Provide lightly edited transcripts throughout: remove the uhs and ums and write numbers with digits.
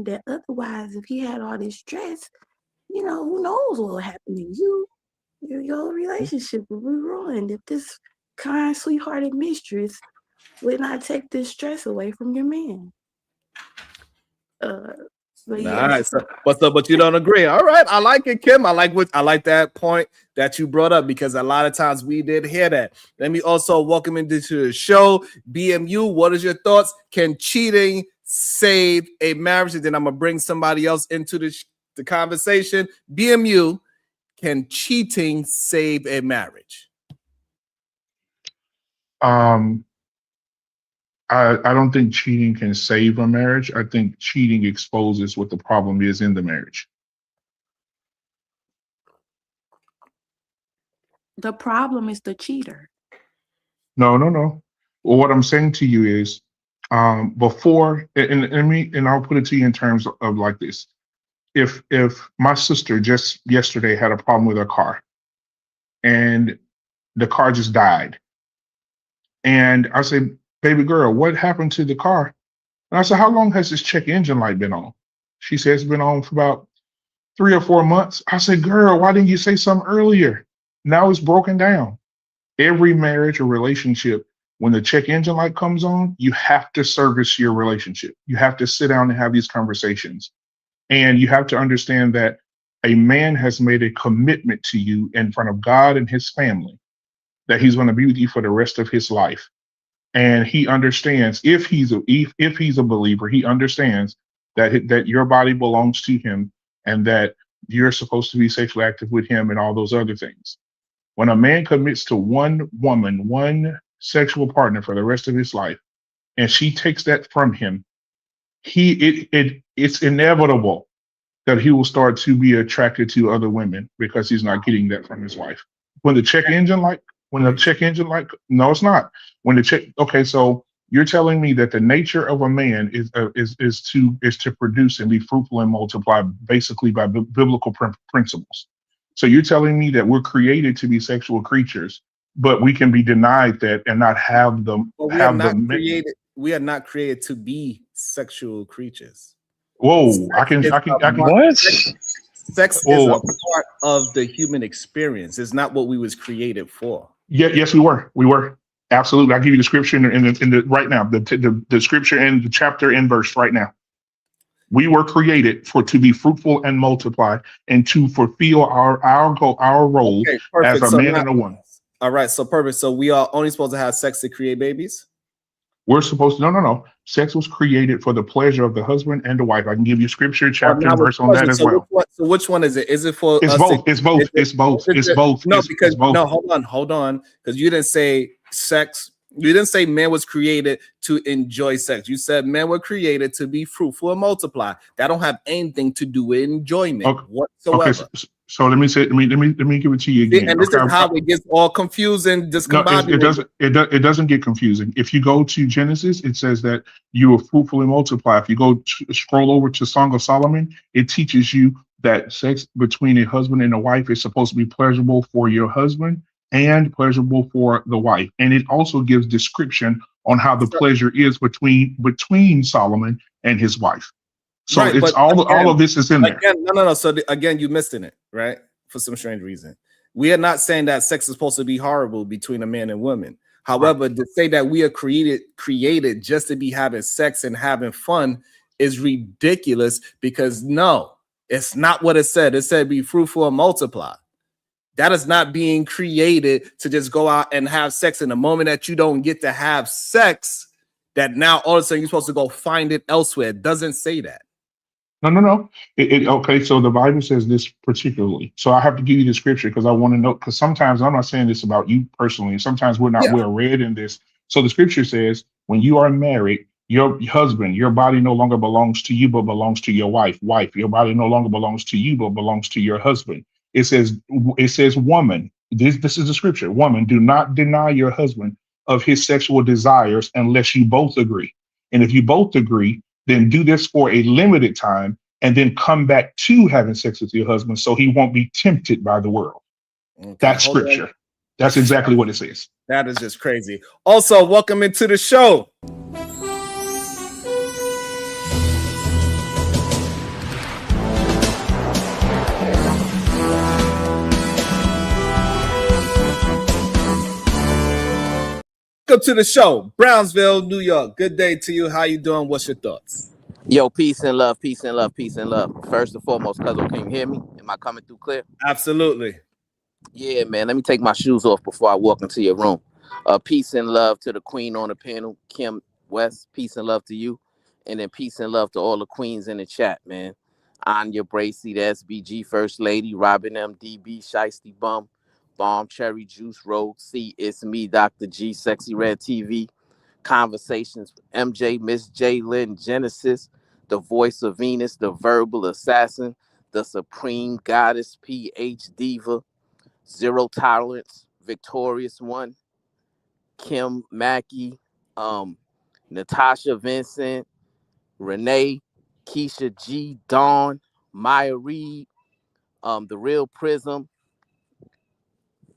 that otherwise, if he had all this stress, who knows what will happen to you? Your relationship will be ruined if this kind, sweethearted mistress would not take this stress away from your man. But All right, so but you don't agree. All right, I like it, Kim. I like that point that you brought up, because a lot of times we did hear that. Let me also welcome into the show BMU. What is your thoughts? Can cheating save a marriage? And then I'm gonna bring somebody else into the conversation. BMU, can cheating save a marriage? I don't think cheating can save a marriage. I think cheating exposes what the problem is in the marriage. The problem is the cheater. No. Well, what I'm saying to you is, before, and I'll put it to you in terms of like this. If my sister just yesterday had a problem with her car, and the car just died, and I said, "Baby girl, what happened to the car?" And I said, "How long has this check engine light been on?" She says it's been on for about 3 or 4 months. I said, "Girl, why didn't you say something earlier?" Now it's broken down. Every marriage or relationship, when the check engine light comes on, you have to service your relationship. You have to sit down and have these conversations. And you have to understand that a man has made a commitment to you in front of God and his family that he's going to be with you for the rest of his life. And he understands, if he's a believer, he understands that your body belongs to him, and that you're supposed to be sexually active with him and all those other things. When a man commits to one woman, one sexual partner for the rest of his life, and she takes that from him, it's inevitable that he will start to be attracted to other women, because he's not getting that from his wife. No, it's not. Okay, so you're telling me that the nature of a man is to produce and be fruitful and multiply, basically by biblical principles. So you're telling me that we're created to be sexual creatures, but we can be denied that and not have them. Well, we are not created to be sexual creatures. Whoa, I can. What? Sex is a part of the human experience. It's not what we was created for. Yes, we were. We were. Absolutely. I'll give you the scripture in the right now, the scripture and the chapter and verse right now. We were created to be fruitful and multiply, and to fulfill our role as a man and a woman. All right, so perfect. So we are only supposed to have sex to create babies? We're supposed to, no. Sex was created for the pleasure of the husband and the wife. I can give you scripture, chapter, and verse on that as well. So which one is it? Is it for It's both. It's both. No, hold on. Because you didn't say sex. You didn't say man was created to enjoy sex. You said men were created to be fruitful and multiply. That don't have anything to do with enjoyment whatsoever. Okay, so let me give it to you again. And this is how it gets all confusing. It doesn't get confusing. If you go to Genesis, it says that you will fruitfully multiply. If you go scroll over to Song of Solomon, it teaches you that sex between a husband and a wife is supposed to be pleasurable for your husband and pleasurable for the wife. And it also gives description on how the pleasure is between Solomon and his wife. So right, it's all of this is in there. No. So again, you missed it, right? For some strange reason. We are not saying that sex is supposed to be horrible between a man and woman. However, right, to say that we are created just to be having sex and having fun is ridiculous, because no, it's not what it said. It said be fruitful and multiply. That is not being created to just go out and have sex. In the moment that you don't get to have sex, that now all of a sudden you're supposed to go find it elsewhere. It doesn't say that. No. Okay, so the Bible says this particularly. So I have to give you the scripture because I want to know, because sometimes I'm not saying this about you personally. Sometimes we're not well read in this. So the scripture says, when you are married, your husband, your body no longer belongs to you, but belongs to your wife. Wife, your body no longer belongs to you, but belongs to your husband. It says, woman, this is the scripture. Woman, do not deny your husband of his sexual desires unless you both agree. And if you both agree, then do this for a limited time and then come back to having sex with your husband so he won't be tempted by the world. Okay, that's scripture. That's exactly what it says. That is just crazy. Also, welcome into the show. Welcome to the show, Brownsville, New York. Good day to you. How you doing? What's your thoughts? Yo, peace and love, peace and love, peace and love. First and foremost, Cuzzo, can you hear me? Am I coming through clear? Absolutely. Yeah, man. Let me take my shoes off before I walk into your room. Peace and love to the queen on the panel, Kim West. Peace and love to you. And then peace and love to all the queens in the chat, man. Anya Bracy, the SBG First Lady, Robin M. DB, Shiesty Bum, Bomb Cherry Juice, Rogue C, It's Me, Dr. G, Sexy Red TV, Conversations with MJ, Miss J. Lynn, Genesis, the voice of Venus, the verbal assassin, the supreme goddess, PH Diva, Zero Tolerance, Victorious One, Kim Mackey, Natasha Vincent, Renee, Keisha G, Dawn, Maya Reed, the Real Prism,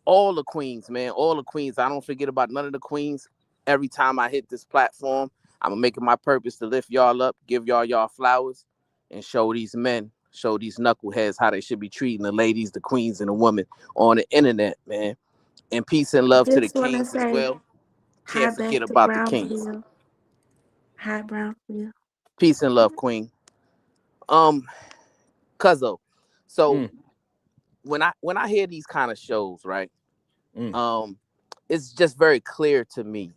all the queens, man, all the queens. I don't forget about none of the queens. Every time I hit this platform, I'm making my purpose to lift y'all up, give y'all flowers, and show these men, show these knuckleheads how they should be treating the ladies, the queens, and the women on the internet, man. And peace and love to the Just want to kings as say well. hi Can't back forget to about the kings. Brownsville. Hi, Brownsville. Peace and love, queen. Cuzzo. So when I hear these kind of shows, right? It's just very clear to me.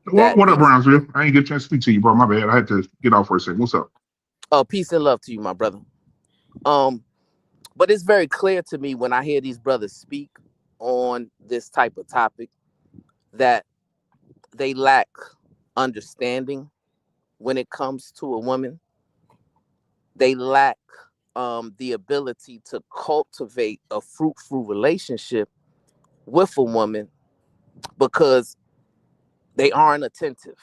What up, Brownsville? I ain't get a chance to speak to you, bro. My bad. I had to get off for a second. What's up? Oh, peace and love to you, my brother. But it's very clear to me when I hear these brothers speak on this type of topic that they lack understanding when it comes to a woman. They lack the ability to cultivate a fruitful relationship with a woman because they aren't attentive,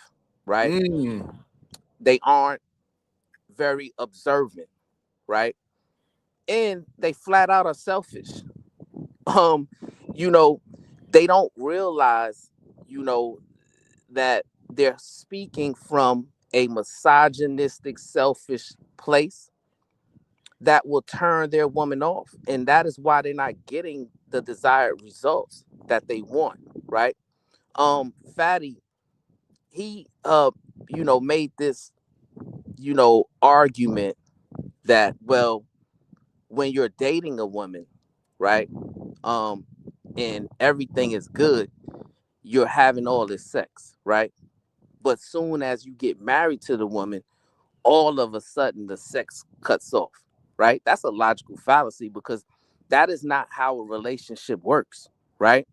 right? They aren't very observant, right? And they flat out are selfish. They don't realize, that they're speaking from a misogynistic, selfish place that will turn their woman off. And that is why they're not getting the desired results that they want, right? Fatty, he made this, argument that, well, when you're dating a woman, right? And everything is good, you're having all this sex, right? But soon as you get married to the woman, all of a sudden the sex cuts off, right? That's a logical fallacy because that is not how a relationship works, right?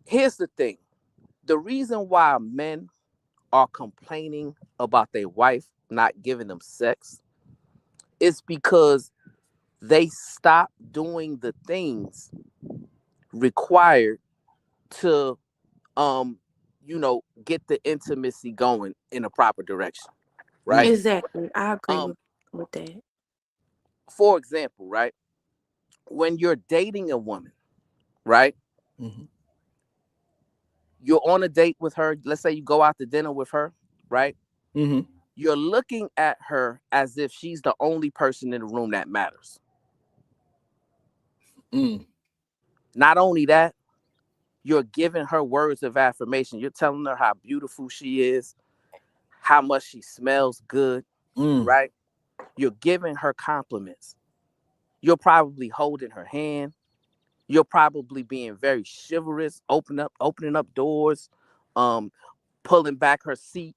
Here's the thing. The reason why men are complaining about their wife not giving them sex is because they stop doing the things required to get the intimacy going in a proper direction, right? Exactly. I agree with that. For example, right? When you're dating a woman, right? You're on a date with her. Let's say you go out to dinner with her, right? You're looking at her as if she's the only person in the room that matters. Not only that, you're giving her words of affirmation. You're telling her how beautiful she is, how much she smells good, right? You're giving her compliments. You're probably holding her hand. You're probably being very chivalrous, opening up doors, pulling back her seat.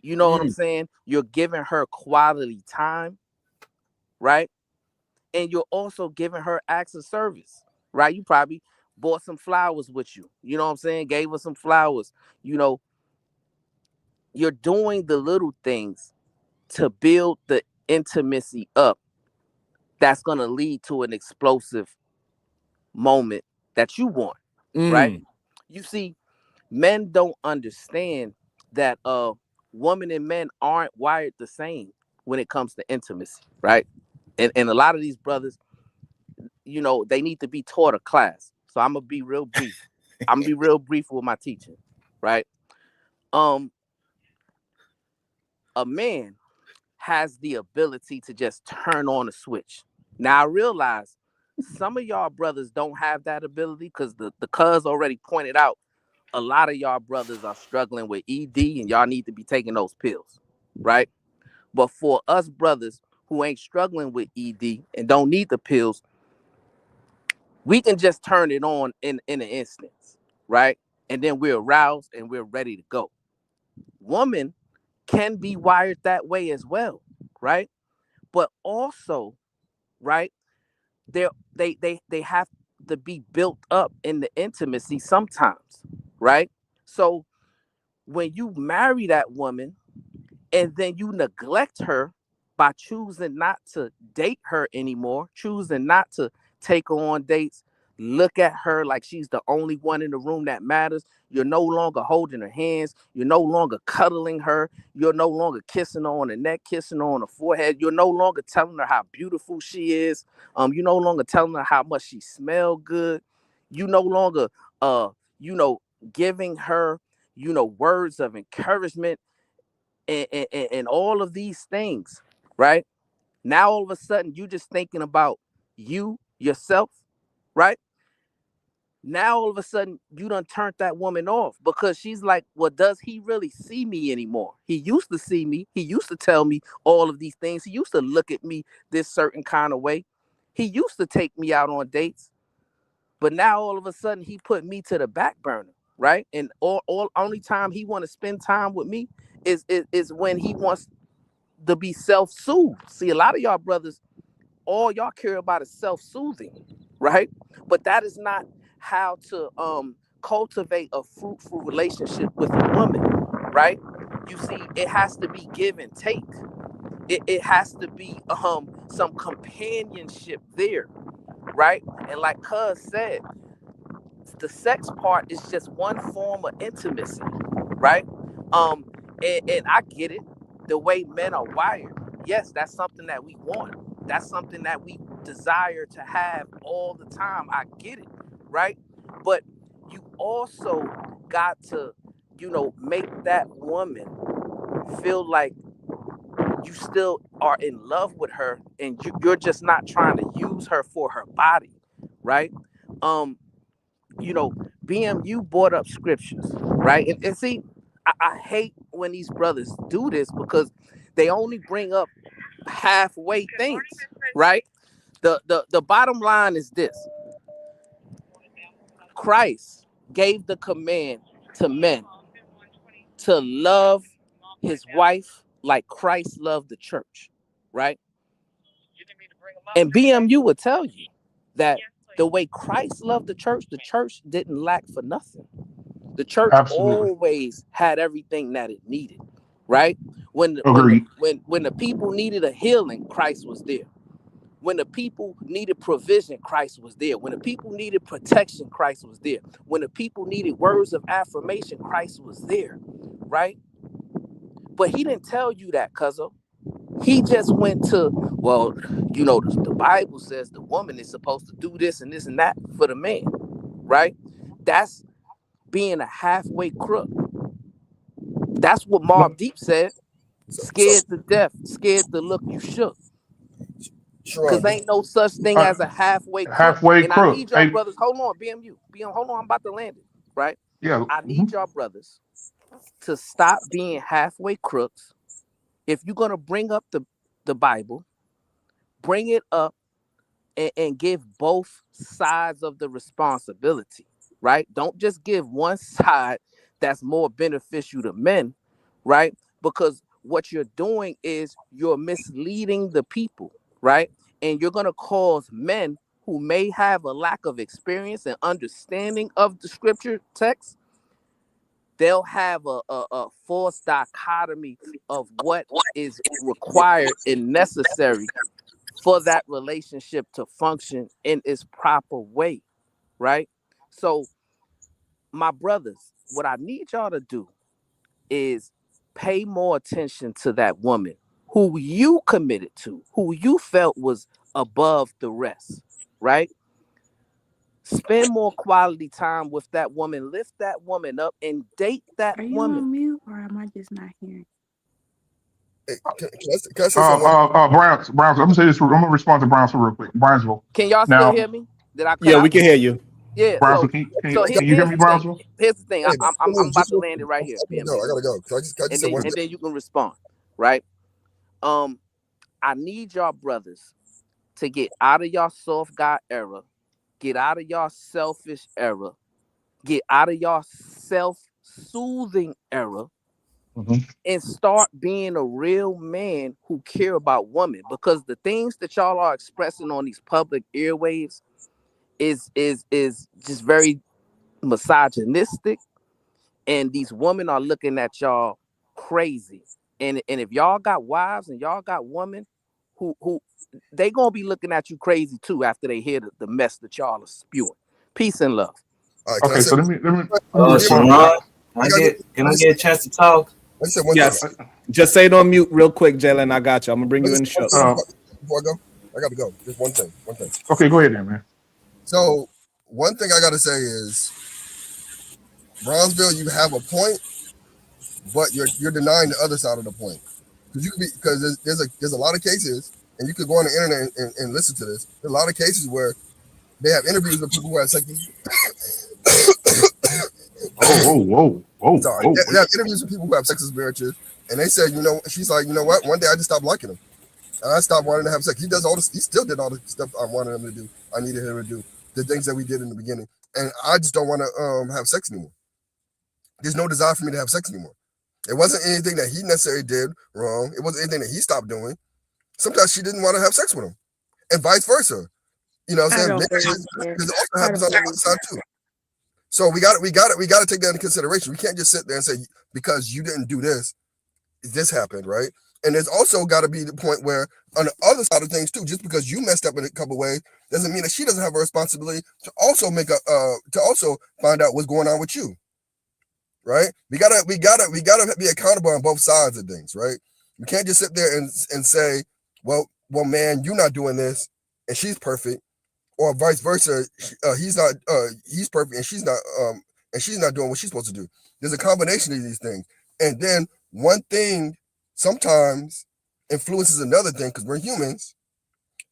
You know what I'm saying? You're giving her quality time, right? And you're also giving her acts of service, right? You probably bought some flowers with you. You know what I'm saying? Gave her some flowers. You're doing the little things to build the intimacy up that's going to lead to an explosive moment that you want, right? You see, men don't understand that women and men aren't wired the same when it comes to intimacy, right? And a lot of these brothers, they need to be taught a class. So I'm gonna be real brief. I'm gonna be real brief with my teaching, right? A man has the ability to just turn on a switch. Now I realize some of y'all brothers don't have that ability because the cuz already pointed out a lot of y'all brothers are struggling with ED and y'all need to be taking those pills, right? But for us brothers who ain't struggling with ED and don't need the pills, we can just turn it on in an instance, right? And then we're aroused and we're ready to go. Women can be wired that way as well, right? But also, right, they have to be built up in the intimacy sometimes, right? So when you marry that woman and then you neglect her by choosing not to date her anymore, choosing not to take her on dates, look at her like she's the only one in the room that matters. You're no longer holding her hands. You're no longer cuddling her. You're no longer kissing her on the neck, kissing her on the forehead. You're no longer telling her how beautiful she is. You're no longer telling her how much she smells good. You no longer, giving her, words of encouragement and all of these things, right? Now all of a sudden you just thinking about yourself, right? Now all of a sudden you done turned that woman off because she's like, well, does he really see me anymore? He used to see me. He used to tell me all of these things. He used to look at me this certain kind of way. He used to take me out on dates. But now all of a sudden he put me to the back burner, right? And all only time he want to spend time with me is when he wants to be self-soothed. See, a lot of y'all brothers, all y'all care about is self-soothing, right? But that is not how to cultivate a fruitful relationship with a woman, right? You see, it has to be give and take. It has to be some companionship there, right? And like Cuz said, the sex part is just one form of intimacy, right? And I get it, the way men are wired. Yes, that's something that we want. That's something that we desire to have all the time. I get it, right? But you also got to, make that woman feel like you still are in love with her and you're just not trying to use her for her body, right? BMU brought up scriptures, right? And see, I hate when these brothers do this because they only bring up halfway things, right? The bottom line is this: Christ gave the command to men to love his wife like Christ loved the church, right? And BMU would tell you that the way Christ loved the church didn't lack for nothing. The church Absolutely. always had everything that it needed, right? When Agreed. the people needed a healing, Christ was there. When the people needed provision, Christ was there. When the people needed protection, Christ was there. When the people needed words of affirmation, Christ was there, right? But he didn't tell you that, cuzzo. He just went to, well, the Bible says the woman is supposed to do this and that for the man, right? That's being a halfway crook. That's what Mobb Deep said. Scared to death, scared to look you shook. Because ain't no such thing as a halfway crook. Halfway and crook. I need y'all brothers, hold on, BMU, hold on, I'm about to land it, right? Yeah. I need y'all brothers to stop being halfway crooks. If you're going to bring up the Bible, bring it up and give both sides of the responsibility, right? Don't just give one side that's more beneficial to men, right? Because what you're doing is you're misleading the people, right? And you're going to cause men who may have a lack of experience and understanding of the scripture text, they'll have a false dichotomy of what is required and necessary for that relationship to function in its proper way, right? So, my brothers, what I need y'all to do is pay more attention to that woman who you committed to, who you felt was above the rest, right? Spend more quality time with that woman, lift that woman up, and date that Are you woman. on mute or am I just not hearing? Hey, can I say something? Browns. I'm gonna say this. I'm gonna respond to Browns real quick. Brownsville. Can y'all Now, still hear me? Did I cut Yeah, out? we can hear you. Yeah. Brownsville, So can you hear me, Brownsville? Here's the thing. Hey, I'm about to land it right here, I gotta go. Can I just say one and thing? then you can respond, right? I need y'all brothers to get out of y'all soft guy era, get out of y'all selfish era, get out of y'all self-soothing era, and start being a real man who care about women. Because the things that y'all are expressing on these public airwaves is just very misogynistic, and these women are looking at y'all crazy. And if y'all got wives and y'all got women who they gonna be looking at you crazy too after they hear the mess that y'all are spewing. Peace and love. All right, Okay, so let me respond. Sharon, can I get a chance to talk? I just said one Yes. thing. Just say it on mute real quick, Jalen. I got you. I'm gonna bring you in the show. Before I go, I gotta go. Just one thing. Okay, go ahead then, man. So one thing I gotta say is, Brownsville, you have a point, but you're denying the other side of the point. Because there's a lot of cases, and you could go on the internet and listen to this. There's a lot of cases where they have interviews with people who have sex. Whoa. Sorry, they have interviews with people who have sex experiences, and they said, she's like, you know what? One day I just stopped liking him, and I stopped wanting to have sex. He does all this. He still did all the stuff I wanted him to do. I needed him to do the things that we did in the beginning, and I just don't want to have sex anymore. There's no desire for me to have sex anymore. It wasn't anything that he necessarily did wrong. It wasn't anything that he stopped doing. Sometimes she didn't want to have sex with him, and vice versa. You know what I'm saying? Because it also happens on the other side too. So we got to take that into consideration. We can't just sit there and say, because you didn't do this happened, right? And there's also got to be the point where on the other side of things too, just because you messed up in a couple of ways doesn't mean that she doesn't have a responsibility to also to also find out what's going on with you, right? We gotta be accountable on both sides of things, right? We can't just sit there and say, well, man, you're not doing this, and she's perfect. Or vice versa, he's perfect and she's not doing what she's supposed to do. There's a combination of these things, and then one thing sometimes influences another thing because we're humans.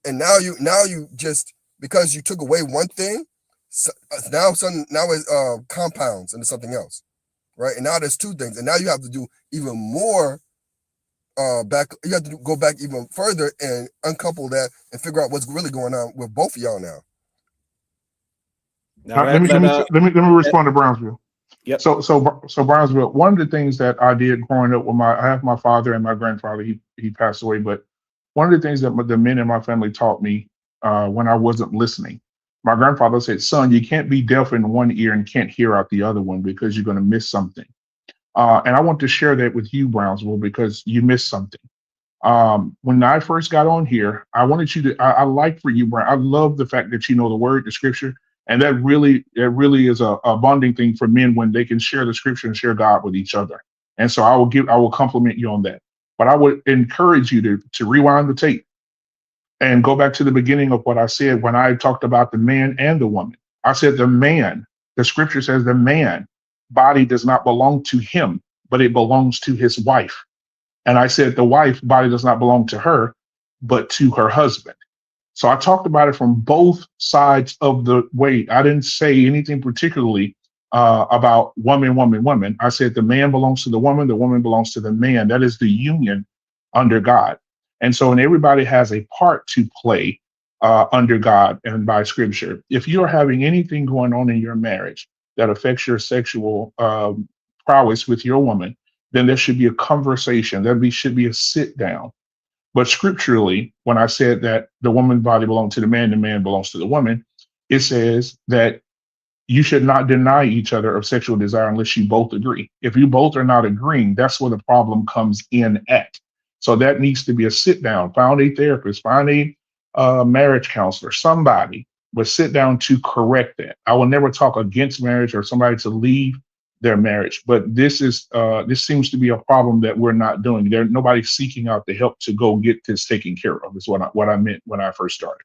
And now you just, because you took away one thing, now it compounds into something else, right? And now there's two things, and now you have to do even more. You have to go back even further and uncouple that and figure out what's really going on with both of y'all now. Let me respond to Brownsville. Yep. So Brownsville, one of the things that I did growing up I have my father and my grandfather. He passed away, but one of the things that the men in my family taught me when I wasn't listening, my grandfather said, "Son, you can't be deaf in one ear and can't hear out the other one because you're going to miss something." And I want to share that with you, Brownsville, because you missed something. When I first got on here, I wanted you to, I like for you, Brown. I love the fact that you know the word, the scripture, and that really is a bonding thing for men when they can share the scripture and share God with each other. And so I will compliment you on that. But I would encourage you to rewind the tape and go back to the beginning of what I said when I talked about the man and the woman. I said the scripture says the man body does not belong to him, but it belongs to his wife. And I said the wife body does not belong to her, but to her husband. So I talked about it from both sides of the way. I didn't say anything particularly about woman. I said the man belongs to the woman belongs to the man. That is the union under God. And everybody has a part to play under God and by scripture. If you're having anything going on in your marriage that affects your sexual prowess with your woman, then there should be a conversation. Should be a sit down. But scripturally, when I said that the woman's body belongs to the man belongs to the woman, it says that you should not deny each other of sexual desire unless you both agree. If you both are not agreeing, that's where the problem comes in at. So that needs to be a sit down. Find a therapist, find a marriage counselor, somebody, but sit down to correct that. I will never talk against marriage or somebody to leave their marriage, but this seems to be a problem that we're not doing. Nobody's seeking out the help to go get this taken care of. Is what I meant when I first started.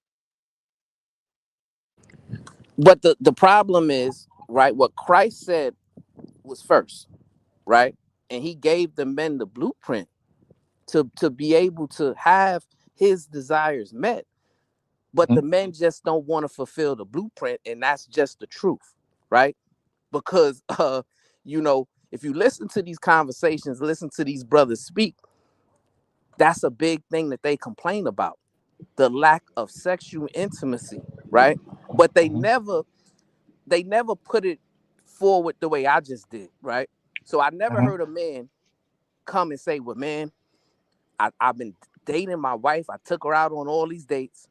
But the problem is, right, what Christ said was first, right? And he gave the men the blueprint to be able to have his desires met. but the men just don't want to fulfill the blueprint, and that's just the truth, right? Because you know, if you listen to these conversations, listen to these brothers speak, that's a big thing that they complain about, the lack of sexual intimacy, right? But they never put it forward the way I just did, right? So I never heard a man come and say, well, man, I've been dating my wife. I took her out on all these dates.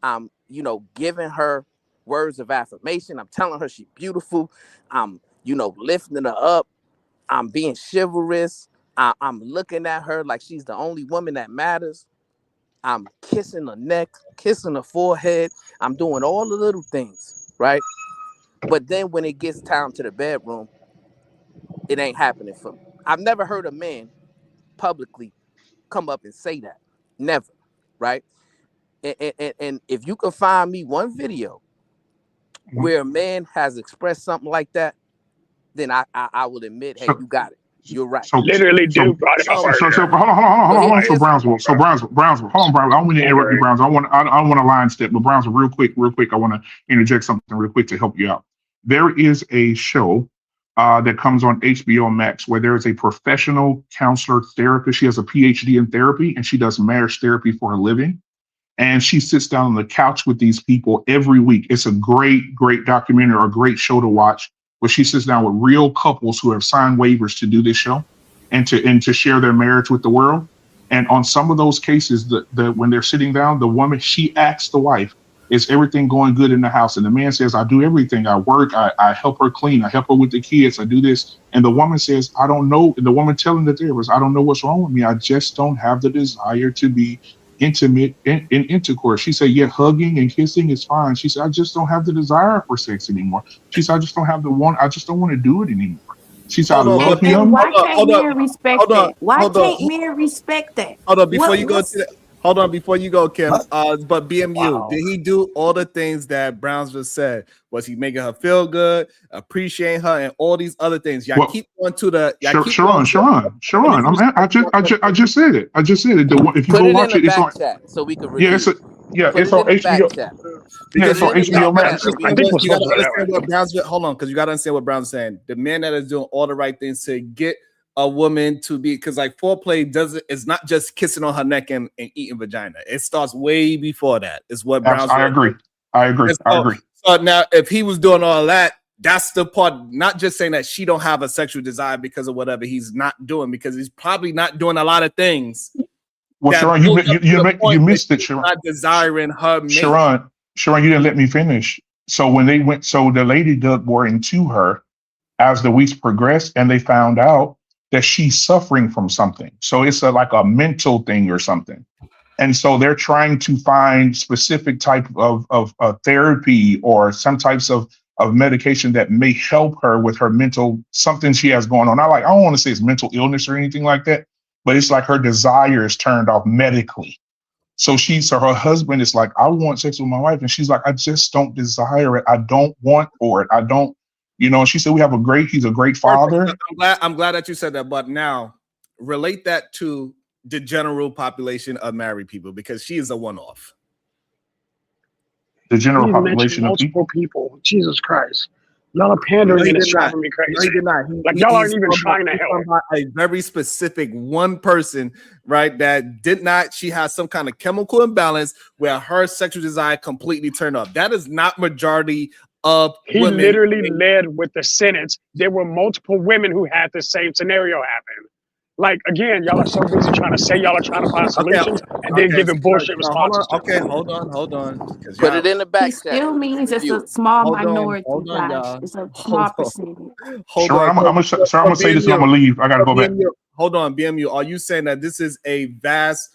I'm, you know, giving her words of affirmation. I'm telling her she's beautiful. I'm, you know, lifting her up. I'm being chivalrous. I'm looking at her like she's the only woman that matters. I'm kissing her neck, kissing her forehead. I'm doing all the little things, right? But then when it gets time to the bedroom, it ain't happening for me. I've never heard a man publicly come up and say that. Never, right? And if you can find me one video where a man has expressed something like that, then I will admit, hey, you got it. You're right. So Literally do brought it up earlier. hold on. So Brownsville. Hold on, Brownsville. I don't mean to interrupt you, Brownsville. I don't want to line step, but Brownsville, real quick. I want to interject something real quick to help you out. There is a show that comes on HBO Max where there is a professional counselor therapist. She has a PhD in therapy and she does marriage therapy for a living. And she sits down on the couch with these people every week. It's a great documentary or a great show to watch, where she sits down with real couples who have signed waivers to do this show and to share their marriage with the world. And on some of those cases, when they're sitting down, the woman, she asks the wife, is everything going good in the house? And the man says, I do everything. I work, I help her clean, I help her with the kids, I do this. And the woman says, I don't know. And the woman telling the therapist, I don't know what's wrong with me. I just don't have the desire to be intimate in intercourse. She said, yeah, hugging and kissing is fine. She said, I just don't have the desire for sex anymore. She said, I just don't want to do it anymore. She said, I love him. Why can't men respect that? Why can't men respect that? Hold on, before you go to that. Hold on, before you go, Kim. But BMU, did he do all the things that Brownsville said? Was he making her feel good, appreciating her, and all these other things? Y'all keep going to the. Sharon. I just said it. If you go watch it, it's on. Chat so we can review. It's on HBO. It's on HBO Max. I think you got to understand what Brownsville. Hold on, because you got to understand what Brown's saying. The man that is doing all the right things to get a woman to be, because like foreplay it's not just kissing on her neck and eating vagina. It starts way before that. Is what Brown's. I agree. So now, if he was doing all that, that's the part. Not just saying that she don't have a sexual desire because of whatever he's not doing, because he's probably not doing a lot of things. Well, Sharon, you missed it, Sharon. Not desiring her mate. Sharon, you didn't let me finish. So when they went, so the lady dug more into her as the weeks progressed, and they found out that she's suffering from something. So it's like a mental thing or something. And so they're trying to find specific type of therapy or some types of medication that may help her with her mental, something she has going on. I don't want to say it's mental illness or anything like that, but it's like her desire is turned off medically. So her husband is like, I want sex with my wife. And she's like, I just don't desire it. I don't want for it. I don't. You know, she said he's a great father. I'm glad that you said that. But now relate that to the general population of married people, because she is a one-off. The general population of people. Jesus Christ. Y'all are pandering and it's driving me crazy. Like y'all aren't even trying to help. A very specific one person, right? That did not, she has some kind of chemical imbalance where her sexual desire completely turned off. That is not majority of women. He literally led with the sentence. There were multiple women who had the same scenario happen. Like, again, y'all are so busy trying to say y'all are trying to find solutions and then giving bullshit responses. Hold on. Put it in the back. It still means it's a small minority. It's a small percentage. I'm gonna say this and I'm gonna leave. I gotta go back. Hold on, BMU. Are you saying that this is a vast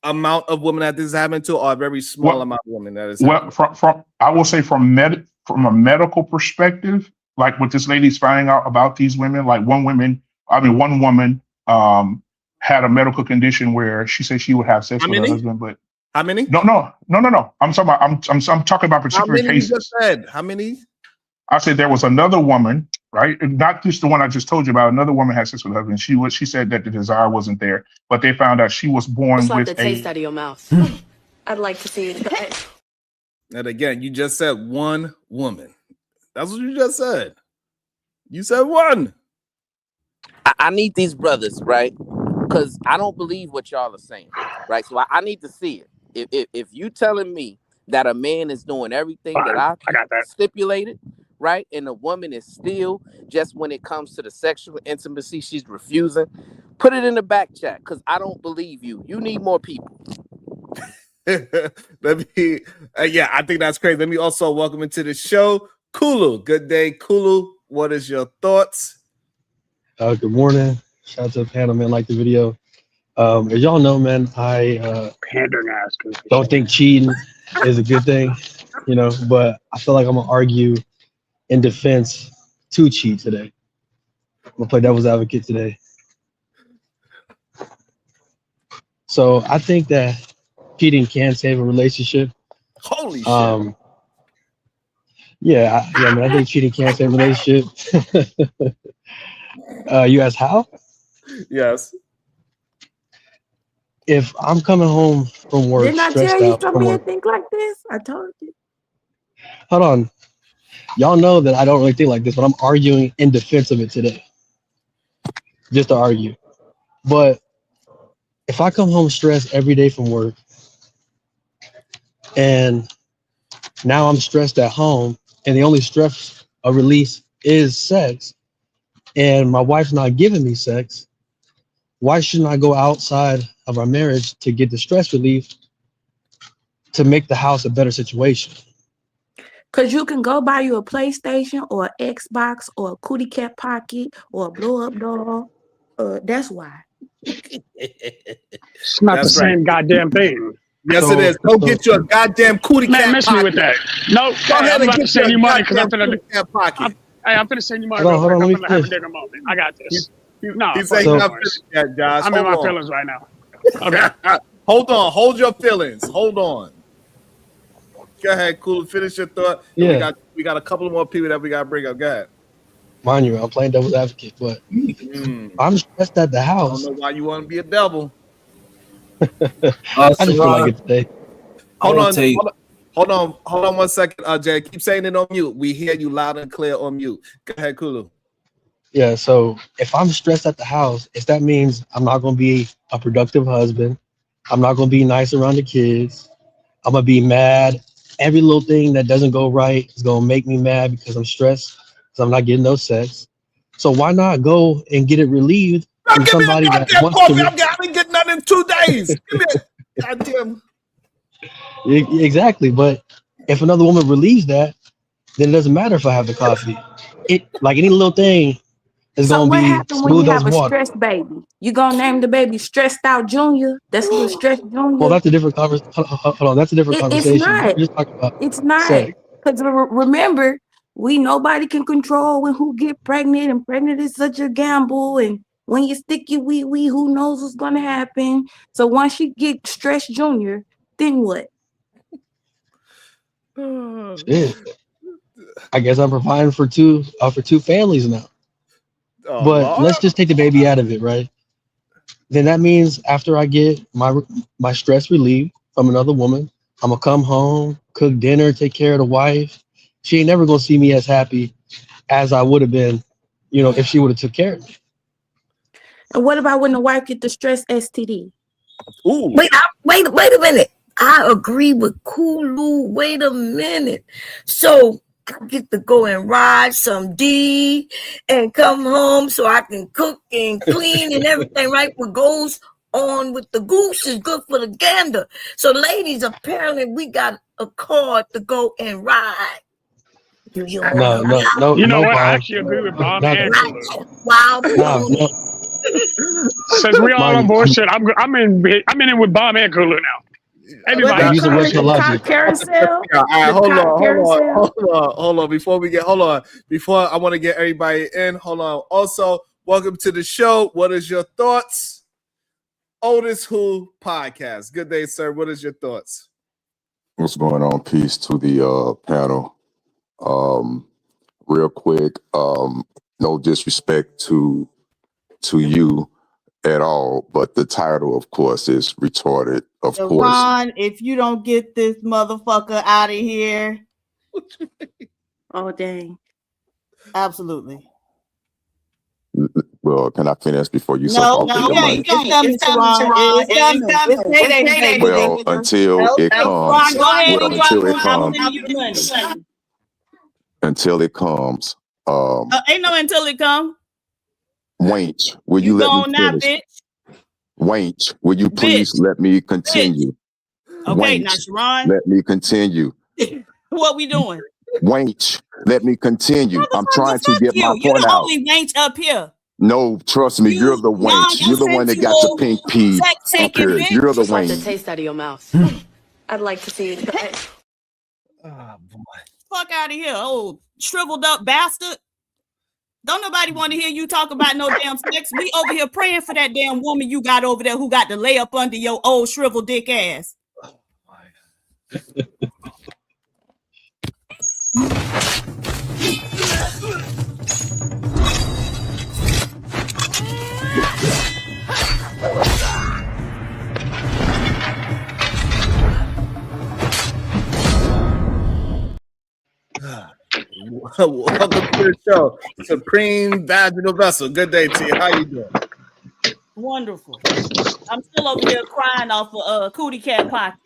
amount of women that this is happening to, or a very small amount of women that is happening? From I will say from a medical perspective, like what this lady's finding out about these women, like one woman had a medical condition where she said she would have sex with her husband, but how many? No. I'm talking about I'm talking about particular cases. You just said? How many? I said there was another woman, right? Not just the one I just told you about. Another woman had sex with her husband. She said that the desire wasn't there, but they found out she was born with the taste out of your mouth. I'd like to see you try. And again, you just said one woman. That's what you just said. You said one. I need these brothers, right? Because I don't believe what y'all are saying, right? So I need to see it. If you telling me that a man is doing everything that I got that. stipulated, right, and a woman is still, just when it comes to the sexual intimacy, she's refusing, put it in the back chat, because I don't believe you. You need more people. Let me, yeah, I think that's crazy. Let me also welcome into the show, Kulu. Good day, Kulu. What is your thoughts? Good morning. Shout out to the panel, man. Like the video. As y'all know, man, I Pandering ass. don't think cheating is a good thing, you know, but I feel like I'm gonna argue in defense to cheat today. I'm gonna play devil's advocate today. So I think that cheating can save a relationship. Holy shit. Yeah, I mean, I think cheating can save a relationship. You asked how? Yes. If I'm coming home from work Didn't I stressed tell you out some from men work, think like this? I told you. hold on. Y'all know that I don't really think like this, but I'm arguing in defense of it today. Just to argue. But if I come home stressed every day from work, and now I'm stressed at home, and the only stress release is sex, and my wife's not giving me sex, why shouldn't I go outside of our marriage to get the stress relief to make the house a better situation? Because you can go buy you a PlayStation or an Xbox or a Cootie Cat Pocket or a blow up doll. That's why. It's not That's the same goddamn thing. Yes, it is. Go get your goddamn Cootie Man, Cat miss Pocket. me with that. No, Go ahead I'm and about to get send your you money because I'm goddamn finna. Cootie Cat Pocket. I'm finna send you money Hold real on, quick. I'm let me finna have a finish. dinner moment. I got this. No, He fuck said he's your not noise. finished yet, Josh. I'm in my Hold on. feelings right now. Okay. Hold on. Hold your feelings. Hold on. Go ahead, cool. Finish your thought. And Yeah, we got a couple more people that we got to bring up. Go ahead. mind you, I'm playing devil's advocate, but I'm stressed at the I don't house. know why you want to be a devil. I just feel like it today. Hold on 1 second, Jay. Keep saying it on mute. We hear you loud and clear on mute. Go ahead, Kulu. Yeah, so if I'm stressed at the house, if that means I'm not going to be a productive husband, I'm not going to be nice around the kids, I'm going to be mad. Every little thing that doesn't go right is going to make me mad because I'm stressed, because I'm not getting no sex. So why not go and get it relieved from somebody that wants to? I didn't get nothing in 2 days. Give me it. Goddamn. Exactly, but if another woman relieves that, then it doesn't matter if I have the coffee. It like any little thing is So gonna what be happened when you smooth as have a water. stressed baby? You gonna name the baby Stressed Out Junior? That's a little Stressed Junior. Well, that's a different conversation. Hold on, that's a different conversation. It's not. We're just talking about It's not. sex. Because remember, nobody can control when who get pregnant, and pregnant is such a gamble. And when you stick your wee, who knows what's gonna happen? So once you get Stressed Junior, then what? Shit. I guess I'm providing for two families now. Oh, But Lord. let's just take the baby out of it, right? Then that means after I get my stress relieved from another woman, I'm gonna come home, cook dinner, take care of the wife. She ain't never gonna see me as happy as I would have been, if she would have took care of me. And what about when the wife get the stress STD? Ooh. Wait a minute. I agree with Kulu. Wait a minute. So I get to go and ride some D and come home so I can cook and clean and everything, right? What goes on with the goose is good for the gander. So ladies, apparently we got a card to go and ride. No. You know what? Bob. I actually agree with Bob and Kulu. Wow. No. Since we all on bullshit, I'm in it with Bob and Kulu now. Everybody use the rest of logic. Carousel. All right, hold on. Before I want to get everybody in, hold on. Also, welcome to the show. What is your thoughts? Otis Who podcast. Good day, sir. What is your thoughts? What's going on? Peace to the panel. Real quick, no disrespect to you at all. But the title, of course, is retarded. Of course. Ron, if you don't get this motherfucker out of here. Oh, dang. Absolutely. Well, can I finish before you No, open your mic? it's coming. Well, until it comes. Until it comes. Until it comes. Ain't no until it comes. Wanch, will you let me now, finish? bitch. Wanch, will you please let me continue? Okay, Wanch, now Sharon. let me continue. What we doing? Wanch, let me continue. I'm trying to get my You're point the out. only wench up here. No, trust me, you're the wench. You're the one that got the pink pee up here. You're the Like the wench. taste out of your mouth. I'd like to see you try it. Oh boy. Fuck out of here, old shriveled up bastard. Don't nobody want to hear you talk about no damn sex. We over here praying for that damn woman you got over there who got to lay up under your old shriveled dick ass. Welcome to the show, Supreme Vaginal Vessel. Good day to you. How you doing? Wonderful. I'm still over here crying off of Cootie Cat Pocket.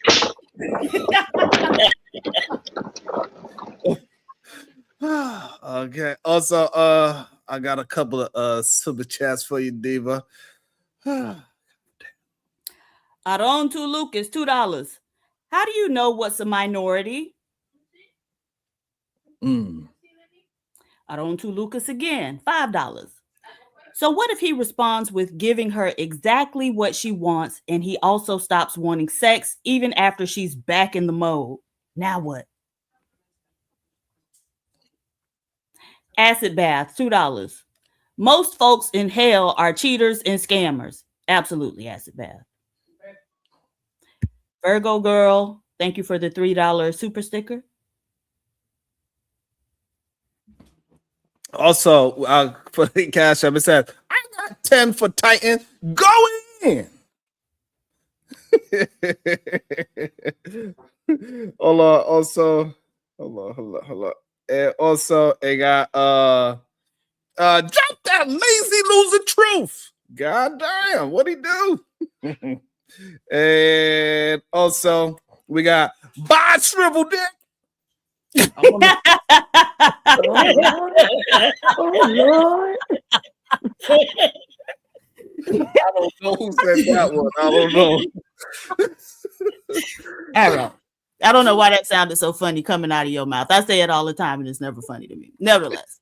Okay. Also, I got a couple of super chats for you, Diva. Aron to Lucas, $2. How do you know what's a minority? Aron to Lucas again, $5. So what if he responds with giving her exactly what she wants and he also stops wanting sex even after she's back in the mode? Now what? Acid bath, $2. Most folks in hell are cheaters and scammers. Absolutely, acid bath. Virgo girl, thank you for the $3 super sticker. Also, for the cash up, it said, I got 10 for Titan. Go in. Hold on. Also, hold on. And also, it got drop that lazy loser truth. God damn, what'd he do? And also, we got buy shrivel dick. Oh, Lord. I don't know who said that one. I don't know. Arrow. I don't know why that sounded so funny coming out of your mouth. I say it all the time and it's never funny to me. Nevertheless,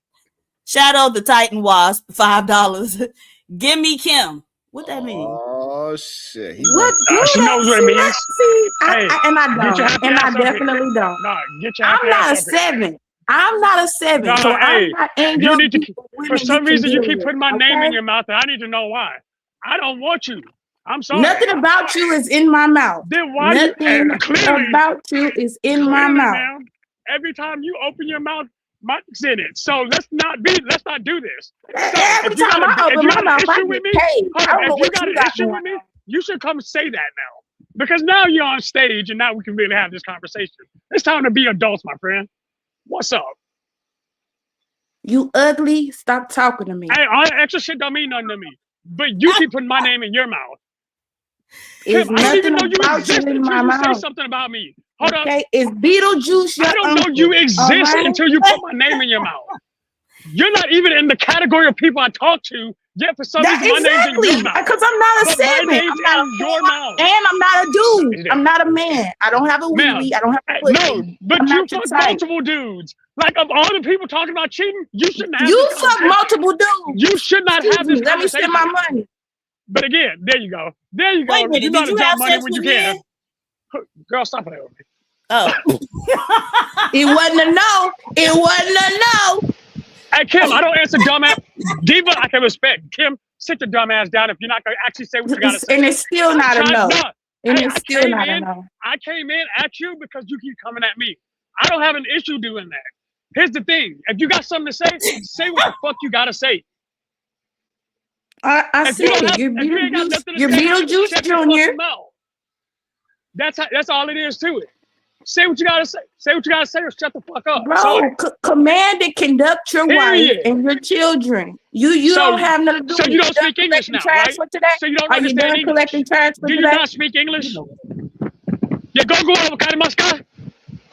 Shadow the Titan Wasp, $5. Give me Kim. What that mean? Oh shit! What? She knows what it means. See, Hey, I don't, and I definitely don't. No, get your I'm not a 7. I'm not a 7. No, so hey, I'm not in you your need to. group of women For some you reason, can you deal keep with, putting my name okay? in your mouth, and I need to know why. I don't want you. I'm sorry. Nothing about you is in my mouth. Then why Nothing you clearly about you is in my mouth. ma'am, every time you open your mouth, mic's in it. So let's not do this. So Every time I open my mouth, I get paid. I don't know if you what got you an got issue going with me, on. you should come say that now. Because now you're on stage and now we can really have this conversation. It's time to be adults, my friend. What's up? You ugly. Stop talking to me. Hey, all that extra shit don't mean nothing to me. But you keep putting my name in your mouth. It's Kim, I don't even know nothing you about exist you in until my you say mouth. something about me. Hold up. Okay, is Beetlejuice your I don't know uncle? you exist All right? until you put my name in your mouth. You're not even in the category of people I talk to, yet for some reason my name's in your mouth. Because I'm not a But my 7. name's I'm not in your mouth. And I'm not a dude. I'm not a man. I don't have a Ma'am, wee-wee. I don't have a no, pussy. but I'm you not your fuck type. multiple dudes. Like of all the people talking about cheating, you shouldn't have You this fuck conversation. multiple dudes. You should not Excuse have this me, let me conversation. spend my money. But again, there you go. There you go. Wait a minute, You know did to you drop have money sex when you with can. men? Girl, stop playing with me. Oh. It wasn't a no. It wasn't a no. Hey, Kim, I don't answer dumbass. Diva, I can respect. Kim, sit your dumb ass down if you're not going to actually say what you got to say. And it's still not a no. And Hey, it's I still came not a in- no. I came in at you because you keep coming at me. I don't have an issue doing that. Here's the thing. If you got something to say what the fuck you got to say. I If you said don't it. have, You're if you ain't got Beetlejuice. nothing to You're say, Beetlejuice shut your Jr. fucking mouth. That's all it is to it. Say what you gotta say. Say what you gotta say, or shut the fuck up. Bro, command and conduct your wife Period. and your children. You So- don't have nothing to do So with you it. don't done speak English collecting now, trash right? for today? So you don't Are you understand done English. collecting trash for Do you today? not speak English? Yeah, go Makarimaska.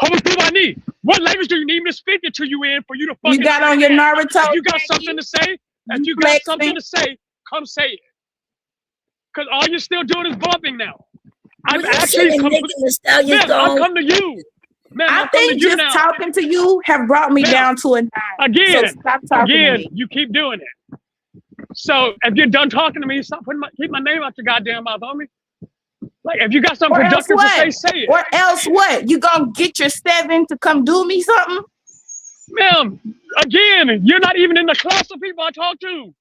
Homotubani. What language do you need me to speak it to you in for you to fucking You got on your understand? Naruto. If you got khaki. something to say, if You you got flexing. something to say, come say it. Because all you're still doing is bumping now. I'm What you actually saying, come Megan Thee Stallion Ma'am, I've song? come to you. Ma'am, I I've come to think you just now. talking to you have brought me Now, down to a 9. Again, so stop talking to again, me. you keep doing it. So if you're done talking to me, stop keep my name out your goddamn mouth, homie. Like if you got something Or else productive to what? say it. Or else what? You gonna get your 7 to come do me something? Ma'am, again, you're not even in the class of people I talk to.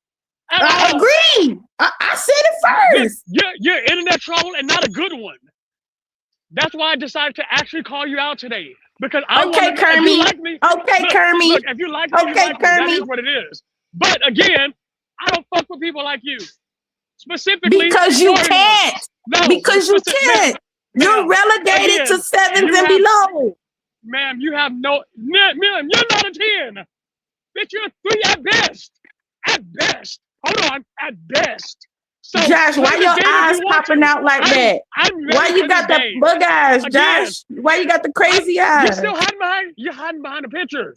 I agree. I said it first. You're internet troll and not a good one. That's why I decided to actually call you out today. Because I Okay, want to, if Kermit. you like me, Okay, Kermit. Look, if you like me, you Okay, like me. That is Kermit. what it is. But again, I don't fuck with people like you. Specifically, Because you foreign can't. ones. No, Because you can't. You're ma'am, relegated again, to 7s you and have- below. Ma'am, you have no, ma'am, you're not a 10. Bitch, you're a 3 at best. At best. Hold on, at best. So Josh, why play the your game if eyes you want popping to. out like that? I'm ready Why you for got this the game. bug eyes, Again, Josh? Why you got the crazy You're eyes? still hiding behind. You're hiding behind a picture.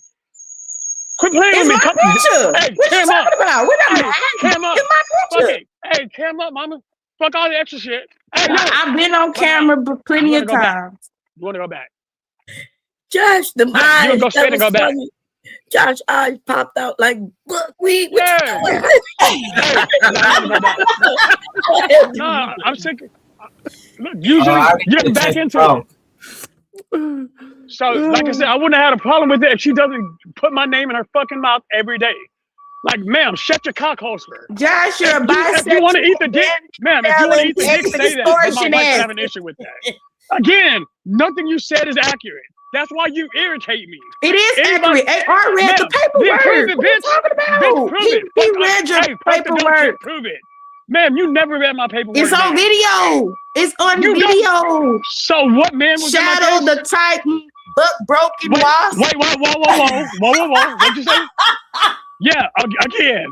Quit playing It's with me. my Come, picture. Hey, What you cam up. talking about? What am Hey, I? cam up. It's my Fuck picture. it. Hey, cam up, mama. Fuck all the extra shit. Hey, yo. I've been on camera plenty You of wanna go back? times. You want to go back? Josh, the Yeah, you eyes. gonna go straight That and go was back. funny. Josh eyes popped out like buckwheat. What Yeah. you doing? Hey, no, I'm sick. Look, usually I you're get a back chance to into talk. it. So, like I said, I wouldn't have had a problem with it if she doesn't put my name in her fucking mouth every day. Like, ma'am, shut your cock holster. Josh, you're a If you want to eat the dick, ma'am, if you want to eat the dick, Extra say that. But my distortion wife would ass. have an issue with that. Again, nothing you said is accurate. That's why you irritate me. It is Anybody- accurate. I read the Ma'am, then paperwork. prove it, What are you bitch. talking about? Bitch, prove it. He Fuck, read your hey, fuck the dumb shit. paperwork. Prove it. Ma'am, you never read my paperwork. It's on ma'am. video. It's on You don't- video. So what man was Shadow in my the Titan, butt broken Wait, wasp. wait, whoa. What'd you say? Yeah, again.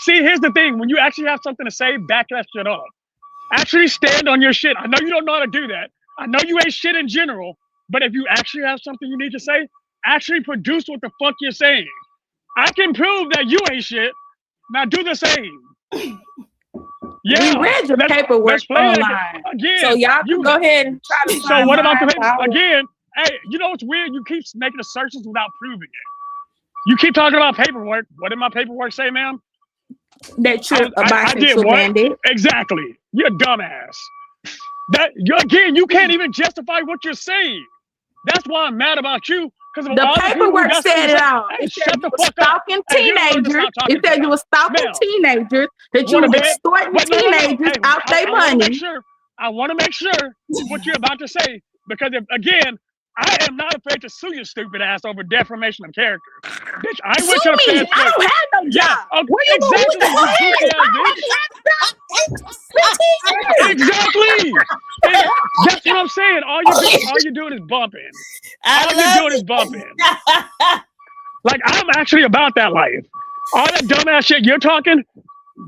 See, here's the thing. When you actually have something to say, back that shit up. Actually stand on your shit. I know you don't know how to do that. I know you ain't shit in general, but if you actually have something you need to say, actually produce what the fuck you're saying. I can prove that you ain't shit. Now do the same. Yeah. We read your paperwork let's play that online. again. So y'all can go ahead and try to So find what about the mine. paper? Again, hey, you know what's weird? You keep making assertions without proving it. You keep talking about paperwork. What did my paperwork say, ma'am? That you're a I did bisexual what? bandit. Exactly. You're a dumbass. Again, you can't even justify what you're saying. That's why I'm mad about you. Because The paperwork said it all. Hey, It said shut you the were fuck up. stalking Hey, you don't know to teenagers. stop talking It said to you me. were stalking Ma'am. teenagers, that you Wanna were bet? extorting Wait, no. teenagers Hey, out their I wanna money. make sure. I want to make sure what you're about to say, because if, again, I am not afraid to sue your stupid ass over defamation of character. Bitch, I Sue went to the me. feds I first. don't have no job. Okay, Where you going? exactly. Who You the goofy hell ass is? bitch. I Exactly. And that's what I'm saying. All you're doing is bumping. All you're doing is bumping. Like, I'm actually about that life. All that dumbass shit you're talking,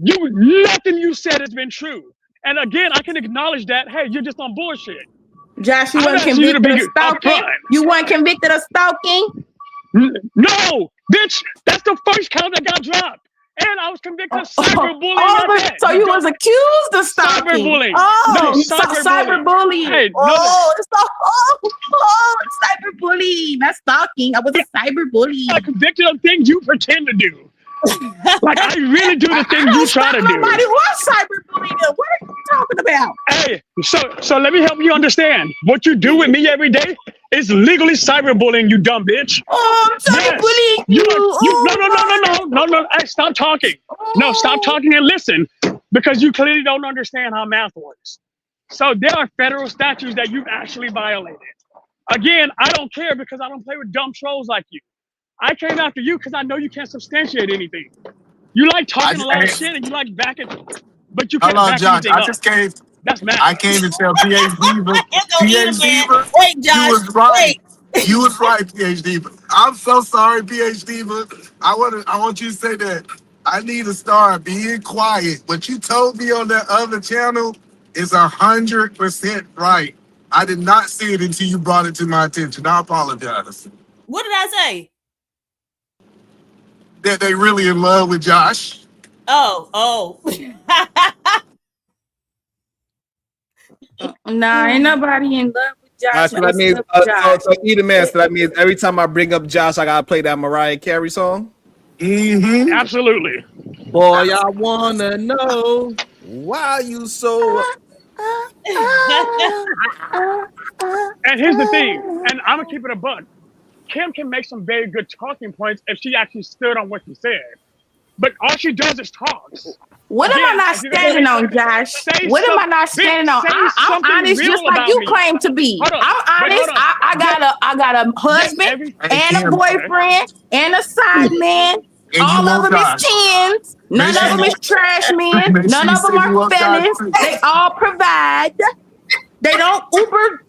nothing you said has been true. And again, I can acknowledge that. Hey, you're just on bullshit. Josh, you I'm weren't asking you to convicted of be stalking? upfront. You weren't convicted of stalking? No, bitch, that's the first count that got dropped. And I was convicted of cyberbullying. at but that. so you was accused of stalking. Cyberbullying. Oh, No, cyberbullying. Hey, Cyberbullying. That's stalking. I was a cyberbully. I'm convicted of things you pretend to do. Like, I really do the thing you try to do. Nobody was cyberbullying them. What are you talking about? Hey, so let me help you understand. What you do with me every day is legally cyberbullying, you dumb bitch. Oh, I'm cyberbullying you. No. Hey, stop talking. No, stop talking and listen, because you clearly don't understand how math works. So there are federal statutes that you've actually violated. Again, I don't care, because I don't play with dumb trolls like you. I came after you because I know you can't substantiate anything. You like talking a lot of shit and you like backing, but you can't Hold on, back Josh. anything I up. just came. That's mad. I came to tell PhD, PhD, Wait, you Josh. was right. Wait. You was right, PhD. I'm so sorry, PhD. But I want you to say that I need to start being quiet. What you told me on that other channel is 100% right. I did not see it until you brought it to my attention. I apologize. What did I say? That they really in love with Josh. Oh. Nah, ain't nobody in love with Josh. So that means, so either man. So that means every time I bring up Josh, I gotta play that Mariah Carey song. Mm-hmm. Absolutely. Boy, I wanna know why you so. And here's the thing, and I'm gonna keep it a buck. Kim can make some very good talking points if she actually stood on what she said. But all she does is talks. What am I not standing on, Josh? What am I not standing on? I'm honest, just like you claim to be. I'm honest. I got a husband and a boyfriend and a side man. All of them is tens. None of them is trash men. None of them are felons. They all provide. They don't Uber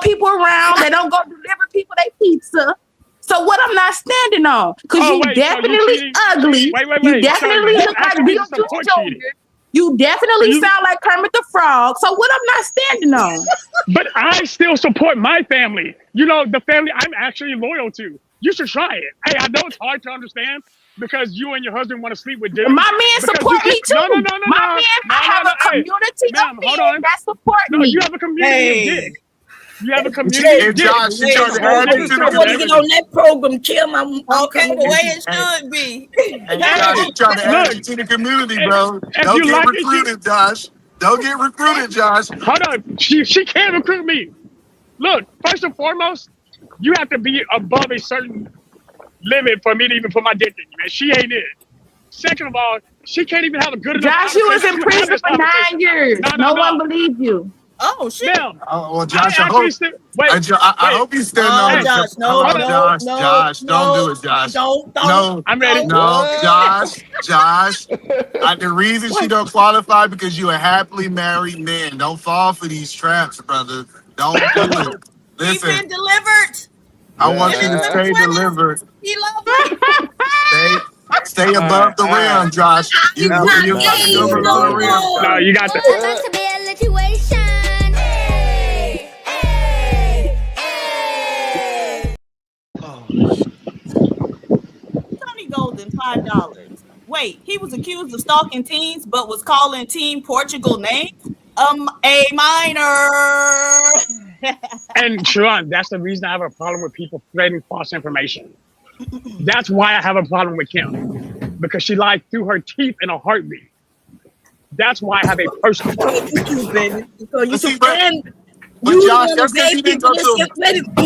people around. They don't go deliver people their pizza. So what I'm not standing on, because you definitely ugly. You definitely look like Beetlejuice Jr. You definitely sound like Kermit the Frog. So what I'm not standing on. But I still support my family. You know, the family I'm actually loyal to. You should try it. Hey, I know it's hard to understand because you and your husband want to sleep with dudes. My men support me too. No. My men, I have a community of men that support me. You have a community of dick. You have a community. I want to get on that program, Kim. Okay, the way it should be. Josh, trying to add you to the community, bro. Don't get recruited, Josh. Don't get recruited, Josh. Hold on. She can't recruit me. Look, first and foremost, you have to be above a certain limit for me to even put my dick in you, man. She ain't it. Second of all, she can't even have a good enough. Josh, you was in prison for 9 years. No one believed you. Oh shit! Oh, well, Josh, I hope you stand on Josh, Josh, don't do it, Josh. Don't. I'm ready. No, Josh. The reason she don't qualify because you a happily married man. Don't fall for these traps, brother. Don't do it. Listen, He's been delivered. I want you to stay delivered. He loves it. Stay above the rim, Josh. You No, you got that. Tony Golden, $5. Wait, he was accused of stalking teens, but was calling Team Portugal names. A minor. And Sharon, that's the reason I have a problem with people spreading false information. That's why I have a problem with Kim, because she lied through her teeth in a heartbeat. That's why I have a personal problem. Because you stand. He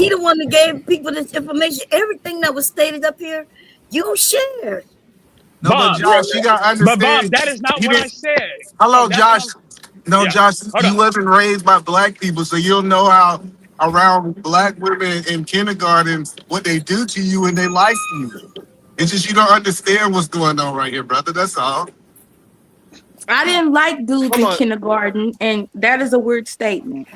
the one that gave people this information. Everything that was stated up here, you shared. No, but Josh, you gotta understand. But Bob, that is not what I said. Hello, Josh. No, Josh, you wasn't raised by black people, so you don't know how around black women in kindergarten what they do to you when they like you. It's just you don't understand what's going on right here, brother. That's all. I didn't like dudes in kindergarten, and that is a weird statement.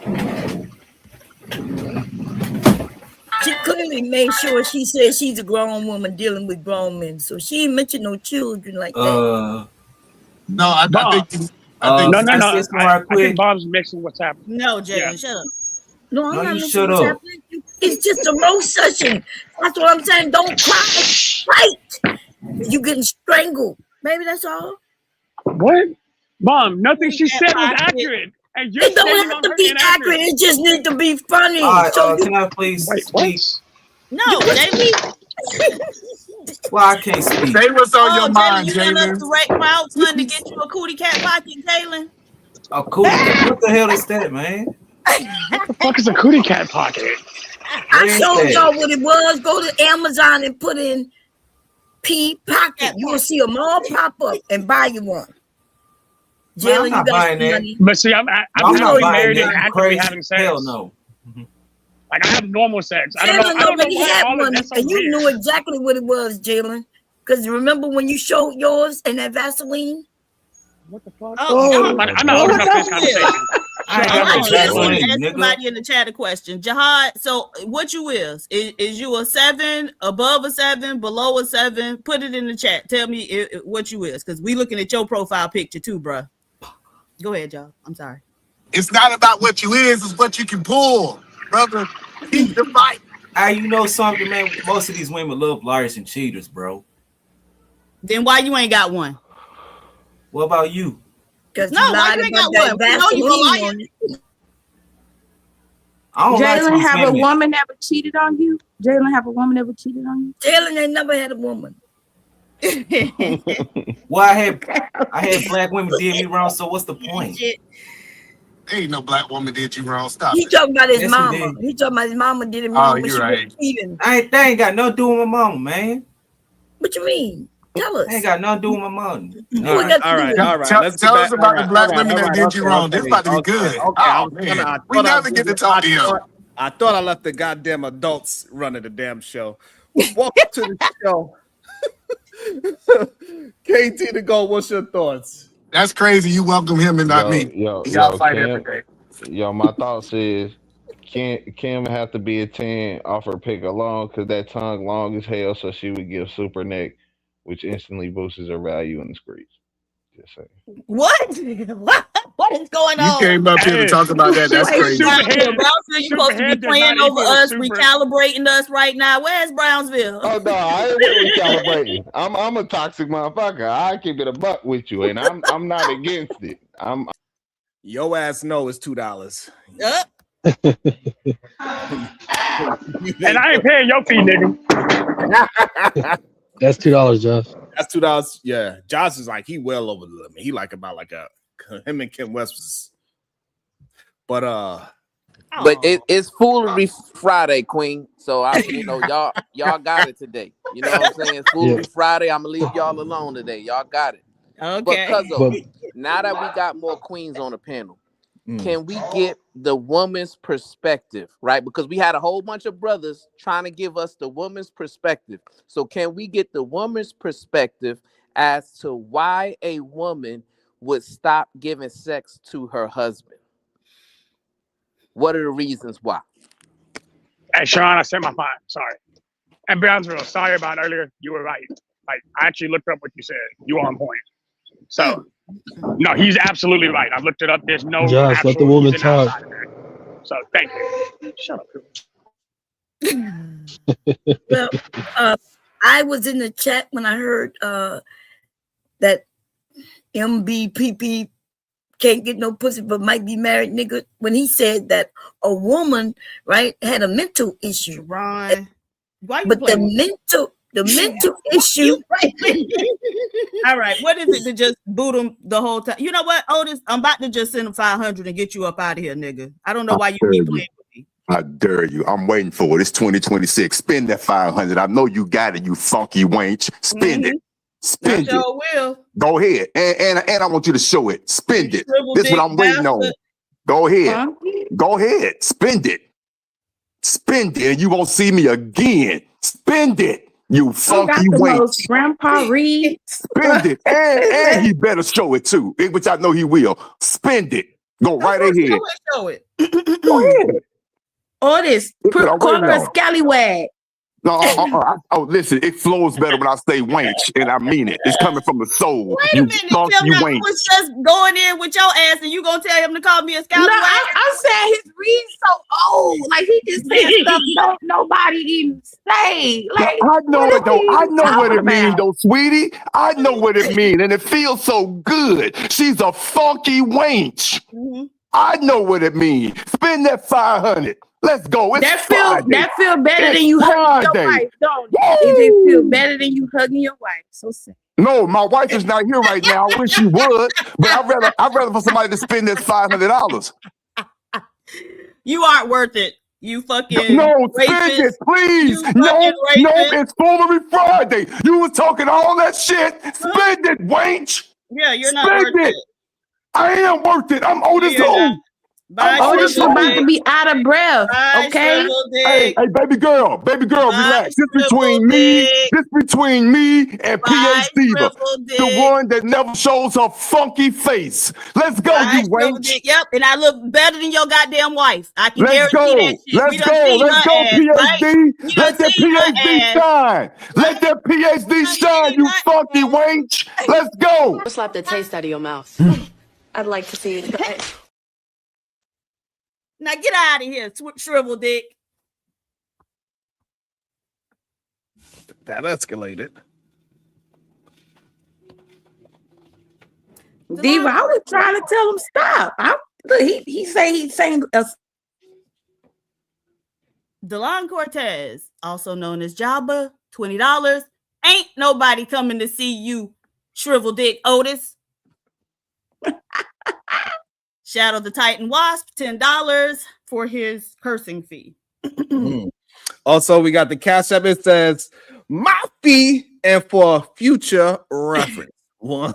She clearly made sure she said she's a grown woman dealing with grown men, so she ain't mentioned no children like that. No, I think. No. I think Bob's mixing what's happening. No, Jay, shut up. No, I'm No, not you mixing shut what's up. happening. It's just a roast session. That's what I'm saying. Don't cry. Fight. You getting strangled. Maybe that's all. What? Mom, nothing she said was accurate. And you're It don't have to be accurate. It just needs to be funny. All right, So can I please speak? No, Jamie. Well, I can't speak. Say what's on your mind, You went up Jalen. to crowdfund to get you a cootie cat pocket, Jalen. A cootie cat? What the hell is that, man? What the fuck is a cootie cat pocket? I showed y'all what it was. Go to Amazon and put in P pocket. You will see them all pop up and buy you one. Man, I'm not buying that. money. But see, I'm not actually buying married and that. actively Crazy. having sex. Hell no. Like I have normal sex. I don't Jalen know already why had all of one, that's so and you weird. knew exactly what it was, Jalen, Because remember when you showed yours and that Vaseline? What the fuck? Oh, I'm not old enough for this conversation. I ask somebody in the chat a question. Jihad, so what you is you a 7, above a 7, below a 7? Put it in the chat. Tell me what you is, because we looking at your profile picture too, bro. Go ahead, y'all. I'm sorry. It's not about what you is, it's what you can pull, brother. Keep the fight. Hey, you know something, man? Most of these women love liars and cheaters, bro. Then why you ain't got one? What about you? Because no, why you ain't got one? We know you a liar. Jalen have a woman ever cheated on you? Jalen have a woman ever cheated on you? Jalen ain't never had a woman. Well, I had black women did me wrong, so what's the point? Ain't no black woman did you wrong. Stop. He talking about his Yes, mama. He talking about his mama did him wrong. you're right. That ain't got nothing to do with my mama, man. What you mean? Tell us. Ain't got nothing to do with my mom. All right. Tell us about the black women that did you wrong. This about to be good. We never get to talk to you. I thought I left the goddamn adults running the damn show. Welcome to the show. KT to go. What's your thoughts? That's crazy. You welcome him and not me. Y'all fight every day. Yo, my thoughts is Kim have to be a 10 off her pick alone because that tongue long as hell, so she would give super neck, which instantly boosts her value in the streets. Just saying. What? What is going on? You came up here to talk about that. That's crazy. Brownsville, you supposed to be playing over us, recalibrating us right now. Where's Brownsville? Oh no, I ain't recalibrating. I'm a toxic motherfucker. I keep it a buck with you, and I'm not against it. Your ass no is $2. And I ain't paying your fee, nigga. That's $2, Josh. That's $2. Yeah, Josh is like he well over the limit. He like about like him and Kim West was, but it's Foolery Friday, Queen. So y'all got it today. You know what I'm saying? It's Foolery Friday. I'm gonna leave y'all alone today. Y'all got it. Okay. But now that we got more queens on the panel, can we get the woman's perspective, right? Because we had a whole bunch of brothers trying to give us the woman's perspective. So can we get the woman's perspective as to why a woman would stop giving sex to her husband? What are the reasons why? Hey, Sean, I said my mind. Sorry. And Brownsville, sorry about earlier. You were right. Like, I actually looked up what you said. You on point. So, no, he's absolutely right. I've looked it up. There's no. Josh, let the woman talk. So, thank you. Shut up. Well, I was in the chat when I heard that MBPP can't get no pussy but might be married nigga, when he said that a woman, right, had a mental issue. Ron, why you but the mental issue. All right, what is it to just boot him the whole time? You know what, Otis? I'm about to just send him 500 and get you up out of here, nigga. I don't know why you keep playing with me. I dare you. I'm waiting for it. It's 2026. Spend that 500. I know you got it, you funky wench. Spend it. Spend it. Sure will. Go ahead. And I want you to show it. Spend it. This is what I'm waiting on. Go ahead. Go ahead. Spend it. Spend it. And you won't see me again. Spend it. You funky wench. Grandpa Reed. Spend it. And he better show it too, which I know he will. Spend it. Go right ahead. Show it. Go ahead. Otis, corporate scallywag. No, listen, it flows better when I say wench, and I mean it. It's coming from the soul. Wait a minute, Kim, I was just going in with your ass, and you gonna tell him to call me a scallywag? No, I'm saying his read's so old. Like, he just said stuff nobody even say. Like, I know it though. I know what it means though, sweetie. I know what it means, and it feels so good. She's a funky wench. I know what it means. Spend that 500. Let's go. It's that feel better than you hugging your wife, don't it? It feel better than you hugging your wife. So sad. No, my wife is not here right now. I wish she would, but I'd rather for somebody to spend that $500. You aren't worth it. You fucking no, spend it, please. No, it's Foolery Friday. You was talking all that shit. Spend it, wench. Yeah, you're not worth it. I am worth it. I'm Otis Old. Bye, Otis, you Shrivel about to Dick. be out of breath. Bye, Okay. Shrivel Hey, Dick. hey, baby girl, relax. This between me, and PH Diva, the one that never shows her funky face. Let's go, Bye, you Shrivel wench. Dick. Yep, and I look better than your goddamn wife. I can Let's guarantee go. that shit. We Let's done go. seen Let's her go, ass, right? PhD. We Let done that seen her PhD ass. shine. Let that PhD shine, you funky wench. Let's go. I'll slap the taste out of your mouth. I'd like to see you try it. Now get out of here, Shrivel Dick. That escalated. Diva, I was trying to tell him stop. Look, he saying Delon Cortez, also known as Jabba, $20. Ain't nobody coming to see you, Shrivel Dick Otis. Shadow the Titan Wasp, $10 for his cursing fee. Also, we got the Cash App. It says my fee and for future reference. One.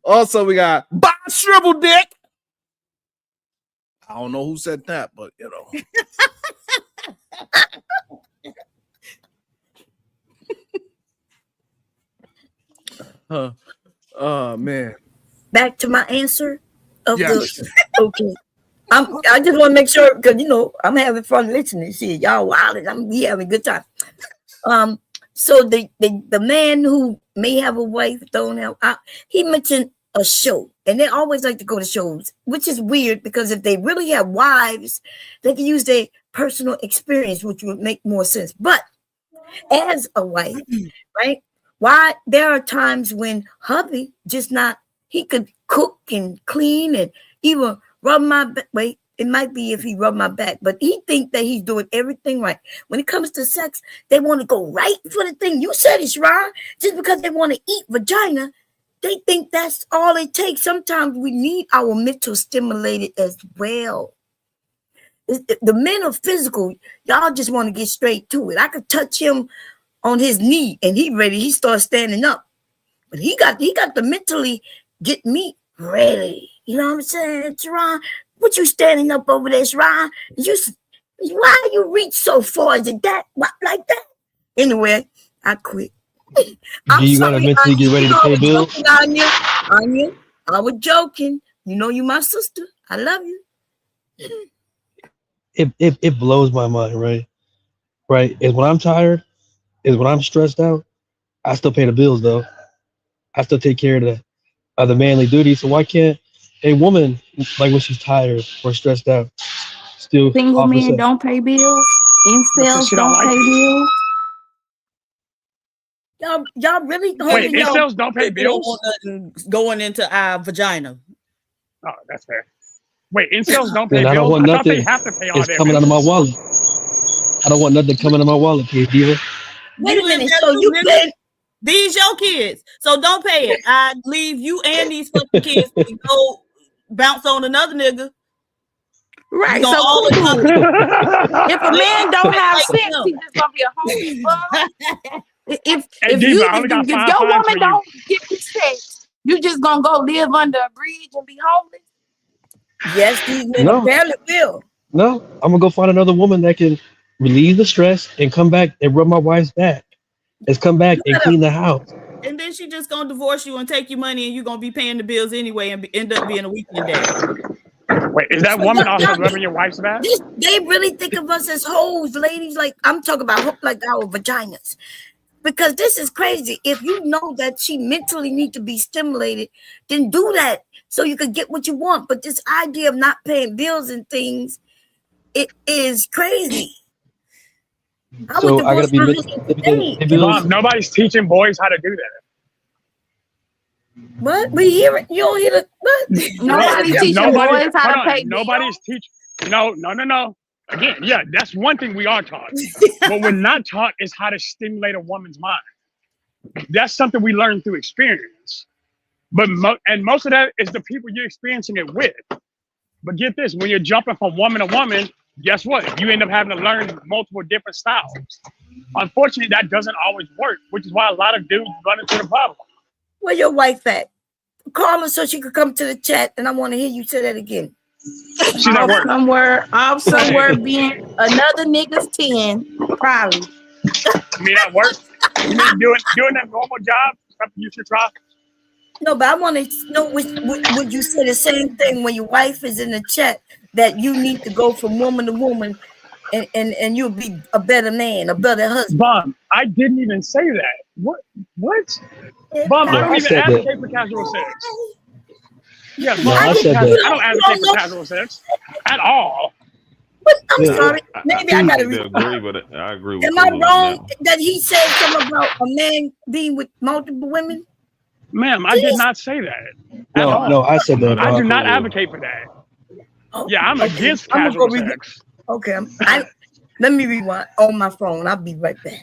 Also, we got Bye Shrivel Dick. I don't know who said that, but you know. Oh man. Back to my answer of Yes. the okay. I just want to make sure because I'm having fun listening. See y'all wild. We having a good time. So the man who may have a wife, don't have. He mentioned a show, and they always like to go to shows, which is weird because if they really have wives, they can use their personal experience, which would make more sense. But as a wife, right? Why there are times when hubby just not. He could cook and clean and even rub my back. Wait, it might be if he rubbed my back, but he think that he's doing everything right. When it comes to sex, they want to go right for the thing. You said it's right. Just because they want to eat vagina, they think that's all it takes. Sometimes we need our mental stimulated as well. The men are physical. Y'all just want to get straight to it. I could touch him on his knee and he ready. He starts standing up. But he got to mentally get me ready. You know what I'm saying, Teron? What you standing up over there, Teron? Why you reach so far? Is it that like that? Anyway, I quit. Do you gotta mentally get ready to pay bills? Anya, I was joking. You know you my sister. I love you. It blows my mind, right? Right. Is when I'm tired, is when I'm stressed out, I still pay the bills though. I still take care of the manly duty. So why can't a woman, like when she's tired or stressed out, still single offer men sex? don't pay bills, incels don't pay bills. Y'all really Wait, incels don't pay bills? Don't want nothing going into our vagina. Oh, that's fair. Wait, incels don't pay And I don't bills? want I thought they nothing. have to pay all It's their coming out of my bills. wallet. I don't want nothing coming out of my wallet, Diva. Wait a minute. live So there you too, pay? nigga. These your kids, so don't pay it. I leave you and these fucking kids to go bounce on another nigga. Right. So So all cool. If a man don't have sex, he's just gonna be a homeless bum. If Diva, you I only got if 5 your fines for woman you. don't give you sex, you just gonna go live under a bridge and be homeless. Yes, these men No. apparently will. No, I'm gonna go find another woman that can relieve the stress and come back and rub my wife's back. Let's come back and clean the house. And then she just gonna divorce you and take your money, and you're gonna be paying the bills anyway, and end up being a weekend dad. Wait, is that woman also rubbing your wife's back? They really think of us as hoes, ladies. Like I'm talking about like our vaginas. Because this is crazy. If you know that she mentally needs to be stimulated, then do that so you can get what you want. But this idea of not paying bills and things, it is crazy. So I gotta be mentally Mom, nobody's teaching boys how to do that. What? We hear it. You don't hear it. What? Nobody's teaching boys how to pay bills. Nobody's teaching. No. Again, yeah, that's one thing we are taught. What we're not taught is how to stimulate a woman's mind. That's something we learn through experience. But most of that is the people you're experiencing it with. But get this, when you're jumping from woman to woman, guess what? You end up having to learn multiple different styles. Unfortunately, that doesn't always work, which is why a lot of dudes run into the problem. Where your wife at? call her so she could come to the chat, and I want to hear you say that again. She's at work. Off somewhere being another nigga's 10, probably. You mean at work? You mean doing that normal job? Something you should try? No, but I want to know, would you say the same thing when your wife is in the chat, that you need to go from woman to woman and you'll be a better man, a better husband? Bomb, I didn't even say that. What? Bomb, I don't even advocate for casual sex. Yeah, Bomb, I don't advocate for casual sex at all. But I'm sorry. Maybe I gotta agree, but I agree with Am I wrong that he said something about a man being with multiple women? Ma'am, I did not say that. No, I said that. I do not advocate for that. Yeah, I'm against casual sex. Okay, let me rewind on my phone. I'll be right back.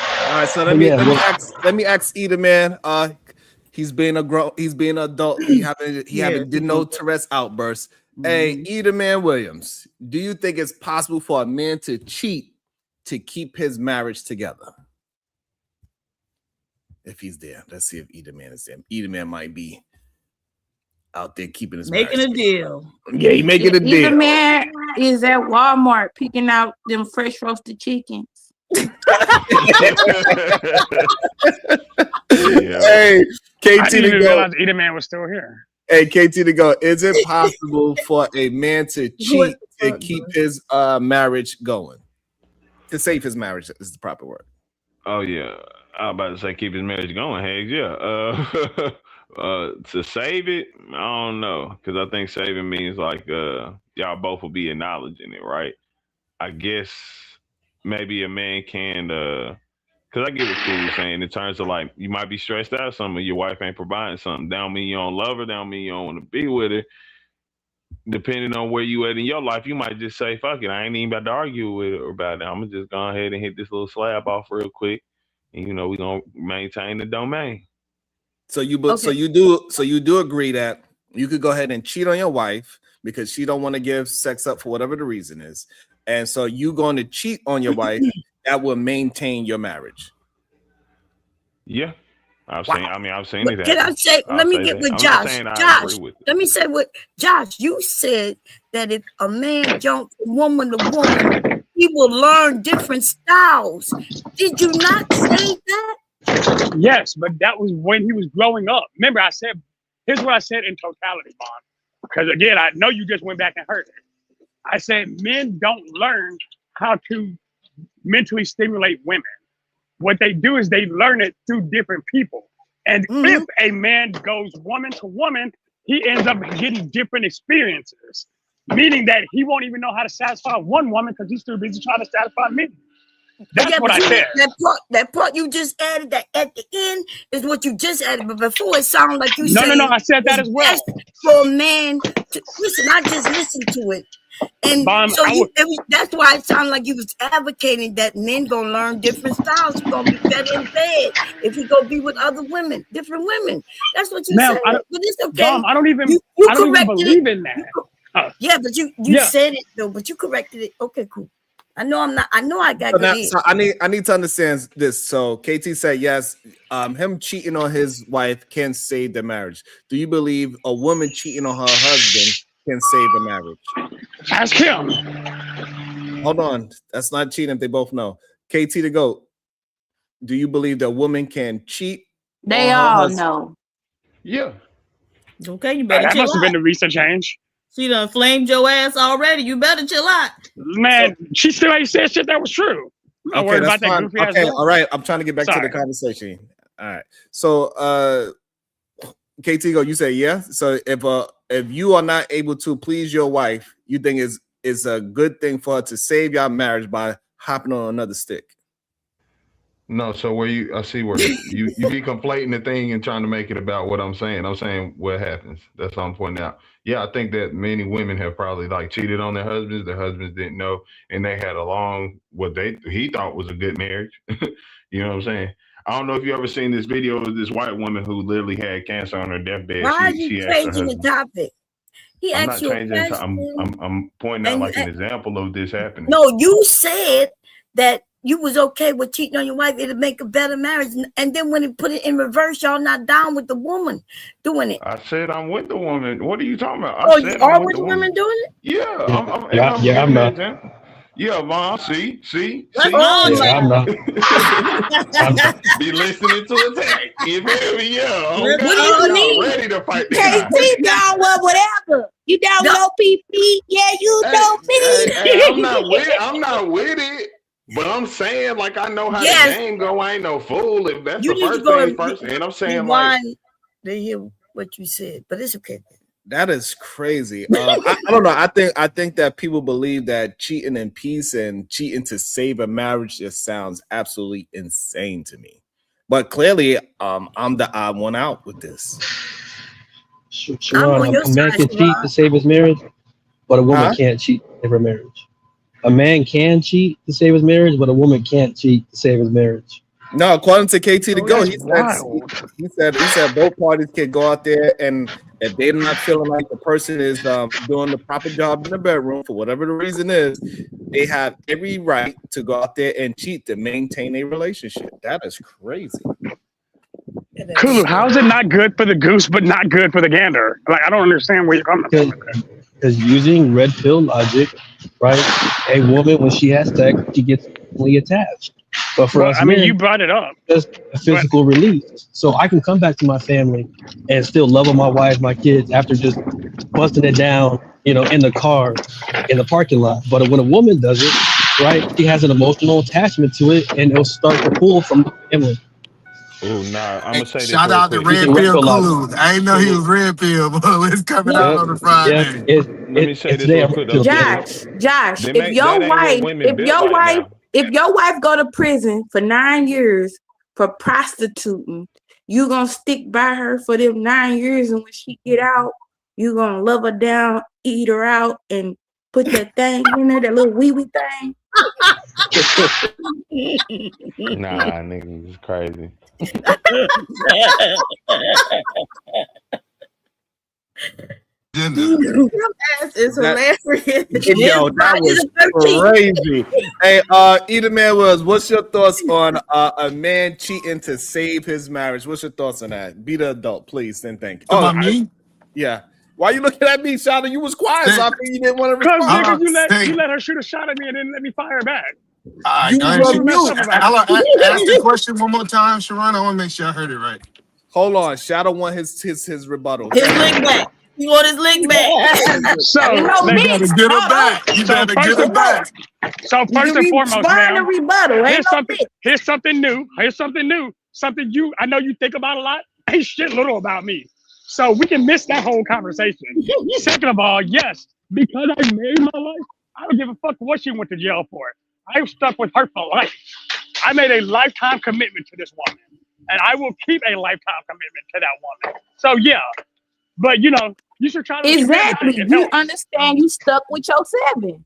All right, so let me ask Eda, man. He's being an adult. He did no Tourette's outbursts. Hey, Eda Man Williams, do you think it's possible for a man to cheat to keep his marriage together? If he's there, let's see if Eda Man is there. Eda Man might be out there keeping his making a deal. Yeah, he making a deal. Eda Man is at Walmart picking out them fresh roasted chickens. Hey, KT I didn't even realize Eda Man was still here. Hey, KT to go. Is it possible for a man to cheat to keep his marriage going? To save his marriage is the proper word. Oh yeah, I was about to say keep his marriage going. Hey, yeah. To save it, I don't know, because I think saving means like y'all both will be acknowledging it, right? I guess maybe a man can, because I get what you're saying in terms of like you might be stressed out, something your wife ain't providing something. Don't mean you don't love her, don't mean you don't want to be with her. Depending on where you at in your life, you might just say, fuck it, I ain't even about to argue with her about it. I'm gonna just go ahead and hit this little slab off real quick, and we're gonna maintain the domain. So you do agree that you could go ahead and cheat on your wife because she don't want to give sex up for whatever the reason is, and so you going to cheat on your wife that will maintain your marriage. Yeah, I've seen it. Can I say? Let me get with Josh. Josh, let me say what Josh. You said that if a man jumps from woman to woman, he will learn different styles. Did you not say that? Yes, but that was when he was growing up. Remember, I said, here's what I said in totality, Bond. Because again, I know you just went back and heard it. I said men don't learn how to mentally stimulate women. What they do is they learn it through different people. And if a man goes woman to woman, he ends up getting different experiences, meaning that he won't even know how to satisfy one woman because he's too busy trying to satisfy me. That's what I said. That part you just added, that at the end is what you just added, but before it sounded like you said. No, I said that as well. For a man to listen, I just listened to it, and that's why it sounded like you was advocating that men gonna learn different styles. He's gonna be better in bed if he go be with other women, different women. That's what you said. But it's okay. Mom, I don't even believe in that. Yeah, but you said it though. But you corrected it. Okay, cool. I know I got good. So I need to understand this. So KT said yes, him cheating on his wife can save the marriage. Do you believe a woman cheating on her husband can save a marriage? Ask him. Hold on, that's not cheating if they both know. KT the GOAT, do you believe that a woman can cheat? They all know. Yeah. Okay, you better. That must have been the recent change. She done flamed your ass already. You better chill out. Man, she still ain't said shit that was true. Don't worry about that goofy ass. Okay, all right. I'm trying to get back to the conversation. All right. So KT go, you say yeah. So if you are not able to please your wife, you think is a good thing for her to save your marriage by hopping on another stick? No, so I see where you be conflating the thing and trying to make it about what I'm saying. I'm saying what happens. That's what I'm pointing out. Yeah, I think that many women have probably like cheated on their husbands. Their husbands didn't know, and they had a long he thought was a good marriage. You know what I'm saying? I don't know if you ever seen this video of this white woman who literally had cancer on her deathbed. Why are you changing the topic? I'm not changing. I'm pointing out like an example of this happening. No, you said that you was okay with cheating on your wife, it'll make a better marriage. And then when it put it in reverse, y'all not down with the woman doing it. I said I'm with the woman. What are you talking about? Oh, you are with the women doing it? Yeah, I'm not. Yeah, Vaughn, see? I'm not. Be listening to a tape. You feel me? Yeah. What do you need? Ready to fight the KT down with whatever. You down with OPP? Yeah, you know me. Hey, I'm not with it. But I'm saying, like, I know how the game go. I ain't no fool. If that's You the need to first go thing and first, and I'm saying, like, to hear what you said, but it's okay. That is crazy. I don't know. I think that people believe that cheating in peace and cheating to save a marriage just sounds absolutely insane to me. But clearly, I'm the odd one out with this. Sharon, a man can cheat to save his marriage, but a woman can't cheat to save her marriage. A man can cheat to save his marriage, but a woman can't cheat to save his marriage. No, according to KT to go, he said both parties can go out there, and if they're not feeling like the person is doing the proper job in the bedroom for whatever the reason is, they have every right to go out there and cheat to maintain a relationship. That is crazy. Kulu, how is it not good for the goose but not good for the gander? Like, I don't understand where you're coming from. Because using red pill logic, right? A woman, when she has sex, she gets really attached. But for us, I mean, men, you brought it up. just a physical release. So I can come back to my family and still love on my wife, my kids, after just busting it down, in the car, in the parking lot. But when a woman does it, right, she has an emotional attachment to it, and it'll start to pull from the family. Oh, nah, I'm gonna say this. Shout out to Red Pill Kulu. I ain't know he was Red Pill, but it's coming out on the Friday. Let me say this real quick. Josh, if your wife go to prison for 9 years for prostituting, you gonna stick by her for them 9 years, and when she get out, you gonna love her down, eat her out, and put that thing in there, that little wee wee thing. Nah, nigga, it's crazy. Your ass is hilarious. Yo, that was crazy. Hey, Either Man was. What's your thoughts on a man cheating to save his marriage? What's your thoughts on that? Be the adult, please, and thank you. About me? Yeah. Why you looking at me, Shada? You was quiet, so I think you didn't want to respond. Because you let her shoot a shot at me and then let me fire back. Ask the question one more time, Sharon. I want to make sure I heard it right. Hold on, Shadow want his rebuttal. His link back. He want his link back. So you better get it back. You better get it back. So first and foremost, man, rebuttal. Here's something new. Something I know you think about a lot. Ain't shit little about me. So we can miss that whole conversation. Second of all, yes, because I made my life, I don't give a fuck what she went to jail for. I'm stuck with her for life. I made a lifetime commitment to this woman, and I will keep a lifetime commitment to that woman. So yeah, but you should try to exactly. You understand? You stuck with your 7.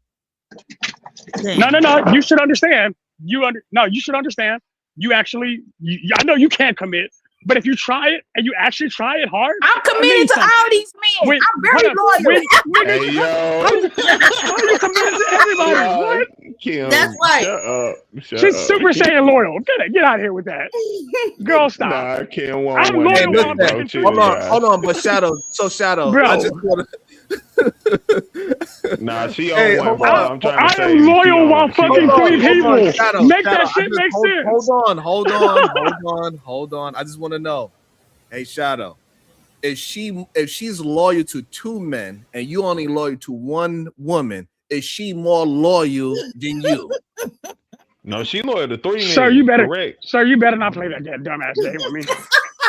No. You should understand. You should understand. You actually, I know you can't commit. But if you try it and you actually try it hard, I'm committed to all these men. I'm very loyal. Hey, yo. How are you committed to everybody? What? Kim, that's right. She's super Saiyan loyal. Get out of here with that. Girl, stop. Nah, Kim won't. I'm loyal. Hold on, but Shadow. So Shadow, bro. I just want to. Nah, she on one, bro. I'm trying to say. I am loyal while fucking 3 people. Make that shit make sense. Hold on. I just want to know. Hey, Shadow, if she's loyal to 2 men and you only loyal to 1 woman, is she more loyal than you? No, she loyal to 3 men. Sir, you better. Correct. Sir, you better not play that dumbass game with me.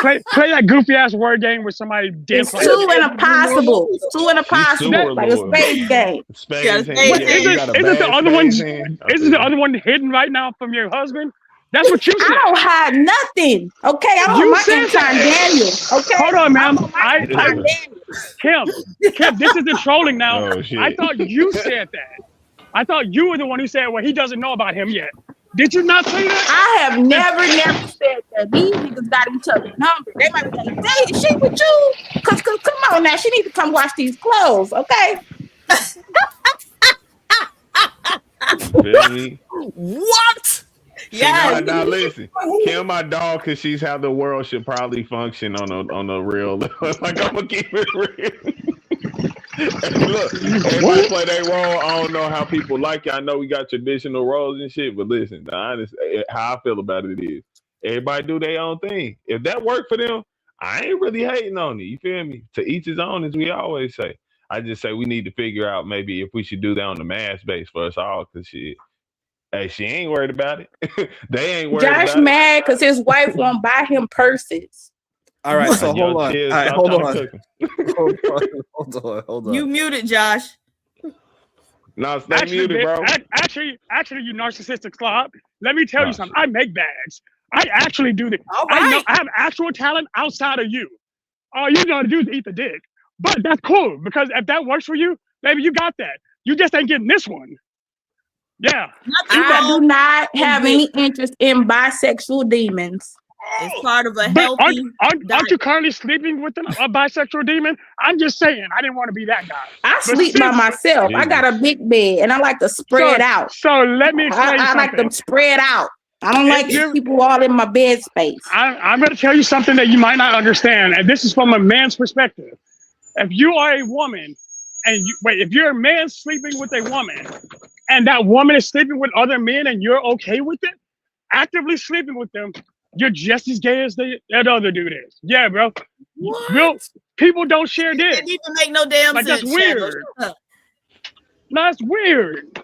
Play that goofy ass word game with somebody. It's 2 and a possible. 2 and a possible. Like a space game. Isn't the other one? Isn't the other one hidden right now from your husband? That's what you said. I don't hide nothing. Okay, I'm on my Anton Daniel. Okay, hold on, ma'am. Kim, this isn't trolling now. Oh, shit. I thought you said that. I thought you were the one who said, well, he doesn't know about him yet. Did you not say that? I have never said that. These niggas got each other's number. They might be like, hey, is she with you? Cause come on now, she need to come wash these clothes, okay? What? Yeah. Now listen, Kim, my dog, because she's how the world should probably function on a real level. Like, I'm gonna keep it real. Look, everybody play their role. I don't know how people like it. I know we got traditional roles and shit, but listen, the honest, how I feel about it is everybody do their own thing. If that worked for them, I ain't really hating on it. You feel me? To each his own, as we always say. I just say we need to figure out maybe if we should do that on the mass base for us all, because shit. Hey, she ain't worried about it. They ain't worried Josh about mad because his wife won't buy him purses. All right, so hold on. Chiz, All right, stop hold trying on. to cook Hold on. You muted, Josh. No, stay muted, bro. Actually, you narcissistic slob. Let me tell you something. I make bags. I actually do this. All I know right. I have actual talent outside of you. All you gotta do is eat the dick. But that's cool because if that works for you, baby, you got that. You just ain't getting this one. Yeah. I do not have any interest in bisexual demons. It's part of a But healthy. aren't you currently sleeping with a bisexual demon? I'm just saying, I didn't want to be that guy. I But sleep by since- myself. I got a big bed and I like to spread out. So let me explain I like something. them spread out. I don't If like you- people all in my bed space. I'm going to tell you something that you might not understand, and this is from a man's perspective. If you are a woman, and if you're a man sleeping with a woman, and that woman is sleeping with other men, and you're okay with it, actively sleeping with them, you're just as gay as that other dude is. Yeah, bro. Real people don't share this. Didn't even make no damn Like, sense. that's Shadow. weird. Shut up. No, that's weird.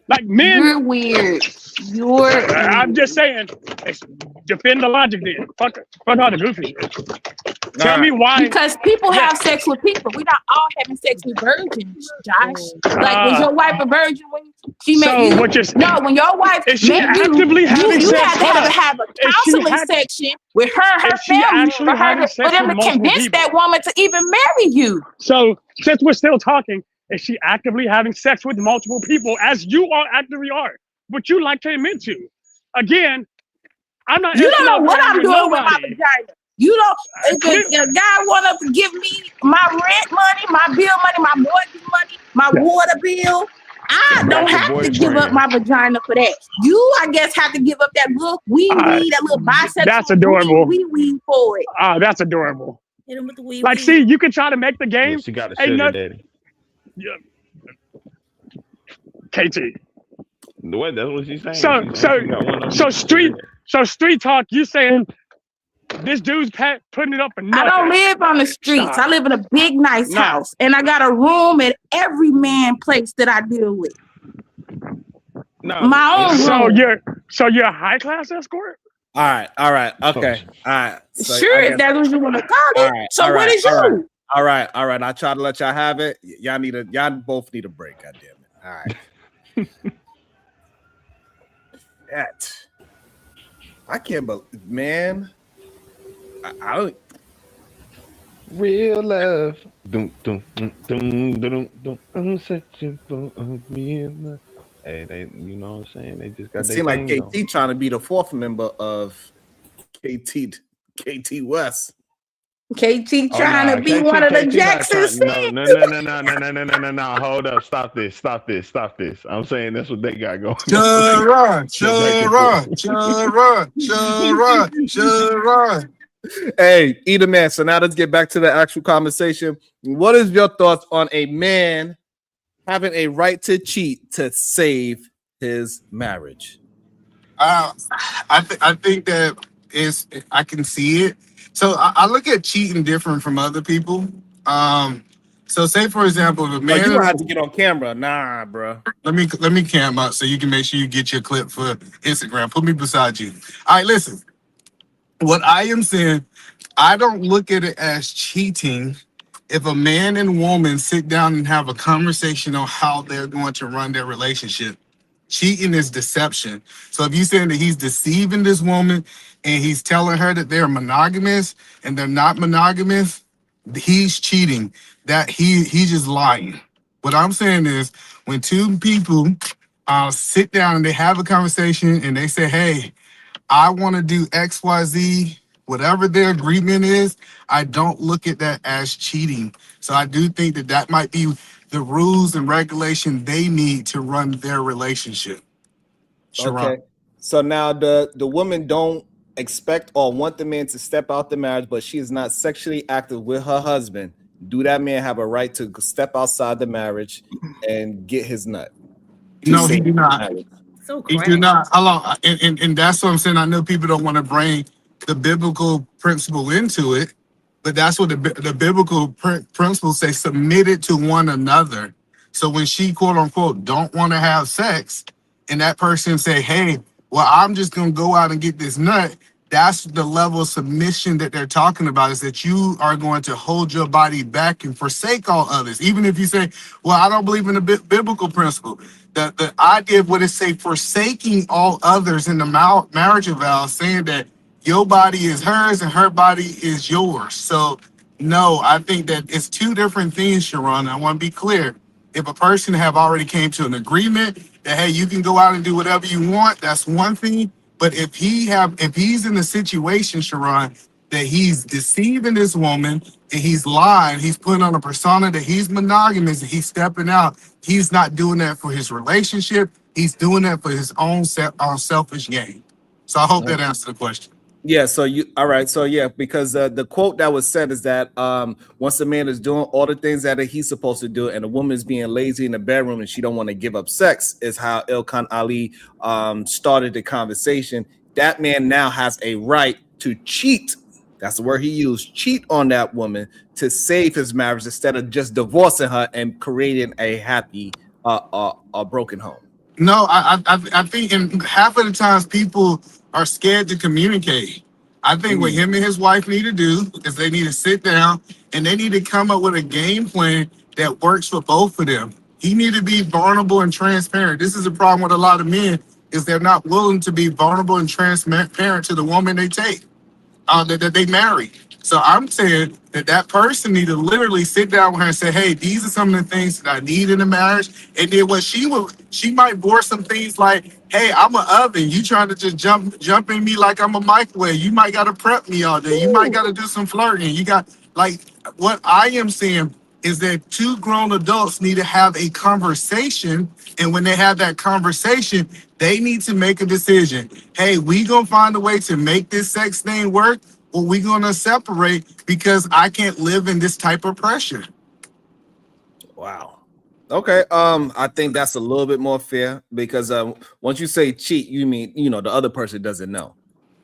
Like men. You're weird. You're I'm just saying. Defend the logic then. Fuck all the goofy shit. Tell me why. Because people have sex with people. We're not all having sex with virgins, Josh. Like, was your wife a virgin when she met So you? what you're- No, when your wife Is she met actively you, having you sex? had to Hold up. have a Is she counseling act- section with her Is she family actually for having them sex to with multiple convince people? that woman to even marry you. So since we're still talking, is she actively having sex with multiple people as you all actively are? But you like to admit to. Again, I'm not. You don't know what I'm with doing with my nobody. vagina. You don't. If a guy want to give me my rent money, my bill money, my mortgage money, my water bill, I don't your have to give up boyfriend. my vagina for that. You, I guess, have to give up that little wee that little bisexual That's adorable. wee for it. Ah, that's adorable. Hit him with the wee Like, wee. see, you can try to make the game. She got a Ain't sugar nothing- daddy. Yeah. KT. What? That's what she's saying. So She's saying she got one of them. street talk. You saying this dude's putting it up for I nothing? don't live on the streets. Stop. I live in a big, nice No. house, and I got a room at every man place that I deal with. No. My own room. So you're a high class escort? All right. Okay. All right. So Sure, I if guess- that's what you want to call All it. right, So all what right, is all you? right. All right. I try to let y'all have it. Y'all both need a break. God damn it. All right. That. I can't believe, man. I don't. Real love. Dum, dum, dum, dum, dum, dum. I'm searching for a real love. Hey, you know what I'm saying? They just got It their seemed like thing KT trying to be the fourth member of KT West. KT Oh, trying nah, to be KT one of the not Jacksons. trying- No. Hold up. Stop this. I'm saying that's what they got going. Sharon. Hey, either man. So now let's get back to the actual conversation. What is your thoughts on a man having a right to cheat to save his marriage? I think that is, I can see it. So I look at cheating different from other people. So say for example, if a Oh, man, you gonna have to get on camera, nah, bro. let me cam up so you can make sure you get your clip for Instagram. Put me beside you. All right, listen. What I am saying, I don't look at it as cheating if a man and woman sit down and have a conversation on how they're going to run their relationship. Cheating is deception. So if you're saying that he's deceiving this woman and he's telling her that they're monogamous and they're not monogamous, he's cheating. That he's just lying. What I'm saying is when two people sit down and they have a conversation and they say, hey, I want to do XYZ, whatever their agreement is, I don't look at that as cheating. So I do think that that might be the rules and regulation they need to run their relationship. Sharon. Okay. So now the woman don't expect or want the man to step out the marriage, but she is not sexually active with her husband. Do that man have a right to step outside the marriage and get his nut? No, he do not. So He do not. Hello, and that's what I'm saying. I know people don't want to bring the biblical principle into it, but that's what the biblical principles say: submitted to one another. So when she quote unquote don't want to have sex, and that person say, "Hey, well, I'm just gonna go out and get this nut," that's the level of submission that they're talking about. Is that you are going to hold your body back and forsake all others, even if you say, "Well, I don't believe in the biblical principle." The idea of what it say, forsaking all others in the marriage vow, saying that your body is hers and her body is yours. So no, I think that it's two different things, Sharon. I want to be clear. If a person have already came to an agreement that, hey, you can go out and do whatever you want, that's one thing. But if he's in a situation, Sharon, that he's deceiving this woman and he's lying, he's putting on a persona that he's monogamous and he's stepping out, he's not doing that for his relationship. He's doing that for his own selfish gain. So I hope that answered the question. Yeah, so all right, so yeah, because the quote that was said is that once a man is doing all the things that he's supposed to do, and a woman is being lazy in the bedroom and she don't want to give up sex, is how Ilkan Ali started the conversation. That man now has a right to cheat. That's the word he used, cheat on that woman to save his marriage instead of just divorcing her and creating a happy, a broken home. No, I think in half of the times people are scared to communicate. I think what him and his wife need to do is they need to sit down and they need to come up with a game plan that works for both of them. He need to be vulnerable and transparent. This is a problem with a lot of men, is they're not willing to be vulnerable and transparent to the woman they take, that they marry. So I'm saying that person need to literally sit down with her and say, hey, these are some of the things that I need in a marriage. And then what she might voice some things like, hey, I'm an oven. You trying to just jump in me like I'm a microwave. You might got to prep me all day. You might got to do some flirting. You got, like, what I am saying is that two grown adults need to have a conversation. And when they have that conversation, they need to make a decision. Hey, we gonna find a way to make this sex thing work, or we gonna separate because I can't live in this type of pressure. Wow. Okay. I think that's a little bit more fair because once you say cheat, you mean, the other person doesn't know.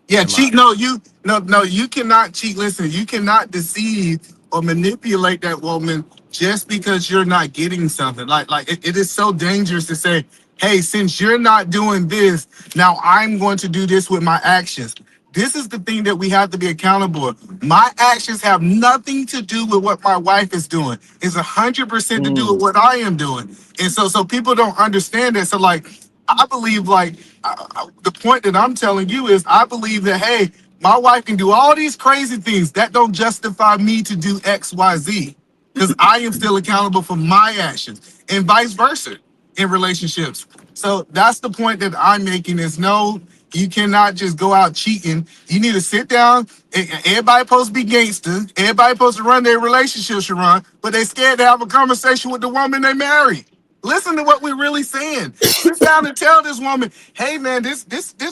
Yeah, cheat. No, you cannot cheat. Listen, you cannot deceive or manipulate that woman just because you're not getting something. Like it is so dangerous to say, hey, since you're not doing this, now I'm going to do this with my actions. This is the thing that we have to be accountable for. My actions have nothing to do with what my wife is doing. It's 100% to do with what I am doing. And so people don't understand that. So like, I believe the point that I'm telling you is I believe that, hey, my wife can do all these crazy things. That don't justify me to do X, Y, Z, because I am still accountable for my actions and vice versa in relationships. So that's the point that I'm making is no, you cannot just go out cheating. You need to sit down. Everybody supposed to be gangster. Everybody supposed to run their relationship, Sharon, but they scared to have a conversation with the woman they married. Listen to what we're really saying. Sit down and tell this woman, hey man, this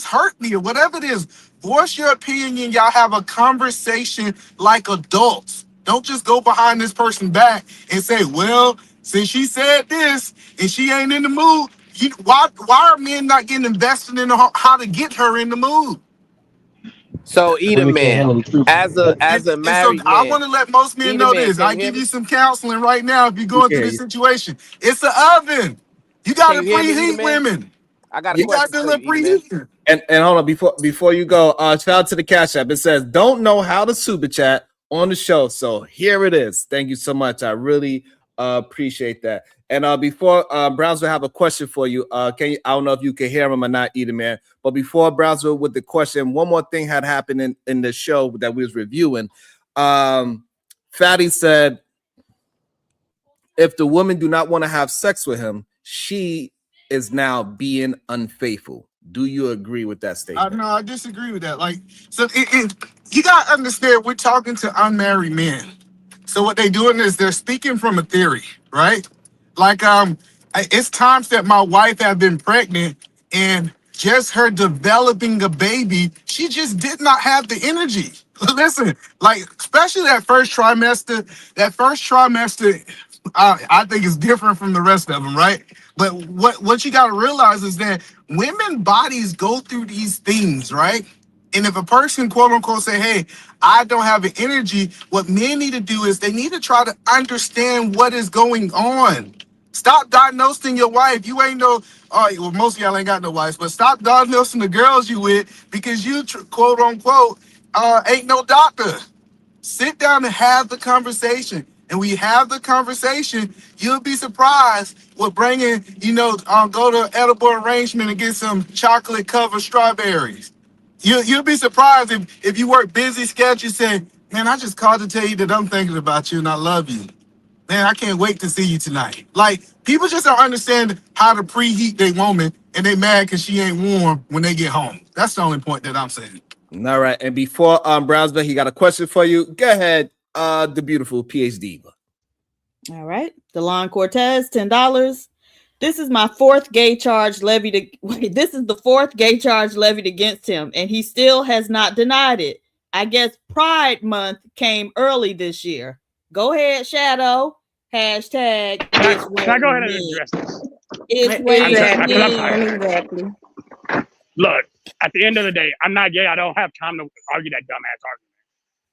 hurt me or whatever it is. Voice your opinion. Y'all have a conversation like adults. Don't just go behind this person back and say, well, since she said this and she ain't in the mood, why are men not getting invested in how to get her in the mood? So Edom man, as a married man, I want to let most men know this. I give you some counseling right now if you're going through this situation. It's an oven. You got to preheat women. I got a question for you, preheat. And hold on, before you go, shout out to the Cash App. It says, don't know how to super chat on the show. So here it is. Thank you so much. I really appreciate that. And before Brownsville have a question for you, I don't know if you can hear him or not, Edom man. But before Brownsville with the question, one more thing had happened in the show that we was reviewing. Fatty said, if the woman do not want to have sex with him, she is now being unfaithful. Do you agree with that statement? No, I disagree with that. Like, so you gotta understand, we're talking to unmarried men. So what they're doing is they're speaking from a theory, right? Like, it's times that my wife have been pregnant and just her developing a baby, she just did not have the energy. Listen, like, especially that first trimester, I think is different from the rest of them, right? But what you got to realize is that women bodies go through these things, right? And if a person, quote unquote, say, hey, I don't have the energy, what men need to do is they need to try to understand what is going on. Stop diagnosing your wife. You ain't no, well, most of y'all ain't got no wives, but stop diagnosing the girls you with because you, quote unquote, ain't no doctor. Sit down and have the conversation. And we have the conversation, you'll be surprised with bringing, go to Edible Arrangement and get some chocolate covered strawberries. You'll be surprised if you work busy schedule, say, man, I just called to tell you that I'm thinking about you and I love you. Man, I can't wait to see you tonight. Like, people just don't understand how to preheat their woman and they mad because she ain't warm when they get home. That's the only point that I'm saying. All right. And before Brownsville, he got a question for you. Go ahead, the beautiful PhD. All right. DeLon Cortez, $10. This is my fourth gay charge levied. This is the fourth gay charge levied against him, and he still has not denied it. I guess Pride Month came early this year. Go ahead, Shadow. Hashtag. Can I go ahead and address this? Exactly. Look, at the end of the day, I'm not gay. I don't have time to argue that dumbass argument.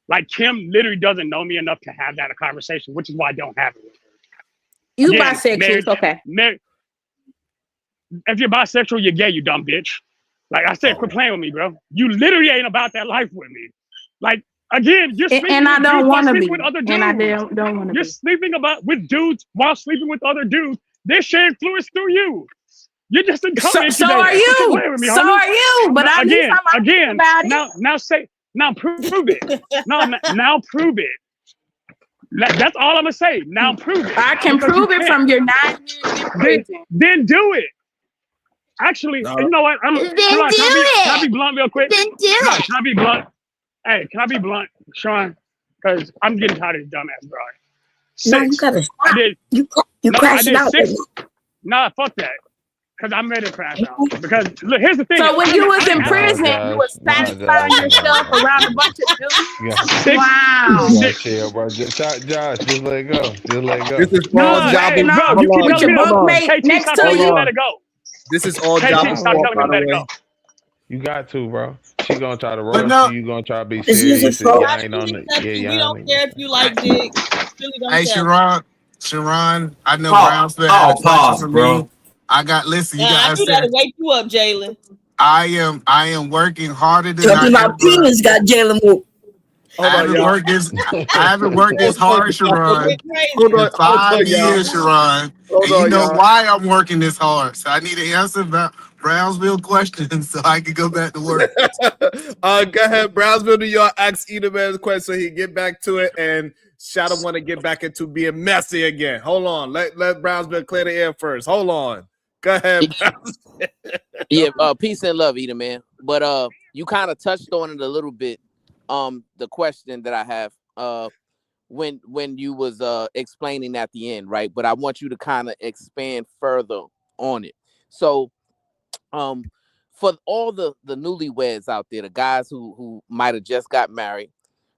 Like, Kim literally doesn't know me enough to have that conversation, which is why I don't have it with her. You bisexual, it's okay. If you're bisexual, you're gay, you dumb bitch. Like I said, quit playing with me, bro. You literally ain't about that life with me. Like, again, you're sleeping and I don't want to be with other dudes. And I don't want to be. You're sleeping with dudes while sleeping with other dudes. They're sharing fluids through you. You're just a so are you. So are you. But I again. Now prove it. Now prove it. That's all I'm gonna say. Now prove it. I can prove it from your 9 years in prison. Then do it. Actually, you know what? Can I be blunt real quick? Can I be blunt? Hey, can I be blunt, Sean? Because I'm getting tired of this dumbass, bro. No, you gotta stop. You crash it out. Nah, fuck that. Because I'm ready to crash out. Because look, here's the thing. So when you was in prison, you was satisfying yourself around a bunch of dudes? Wow. Chill, bro. Josh, just let it go. Just let it go. This is all job. You put your bunkmate next to you. Let it go. This is all job. Stop telling me let it go. You got to, bro. She gonna try to roast you. You gonna try to be serious. We don't care if you like dick. Really don't care. Sharon, I know Brownsville had a question for me. I got listen. You I do gotta wake you up, Jalen. I am working harder than Talking about penis got Jalen moved. I haven't worked this hard, Sharon. In 5 years, Sharon. And you know why I'm working this hard. So I need to answer about Brownsville questions so I can go back to work. Go ahead, Brownsville, New York. Ask Edelman's question so he can get back to it. And Shadow want to get back into being messy again. Hold on. Let Brownsville clear the air first. Hold on. Go ahead. Yeah, peace and love, Eda, man. But you kind of touched on it a little bit. The question that I have when you was explaining at the end, right? But I want you to kind of expand further on it. So for all the newlyweds out there, the guys who might have just got married,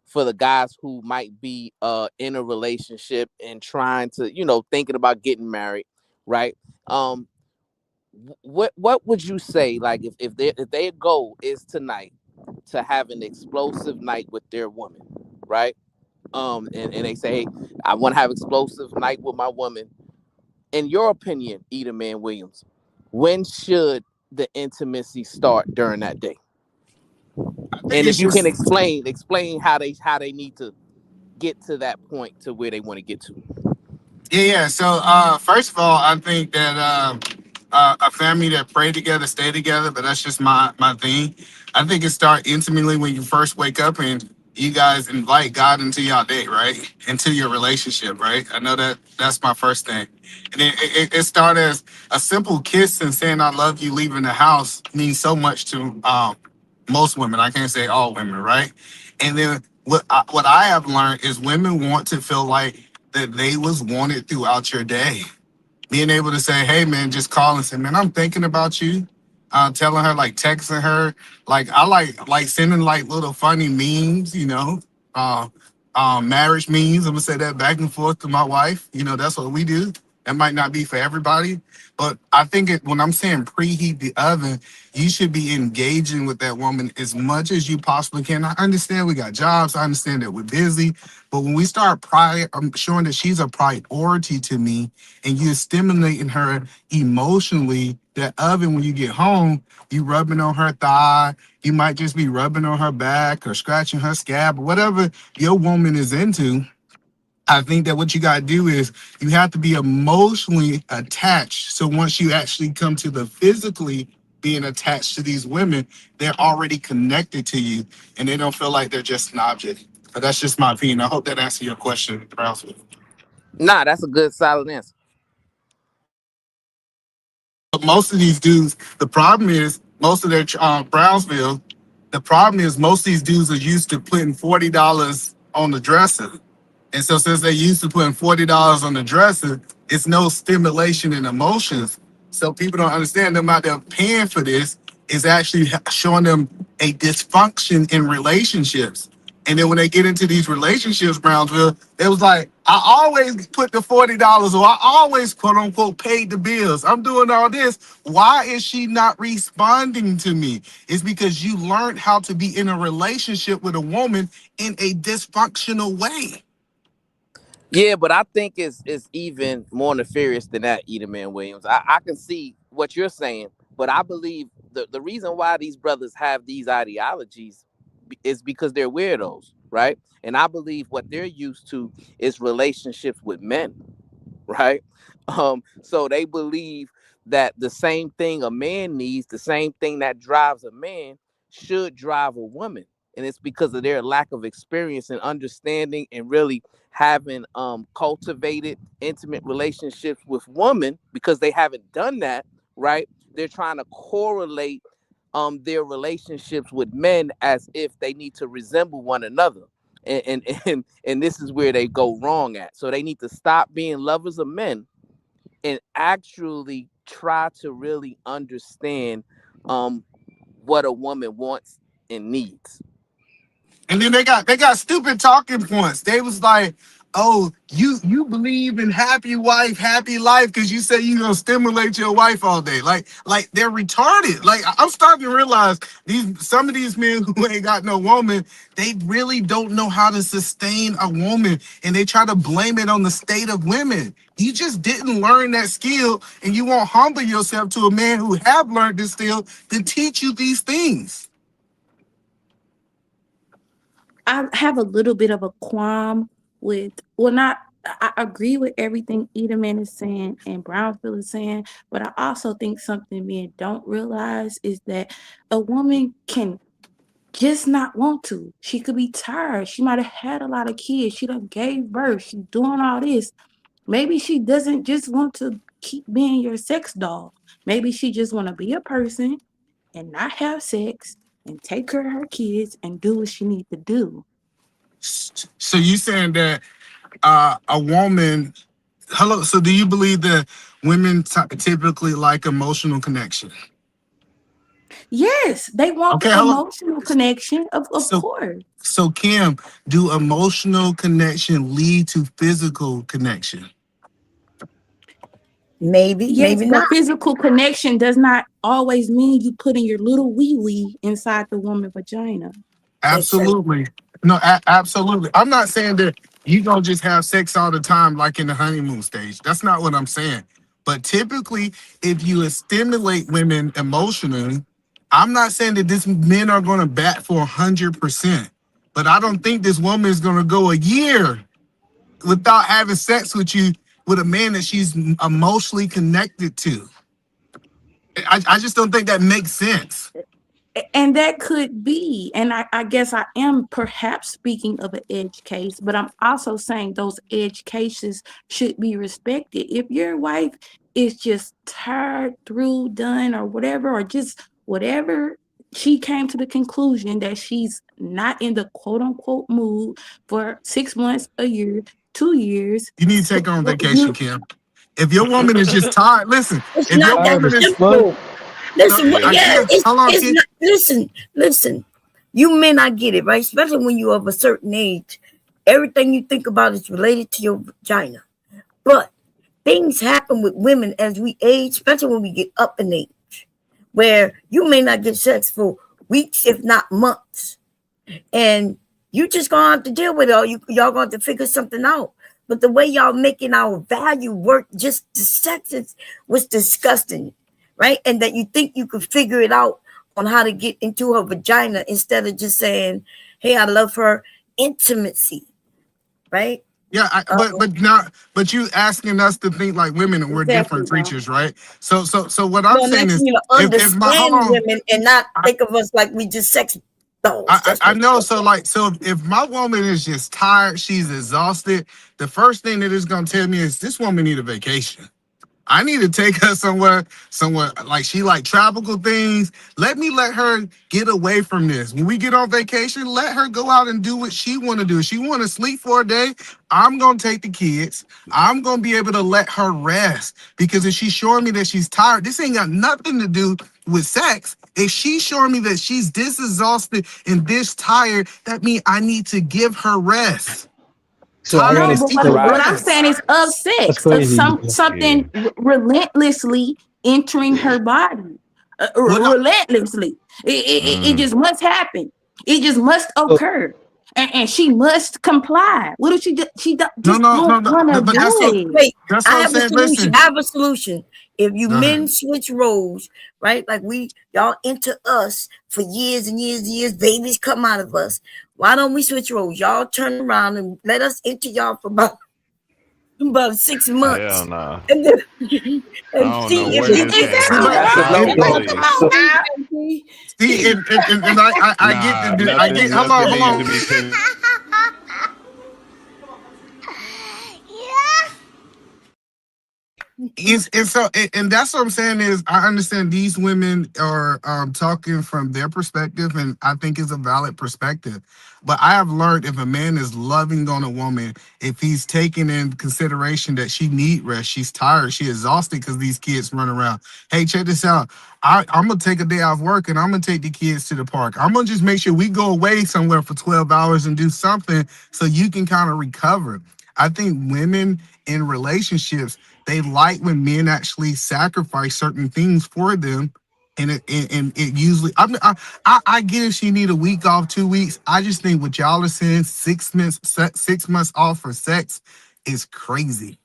for the guys who might be in a relationship and trying to, thinking about getting married, right? What would you say, like, if their goal is tonight to have an explosive night with their woman, right? And they say, hey, I want to have explosive night with my woman. In your opinion, Eda Man Williams, when should the intimacy start during that day? And if you can explain how they need to get to that point to where they want to get to. Yeah. So first of all, I think that a family that pray together, stay together, but that's just my thing. I think it starts intimately when you first wake up and you guys invite God into your day, right? Into your relationship, right? I know that's my first thing. And then it started as a simple kiss and saying I love you leaving the house means so much to most women. I can't say all women, right? And then what I have learned is women want to feel like that they was wanted throughout your day. Being able to say, hey man, just call and say, man, I'm thinking about you. telling her, like texting her. Like I like sending like little funny memes, you know, marriage memes. I'm gonna say that back and forth to my wife. You know, that's what we do. That might not be for everybody, but I think when I'm saying preheat the oven, you should be engaging with that woman as much as you possibly can. I understand we got jobs. I understand that we're busy, but when we start showing that she's a priority to me, and you're stimulating her emotionally, that oven, when you get home, you rubbing on her thigh, you might just be rubbing on her back or scratching her scab, or whatever your woman is into. I think that what you got to do is you have to be emotionally attached. So once you actually come to the physically being attached to these women, they're already connected to you and they don't feel like they're just an object. But that's just my opinion. I hope that answers your question, Brownsville. Nah, that's a good, solid answer. But most of these dudes, the problem is most of their Brownsville, the problem is most of these dudes are used to putting $40 on the dresser. And so since they're used to putting $40 on the dresser, it's no stimulation and emotions. So people don't understand them out there paying for this is actually showing them a dysfunction in relationships. And then when they get into these relationships, Brownsville, it was like, I always put the $40 or I always quote unquote paid the bills. I'm doing all this. Why is she not responding to me? It's because you learned how to be in a relationship with a woman in a dysfunctional way. Yeah, but I think it's even more nefarious than that, Edelman Williams. I can see what you're saying, but I believe the reason why these brothers have these ideologies is because they're weirdos, right? And I believe what they're used to is relationships with men, right? So they believe that the same thing a man needs, the same thing that drives a man should drive a woman. And it's because of their lack of experience and understanding and really having cultivated intimate relationships with women, because they haven't done that, right? They're trying to correlate their relationships with men as if they need to resemble one another. And this is where they go wrong at. So they need to stop being lovers of men and actually try to really understand what a woman wants and needs. And then they got stupid talking points. They was like, oh, you believe in happy wife, happy life because you say you're gonna stimulate your wife all day. Like they're retarded. Like I'm starting to realize some of these men who ain't got no woman, they really don't know how to sustain a woman, and they try to blame it on the state of women. You just didn't learn that skill, and you won't humble yourself to a man who have learned this skill to teach you these things. I have a little bit of a qualm with, I agree with everything Edelman is saying and Brownsville is saying, but I also think something men don't realize is that a woman can just not want to. She could be tired. She might have had a lot of kids. She done gave birth. She's doing all this. Maybe she doesn't just want to keep being your sex doll. Maybe she just want to be a person and not have sex and take care of her kids and do what she needs to do. So you saying that a woman, so do you believe that women typically like emotional connection? Yes, they want the emotional connection, of course. So Kim, do emotional connection lead to physical connection? Maybe, yes, maybe but not. Physical connection does not always mean you putting your little wee-wee inside the woman's vagina. Absolutely. No, absolutely. I'm not saying that you don't just have sex all the time like in the honeymoon stage. That's not what I'm saying. But typically, if you stimulate women emotionally, I'm not saying that these men are going to bat for 100%. But I don't think this woman is going to go a year without having sex with you with a man that she's emotionally connected to. I just don't think that makes sense. And that could be, and I guess I am perhaps speaking of an edge case, but I'm also saying those edge cases should be respected. If your wife is just tired, through, done, or whatever, or just whatever, she came to the conclusion that she's not in the quote unquote mood for 6 months, a year, 2 years. You need to take her on vacation, Kim. If your woman is just tired, listen. It's not that simple. Listen, No, yeah, hold on, it's kid. not, listen. You may not get it, right? Especially when you're of a certain age. Everything you think about is related to your vagina. But things happen with women as we age, especially when we get up in age, where you may not get sex for weeks, if not months. And you just gonna have to deal with it, or y'all gonna have to figure something out. But the way y'all making our value work, just the sex was disgusting, right? And that you think you could figure it out on how to get into her vagina instead of just saying, hey, I love her, intimacy, right? Yeah, but you asking us to think like women and we're different creatures, right? So what I'm saying is, if my hold on, women and not think of us like we just sex dolls. I know. So if my woman is just tired, she's exhausted, the first thing that is gonna tell me is this woman need a vacation. I need to take her somewhere like she like tropical things. Let her get away from this. When we get on vacation, let her go out and do what she want to do. If she want to sleep for a day, I'm going to take the kids. I'm going to be able to let her rest, because if she's showing me that she's tired, this ain't got nothing to do with sex. If she's showing me that she's this exhausted and this tired, that means I need to give her rest. So what I'm saying is of sex, of something relentlessly entering her body, relentlessly. It just must happen. It just must occur, and she must comply. What if she do? She just don't want to do it. Wait, I have a solution. I have a solution. If you men switch roles, right? Like y'all into us for years and years and years, babies come out of us. Why don't we switch roles? Y'all turn around and let us into y'all for about 6 months. Hell nah. And then I see don't know if where you this think is. See, and I get. Hold on. And that's what I'm saying is I understand these women are talking from their perspective, and I think it's a valid perspective. But I have learned if a man is loving on a woman, if he's taking in consideration that she need rest, she's tired, she's exhausted because these kids run around. Hey, check this out. I'm gonna take a day off work and I'm gonna take the kids to the park. I'm gonna just make sure we go away somewhere for 12 hours and do something so you can kind of recover. I think women in relationships, they like when men actually sacrifice certain things for them, and it usually. I get if she need a week off, 2 weeks. I just think what y'all are saying, 6 months off for sex, is crazy.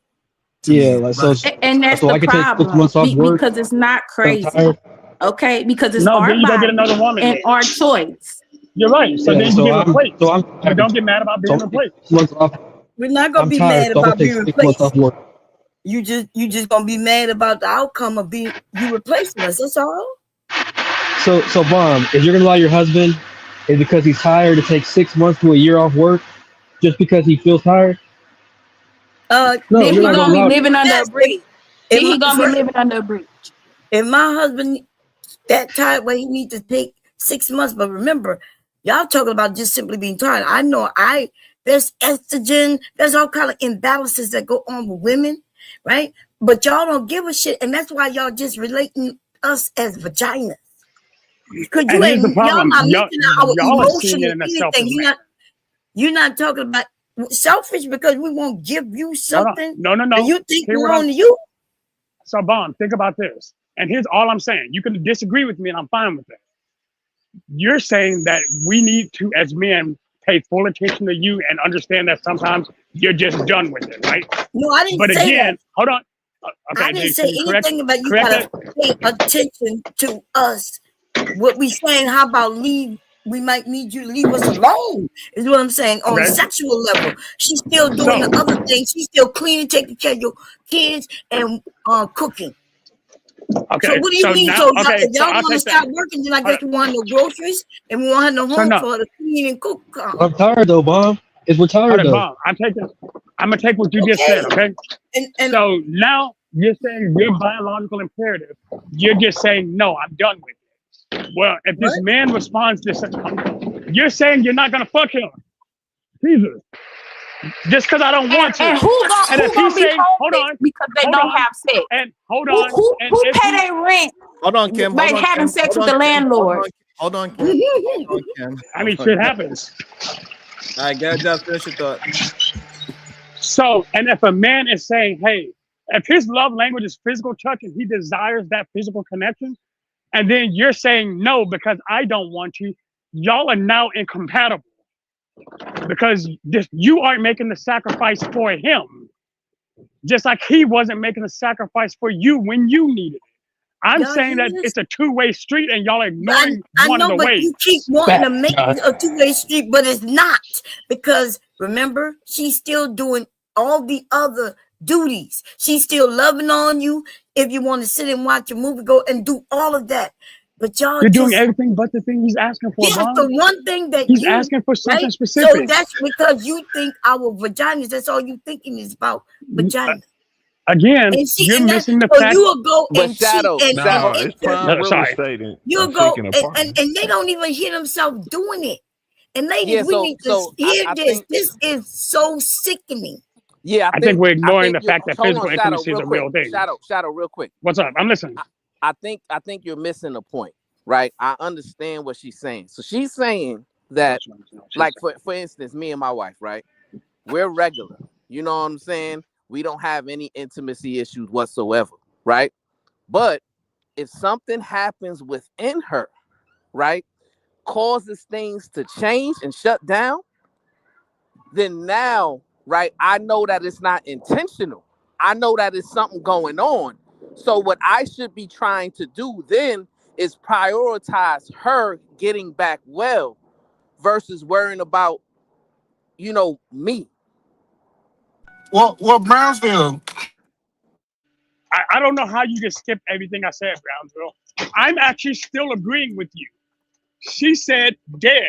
Yeah, like so. And that's so the I can take 6 problem months off work because it's not crazy. Okay, because it's No, our then you gotta get body another woman. and our choice. You're right. So Yeah, then so you get I'm- replaced. so I'm- But don't get mad about being replaced. 6 months off. we're not gonna I'm be tired, mad so I'm about gonna being take 6 months off replaced. work. You just gonna be mad about the outcome of you replacing us. That's all. So Bomb, if you're gonna allow your husband, is because he's tired to take 6 months to a year off work, just because he feels tired? No, Then you're he not gonna be allow. living under a Yes, bridge. Then he gonna be living under a bridge. If my husband that tired where he need to take 6 months, but remember, y'all talking about just simply being tired. I know there's estrogen, there's all kind of imbalances that go on with women, right? But y'all don't give a shit, and that's why y'all just relating us as vaginas. Because And here's the problem. y'all not mixing our Y'all are emotion seeing it or in a anything. selfish You're not talking about selfish because we won't give you something. No. And you think Hear we're what on I'm- to you. So, Bomb, think about this. And here's all I'm saying. You can disagree with me, and I'm fine with that. You're saying that we need to, as men, pay full attention to you and understand that sometimes you're just done with it, right? No, I didn't But say again, that. hold on. Okay, I didn't Jason, say anything about you correct gotta pay attention to us. What we saying, how about we might need you to leave us alone, is what I'm saying on a Okay. sexual level. She's still doing the other things. She's still cleaning, taking care of your kids, and cooking. Okay. So what do you mean? Now, So okay, if y'all I'll want to take stop that. working, then I guess we want no groceries and we won't have no So home no. for her to clean and cook. I'm tired though, Bomb. We're tired Hold on, though. Bomb. I'm gonna take what you just said, okay? And so now you're saying your biological imperative. You're just saying, no, I'm done with it. Well, if this man responds to you're saying you're not gonna fuck him. Jesus. Just because I don't want to. And who gonna be say, hold homeless on, because they hold don't on, have sex? and hold on. Who and if pay he- their rent Hold on, Kim. Like Hold on, having Kim. sex Hold with on, the Kim. landlord. Hold on, Kim. Hold on, Kim. I mean, Hold on, shit Kim. happens. All right, go ahead, Just finish your thought. So, and if a man is saying, hey, if his love language is physical touch and he desires that physical connection, and then you're saying no because I don't want to, y'all are now incompatible because you aren't making the sacrifice for him, just like he wasn't making the sacrifice for you when you needed it. I'm Y'all saying hear that this? it's a two-way street and y'all are I ignoring one of know, the but you ways. keep wanting to make it a two-way street, but it's not, because remember, she's still doing all the other duties. She's still loving on you. If you want to sit and watch a movie, go and do all of that. But y'all You're doing just, everything but the thing he's asking for, yeah, Bron. the one thing that He's you, asking for something right? specific. So that's because you think our vaginas, that's all you thinking is about vagina. Again, And she, you're and that, missing the so fact. you will go But and Shadow, cheat and No, it's enter. prime real Sorry. estate and You'll I'm go seeking and, apartment. and they don't even hear themselves doing it. And ladies, yeah. we So, need to hear I this. think, This is so sickening. yeah, I think we're ignoring the you're. fact that Hold physical on, Shadow, intimacy is real a quick. real thing. Shadow, real quick. What's up? I'm listening. I think you're missing the point, right? I understand what she's saying. So she's saying that, like, for instance, me and my wife, right? We're regular. You know what I'm saying? We don't have any intimacy issues whatsoever, right? But if something happens within her, right, causes things to change and shut down, then now, right, I know that it's not intentional. I know that it's something going on. So what I should be trying to do then is prioritize her getting back well versus worrying about, me. Well, Brownsville. I don't know how you just skipped everything I said, Brownsville. I'm actually still agreeing with you. She said dead.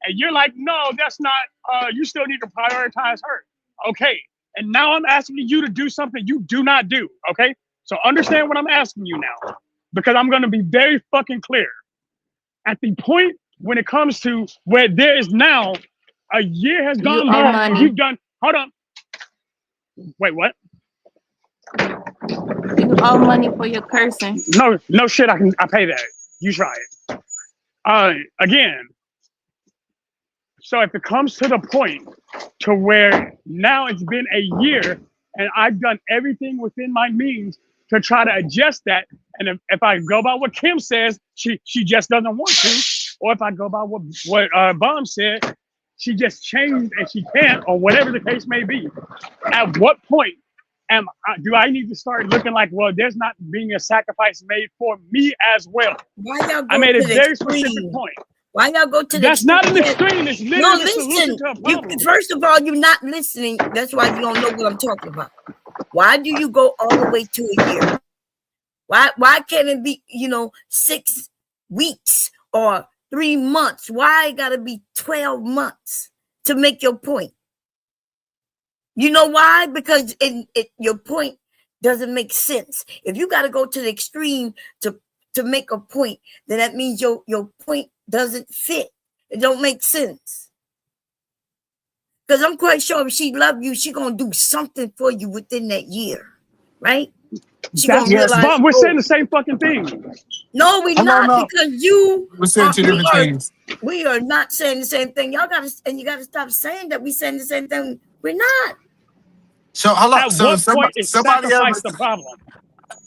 And you're like, no, that's not, you still need to prioritize her. Okay. And now I'm asking you to do something you do not do. Okay. So understand what I'm asking you now, because I'm going to be very fucking clear. At the point when it comes to where there is now a year has You gone owe by, money. you've done, hold on. Wait, what? You owe money for your cursing. No shit. I pay that. You try it. Again. So if it comes to the point to where now it's been a year and I've done everything within my means to try to adjust that, and if I go by what Kim says, she just doesn't want to, or if I go by what Bomb said, she just changed and she can't, or whatever the case may be. At what point do I need to start looking like, well, there's not being a sacrifice made for me as well? Why y'all go I made a to the very extreme? specific point. Why y'all go to the That's not an extreme? extreme. It's No, literally the solution listen. to a problem. First of all, you're not listening. That's why you don't know what I'm talking about. Why do you go all the way to a year? Why can't it be, 6 weeks or 3 months? Why it gotta be 12 months to make your point? You know why? Because your point doesn't make sense. If you gotta go to the extreme to make a point, then that means your point doesn't fit. It don't make sense. Because I'm quite sure if she love you, she gonna do something for you within that year, right? She gonna realize. But we're saying the same fucking thing. No, we're not, because We're saying two different things. We are not saying the same thing. Y'all gotta stop saying that we're saying the same thing. We're not. So hold on. At So what point is somebody sacrifice else. the problem?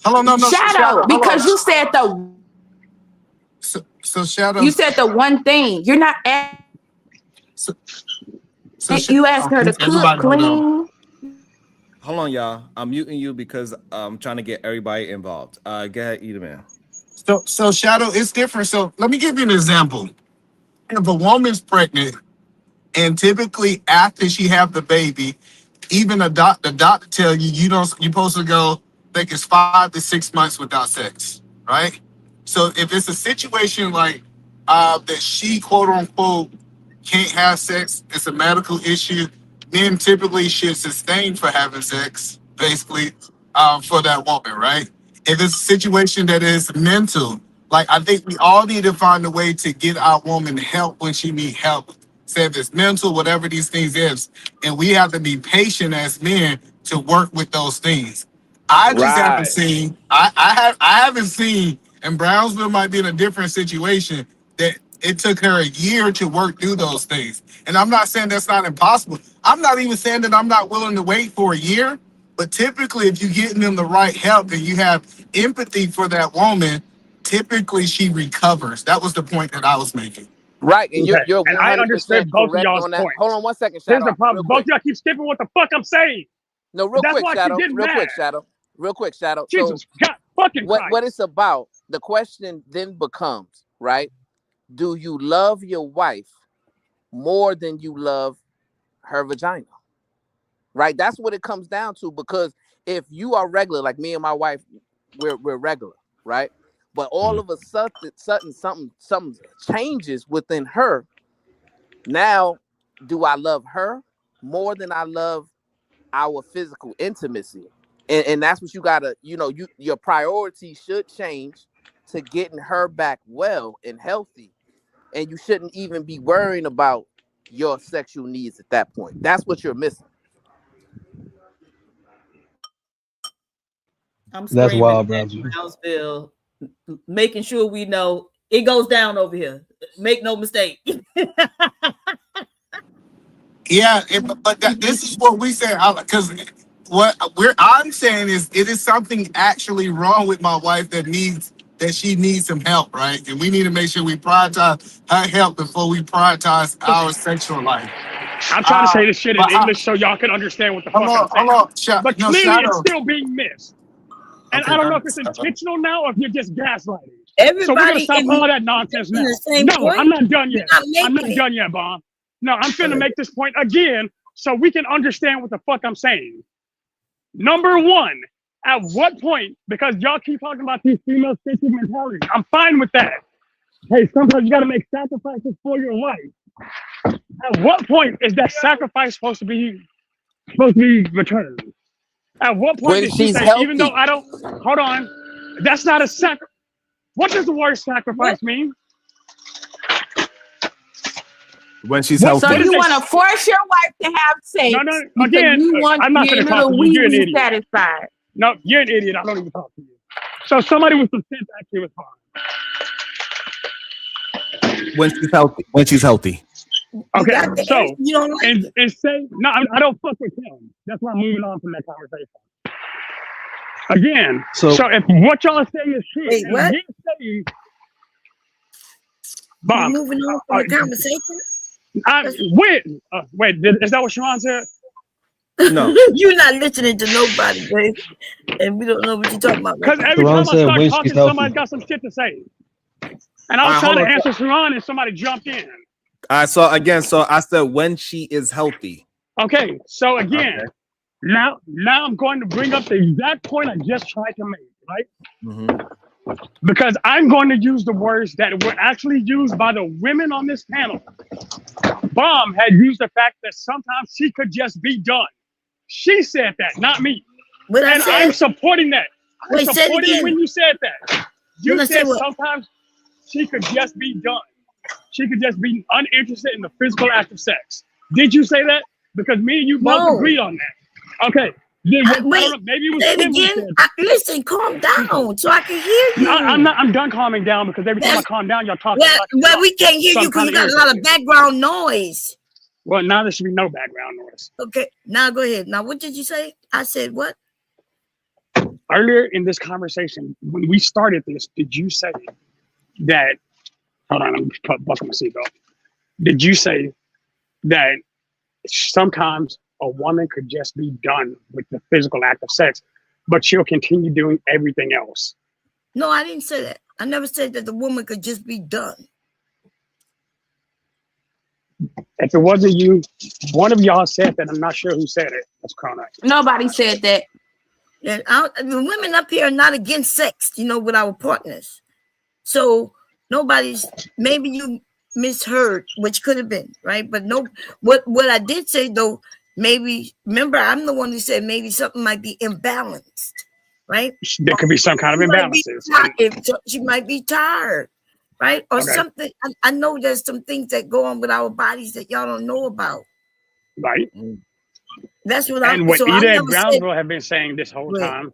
Hold on, no. Shadow, because you said So Shadow. you said the one thing. You're not you asked her to cook, clean. Hold on, y'all. I'm muting you because I'm trying to get everybody involved. Go ahead, Edelman. So Shadow, it's different. So let me give you an example. If a woman's pregnant, and typically after she have the baby, even the doctor tell you you're supposed to go, I think it's 5 to 6 months without sex, right? So if it's a situation like that she quote unquote can't have sex, it's a medical issue, men typically should sustain for having sex, basically, for that woman, right? If it's a situation that is mental, like I think we all need to find a way to get our woman help when she need help. Say if it's mental, whatever these things is, and we have to be patient as men to work with those things. I just haven't seen. I haven't seen And Brownsville might be in a different situation that it took her a year to work through those things. And I'm not saying that's not impossible. I'm not even saying that I'm not willing to wait for a year. But typically, if you're getting them the right help and you have empathy for that woman, typically she recovers. That was the point that I was making. Right, and Okay. you're 100% And I understand both of correct y'all's on that. points. Hold on one second, Here's Shadow. the problem. Real Both quick. of y'all keep skipping what the fuck I'm saying. No, real That's quick, why I keep Shadow. getting Real mad. quick, Shadow. Real quick, Shadow. Jesus, So God fucking what Christ. it's about, the question then becomes, right? Do you love your wife more than you love her vagina? Right? That's what it comes down to, because if you are regular, like me and my wife, we're regular, right? But all of a sudden something changes within her. Now, do I love her more than I love our physical intimacy? And that's what you gotta, your priority should change to getting her back well and healthy. And you shouldn't even be worrying about your sexual needs at that point. That's what you're missing. I'm That's screaming wild, at Brownsville. Brownsville, making sure we know it goes down over here. Make no mistake. Yeah, but this is what we say, because I'm saying is it is something actually wrong with my wife that she needs some help, right? And we need to make sure we prioritize her help before we prioritize our sexual life. I'm trying to say this shit in But English so y'all can understand what the fuck I'm saying. hold on, But clearly it's Shadow. still being missed. And Okay, I don't know if it's intentional now or if you're just gaslighting. Everybody So we're gonna stop in all that nonsense now. the same No, point. I'm not done You're yet. not I'm not making it. done yet, Bob. No, I'm finna make this point again so we can understand what the fuck I'm saying. Number one, at what point, because y'all keep talking about these female centric mentalities, I'm fine with that. Hey, sometimes you gotta make sacrifices for your wife. At what point is that sacrifice supposed to be returned? At what point When did she she's say, even though healthy. I don't, hold on, that's not a sacrifice. What does the word sacrifice mean? When she's What- healthy. So what is you that? want to force your wife to have sex No, no, because again, you want I'm to not be gonna able talk to to you. You're an weekly idiot. satisfied. No, you're an idiot. I don't even talk to you. So somebody with some sense actually was fine. When she's healthy. When she's healthy. Okay, got the so answer. You don't like it. and say no. I don't fuck with him. That's why I'm moving on from that conversation. Again, so if what y'all are saying is true, Wait, and what? you're saying, You Bob, moving on from the conversation? wait, is that what Sharon said? No. You're not listening to nobody, babe. And we don't know what you're talking about. Because Right every now. time I said start when talking, she's healthy. somebody's got some shit to say. And I was All right, trying hold to on. answer Sharon and somebody jumped in. So I said when she is healthy. Okay, so again, Okay. now I'm going to bring up the exact point I just tried to make, right? Mm-hmm. Because I'm going to use the words that were actually used by the women on this panel. Bomb had used the fact that sometimes she could just be done. She said that, not me. What I And said? I'm supporting that. I'm Wait, say it supporting again. when you said that. You When I say said what? sometimes she could just be done. She could just be uninterested in the physical act of sex. Did you say that? Because me and you both No. agreed on that. Okay. Then I don't know, maybe it was say it Kim who again. said Listen, calm down so I can hear you. I'm done calming down because every time I calm down, y'all talk. Well, we can't hear you because you got a lot of background noise. Well, now there should be no background noise. Okay, now go ahead. Now, what did you say? I said what? Earlier in this conversation, when we started this, did you say that? Hold on, I'm buckling my seatbelt. Did you say that sometimes a woman could just be done with the physical act of sex, but she'll continue doing everything else? No, I didn't say that. I never said that the woman could just be done. If it wasn't you, one of y'all said that. I'm not sure who said it. That's correct. Nobody said that. And the women up here are not against sex, with our partners. So maybe you misheard, which could have been, right? But no, what I did say though, maybe, remember, I'm the one who said maybe something might be imbalanced, right? There could be some kind of imbalances. She might be tired, right? Or something. I know there's some things that go on with our bodies that y'all don't know about. Right. That's what and what Ida and Brownsville have been saying this whole time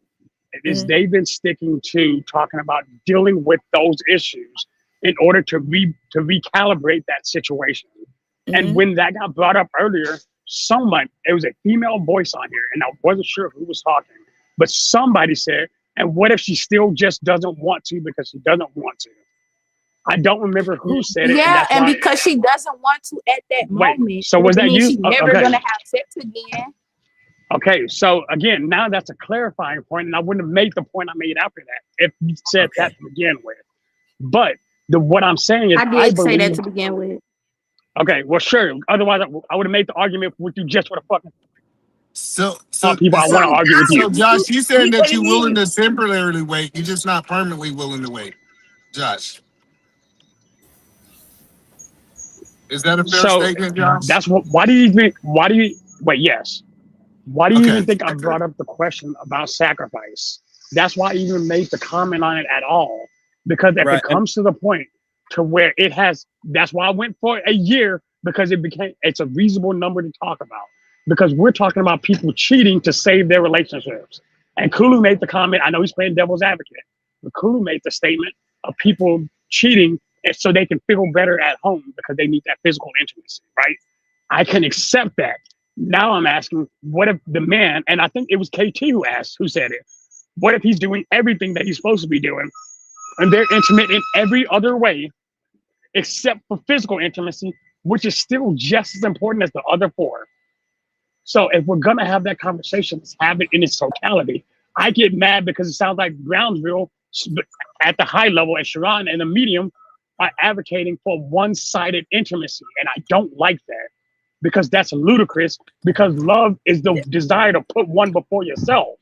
is they've been sticking to talking about dealing with those issues in order to recalibrate that situation. And when that got brought up earlier, it was a female voice on here, and I wasn't sure who was talking, but somebody said, and what if she still just doesn't want to because she doesn't want to? I don't remember who said it. Yeah, and because she doesn't want to at that moment. So was that you? She's never gonna have sex again. Okay, so again, now that's a clarifying point, and I wouldn't have made the point I made after that if you said that to begin with. But what I'm saying is, I did say that to begin with. Okay, well, sure. Otherwise, I would have made the argument with you just for the fucking. So people, I want to argue with you. So, Josh, you saying that you're willing to temporarily wait, you're just not permanently willing to wait, Josh. Is that a fair statement, Josh? That's what. Why do you wait? Yes. Why do you even think I brought up the question about sacrifice? That's why I even made the comment on it at all. Because if it comes to the point to where it has, that's why I went for a year, because it's a reasonable number to talk about. Because we're talking about people cheating to save their relationships. And Kulu made the comment, I know he's playing devil's advocate, but Kulu made the statement of people cheating so they can feel better at home because they need that physical intimacy, right? I can accept that. Now I'm asking, what if the man, and I think it was KT who said it, what if he's doing everything that he's supposed to be doing and they're intimate in every other way except for physical intimacy, which is still just as important as the other four? So if we're gonna have that conversation, let's have it in its totality. I get mad because it sounds like Brownsville at the high level and Sharon and the medium are advocating for one-sided intimacy, and I don't like that. Because that's ludicrous, because love is the desire to put one before yourself.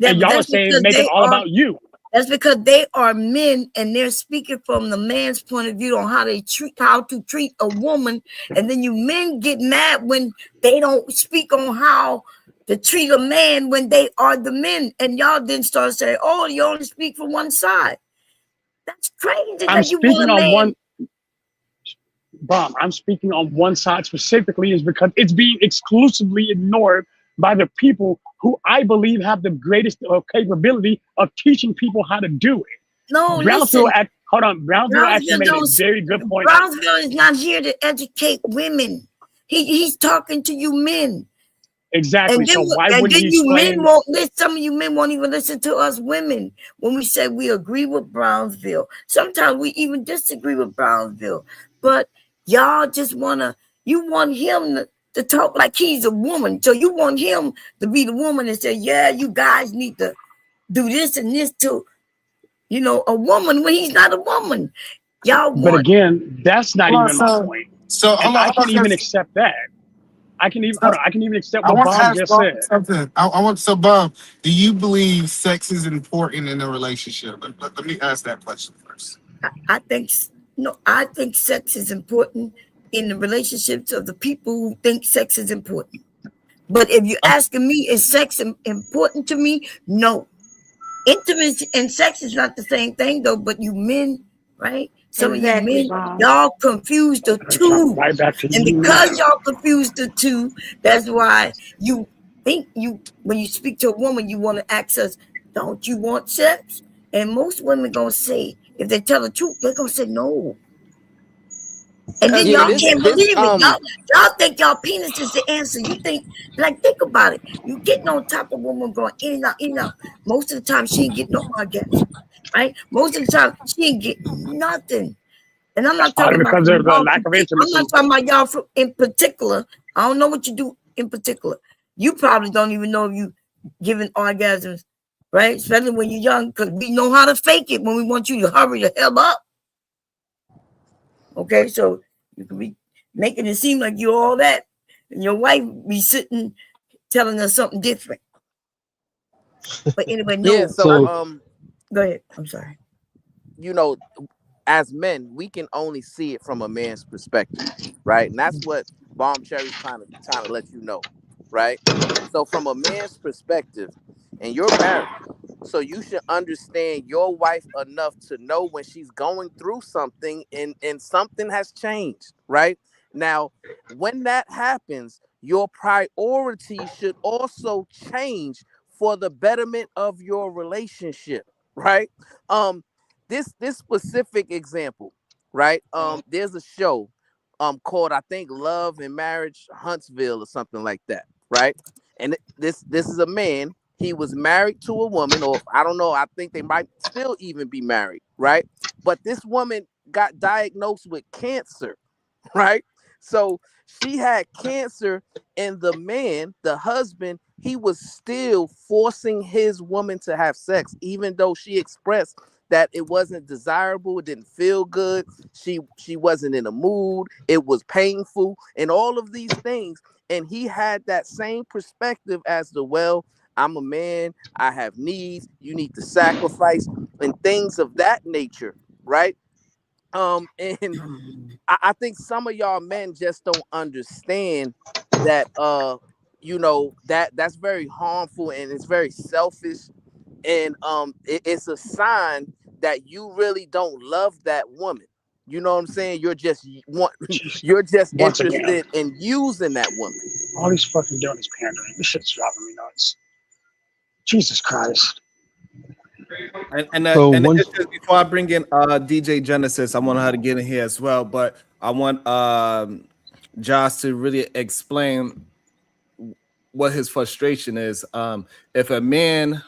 And y'all are saying make it all about you. That's because they are men and they're speaking from the man's point of view on how to treat a woman. And then you men get mad when they don't speak on how to treat a man when they are the men. And y'all then start saying, oh, you only speak for one side. That's crazy. I'm speaking on one side specifically is because it's being exclusively ignored by the people who I believe have the greatest capability of teaching people how to do it. No, Brownsville actually made a very good point. Brownsville is not here to educate women. He's talking to you men. Exactly. And then, so why would some of you men won't even listen to us women when we say we agree with Brownsville. Sometimes we even disagree with Brownsville. But y'all just want him to talk like he's a woman. So you want him to be the woman and say, yeah, you guys need to do this and this to, a woman when he's not a woman. But again, that's not even my point. So I can even accept that. I can even accept what Bob just said. Something. Bob, do you believe sex is important in a relationship? Let me ask that question first. I think sex is important in the relationships of the people who think sex is important. But if you're asking me, is sex important to me? No. Intimacy and sex is not the same thing, though. But you men, right? Some of you men, y'all confuse the two. And because y'all confuse the two, that's why you think when you speak to a woman, you want to ask us, don't you want sex? And most women gonna say, if they tell the truth, they're gonna say no. And then y'all can't believe it. Y'all think y'all penis is the answer. You think about it. You getting on top of a woman going in and out. Most of the time, she ain't getting no orgasm, right? Most of the time, she ain't getting nothing. And I'm not talking about because of the lack of intimacy. I'm not talking about y'all in particular. I don't know what you do in particular. You probably don't even know if you giving orgasms, right? Especially when you're young, because we know how to fake it when we want you to hurry the hell up. Okay, so you can be making it seem like you're all that, and your wife be sitting telling us something different. But anyway, no. Yeah, so go ahead. I'm sorry. As men, we can only see it from a man's perspective, right? And that's what Bomb Cherry's trying to let you know, right? So from a man's perspective, and you're married, so you should understand your wife enough to know when she's going through something and something has changed, right? Now, when that happens, your priority should also change for the betterment of your relationship, right? This specific example, right? There's a show called, I think, Love and Marriage Huntsville or something like that, right? And this is a man. He was married to a woman, or I don't know, I think they might still even be married, right? But this woman got diagnosed with cancer, right? So she had cancer, and the man, the husband, he was still forcing his woman to have sex, even though she expressed that it wasn't desirable, it didn't feel good, she wasn't in a mood, it was painful, and all of these things. And he had that same perspective as the, well, I'm a man, I have needs, you need to sacrifice, and things of that nature, right? And I think some of y'all men just don't understand that that's very harmful, and it's very selfish, and it's a sign that you really don't love that woman. You know what I'm saying? You're just interested in using that woman. All he's fucking doing is pandering. This shit's driving me nuts. Jesus Christ. And before I bring in DJ Genesis, I want her to get in here as well. But I want Josh to really explain what his frustration is. If a man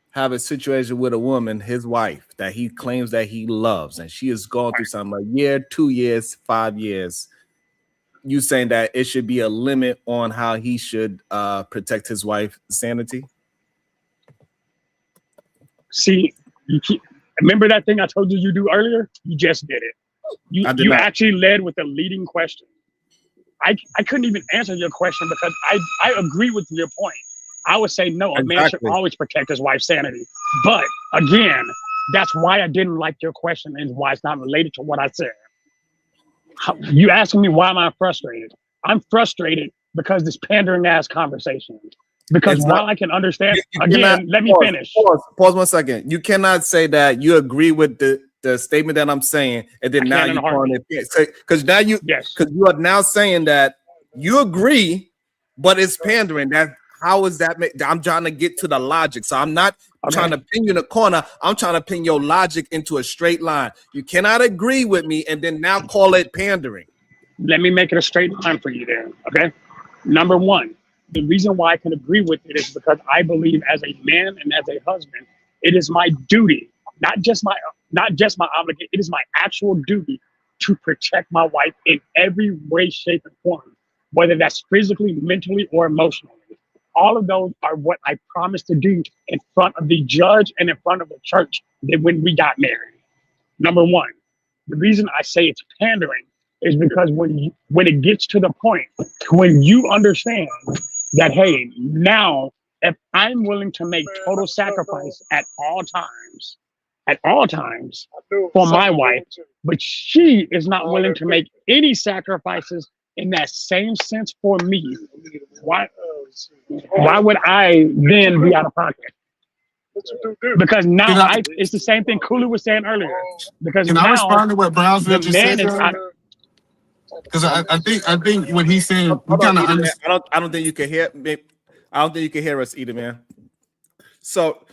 have a situation with a woman, his wife, that he claims that he loves, and she is going through something, a year, 2 years, 5 years, you saying that it should be a limit on how he should protect his wife's sanity? See, remember that thing I told you do earlier? You just did it. You actually led with a leading question. I couldn't even answer your question because I agree with your point. I would say no, a man should always protect his wife's sanity. But again, that's why I didn't like your question and why it's not related to what I said. You asking me why am I frustrated? I'm frustrated because this pandering ass conversation. Because while I can understand, again, let me finish. Pause 1 second. You cannot say that you agree with the statement that I'm saying, and then now you're calling it, because now you are now saying that you agree, but it's pandering. How is that? I'm trying to get to the logic. So I'm not trying to pin you in a corner. I'm trying to pin your logic into a straight line. You cannot agree with me and then now call it pandering. Let me make it a straight line for you there. Okay. Number one, the reason why I can agree with it is because I believe as a man and as a husband, it is my duty, not just my obligation. It is my actual duty to protect my wife in every way, shape, and form, whether that's physically, mentally, or emotionally. All of those are what I promised to do in front of the judge and in front of the church when we got married. Number one, the reason I say it's pandering is because when it gets to the point when you understand that, hey, now if I'm willing to make total sacrifice at all times for my wife, but she is not willing to make any sacrifices in that same sense for me, why would I then be out of pocket? Because now it's the same thing Kulu was saying earlier. Because can now I respond to what Brownsville just said? Because I think what he's saying, we kind of understand. I don't think you can hear. I don't think you can hear us either, man. So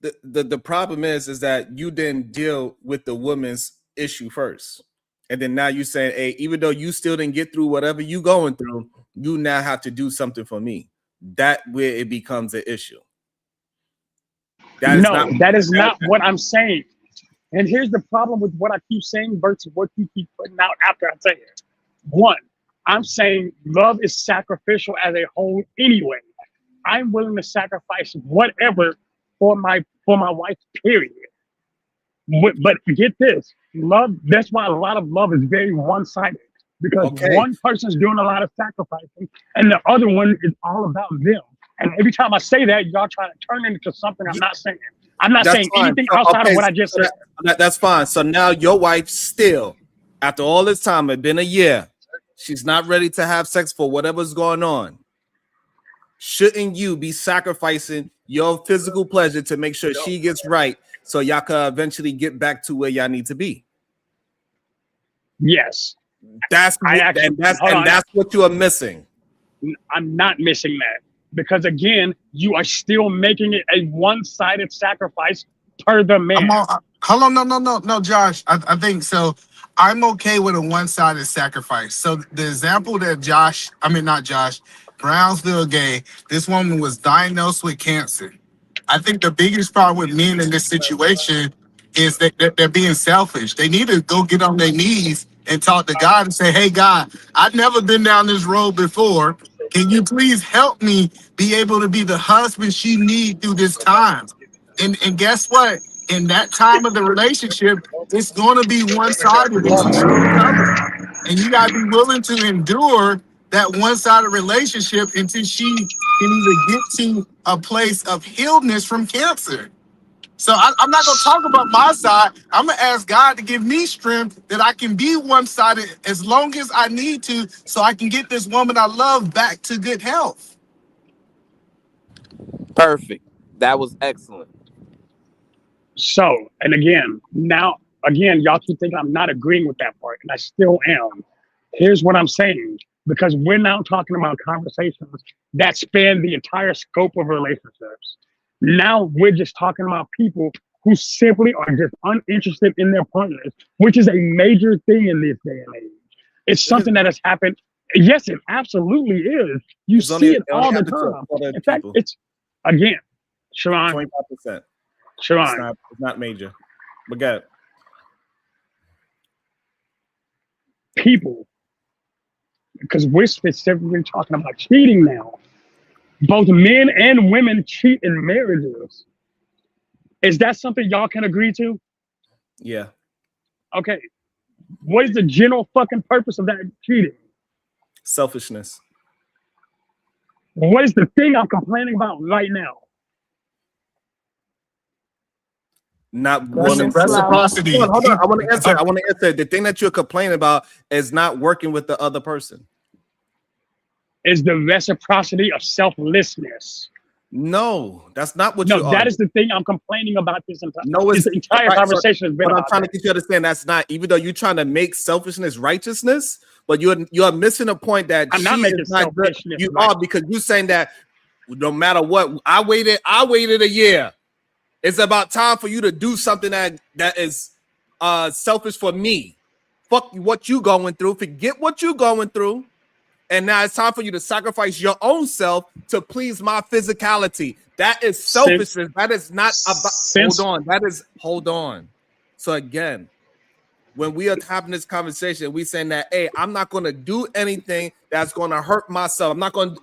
the problem is that you didn't deal with the woman's issue first. And then now you're saying, hey, even though you still didn't get through whatever you going through, you now have to do something for me. That where it becomes an issue. That is not what I'm saying. And here's the problem with what I keep saying versus what you keep putting out after I say it. One, I'm saying love is sacrificial as a whole anyway. I'm willing to sacrifice whatever for my wife, period. But get this, love, that's why a lot of love is very one-sided, because one person's doing a lot of sacrificing and the other one is all about them. And every time I say that, y'all try to turn it into something I'm not saying. I'm not saying anything outside of what I just said. That's fine. So now your wife still, after all this time, it's been a year, she's not ready to have sex for whatever's going on. Shouldn't you be sacrificing your physical pleasure to make sure she gets right so y'all can eventually get back to where y'all need to be? Yes. That's what you are missing. I'm not missing that. because again, you are still making it a one-sided sacrifice per the man. Hold on, no, Josh. I think so. I'm okay with a one-sided sacrifice. So the example that Brownsville gave, this woman was diagnosed with cancer. I think the biggest problem with men in this situation is that they're being selfish. They need to go get on their knees and talk to God and say, hey, God, I've never been down this road before. Can you please help me be able to be the husband she needs through this time? And guess what? In that time of the relationship, it's going to be one-sided. And you got to be willing to endure that one-sided relationship until she can either get to a place of healedness from cancer. So I'm not going to talk about my side. I'm going to ask God to give me strength that I can be one-sided as long as I need to so I can get this woman I love back to good health. Perfect. That was excellent. So, and again, y'all keep thinking I'm not agreeing with that part, and I still am. Here's what I'm saying, because we're now talking about conversations that span the entire scope of relationships. Now we're just talking about people who simply are just uninterested in their partners, which is a major thing in this day and age. It's something that has happened. Yes, it absolutely is. You see it all the time. In fact, it's, again, Sharon. 25%. Sharon. It's not major. But go ahead. People, because we're specifically talking about cheating now. Both men and women cheat in marriages. Is that something y'all can agree to? Yeah. Okay. What is the general fucking purpose of that cheating? Selfishness. What is the thing I'm complaining about right now? Not reciprocity. Hold on. I want to answer. The thing that you're complaining about is not working with the other person. Is the reciprocity of selflessness. No, that's not what No, that is the thing I'm complaining about this entire. No, it's this entire conversation has been But I'm about trying that. to get you to understand that's not, even though you're trying to make selfishness righteousness, but you're missing a point that I'm not making selfishness. You are, because you're saying that no matter what, I waited a year. It's about time for you to do something that is selfish for me. Fuck what you going through. Forget what you going through. And now it's time for you to sacrifice your own self to please my physicality. That is selfishness. That is not about. Hold on. So again, when we are having this conversation, we saying that, hey, I'm not going to do anything that's going to hurt myself. I'm not going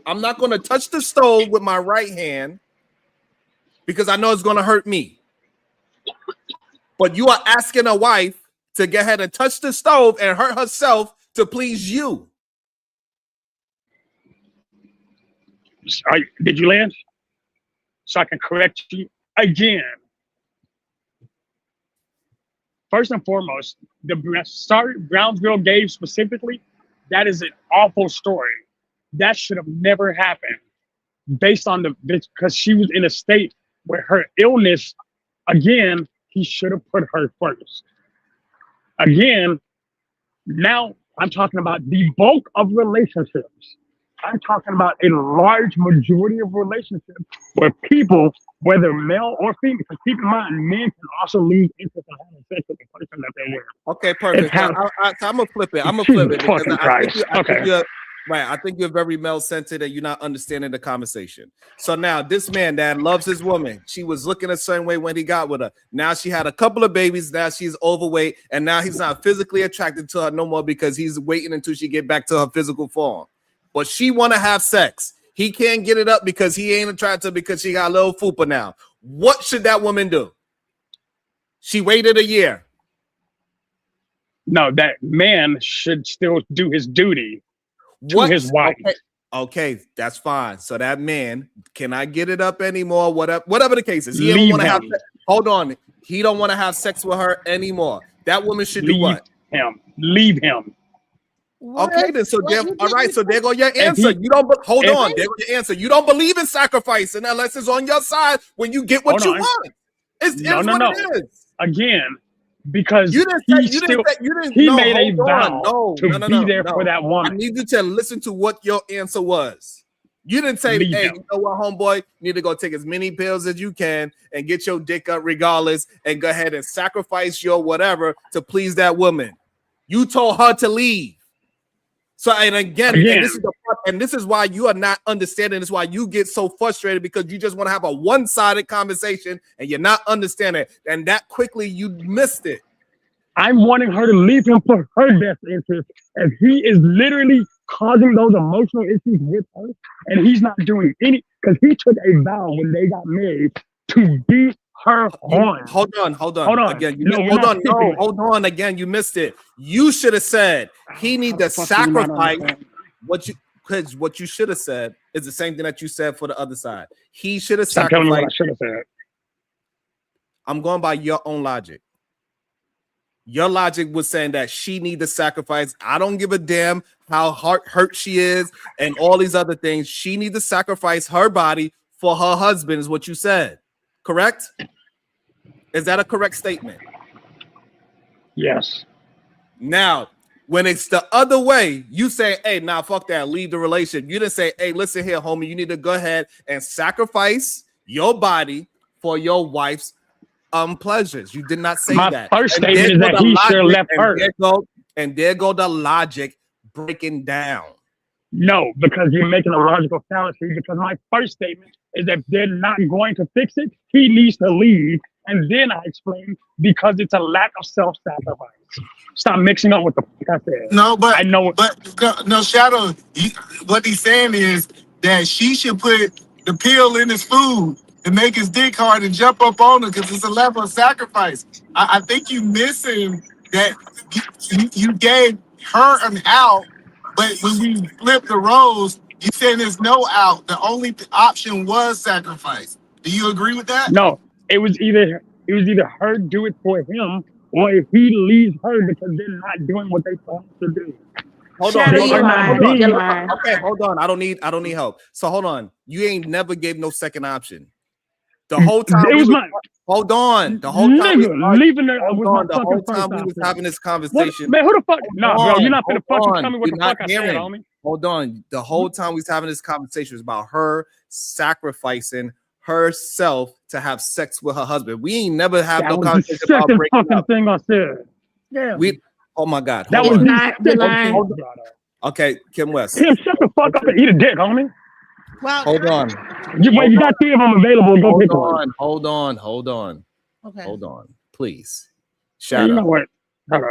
to touch the stove with my right hand because I know it's going to hurt me. But you are asking a wife to go ahead and touch the stove and hurt herself to please you. Did you land? So I can correct you again. First and foremost, the story Brownsville gave specifically, that is an awful story. That should have never happened based on because she was in a state where her illness, again, he should have put her first. Again, now I'm talking about the bulk of relationships. I'm talking about a large majority of relationships where people, whether male or female, because keep in mind, men can also lose interest in having sex with the person that they're with. Okay, perfect. I'm gonna flip it. Because I think you're very male-centered and you're not understanding the conversation. So now this man that loves his woman, she was looking a certain way when he got with her. Now she had a couple of babies. Now she's overweight, and now he's not physically attracted to her no more because he's waiting until she get back to her physical form. But she want to have sex. He can't get it up because he ain't attracted because she got a little fupa now. What should that woman do? She waited a year. No, that man should still do his duty to his wife. Okay, that's fine. So that man cannot get it up anymore. Whatever the case is, he don't want to have. Hold on, he don't want to have sex with her anymore. That woman should do what? Leave him. Okay, then all right. So there go your answer. You don't hold on. There go your answer. You don't believe in sacrificing unless it's on your side when you get what you want. It's what it is. Again, because he made a vow to be there for that woman. I need you to listen to what your answer was. You didn't say, Leave hey, him. you know what, homeboy? You need to go take as many pills as you can and get your dick up regardless and go ahead and sacrifice your whatever to please that woman. You told her to leave. So, and again, and this is why you are not understanding. This is why you get so frustrated, because you just want to have a one-sided conversation and you're not understanding. And that quickly you missed it. I'm wanting her to leave him for her best interest, as he is literally causing those emotional issues with her, and he's not doing any, because he took a vow when they got married to beat her on. Hold on. Hold on. Again, Hold on. Again, you missed it. You should have said he need to sacrifice what you should have said is the same thing that you said for the other side. He should have Stop telling me what I sacrificed. should have said. I'm going by your own logic. Your logic was saying that she need to sacrifice. I don't give a damn how hurt she is and all these other things. She need to sacrifice her body for her husband, is what you said. Correct? Is that a correct statement? Yes. Now, when it's the other way, you say, hey, nah, fuck that, leave the relationship. You didn't say, hey, listen here, homie, you need to go ahead and sacrifice your body for your wife's pleasures. You did not say that. My first statement is that he should have left her. And there go the logic breaking down. No, because you're making a logical fallacy, because my first statement is that they're not going to fix it. He needs to leave. And then I explained, because it's a lack of self-sacrifice. Stop mixing up with the fuck I said. No, but I know. But no, Shadow. What he's saying is that she should put the pill in his food to make his dick hard and jump up on it, because it's a level of sacrifice. I think you missing that you gave her an out, but when we flip the roles, you saying there's no out. The only option was sacrifice. Do you agree with that? No, it was either her do it for him, or if he leaves her because they're not doing what they thought to do. Hold on. Okay, hold on. I don't need help. So hold on. You ain't never gave no second option. The whole time hold on. The whole time we was having this conversation. Man, who the fuck? No, bro, you're not gonna fucking tell me what the fuck I said, homie. Hold on. The whole time we was having this conversation was about her sacrificing herself to have sex with her husband. We ain't never have no conversation about breaking up. Thing I said. Yeah. Oh my God. That was not the line. Okay, Kim West. Kim, shut the fuck up and eat a dick, homie. Well, hold on. You got 3 of them available. Go pick one. Hold on. Okay. Hold on, please. Shout you out. know what?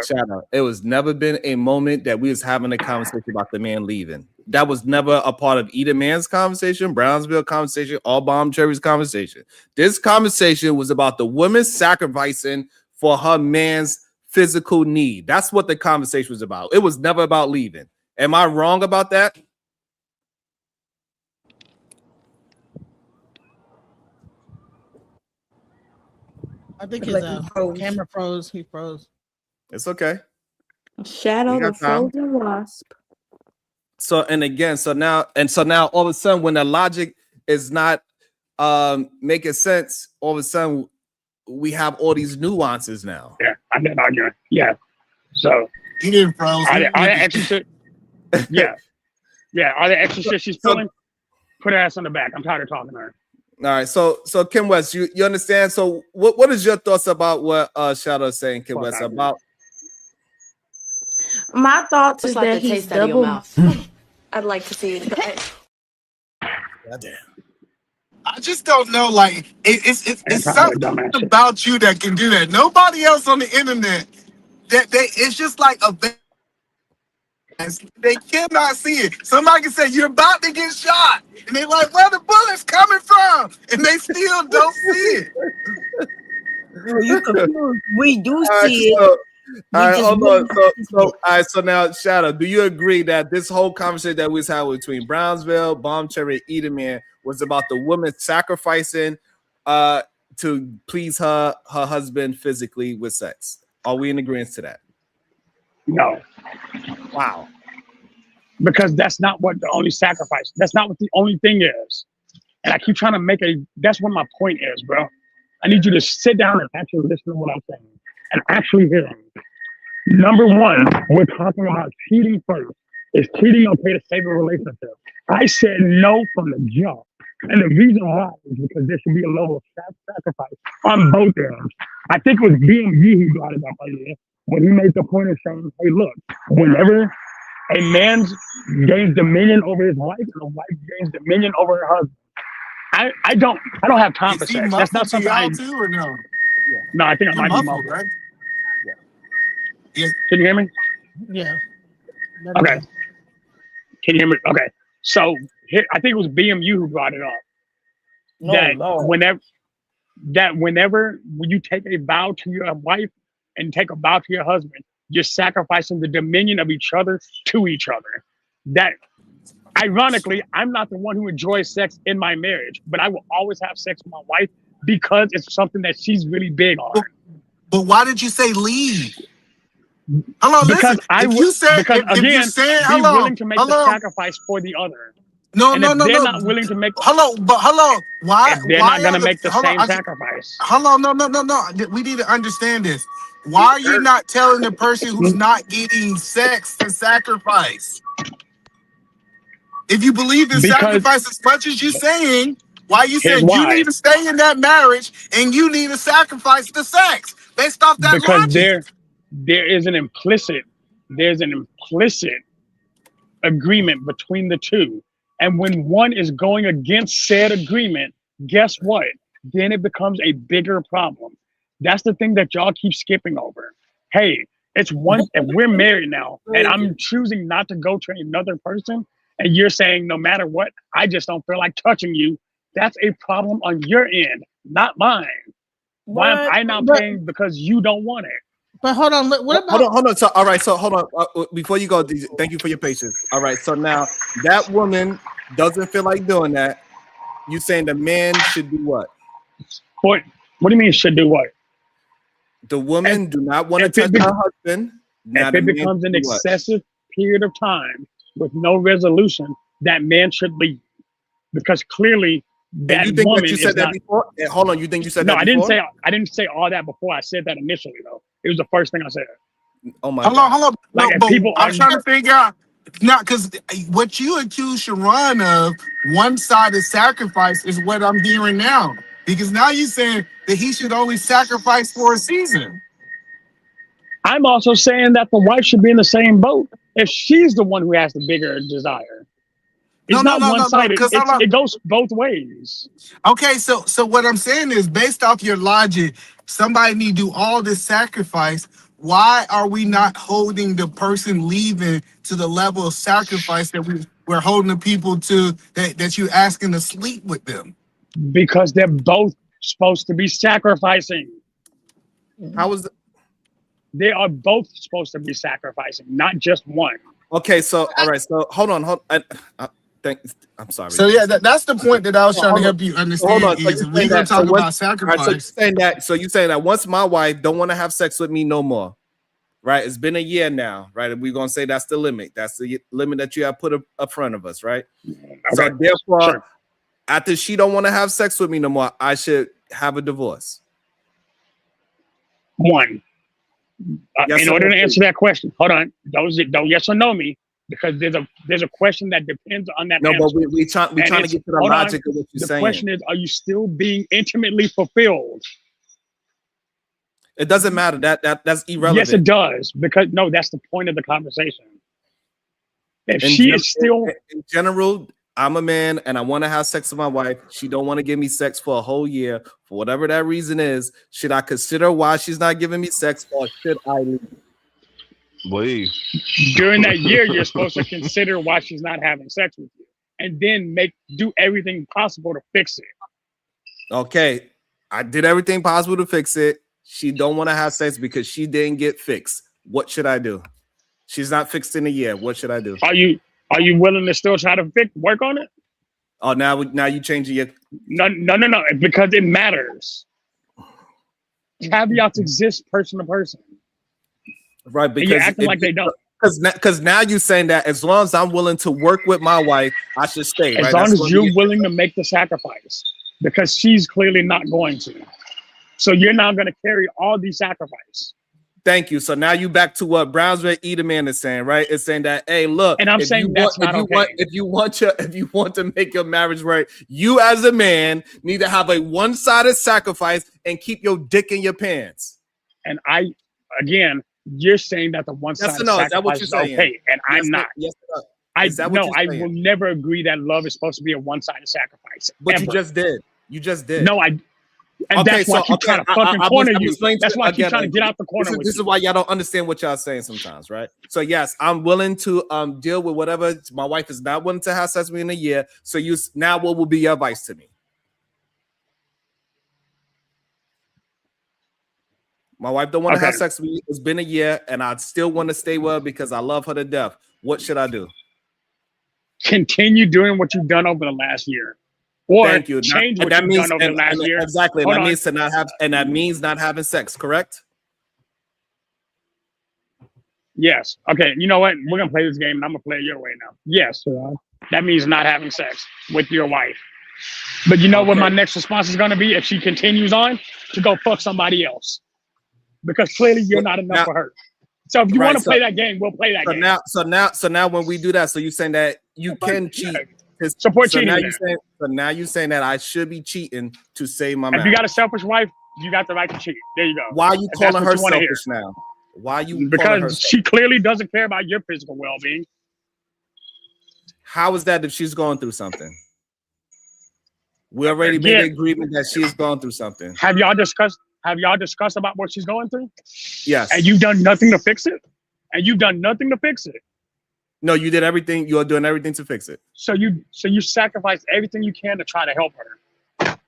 Shout out. It was never been a moment that we was having a conversation about the man leaving. That was never a part of either man's conversation, Brownsville conversation, or Bomb Cherry's conversation. This conversation was about the woman sacrificing for her man's physical need. That's what the conversation was about. It was never about leaving. Am I wrong about that? I think his camera froze. He froze. It's okay. Shadow the frozen wasp. So now all of a sudden, when the logic is not making sense, all of a sudden we have all these nuances now. Yeah, I'm not arguing. Yeah. So he didn't froze. Are there extra shit? Yeah. Yeah. Are there extra shit she's pulling? Put her ass on the back. I'm tired of talking to her. All right, so Kim West, you understand? So what is your thoughts about what Shadow is saying, Kim West? About my thoughts is like that the he's taste out of your double. mouth. I'd like to see it. Goddamn. I just don't know. Like it's something about you that can do that. Nobody else on the internet. It's just like a. They cannot see it. Somebody can say you're about to get shot, and they're like, "Where the bullets coming from?" And they still don't see it. You confused. We do see it. All right, hold on. All right, so now, Shadow, do you agree that this whole conversation that we was having between Brownsville, Bomb Cherry, and Edelman was about the woman sacrificing to please her husband physically with sex? Are we in agreement to that? No. Wow. Because that's not what the only sacrifice. That's not what the only thing is. And I keep trying to make that's what my point is, bro. I need you to sit down and actually listen to what I'm saying and actually hear me. Number one, we're talking about cheating first. Is cheating okay to save a relationship? I said no from the jump. And the reason why is because there should be a level of sacrifice on both ends. I think it was BMG who brought it up earlier when he made the point of saying, hey, look, whenever a man gains dominion over his wife and a wife gains dominion over her husband, I don't have time for sex. That's not something I too, or no? No, I think I You're might be muffled, muffled. right? Can you hear me? Yeah. Okay. Can you hear me? Okay. So here, I think it was BMU who brought it up. Oh, That Lord. whenever you take a vow to your wife and take a vow to your husband, you're sacrificing the dominion of each other to each other. That, ironically, I'm not the one who enjoys sex in my marriage, but I will always have sex with my wife because it's something that she's really big on. But why did you say leave? Hello, Because listen. If you said, if you said, be hello, willing to make the sacrifice for the other. No, And no, if no, they're no. not willing to make, hello. Why? if they're why not going to are make the hold on, same sacrifice. Hello, no. We need to understand this. Why are you not telling the person who's not getting sex to sacrifice? If you believe in sacrifice as much as you're saying, why you Here's saying you why. need to stay in that marriage and you need to sacrifice the sex based off that Because logic? there's an implicit agreement between the two. And when one is going against said agreement, guess what? Then it becomes a bigger problem. That's the thing that y'all keep skipping over. Hey, it's one, if we're married now and I'm choosing not to go to another person and you're saying no matter what, I just don't feel like touching you, that's a problem on your end, not mine. Why am I not paying because you don't want it? But hold on, what about? Hold on. So, all right. So, hold on. Before you go, DJ, thank you for your patience. All right. So now that woman doesn't feel like doing that. You saying the man should do what? What do you mean should do what? The woman do not want to touch her husband. Now If the it man becomes an should do what? excessive period of time with no resolution, that man should leave. Because clearly that you think woman that you is said that not, before? Hold on. You think you said no, that I before? didn't say all that before. I said that initially though. It was the first thing I said. Oh my Hold God. on. Like, No, if but people I'm are trying to figure out, not because what you accuse Sharon of, one-sided sacrifice is what I'm hearing now. Because now you're saying that he should only sacrifice for a season. I'm also saying that the wife should be in the same boat if she's the one who has the bigger desire. It's not one-sided. It goes both ways. Okay, so what I'm saying is, based off your logic, somebody need to do all this sacrifice. Why are we not holding the person leaving to the level of sacrifice that we're holding the people to that you asking to sleep with them? Because they're both supposed to be sacrificing. How was it? They are both supposed to be sacrificing, not just one. Okay, so all right, so hold on. I'm sorry. So yeah, that's the point that I was trying to help you understand. Hold on. Is we're gonna talk about sacrifice. All right, so you're saying that once my wife don't want to have sex with me no more, right? It's been a year now, right? And we're gonna say that's the limit. That's the limit that you have put up front of us, right? So therefore, after she don't want to have sex with me no more, I should have a divorce. One. In order to answer that question, hold on. Don't yes or no me, because there's a question that depends on that. No, answer. but we trying to get to the logic of what you're saying. The question is, are you still being intimately fulfilled? It doesn't matter. That's irrelevant. Yes, it does. Because no, that's the point of the conversation. If in general, I'm a man and I want to have sex with my wife. She don't want to give me sex for a whole year for whatever that reason is. Should I consider why she's not giving me sex, or should I leave? Leave. During that year, you're supposed to consider why she's not having sex with you, and then do everything possible to fix it. Okay, I did everything possible to fix it. She don't want to have sex because she didn't get fixed. What should I do? She's not fixed in a year. What should I do? Are you willing to still try to work on it? Oh, now you changing your no, because it matters. Caveats exist person to person. Right, because you're acting like they don't. Because now you're saying that as long as I'm willing to work with my wife, I should stay. As long as you're willing to make the sacrifice, because she's clearly not going to. So you're not going to carry all the sacrifice. Thank you. So now you back to what Brownsville Edelman is saying, right? It's saying that, hey, look, and I'm saying that's not okay. If you want to make your marriage work, you as a man need to have a one-sided sacrifice and keep your dick in your pants. And you're saying that the one-sided sacrifice is okay, and I'm not. Yes, I will never agree that love is supposed to be a one-sided sacrifice. But ever. you just did. You just did. No, that's why I keep trying to fucking corner you. That's why I keep trying to get out the corner. This is why y'all don't understand what y'all saying sometimes, right? So yes, I'm willing to deal with whatever. My wife is not willing to have sex with me in a year. So now what will be your advice to me? My wife don't want to have sex with me. It's been a year, and I still want to stay with her because I love her to death. What should I do? Continue doing what you've done over the last year. Or thank you. Change what you've done over the last year. Exactly. And that means to not have, and that means not having sex, correct? Yes. Okay. You know what? We're gonna play this game, and I'm gonna play it your way now. Yes. That means not having sex with your wife. But you know what my next response is gonna be if she continues on to go fuck somebody else, because clearly you're not enough for her. So if you want to play that game, we'll play that game. So now when we do that, so you're saying that you can cheat. Support cheating. Now you're saying that I should be cheating to save my marriage. If you got a selfish wife, you got the right to cheat. There you go. Why are you calling her selfish now? Why are you? Because she clearly doesn't care about your physical well-being. How is that if she's going through something? We already made an agreement that she's going through something. Have y'all discussed about what she's going through? Yes. And you've done nothing to fix it? No, you did everything. You're doing everything to fix it. So you sacrificed everything you can to try to help her,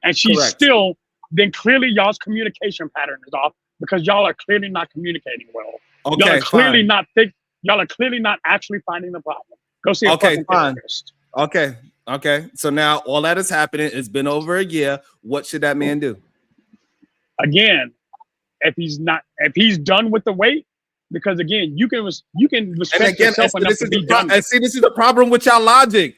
and she's still. Then clearly y'all's communication pattern is off because y'all are clearly not communicating well. Okay, y'all are clearly not Y'all are clearly not actually finding the problem. Go see a fucking therapist. Okay. So now all that is happening. It's been over a year. What should that man do? Again, if he's done with the wait. Because again, you can respect yourself enough to be done. And see, this is the problem with y'all logic.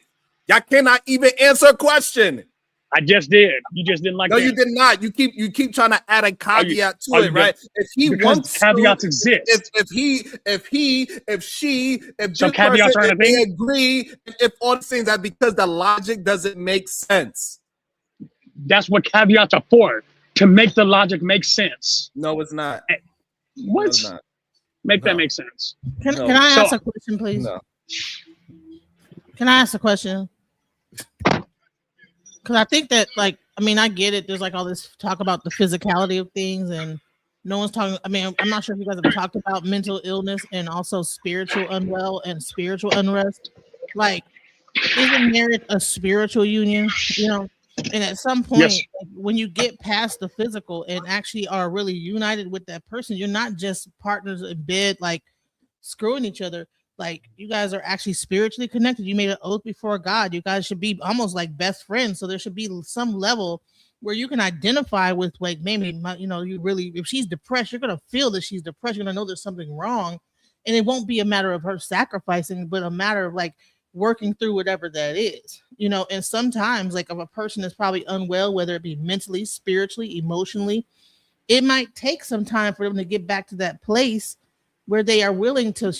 Y'all cannot even answer a question. I just did. You just didn't like. No, you did not. You keep trying to add a caveat to it, right? If he wants caveats exist. If some caveats are they agree, if all these things that because the logic doesn't make sense. That's what caveats are for, to make the logic make sense. No, it's not. What? No, it's not. That make sense. Can I ask a question, please? No. Can I ask a question? Because I think that, I get it. There's all this talk about the physicality of things, and no one's talking. I'm not sure if you guys have talked about mental illness and also spiritual unwell and spiritual unrest. Isn't marriage a spiritual union? And at some point, when you get past the physical and actually are really united with that person, you're not just partners in bed, screwing each other. You guys are actually spiritually connected. You made an oath before God. You guys should be almost like best friends. So there should be some level where you can identify with, maybe, you really, if she's depressed, you're going to feel that she's depressed. You're going to know there's something wrong. And it won't be a matter of her sacrificing, but a matter of working through whatever that is, and sometimes if a person is probably unwell, whether it be mentally, spiritually, emotionally, it might take some time for them to get back to that place where they are willing to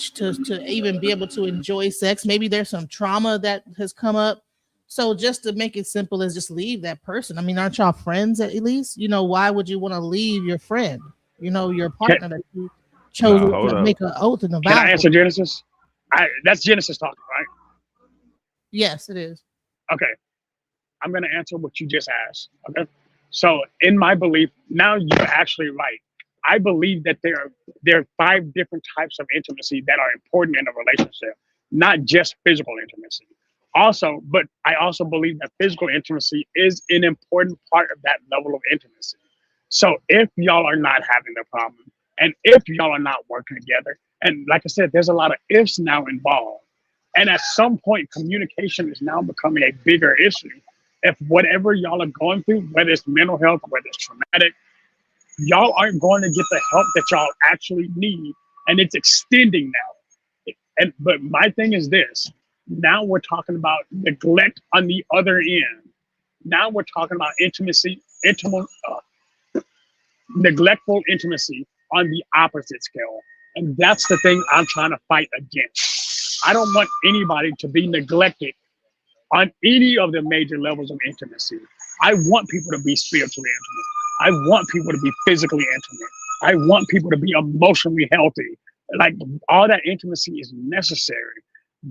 even be able to enjoy sex. Maybe there's some trauma that has come up. So just to make it simple is just leave that person. Aren't y'all friends at least? Why would you want to leave your friend? Your partner that you chose to make an oath in the vow. Can I answer Genesis? That's Genesis talking, right? Yes, it is. Okay. I'm going to answer what you just asked. Okay. So in my belief, now you're actually right. I believe that there are 5 different types of intimacy that are important in a relationship, not just physical intimacy. But I also believe that physical intimacy is an important part of that level of intimacy. So if y'all are not having the problem, and if y'all are not working together, and like I said, there's a lot of ifs now involved. And at some point, communication is now becoming a bigger issue. If whatever y'all are going through, whether it's mental health, whether it's traumatic, y'all aren't going to get the help that y'all actually need. And it's extending now. But my thing is this. Now we're talking about neglect on the other end. Now we're talking about neglectful intimacy on the opposite scale. And that's the thing I'm trying to fight against. I don't want anybody to be neglected on any of the major levels of intimacy. I want people to be spiritually intimate. I want people to be physically intimate. I want people to be emotionally healthy. Like, all that intimacy is necessary.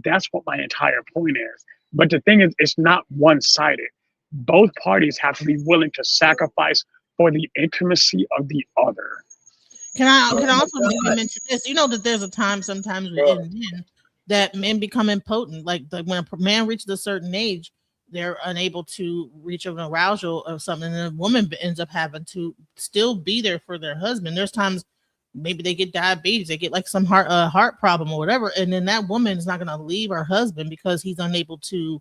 That's what my entire point is. But the thing is, it's not one-sided. Both parties have to be willing to sacrifice for the intimacy of the other. Can I also maybe mention this? You know that there's a time sometimes within men that men become impotent. Like when a man reaches a certain age, they're unable to reach an arousal or something, and a woman ends up having to still be there for their husband. There's times maybe they get diabetes, they get like some heart problem or whatever, and then that woman is not going to leave her husband because he's unable to,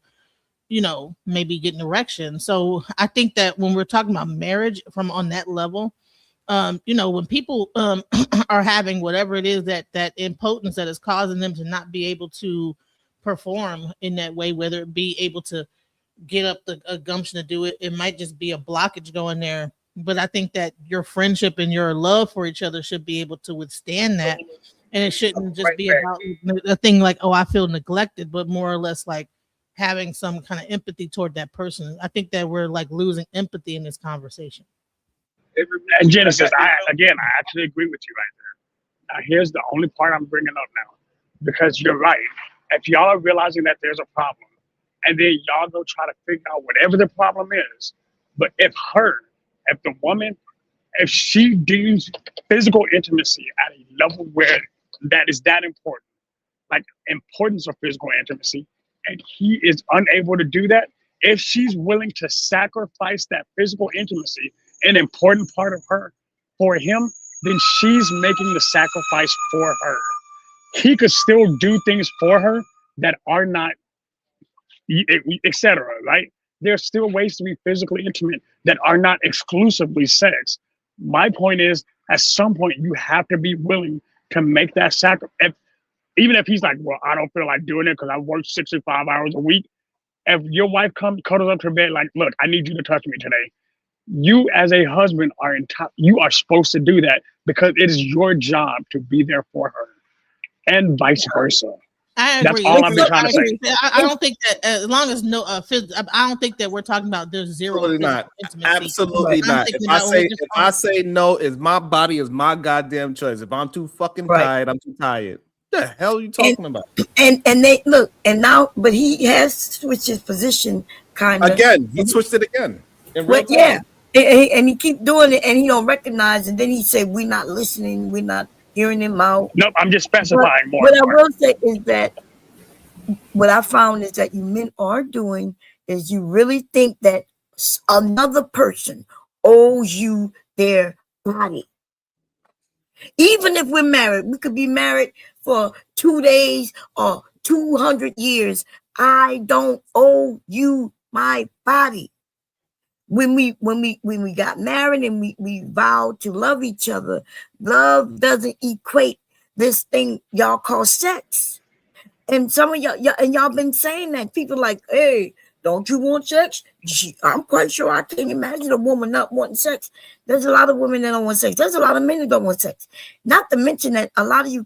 you know, maybe get an erection. So I think that when we're talking about marriage from on that level, you know, when people are having whatever it is that impotence that is causing them to not be able to perform in that way, whether it be able to get up the gumption to do it, it might just be a blockage going there. But I think that your friendship and your love for each other should be able to withstand that, and it shouldn't just be about a thing like, oh, I feel neglected, but more or less like having some kind of empathy toward that person. I think that we're like losing empathy in this conversation. And Genesis, I actually agree with you right there. Now, here's the only part I'm bringing up now, because you're right. If y'all are realizing that there's a problem, and then y'all go try to figure out whatever the problem is, but if the woman, if she deems physical intimacy at a level where that is that important, like importance of physical intimacy, and he is unable to do that, if she's willing to sacrifice that physical intimacy, an important part of her, for him, then she's making the sacrifice for her. He could still do things for her that are not, etc. Right? There's still ways to be physically intimate that are not exclusively sex. My point is, at some point, you have to be willing to make that sacrifice. Even if he's like, well, I don't feel like doing it because I work 65 hours a week. If your wife cuddles up to her bed like, look, I need you to touch me today. You as a husband you are supposed to do that because it is your job to be there for her, and vice versa. I agree. That's all I've been trying to say. I don't think that as long as I don't think that we're talking about there's zero. Absolutely not. Absolutely not. If I say no, it's my body, is my goddamn choice. If I'm too fucking tired, I'm too tired. What the hell are you talking about? And they look, and now, but he has switched his position kind of. Again, he switched it again. But yeah, and he keep doing it, and he don't recognize, and then he say, we're not listening, we're not hearing him out. Nope, I'm just specifying more. What I will say is that what I found is that you men are doing is you really think that another person owes you their body. Even if we're married, we could be married for 2 days or 200 years. I don't owe you my body. When we got married and we vowed to love each other, love doesn't equate this thing y'all call sex. And some of y'all been saying that. People like, hey, don't you want sex? I'm quite sure I can't imagine a woman not wanting sex. There's a lot of women that don't want sex. There's a lot of men that don't want sex. Not to mention that a lot of you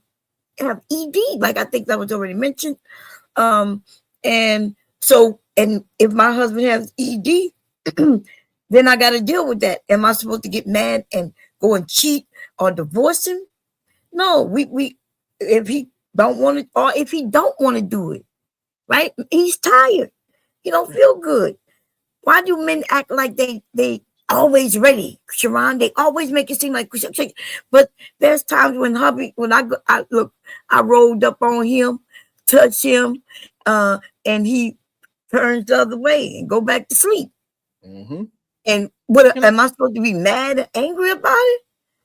have ED, like I think that was already mentioned. And if my husband has ED, then I got to deal with that. Am I supposed to get mad and go and cheat or divorce him? No, if he don't want it, or if he don't want to do it, right? He's tired. He don't feel good. Why do men act like they always ready, Sharon? They always make it seem like, but there's times when I rolled up on him, touched him, and he turns the other way and go back to sleep. Mm-hmm. And what am I supposed to be mad and angry about it?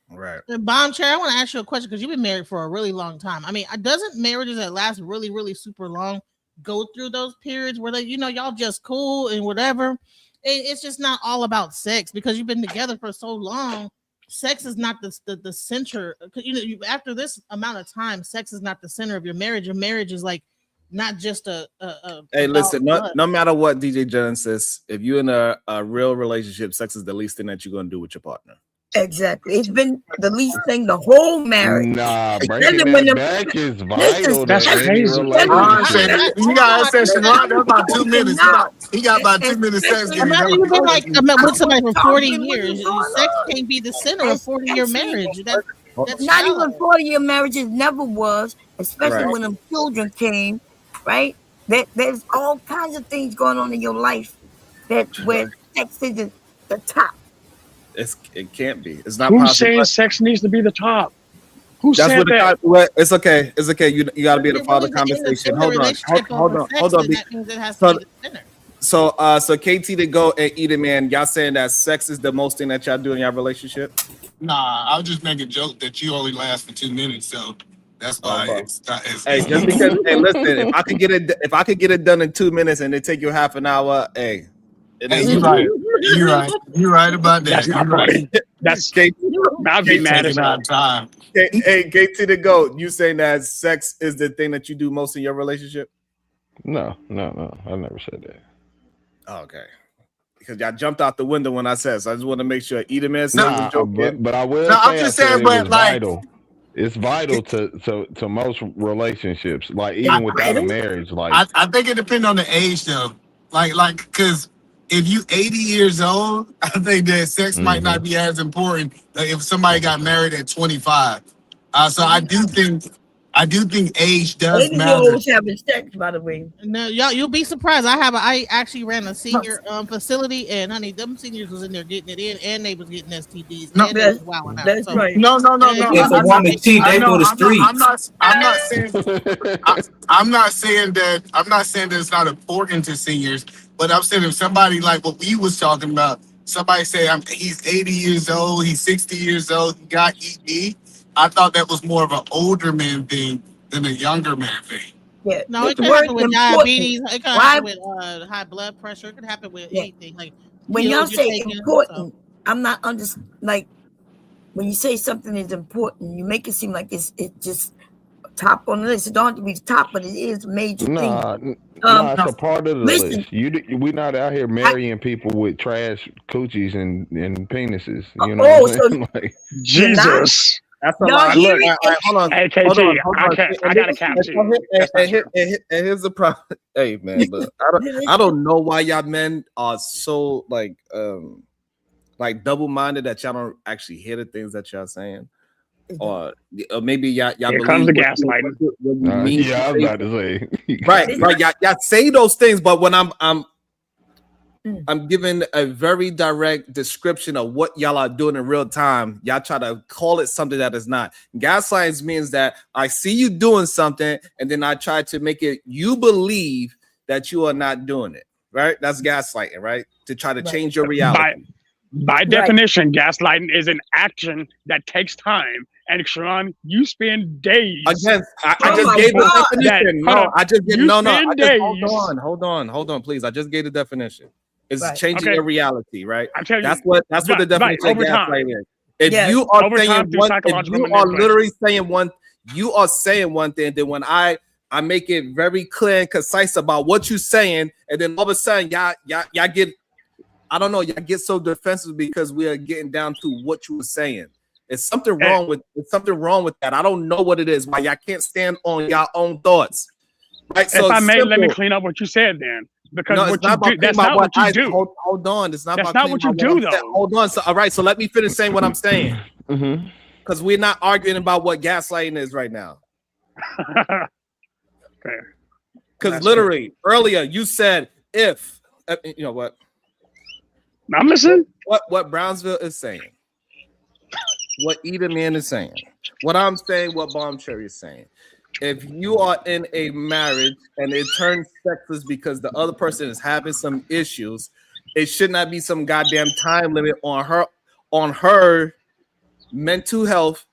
Right. Bomb Chair, I want to ask you a question because you've been married for a really long time. I mean, doesn't marriages that last really, really super long go through those periods where y'all just cool and whatever? It's just not all about sex because you've been together for so long. Sex is not the center. After this amount of time, sex is not the center of your marriage. Your marriage is like not just a hey, listen, no matter what DJ Jones says, if you're in a real relationship, sex is the least thing that you're going to do with your partner. Exactly. It's been the least thing the whole marriage. Nah, Especially breaking when that them- back is Listen, vital That's to any crazy. Ron relationship. said, you gotta say Sharon, that's about 2 minutes. He got about 2 minutes sex game. Imagine you've been like with somebody for 40 Talking, what years. is going Sex on? can't be the center of 40-year marriage. That's Not shallow. even 40-year marriages never was, especially Right. when them children came, right? There's all kinds of things going on in your life where sex is the top. It can't be. It's not Who's possible. saying sex needs to be the top? Who That's said what the that? well, it's okay. It's okay. You got to be able to If follow it the was in conversation. the Hold on. relationship Hold over on. sex, Hold on. then that means it has to So, be the center. so KT to go and eat it, man. Y'all saying that sex is the most thing that y'all do in your relationship? Nah, I was just making a joke that you only last for 2 minutes, so that's why it's Hey, just because. Hey, listen. If I could get it done in 2 minutes and it take you half an hour, hey. Hey, you're right. You're right. You're right about that. That's not You're right. That's I'd be mad as hell. time. Hey, KT to go. You saying that sex is the thing that you do most in your relationship? No. I never said that. Oh, okay. Because y'all jumped out the window when I said, so I just want to make sure. Edaman said Nah, was joking. but I will No, say I'm just saying, it but was like, vital. It's vital to most relationships, like even without a marriage. Like I think it depends on the age though. Like, because if you 80 years old, I think that sex might not be as important if somebody got married at 25. So I do think age does matter. 80-year-olds having sex, by the way. No, y'all, you'll be surprised. I actually ran a senior facility, and honey, them seniors was in there getting it in, and they was getting STDs. No, and they was wilding out. that's So, right. No. If a woman cheat, they go to street. I'm not saying that. I'm not saying that it's not important to seniors, but I'm saying if somebody like what we was talking about, somebody say he's 80 years old, he's 60 years old, he got ED. I thought that was more of an older man thing than a younger man thing. Yeah. no, it the could word happen with important. diabetes. It could Why- happen with high blood pressure. It could happen with anything. Like When pills y'all you're say taking, important, I'm not like when you say something is important, you make it seem like it's just top on the list. It don't have to be top, but it is a major thing. Nah, it's a part of the listen. list. We not out here marrying people with trash coochies and penises. You know Oh, what I'm so- saying? Like, Jesus. That's a Y'all lot. hear Look, it? hold on. Hey, KT, hold on. I gotta catch you. And here's the problem. Hey, man, look, I don't know why y'all men are so like double-minded that y'all don't actually hear the things that y'all saying, or maybe y'all Here believe comes the what gaslighting. you mean to yeah, I was say. about to say. Right. Y'all say those things, but when I'm giving a very direct description of what y'all are doing in real time, y'all try to call it something that is not. Gaslighting means that I see you doing something, and then I try to make it you believe that you are not doing it. Right? That's gaslighting, right? To try to change your reality. By definition, gaslighting is an action that takes time. And Sharon, you spend days. Again, I Oh just my gave the God. definition. That- No, I just did you no. I spend just, days. hold on, please. I just gave the definition. It's Right. changing Okay. your reality, right? I'm telling That's you, what the right, definition of over time. gaslighting is. If Yes. you are Over saying time through one, if psychological you are manipulation. literally saying one, you are saying one thing. Then when I make it very clear and concise about what you're saying, and then all of a sudden y'all get, I don't know, y'all get so defensive because we are getting down to what you were saying. It's something wrong with that. I don't know what it is. Why y'all can't stand on your own thoughts, right? If I may, let me simple. clean up what you said then. Because No, what it's not about you do, that's cleaning not about what you do. Hold on. It's not That's about not what cleaning you about do, I'm saying. though. Hold on. So, all right. So let me finish saying what I'm saying. Mhm. Because we're not arguing about what gaslighting is right now. Okay. Because literally earlier you said if you know what I'm listening. what Brownsville is saying, what Eden Man is saying, what I'm saying, what Bomb Cherry is saying. If you are in a marriage and it turns sexless because the other person is having some issues, it should not be some goddamn time limit on her mental health,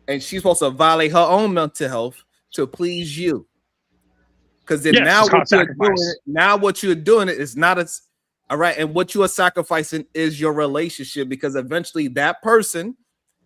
and she's supposed to violate her own mental health to please you. Because then now what you're doing is not as all right, and what you are sacrificing is your relationship, because eventually that person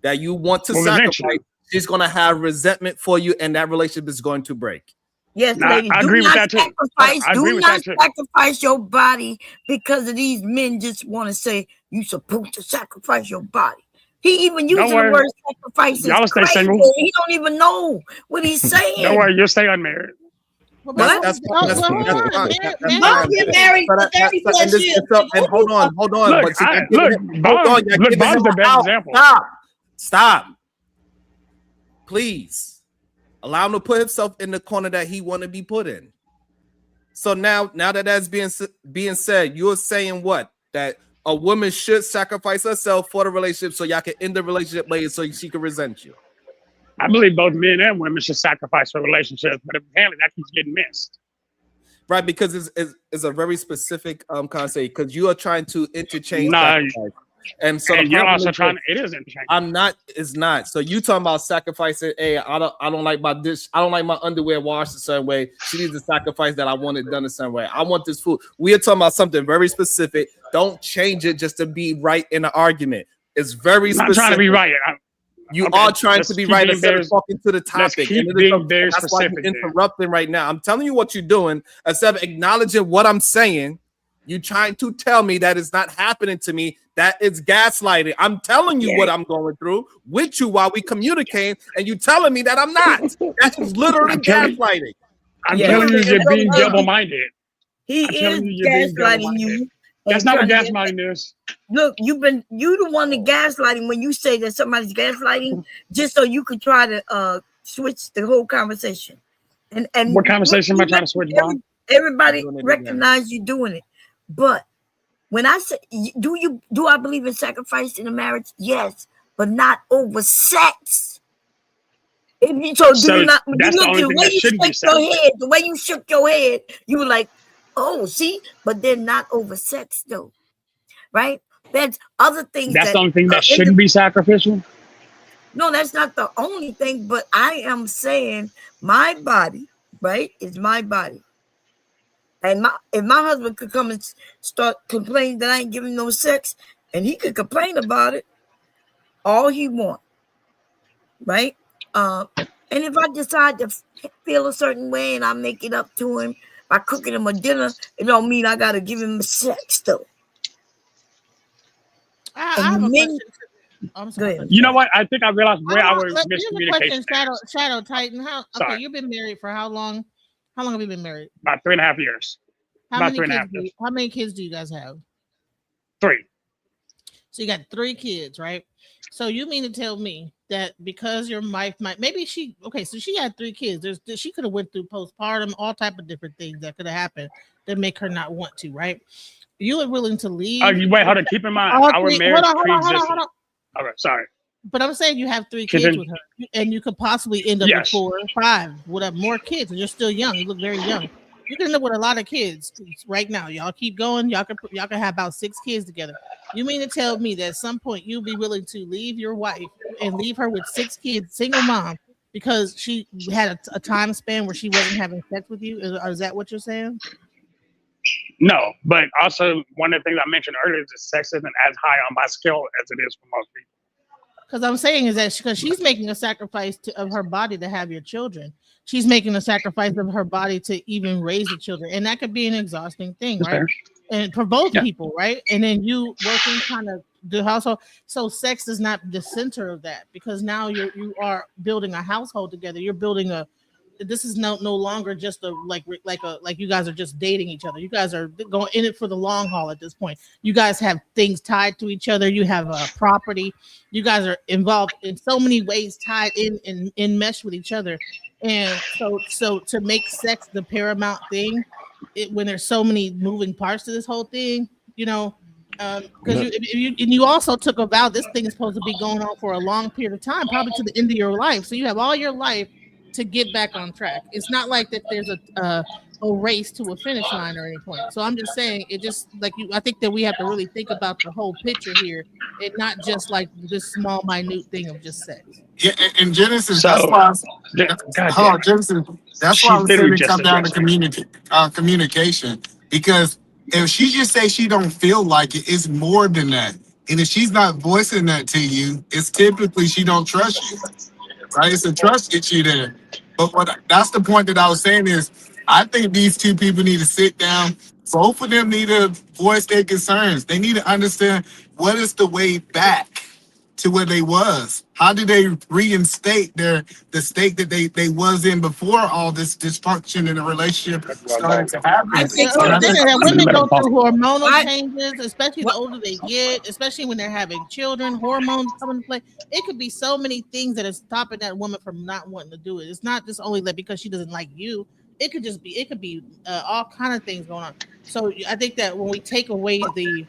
that you want to sacrifice is going to have resentment for you, and that relationship is going to break. Yes, Nah, lady. I Do agree with not that too. sacrifice. I agree Do with not that too. sacrifice your body because of these men just want to say you supposed to sacrifice your body. He even using the word sacrifice. Y'all Is stay crazy. single. He don't even know what he's saying. Don't worry, you'll stay unmarried. That's Don't get married So for 30 plus years. and hold on. Look, But see, Bond's giving him the best out. example. Stop. Please allow him to put himself in the corner that he want to be put in. So now that that's being said, you're saying what? That a woman should sacrifice herself for the relationship so y'all can end the relationship later so she can resent you. I believe both men and women should sacrifice for relationships, but apparently that keeps getting missed. Right, because it's a very specific concept, because you are trying to interchange No, sacrifice. And so and the you're problem also is trying. this. It is interchangeable. I'm not. It's not. So you talking about sacrificing? Hey, I don't like my dish. I don't like my underwear washed a certain way. She needs to sacrifice that. I want it done a certain way. I want this food. We are talking about something very specific. Don't change it just to be right in the argument. It's very I'm specific. not trying to be right. You Okay, are trying let's to be keep right being instead very- of talking to the let's topic. keep And being very that's why specific you're then. interrupting right now. I'm telling you what you're doing. Instead of acknowledging what I'm saying, you trying to tell me that it's not happening to me. That is gaslighting. I'm telling you what I'm going through with you while we communicate, and you telling me that I'm not. That's literally gaslighting. I'm telling you, you're being double-minded. He I'm is telling you, you're being gaslighting double-minded. you. That's and not what trying to gaslighting is. Look, you the one that gaslighting when you say that somebody's gaslighting, just so you could try to switch the whole conversation. And What conversation am I trying to switch, Bob? Everybody recognize you doing it, but when I say, do I believe in sacrifice in a marriage? Yes, but not over sex. So you look at the way you shook your head, the way you shook your head, you were like, oh, see, but they're not over sex though, right? There's other things. That's the only thing that shouldn't be sacrificial. No, that's not the only thing, but I am saying my body, right, is my body. And if my husband could come and start complaining that I ain't giving no sex, and he could complain about it all he want, right? And if I decide to feel a certain way and I make it up to him by cooking him a dinner, it don't mean I gotta give him sex though. I have a question. I'm sorry. You know what? I think I realized where our Here's a question, miscommunication. Shadow Titan. Okay, Sorry. you've been married for how long? How long have you been married? About 3.5 years. How About many 3.5 kids? years. How many kids do you guys have? 3. So you got 3 kids, right? So you mean to tell me that because your wife might so she had 3 kids. She could have went through postpartum, all type of different things that could have happened that make her not want to, right? You are willing to leave. Wait, hold on. Keep in mind, our marriage pre-existed. All right, sorry. But I'm saying you have 3 kids with her, and you could possibly end up with 4 or 5, whatever, more kids, and you're still young. You look very young. You can end up with a lot of kids right now. Y'all keep going. Y'all can have about 6 kids together. You mean to tell me that at some point you'll be willing to leave your wife and leave her with 6 kids, single mom, because she had a time span where she wasn't having sex with you? Is that what you're saying? No, but also one of the things I mentioned earlier is that sex isn't as high on my scale as it is for most people. Because I'm saying is that because she's making a sacrifice of her body to have your children. She's making a sacrifice of her body to even raise the children. And that could be an exhausting thing, right? And for both people, right? And then you working kind of the household. So sex is not the center of that, because now you are building a household together. You're building this is no longer just like you guys are just dating each other. You guys are going in it for the long haul at this point. You guys have things tied to each other. You have a property. You guys are involved in so many ways, tied in mesh with each other. And so to make sex the paramount thing, when there's so many moving parts to this whole thing, because you also took a vow. This thing is supposed to be going on for a long period of time, probably to the end of your life. So you have all your life to get back on track. It's not like that there's a race to a finish line or any point. So I'm just saying, it just I think that we have to really think about the whole picture here, and not just like this small minute thing of just sex. Yeah, in Genesis, that's why. Genesis. That's why I was saying it come down to communication. Because if she just say she don't feel like it, it's more than that. And if she's not voicing that to you, it's typically she don't trust you. Right? It's a trust issue there. But that's the point that I was saying is, I think these two people need to sit down. Both of them need to voice their concerns. They need to understand what is the way back. to where they was? How do they reinstate the state that they was in before all this dysfunction in the relationship started to happen? I think so. Women go through hormonal changes, especially the older they get, especially when they're having children, hormones come into play. It could be so many things that are stopping that woman from not wanting to do it. It's not just only that because she doesn't like you. It could be all kind of things going on. So I think that when we take away the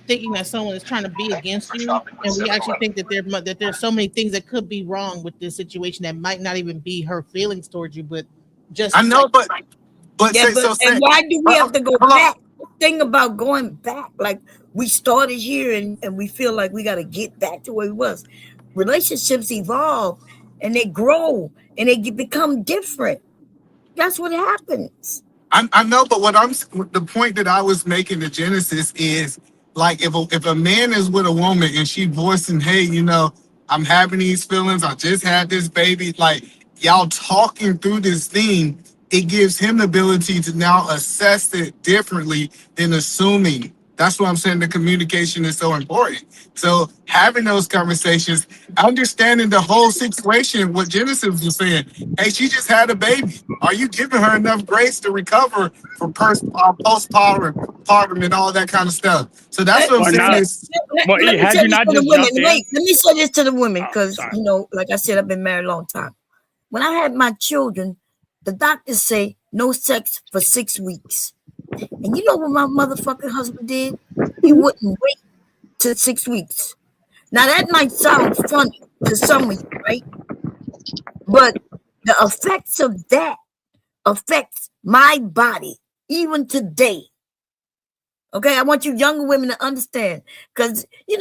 thinking that someone is trying to be against you, and we actually think that there's so many things that could be wrong with this situation that might not even be her feelings towards you, but just I know, but and why do we have to go back? The thing about going back, like we started here and we feel like we got to get back to where we was. Relationships evolve and they grow and they become different. That's what happens. I know, but the point that I was making to Genesis is like if a man is with a woman and she voicing, hey, I'm having these feelings, I just had this baby, like y'all talking through this thing, it gives him the ability to now assess it differently than assuming. That's what I'm saying. The communication is so important. So having those conversations, understanding the whole situation, what Genesis was saying, hey, she just had a baby. Are you giving her enough grace to recover from postpartum and all that kind of stuff? So that's what I'm saying. Let me say this to the women, because like I said, I've been married a long time. When I had my children, the doctors say no sex for 6 weeks. And you know what my motherfucking husband did? He wouldn't wait till 6 weeks. Now that might sound funny to some of you, right? But the effects of that affects my body even today. Okay, I want you younger women to understand, because he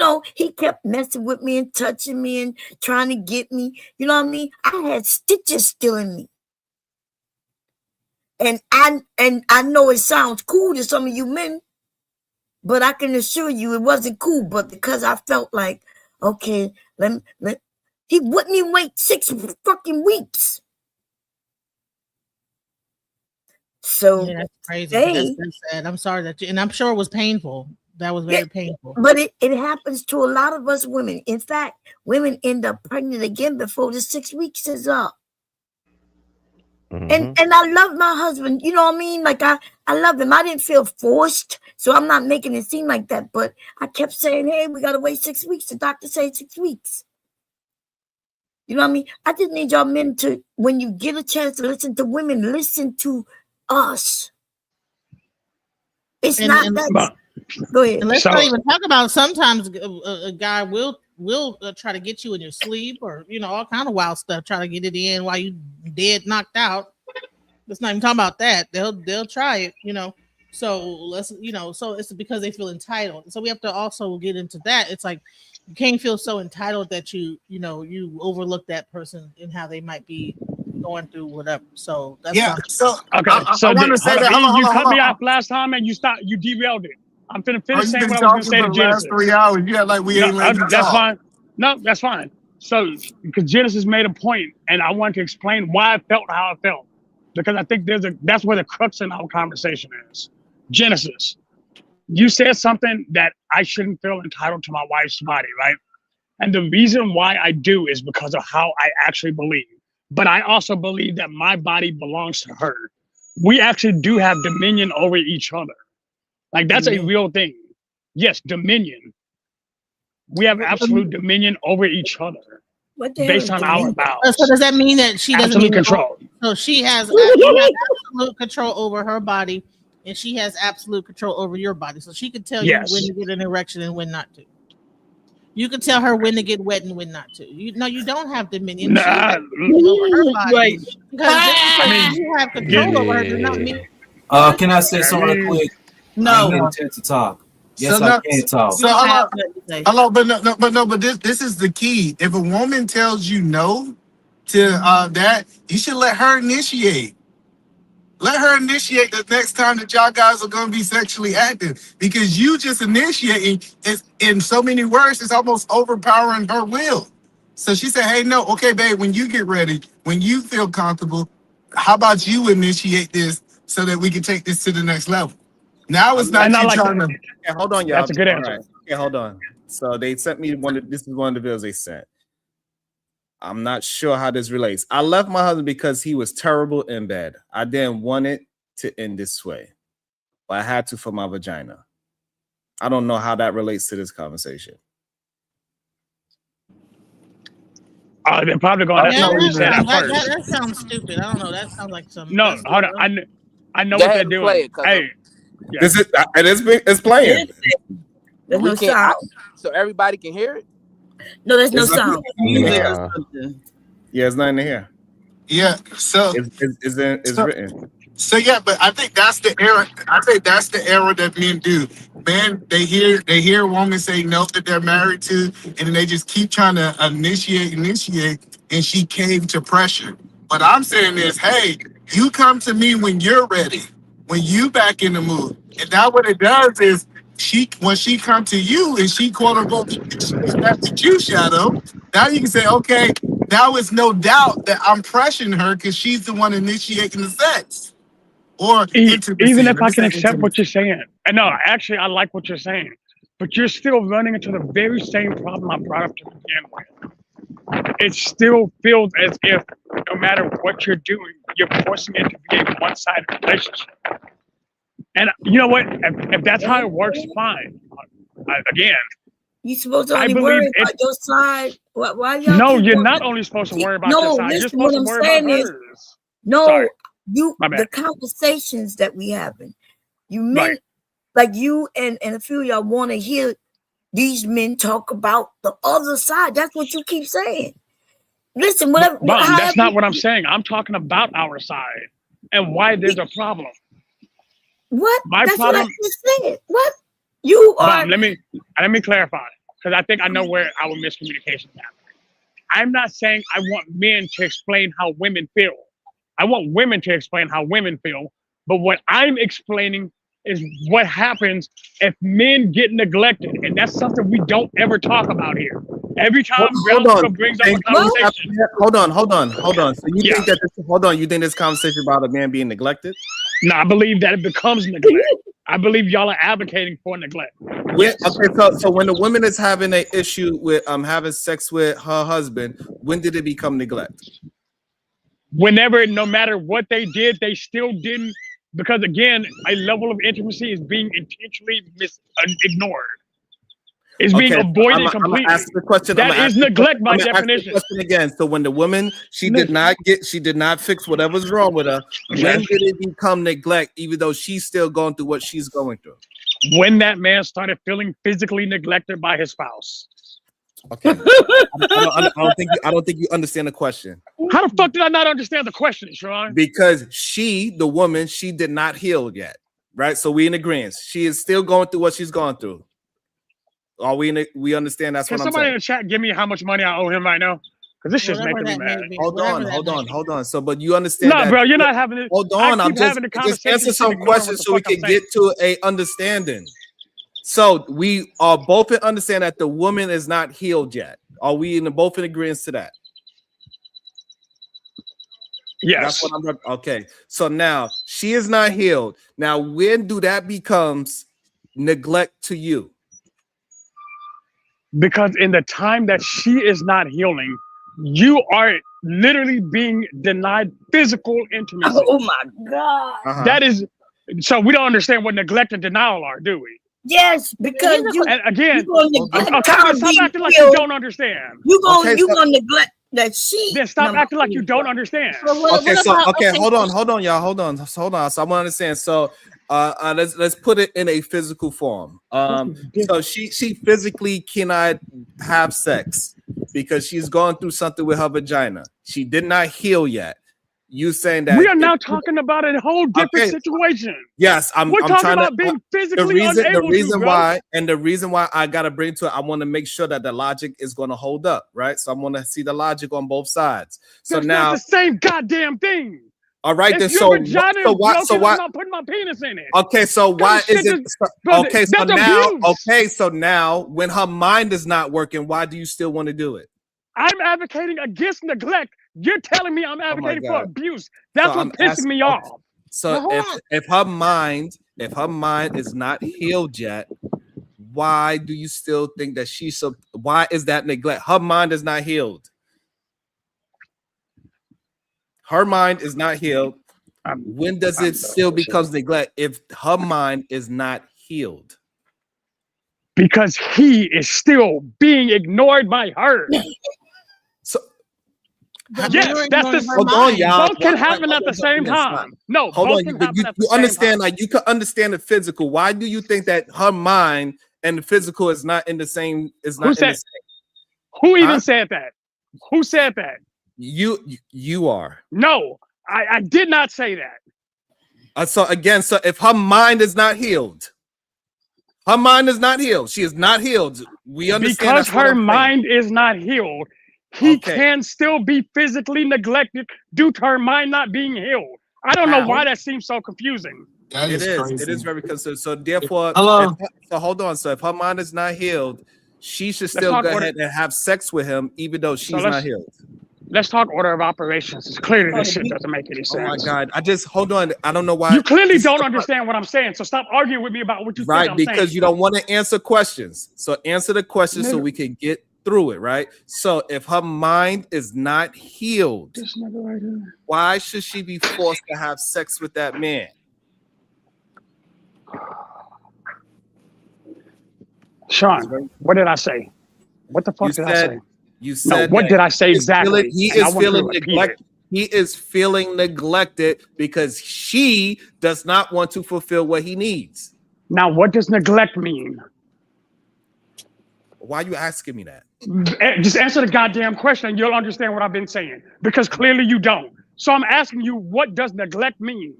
kept messing with me and touching me and trying to get me. You know what I mean? I had stitches still in me. And I know it sounds cool to some of you men, but I can assure you it wasn't cool. But because I felt like, okay, he wouldn't even wait 6 fucking weeks. So that's crazy. That's sad. I'm sorry and I'm sure it was painful. That was very painful. But it happens to a lot of us women. In fact, women end up pregnant again before the 6 weeks is up. And I love my husband, you know what I mean? Like I love him. I didn't feel forced, so I'm not making it seem like that. But I kept saying, hey, we gotta wait 6 weeks. The doctor said 6 weeks. You know what I mean? I just need y'all men to, when you get a chance to listen to women, listen to us. It's not that. Go ahead. And let's not even talk about sometimes a guy will try to get you in your sleep, or all kind of wild stuff, try to get it in while you dead knocked out. Let's not even talk about that. They'll try it, so let's so it's because they feel entitled. So we have to also get into that. It's like you can't feel so entitled that you overlook that person and how they might be going through whatever. So that's okay. I want to say that you cut me off last time and you derailed it. I'm finna finish saying what I was gonna say to Genesis. 3 hours. Yeah, like we ain't letting you that's talk. fine. No, that's fine. So because Genesis made a point, and I wanted to explain why I felt how I felt, because I think that's where the crux in our conversation is. Genesis, you said something that I shouldn't feel entitled to my wife's body, right? And the reason why I do is because of how I actually believe. But I also believe that my body belongs to her. We actually do have dominion over each other. Like that's a real thing. Yes, dominion. We have absolute dominion over each other based on our vows. So does that mean that she doesn't absolute control? So she has absolute control over her body, and she has absolute control over your body. So she can tell you when to get an erection and when not to. You can tell her when to get wet and when not to. You don't have dominion. Over her body. Right. Because you have control over her does not mean. Can I say something real quick? No. I intend to talk. Yes, I can talk. But this is the key. If a woman tells you no to that, you should let her initiate. Let her initiate the next time that y'all guys are going to be sexually active, because you just initiating is, in so many words, it's almost overpowering her will. So she said, hey, no, okay, babe, when you get ready, when you feel comfortable, how about you initiate this so that we can take this to the next level? Now it's not you trying to. Yeah, hold on, y'all. That's a good answer. Right. Yeah, hold on. So they sent me this is one of the bills they sent. I'm not sure how this relates. I left my husband because he was terrible in bed. I didn't want it to end this way, but I had to for my vagina. I don't know how that relates to this conversation. They're probably going to have to say that first. That sounds stupid. I don't know. That sounds like some. No, hold on. I know what they're doing. Hey, yeah. It's playing. There's no sound. So everybody can hear it? No, there's no sound. Yeah, it's nothing to hear. Yeah, so it's written. So yeah, but I think that's the error. I think that's the error that men do. Men, they hear a woman say no that they're married to, and then they just keep trying to initiate, and she caved to pressure. What I'm saying is, hey, you come to me when you're ready, when you back in the mood. And now what it does is when she come to you and she quote unquote with you, Shadow, now you can say, okay, now it's no doubt that I'm pressuring her because she's the one initiating the sex. Or even if I can accept what you're saying. And no, actually I like what you're saying, but you're still running into the very same problem I brought up to begin with. It still feels as if no matter what you're doing, you're forcing it to be a one-sided relationship. And you know what? If that's how it works, fine. Again, you're supposed to only worry about your side. Why y'all? No, you're not only supposed to worry about your side. You're supposed to worry about hers. No, Sorry. The conversations that we having, you men, like you and a few of y'all want to hear these men talk about the other side. That's what you keep saying. Listen, whatever. Mom, that's not what I'm saying. I'm talking about our side and why there's a problem. What? That's problem. What I just said. What? You are. Mom, let me clarify, because I think I know where our miscommunication is happening. I'm not saying I want men to explain how women feel. I want women to explain how women feel. But what I'm explaining is what happens if men get neglected, and that's something we don't ever talk about here. Every time Brown brings up a conversation. Hold on. So you think that you think this conversation about a man being neglected? No, I believe that it becomes neglect. I believe y'all are advocating for neglect. Okay, so when a woman is having an issue with having sex with her husband, when did it become neglect? Whenever, no matter what they did, they still didn't, because again, a level of intimacy is being intentionally ignored. It's being avoided completely. I'm ask the question. That is neglect by definition. Question again. So when the woman she did not fix whatever's wrong with her, when did it become neglect? Even though she's still going through what she's going through. When that man started feeling physically neglected by his spouse. Okay. I don't think you understand the question. How the fuck did I not understand the question, Sharon? Because the woman, she did not heal yet, right? So we in agreement. She is still going through what she's going through. Are we understand? That's what I'm saying. Can somebody in the chat give me how much money I owe him right now? Because this shit's making me mad. Hold on. So, but you understand? No, bro, you're not having it. Hold on, I'm just answer some questions so we can get to a understanding. So we are both in understand that the woman is not healed yet. Are we both in agreement to that? Yes. That's what okay. So now she is not healed. Now, when do that becomes neglect to you? Because in the time that she is not healing, you are literally being denied physical intimacy. Oh my God. That is, so we don't understand what neglect and denial are, do we? Yes, because stop acting like you don't understand. You're gonna neglect that she. Then stop acting like you don't understand. Hold on, y'all. Hold on. So I want to understand. So let's put it in a physical form. So she physically cannot have sex because she's going through something with her vagina. She did not heal yet. You saying that we are now talking about a whole different situation. Yes, we're talking about being physically unable. The reason why I gotta bring to it, I want to make sure that the logic is going to hold up, right? So I'm going to see the logic on both sides. So that's now not the same goddamn thing. All right, then. So why? I'm not putting my penis in it. Okay, so why is it? Okay, so now, so now, when her mind is not working, why do you still want to do it? I'm advocating against neglect. You're telling me I'm advocating for abuse. That's what pissing me off. So if her mind is not healed yet, why do you still think that why is that neglect? Her mind is not healed. Her mind is not healed. When does it still becomes neglect if her mind is not healed? Because he is still being ignored by her. So yes, that's the hold on, y'all. both can happen at the same time. No, hold both on. can happen at the You same understand? time. Like you can understand the physical. Why do you think that her mind and the physical is not in the same? Is not in the same? Who even said that? Who said that? You are. No, I did not say that. So again, so if her mind is not healed, her mind is not healed. She is not healed. We understand Because her mind is not healed. He can still be physically neglected due to her mind not being healed. I don't know why that seems so confusing. It is very confusing. So therefore, Hello? So hold on. So if her mind is not healed, she should Let's still talk go order. ahead and have sex with him, even though she's let's- not healed. Let's talk order of operations. It's clear that this shit doesn't make any sense. Oh my God! I just hold on. I don't know why You clearly don't understand what I'm saying, so stop arguing with me about what you think right I'm because saying. you don't want to answer questions. So answer the questions so Nigga. we can get through it, right? So if her mind is not healed, This nigga right here. why should she be forced to have sex with that man? Sean, what did I say? What the fuck You did I said say? you said what that did I say he is feeling- exactly? He And I is want you to feeling repeat neglected. He is feeling neglected because she does not want to fulfill what he needs. Now, what does neglect mean? Why are you asking me that? Just answer the goddamn question and you'll understand what I've been saying. Because clearly you don't. So I'm asking you, what does neglect mean?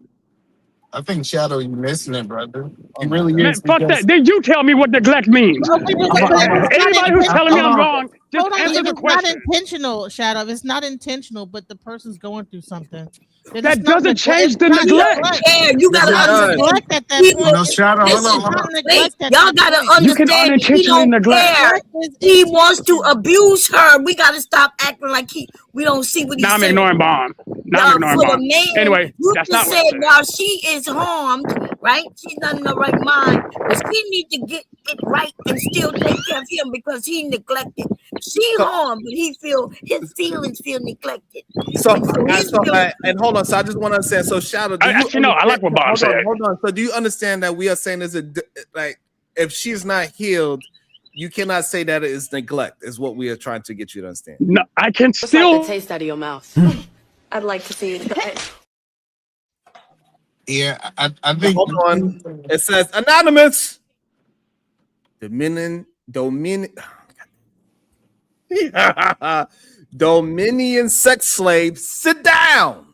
I think Shadow, you missing it, brother. He really Man, is. fuck that. Then you tell me what neglect means. Anybody who's telling me I'm wrong, just Hold on, answer if the it's question. not intentional, Shadow. If it's not intentional, but the person's going through something, then That it's not doesn't change the it's not neglect. Yeah, you gotta It's not understand. neglect at that People- point. No, Shadow, hold Listen, on, hold on. wait, y'all gotta You can understand. He unintentionally don't neglect. care. He wants to abuse her. We gotta stop acting like we don't see what he's Now I'm saying. ignoring Bomb. Now I'm ignoring For the Bomb. man, Anyway, you that's just not what I said said. while she is harmed, right? She's not in the right mind, but she need to get it right and still take care of him because he neglected. She harmed, but his feelings feel neglected. So, his feelings- and hold on. So I just want to understand. So Shadow, do you Actually, no, I like what Bob hold said. On, hold on. So do you understand that we are saying like if she's not healed, you cannot say that it is neglect, is what we are trying to get you to understand. No, I can Just still. like the taste out of your mouth. I'd like to see it. Yeah, I think. Hold on. It says anonymous. Dominion sex slave, sit down.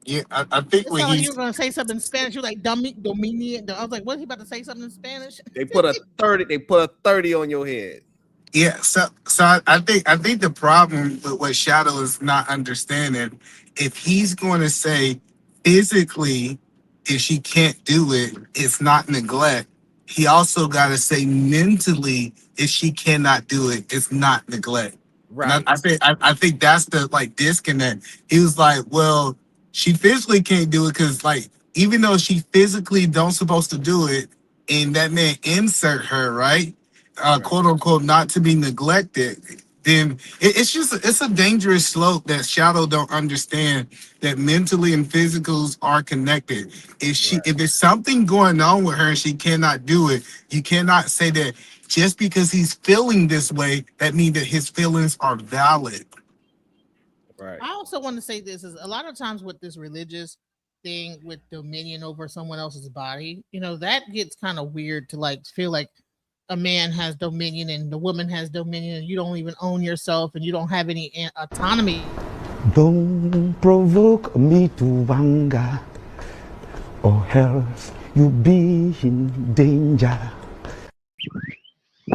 Yeah, I think It when sounded like he's you were gonna say something in Spanish. You're like Dominion. I was like, what is he about to say something in Spanish? They put a 30. They put a 30 on your head. yeah, so I think the problem with what Shadow is not understanding, if he's going to say physically, if she can't do it, it's not neglect. He also got to say mentally, if she cannot do it, it's not neglect. Right. And I think that's the disconnect. He was like, well, she physically can't do it because even though she physically don't supposed to do it, and that man insert her, right? Quote unquote, not to be neglected, then it's a dangerous slope that Shadow don't understand, that mentally and physicals are connected. If there's something going on with her and she cannot do it, you cannot say that just because he's feeling this way, that means that his feelings are valid. Right. I also want to say this is a lot of times with this religious thing with dominion over someone else's body, that gets kind of weird to feel like a man has dominion and the woman has dominion and you don't even own yourself and you don't have any autonomy. Don't provoke me to anger, or else you'll be in danger.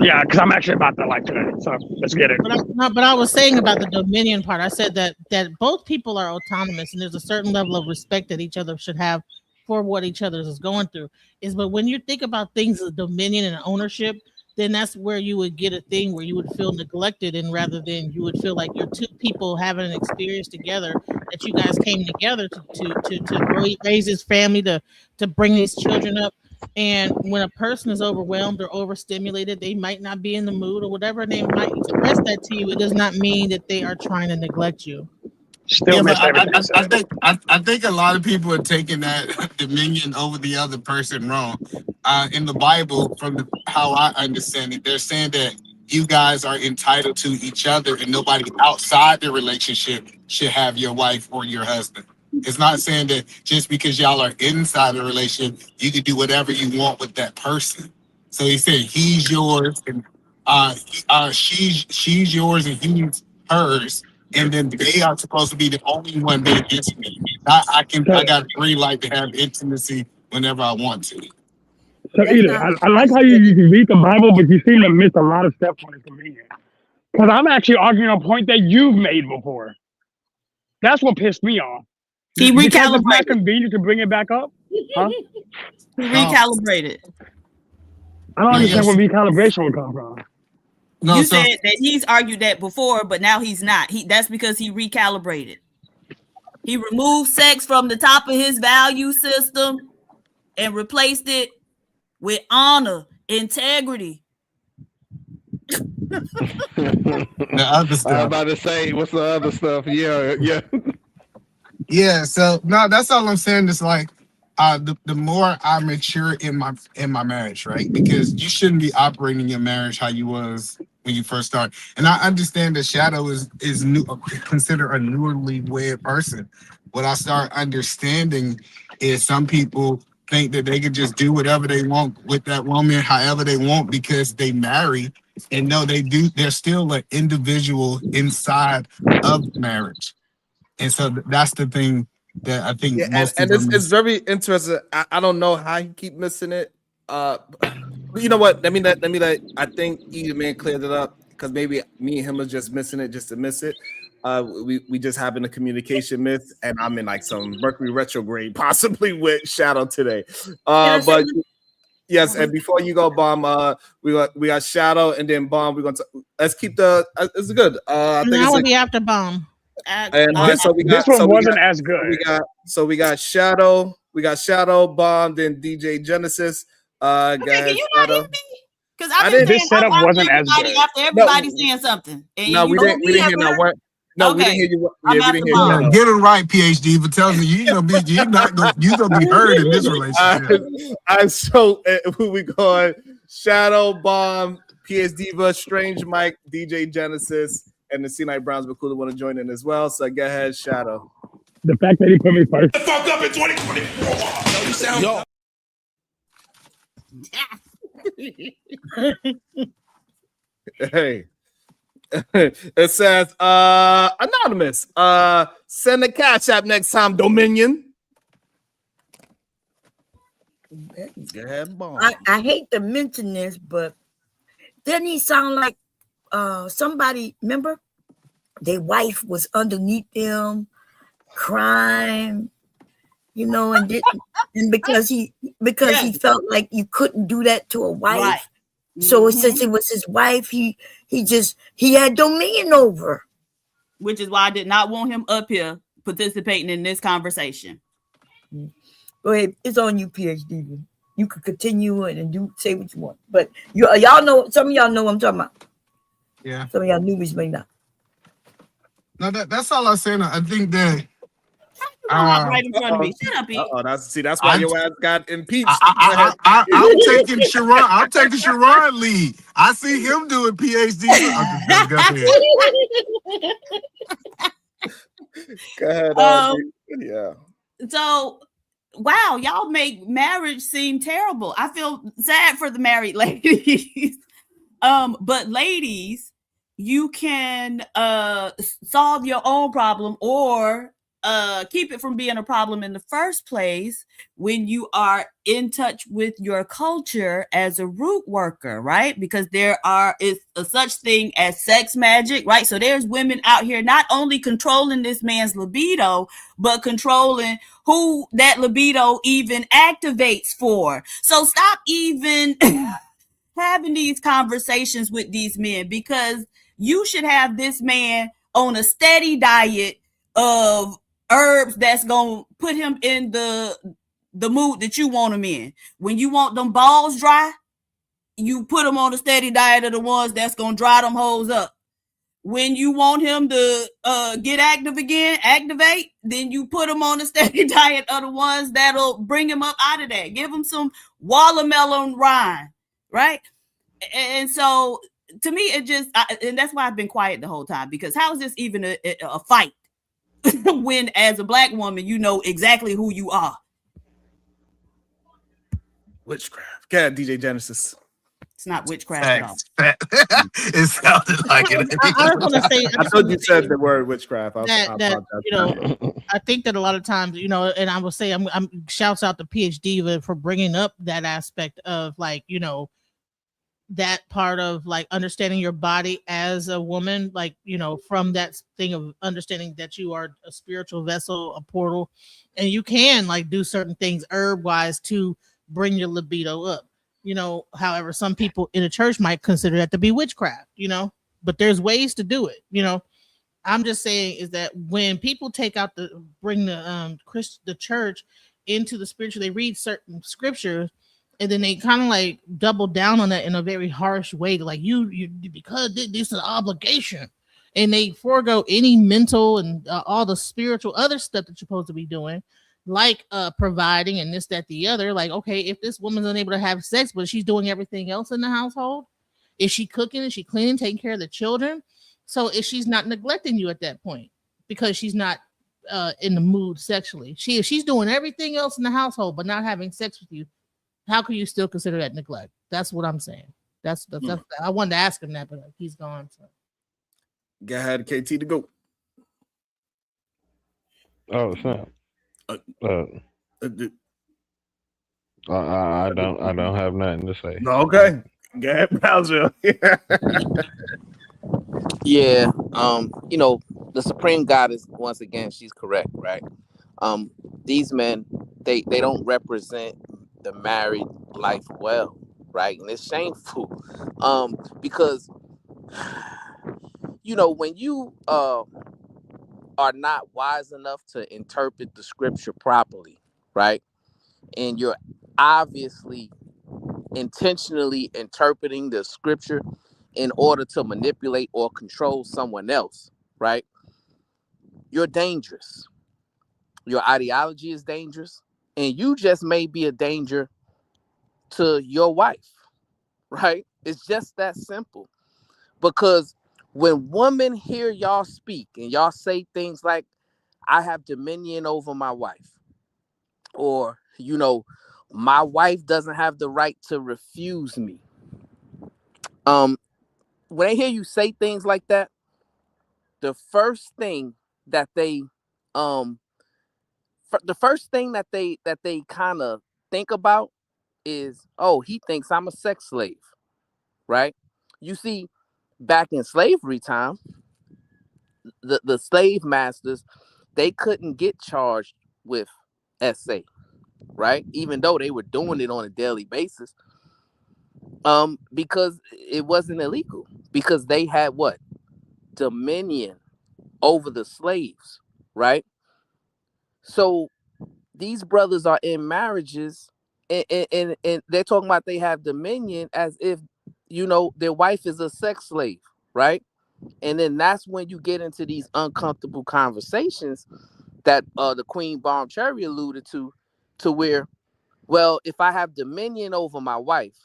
Yeah, because I'm actually about to today. So let's get it. But I was saying about the dominion part. I said that both people are autonomous and there's a certain level of respect that each other should have for what each other is going through. But when you think about things of dominion and ownership, then that's where you would get a thing where you would feel neglected, and rather than you would feel like you're two people having an experience together, that you guys came together to raise this family, to bring these children up. And when a person is overwhelmed or overstimulated, they might not be in the mood or whatever, and they might express that to you. It does not mean that they are trying to neglect you. Still but missed everything you said. I think a lot of people are taking that dominion over the other person wrong. In the Bible, from how I understand it, they're saying that you guys are entitled to each other, and nobody outside the relationship should have your wife or your husband. It's not saying that just because y'all are inside a relationship, you can do whatever you want with that person. So he said he's yours, and she's yours, and he's hers. And then they are supposed to be the only one being intimate. I got green light to have intimacy whenever I want to. So Edith, I like how you can read the Bible, but you seem to miss a lot of steps when it's convenient. Because I'm actually arguing a point that you've made before. That's what pissed me off. He Because it's recalibrated. not convenient to bring it back up. Huh? He recalibrated. I don't understand where recalibration would come from. You said that he's argued that before, but now he's not. That's because he recalibrated. He removed sex from the top of his value system and replaced it with honor, integrity. The other stuff. I was about to say, what's the other stuff? Yeah. Yeah, so no, that's all I'm saying. Is like the more I mature in my marriage, right? Because you shouldn't be operating your marriage how you was when you first start. And I understand that Shadow is new, considered a newly wed person. What I start understanding is some people think that they can just do whatever they want with that woman, however they want, because they marry. And no, they do. They're still an individual inside of marriage. And so that's the thing that I think most and people it's very interesting. I don't know how you keep missing it. But you know what? Let me I think Edith man cleared it up because maybe me and him are just missing it just to miss it. We just having a communication myth, and I'm in like some Mercury retrograde, possibly with Shadow today. But yes, and before you go, Bomb, we got Shadow, and then Bomb. We're gonna let's keep the. It's good. I think Now it's will be after Bomb. and This one wasn't as good. We got Shadow, Bomb, then DJ Genesis. Okay, can you not hear me? Because This setup wasn't as good. After everybody saying something. And No, we didn't hear that one. No, we didn't hear you. Yeah, we didn't hear you. Get it right, PhD. But tells me you're gonna be heard in this relationship. So we going Shadow, Bomb, PS Diva, Strange Mike, DJ Genesis, and the C-Night Browns Bakula want to join in as well. So go ahead, Shadow. The fact that he put me first. Fucked up in 2024. You sound Hey. It says anonymous. Send the cash app next time, Dominion. I hate to mention this, but didn't he sound like somebody? Remember, their wife was underneath them, crying, and because he felt like you couldn't do that to a wife. Right. So since it was his wife, he had dominion over. Which is why I did not want him up here participating in this conversation. Go ahead, it's on you, PhD. You could continue and you say what you want, but y'all know. Some of y'all know what I'm talking about. Yeah. Some of y'all newbies may not. No, that's all I'm saying. I think that. Right in front of me. Shut up, E. That's why your ass got impeached. I'm taking Sharon. I'm taking Sharon lead. I see him doing PhD. Go ahead. Yeah. So, wow, y'all make marriage seem terrible. I feel sad for the married ladies. But ladies, you can solve your own problem or keep it from being a problem in the first place when you are in touch with your culture as a root worker, right? Because there is a such thing as sex magic, right? So there's women out here not only controlling this man's libido, but controlling who that libido even activates for. So stop even having these conversations with these men, because you should have this man on a steady diet of herbs that's going to put him in the the mood that you want them in. When you want them balls dry, you put them on a steady diet of the ones that's gonna dry them hoes up. When you want him to get active again, activate, then you put him on a steady diet of the ones that'll bring him up out of that. Give him some watermelon rind, right? And so to me, it just, and that's why I've been quiet the whole time, because how is this even a fight when as a black woman, you know exactly who you are? Witchcraft. Go ahead, DJ Genesis. It's not witchcraft at all. It sounded like it. I just want to say, I thought you said the word witchcraft. that you know, I think that a lot of times, you know, and I will say, I'm shouts out to PhD for bringing up that aspect of, like, you know, that part of like understanding your body as a woman, like, you know, from that thing of understanding that you are a spiritual vessel, a portal, and you can like do certain things herb wise to bring your libido up. You know, however, some people in a church might consider that to be witchcraft, you know, but there's ways to do it. You know, I'm just saying is that when people bring the church into the spiritual, they read certain scriptures and then they kind of like double down on that in a very harsh way. Like you because this is an obligation, and they forego any mental and all the spiritual other stuff that you're supposed to be doing, like providing and this, that, the other. Like, okay, if this woman's unable to have sex, but she's doing everything else in the household, is she cooking? Is she cleaning, taking care of the children? So if she's not neglecting you at that point because she's not in the mood sexually, if she's doing everything else in the household but not having sex with you, how can you still consider that neglect? That's what I'm saying. That's I wanted to ask him that, but he's gone. So. Go ahead, KT, to go. Oh, snap. I don't have nothing to say. Okay. Go ahead, Bowser. Yeah, you know, the Supreme Goddess, once again, she's correct, right? These men, they don't represent the married life well, right? And it's shameful, because, you know, when you are not wise enough to interpret the scripture properly, right? And you're obviously intentionally interpreting the scripture in order to manipulate or control someone else, right? You're dangerous. Your ideology is dangerous, and you just may be a danger to your wife, right? It's just that simple. Because when women hear y'all speak and y'all say things like, I have dominion over my wife, or, you know, my wife doesn't have the right to refuse me. When they hear you say things like that, the first thing that they kind of think about is, oh, he thinks I'm a sex slave, right? You see, back in slavery time, the slave masters, they couldn't get charged with SA, right? Even though they were doing it on a daily basis, because it wasn't illegal, because they had what? Dominion over the slaves, right? So these brothers are in marriages and they're talking about they have dominion as if, you know, their wife is a sex slave, right? And then that's when you get into these uncomfortable conversations that the Queen Bomb Cherry alluded to where, well, if I have dominion over my wife,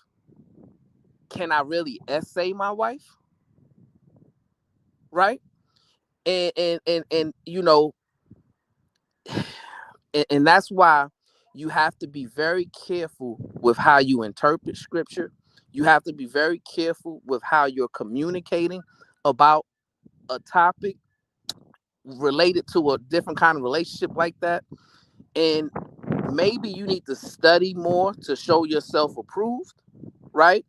can I really essay my wife? Right? And you know, and that's why you have to be very careful with how you interpret scripture. You have to be very careful with how you're communicating about a topic related to a different kind of relationship like that. And maybe you need to study more to show yourself approved, right?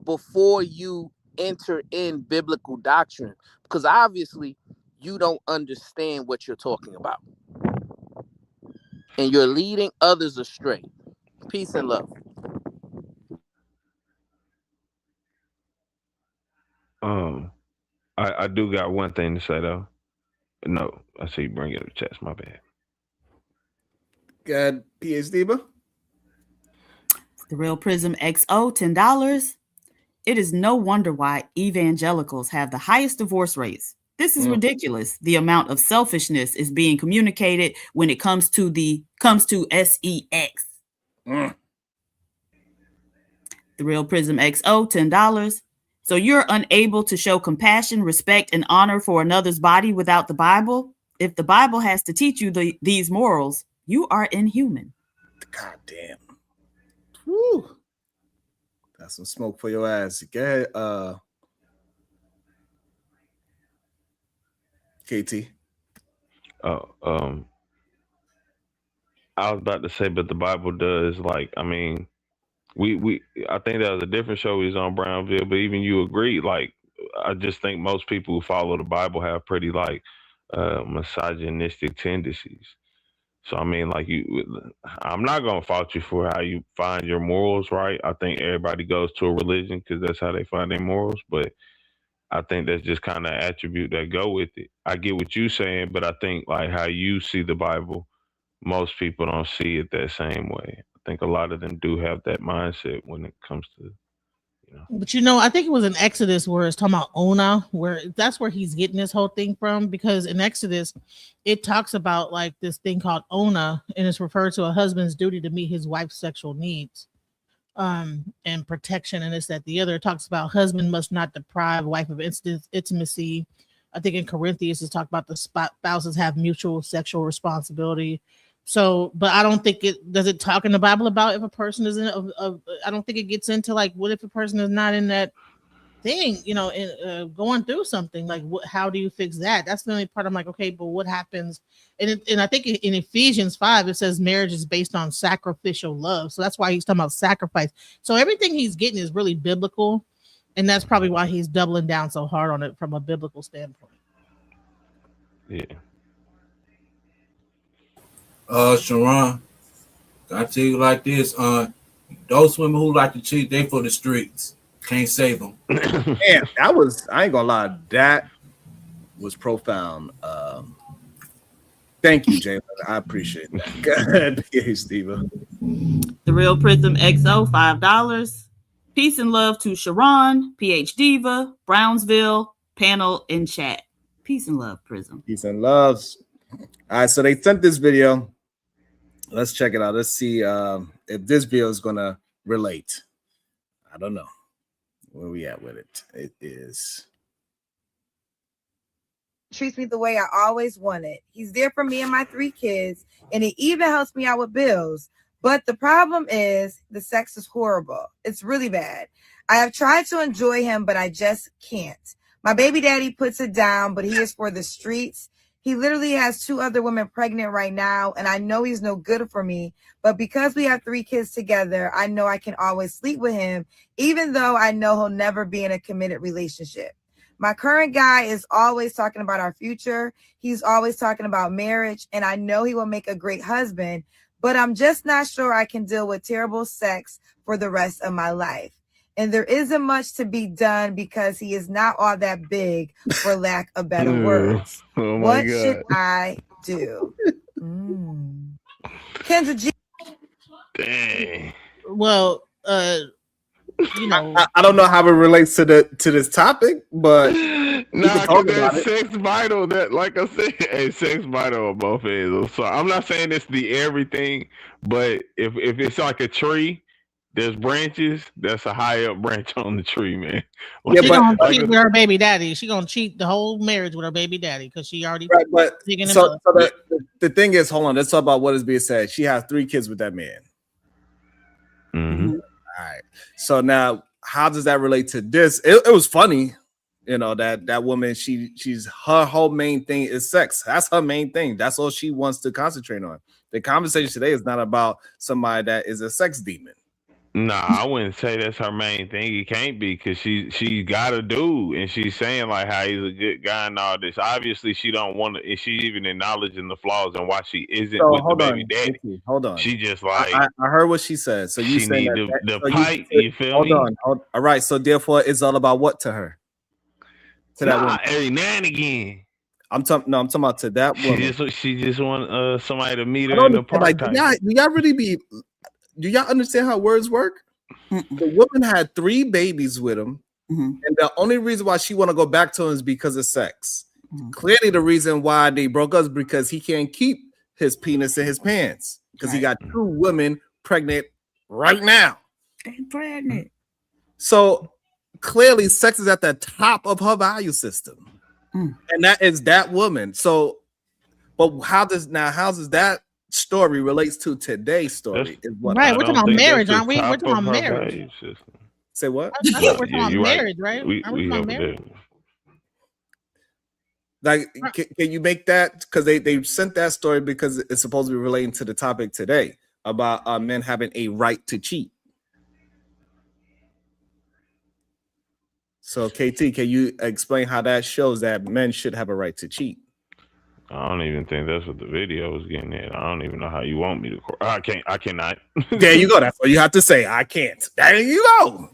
Before you enter in biblical doctrine, because obviously you don't understand what you're talking about and you're leading others astray. Peace and love. I do got one thing to say though. No, I see you bring it up, chest. My bad. Good, PhD, bro. The Real Prism XO, $10. It is no wonder why evangelicals have the highest divorce rates. This is ridiculous. The amount of selfishness is being communicated when it comes to sex. The Real Prism XO, $10. So you're unable to show compassion, respect, and honor for another's body without the Bible? If the Bible has to teach you these morals, you are inhuman. God damn. Woo. That's some smoke for your ass. Go ahead, KT. I was about to say, but the Bible does, like, I mean, I think that was a different show we was on Brownville, but even you agreed, like, I just think most people who follow the Bible have pretty, like, misogynistic tendencies. So, I mean, like, I'm not going to fault you for how you find your morals, right? I think everybody goes to a religion because that's how they find their morals, but I think that's just kind of attribute that go with it. I get what you're saying, but I think, like, how you see the Bible, most people don't see it that same way. I think a lot of them do have that mindset when it comes to, But I think it was in Exodus where it's talking about Ona, where that's where he's getting this whole thing from, because in Exodus, it talks about like this thing called Ona, and it's referred to a husband's duty to meet his wife's sexual needs, and protection, and this, that, the other. It talks about husband must not deprive wife of intimacy. I think in Corinthians, it's talked about the spouses have mutual sexual responsibility. So, but I don't think does it talk in the Bible about if a person is I don't think it gets into like, what if a person is not in that thing, going through something, like how do you fix that? That's the only part I'm like, okay, but what happens? And I think in Ephesians 5, it says marriage is based on sacrificial love. So that's why he's talking about sacrifice. So everything he's getting is really biblical. And that's probably why he's doubling down so hard on it from a biblical standpoint. Yeah. Sharon, I tell you like this, those women who like to cheat, they for the streets. Can't save them. Man, I ain't gonna lie, that was profound. Thank you, Jalen. I appreciate that. Go ahead, PhD. The Real Prism XO, $5. Peace and love to Sharon, PH Diva, Brownsville, panel, and chat. Peace and love, Prism. Peace and loves. All right, so they sent this video. Let's check it out. Let's see if this video is gonna relate. I don't know. Where we at with it? It is. Treats me the way I always wanted. He's there for me and my 3 kids, and he even helps me out with bills. But the problem is the sex is horrible. It's really bad. I have tried to enjoy him, but I just can't. My baby daddy puts it down, but he is for the streets. He literally has 2 other women pregnant right now, and I know he's no good for me. But because we have 3 kids together, I know I can always sleep with him, even though I know he'll never be in a committed relationship. My current guy is always talking about our future. He's always talking about marriage, and I know he will make a great husband, but I'm just not sure I can deal with terrible sex for the rest of my life. And there isn't much to be done because he is not all that big, for lack of better words. Oh my What God. should I do? Kendra G. Dang. Well, I don't know how it relates to this topic, but we Nah, can talk because about that's it. sex vital. That, like I said, hey, sex vital on both ends. So I'm not saying it's the everything, but if it's like a tree, there's branches. That's a high up branch on the tree, man. She gonna cheat with her baby daddy. She gonna cheat the whole marriage with her baby daddy because she already digging him So, up. the thing is, hold on, let's talk about what is being said. She has 3 kids with that man. Mm-hmm. All right. So now, how does that relate to this? It was funny, that woman. She's her whole main thing is sex. That's her main thing. That's all she wants to concentrate on. The conversation today is not about somebody that is a sex demon. Nah, I wouldn't say that's her main thing. It can't be because she got a dude, and she's saying like how he's a good guy and all this. Obviously, she don't want to. Is she even acknowledging the flaws and why she isn't So, with the hold baby on, daddy? Nikki, hold on. She just like I heard what she said. So you she saying need the so pipe. You feel hold me? on. All right. So therefore, it's all about what to her? To that Nah, woman. every now and again. I'm talking about to that woman. She just want somebody to meet I her in don't the park. like. type. Do y'all really be? do y'all understand how words work? The woman had 3 babies with him, and the only reason why she want to go back to him is because of sex. Clearly, the reason why they broke up is because he can't keep his penis in his pants because he got 2 women pregnant right now. And pregnant. So clearly, sex is at the top of her value system, and that is that woman. So, but how does that story relates to today's story? Is what Right, we're talking about marriage, aren't we? We're talking about marriage. Say what? I thought we're talking about marriage, right? We Aren't we talking about over marriage? there. Like, can you make that? Because they sent that story because it's supposed to be relating to the topic today about men having a right to cheat. So, KT, can you explain how that shows that men should have a right to cheat? I don't even think that's what the video was getting at. I don't even know how you want me to. I cannot. There you go. That's what you have to say. I can't. There you go.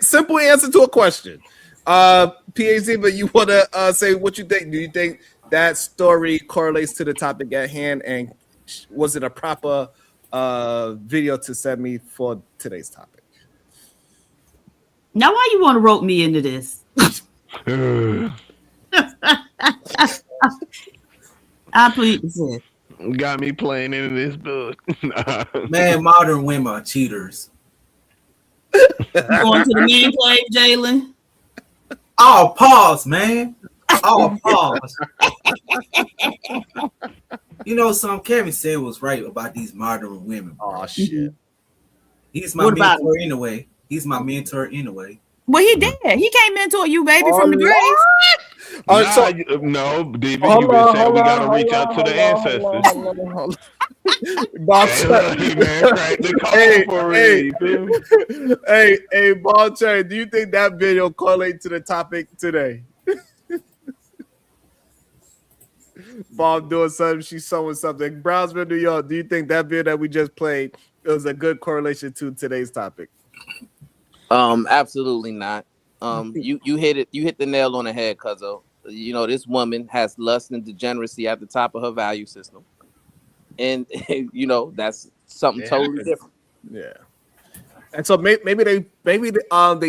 Simple answer to a question. PhD, but you want to say what you think? Do you think that story correlates to the topic at hand? And was it a proper video to send me for today's topic? Now, why you want to rope me into this? I plead the fifth. Got me playing into this book. Man, modern women are cheaters. Going to the main play, Jalen. Oh, pause, man. Oh, pause. You know, Kevin said was right about these modern women. Oh, shit. He's my mentor anyway. He's my mentor anyway. Well, he did. He can't mentor you, baby, from the grave. No, DB, you been saying we gotta reach out to the ancestors. Hey, Ball Chain, do you think that video correlates to the topic today? Bob doing something, she's showing something. Brownsville, New York, do you think that video that we just played was a good correlation to today's topic? Absolutely not. You hit the nail on the head, Cuzzo. You know, this woman has lust and degeneracy at the top of her value system. And you know, that's something totally different. Yeah. And so maybe they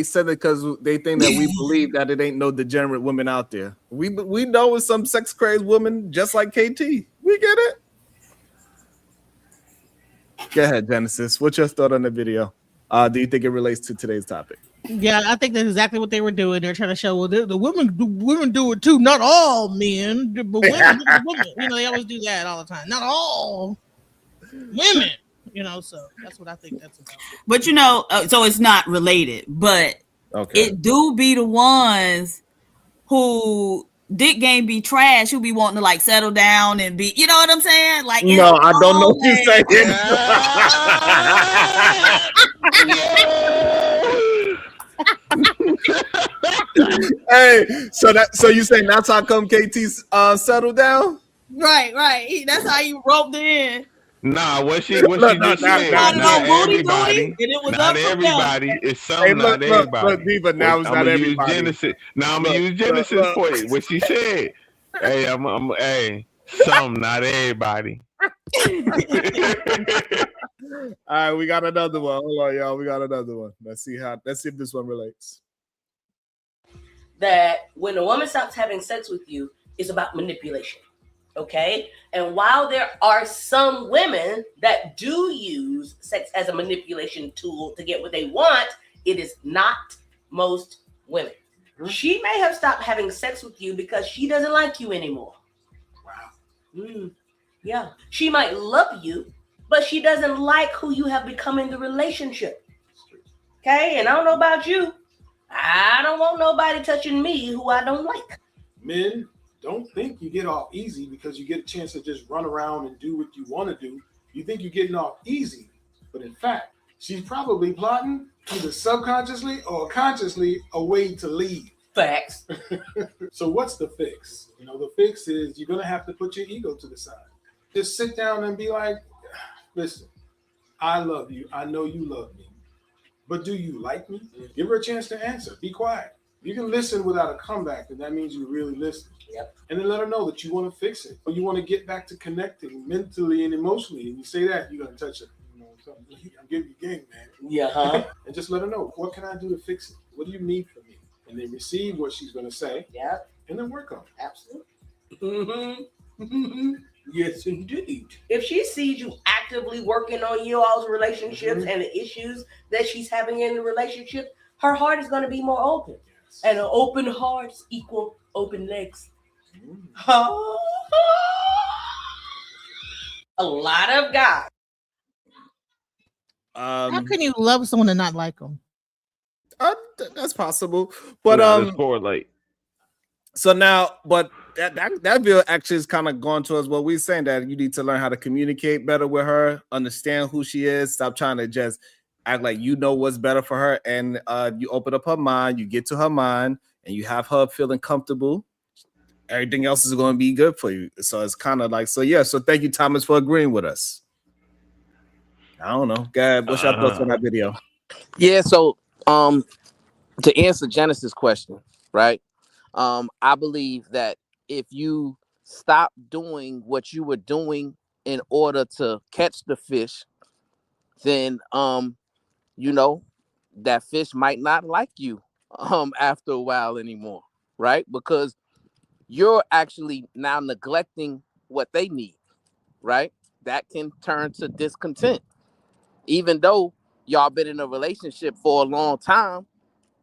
said it because they think that we believe that it ain't no degenerate women out there. We know it's some sex crazed woman just like KT. We get it. Go ahead, Genesis. What's your thought on the video? Do you think it relates to today's topic? Yeah, I think that's exactly what they were doing. They're trying to show, well, the women do it too. Not all men, but women. You know, they always do that all the time. Not all women. You know, so that's what I think that's about. But you know, so it's not related, but it do be the ones who dick game be trash, who be wanting to like settle down and be, you know what I'm saying? Like, no, I don't know what you're saying. Hey, so you saying that's how come KT's settled down? Right. That's how you roped it in. Nah, what she just said. Not everybody. Not everybody. It's some. Not everybody. Diva, now it's not everybody. Genesis. Now I'm gonna use Genesis point. What she said. Hey, some. Not everybody. All right, we got another one. Hold on, y'all. We got another one. Let's see if this one relates. That when a woman stops having sex with you, it's about manipulation. Okay. And while there are some women that do use sex as a manipulation tool to get what they want, it is not most women. She may have stopped having sex with you because she doesn't like you anymore. Wow. Yeah. She might love you, but she doesn't like who you have become in the relationship. Okay. And I don't know about you. I don't want nobody touching me who I don't like. Men, don't think you get off easy because you get a chance to just run around and do what you want to do. You think you're getting off easy, but in fact, she's probably plotting either subconsciously or consciously a way to leave. Facts. So what's the fix? You know, the fix is you're going to have to put your ego to the side. Just sit down and be like, listen, I love you. I know you love me. But do you like me? Give her a chance to answer. Be quiet. You can listen without a comeback, and that means you really listen. Yep. And then let her know that you want to fix it, or you want to get back to connecting mentally and emotionally. And you say that, you're going to touch her. You know, I'm giving you game, man. Yeah, huh? And just let her know, what can I do to fix it? What do you need from me? And then receive what she's going to say. Yeah. And then work on it. Absolutely. Yes, indeed. If she sees you actively working on you all's relationships and the issues that she's having in the relationship, her heart is going to be more open. Yes. And an open heart equal open legs. A lot of guys. How can you love someone and not like them? That's possible, but correlate. So now, but that bill actually is kind of going towards what we're saying, that you need to learn how to communicate better with her, understand who she is, stop trying to just act like you know what's better for her, and you open up her mind, you get to her mind, and you have her feeling comfortable. Everything else is going to be good for you. So it's kind of like, so yeah. So thank you, Thomas, for agreeing with us. I don't know, God, what's your thoughts on that video? Yeah. So to answer Genesis' question, right? I believe that if you stop doing what you were doing in order to catch the fish, then you know, that fish might not like you after a while anymore, right? Because you're actually now neglecting what they need, right? That can turn to discontent. Even though y'all been in a relationship for a long time,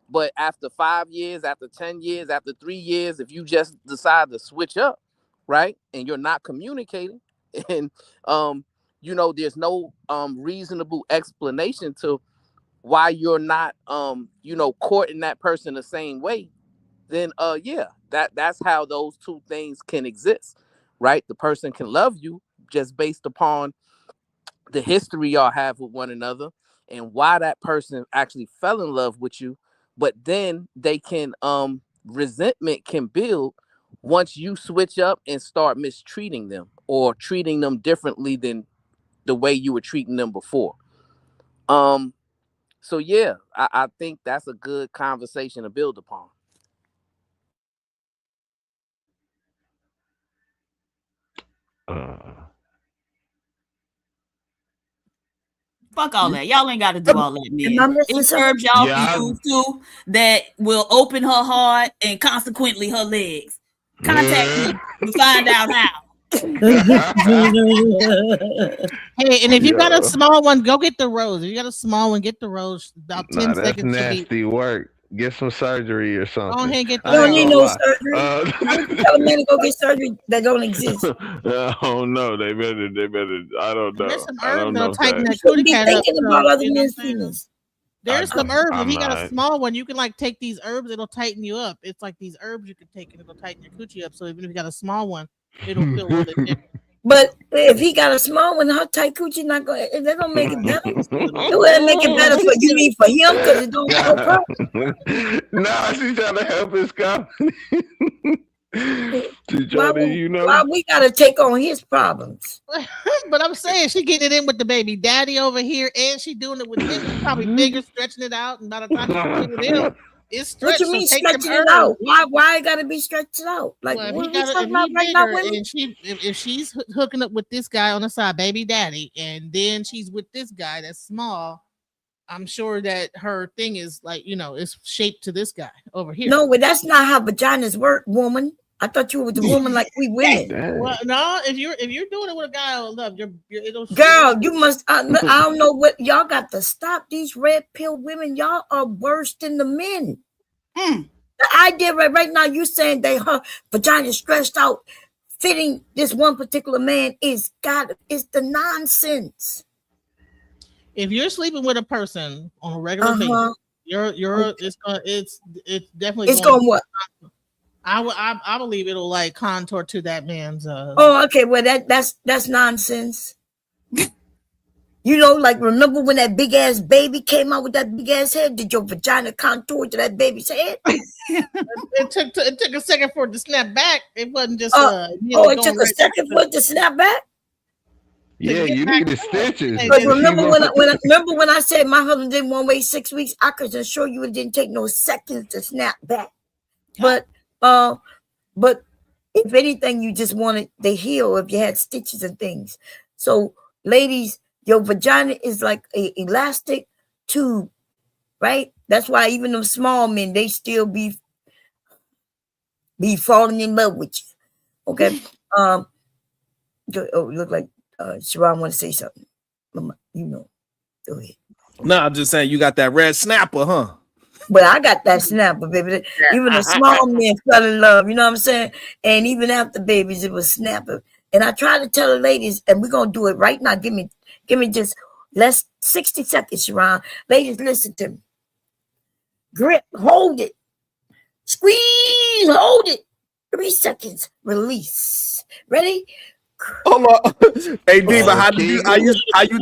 but after 5 years, after 10 years, after 3 years, if you just decide to switch up, right, and you're not communicating, and you know, there's no reasonable explanation to why you're not you know, courting that person the same way, then yeah, that's how those two things can exist, right? The person can love you just based upon the history y'all have with one another and why that person actually fell in love with you, but then they can resentment can build once you switch up and start mistreating them or treating them differently than the way you were treating them before. So yeah, I think that's a good conversation to build upon. Fuck all that. Y'all ain't got to do all that, man. It's herbs y'all can use too that will open her heart and consequently her legs. Contact me to find out how. Hey, and if you got a small one, go get the rose. If you got a small one, get the rose. About 10 that's seconds. nasty work. Get some surgery or something. Go ahead and get You don't need no surgery. I would tell a man to go get surgery that don't exist. Oh no, they better. I don't know. There's some I don't herbs know that'll tighten that You shouldn't cootie be cat up. thinking about other men's penis. There's some herbs. If you got a not. small one, you can like take these herbs. It'll tighten you up. It's like these herbs you can take and it'll tighten your coochie up. So even if you got a small one, it'll feel really different. But if he got a small one, her tight coochie not going. They're gonna make it better. It wouldn't make it better for you, mean for him, because it don't have no problem. Nah, she's trying to help his company. She's Why, trying to, you know. why we gotta take on his problems? But I'm saying she getting it in with the baby daddy over here, and she doing it with him. She's probably bigger, stretching it out, and by the time she with him, it's stretched. What you mean so take them stretching it herbs. out? Why it gotta be stretched out? Like Well, what if we he talking about right now, women? and if she's hooking up with this guy on the side, baby daddy, and then she's with this guy that's small, I'm sure that her thing is like, you know, it's shaped to this guy over here. No, but that's not how vaginas work, woman. I thought you were the woman like we women. Well, no, if you're doing it with a guy I love, it'll Girl, you must. I don't know what y'all got to stop. These red pill women, y'all are worse than the men. The idea right now, you saying they her vagina stretched out, fitting this one particular man is the nonsense. If you're sleeping with a person on a regular basis, it's definitely It's going what? I believe it'll like contour to that man's. Oh, okay. Well, that's nonsense. You know, like remember when that big ass baby came out with that big ass head? Did your vagina contour to that baby's head? it took a second for it to snap back. It wasn't just. It took a second for it to snap back. Yeah, you need the stitches. But remember when I said my husband didn't want to wait 6 weeks? I could assure you it didn't take no seconds to snap back. But if anything, you just wanted to heal if you had stitches and things. So, ladies, Your vagina is like an elastic tube, right? That's why even them small men, they still be falling in love with you. Okay. Look like Sharon want to say something. Mama, you know. Go ahead. No, I'm just saying you got that red snapper, huh? But I got that snapper, baby. Even the small men fell in love, you know what I'm saying? And even after babies, it was snapper. And I try to tell the ladies, and we're gonna do it right now. Give me just less 60 seconds, Sharon. Ladies, listen to me. Grip, hold it. Squeeze, hold it. 3 seconds, release. Ready? Hold on. Hey, Diva, how you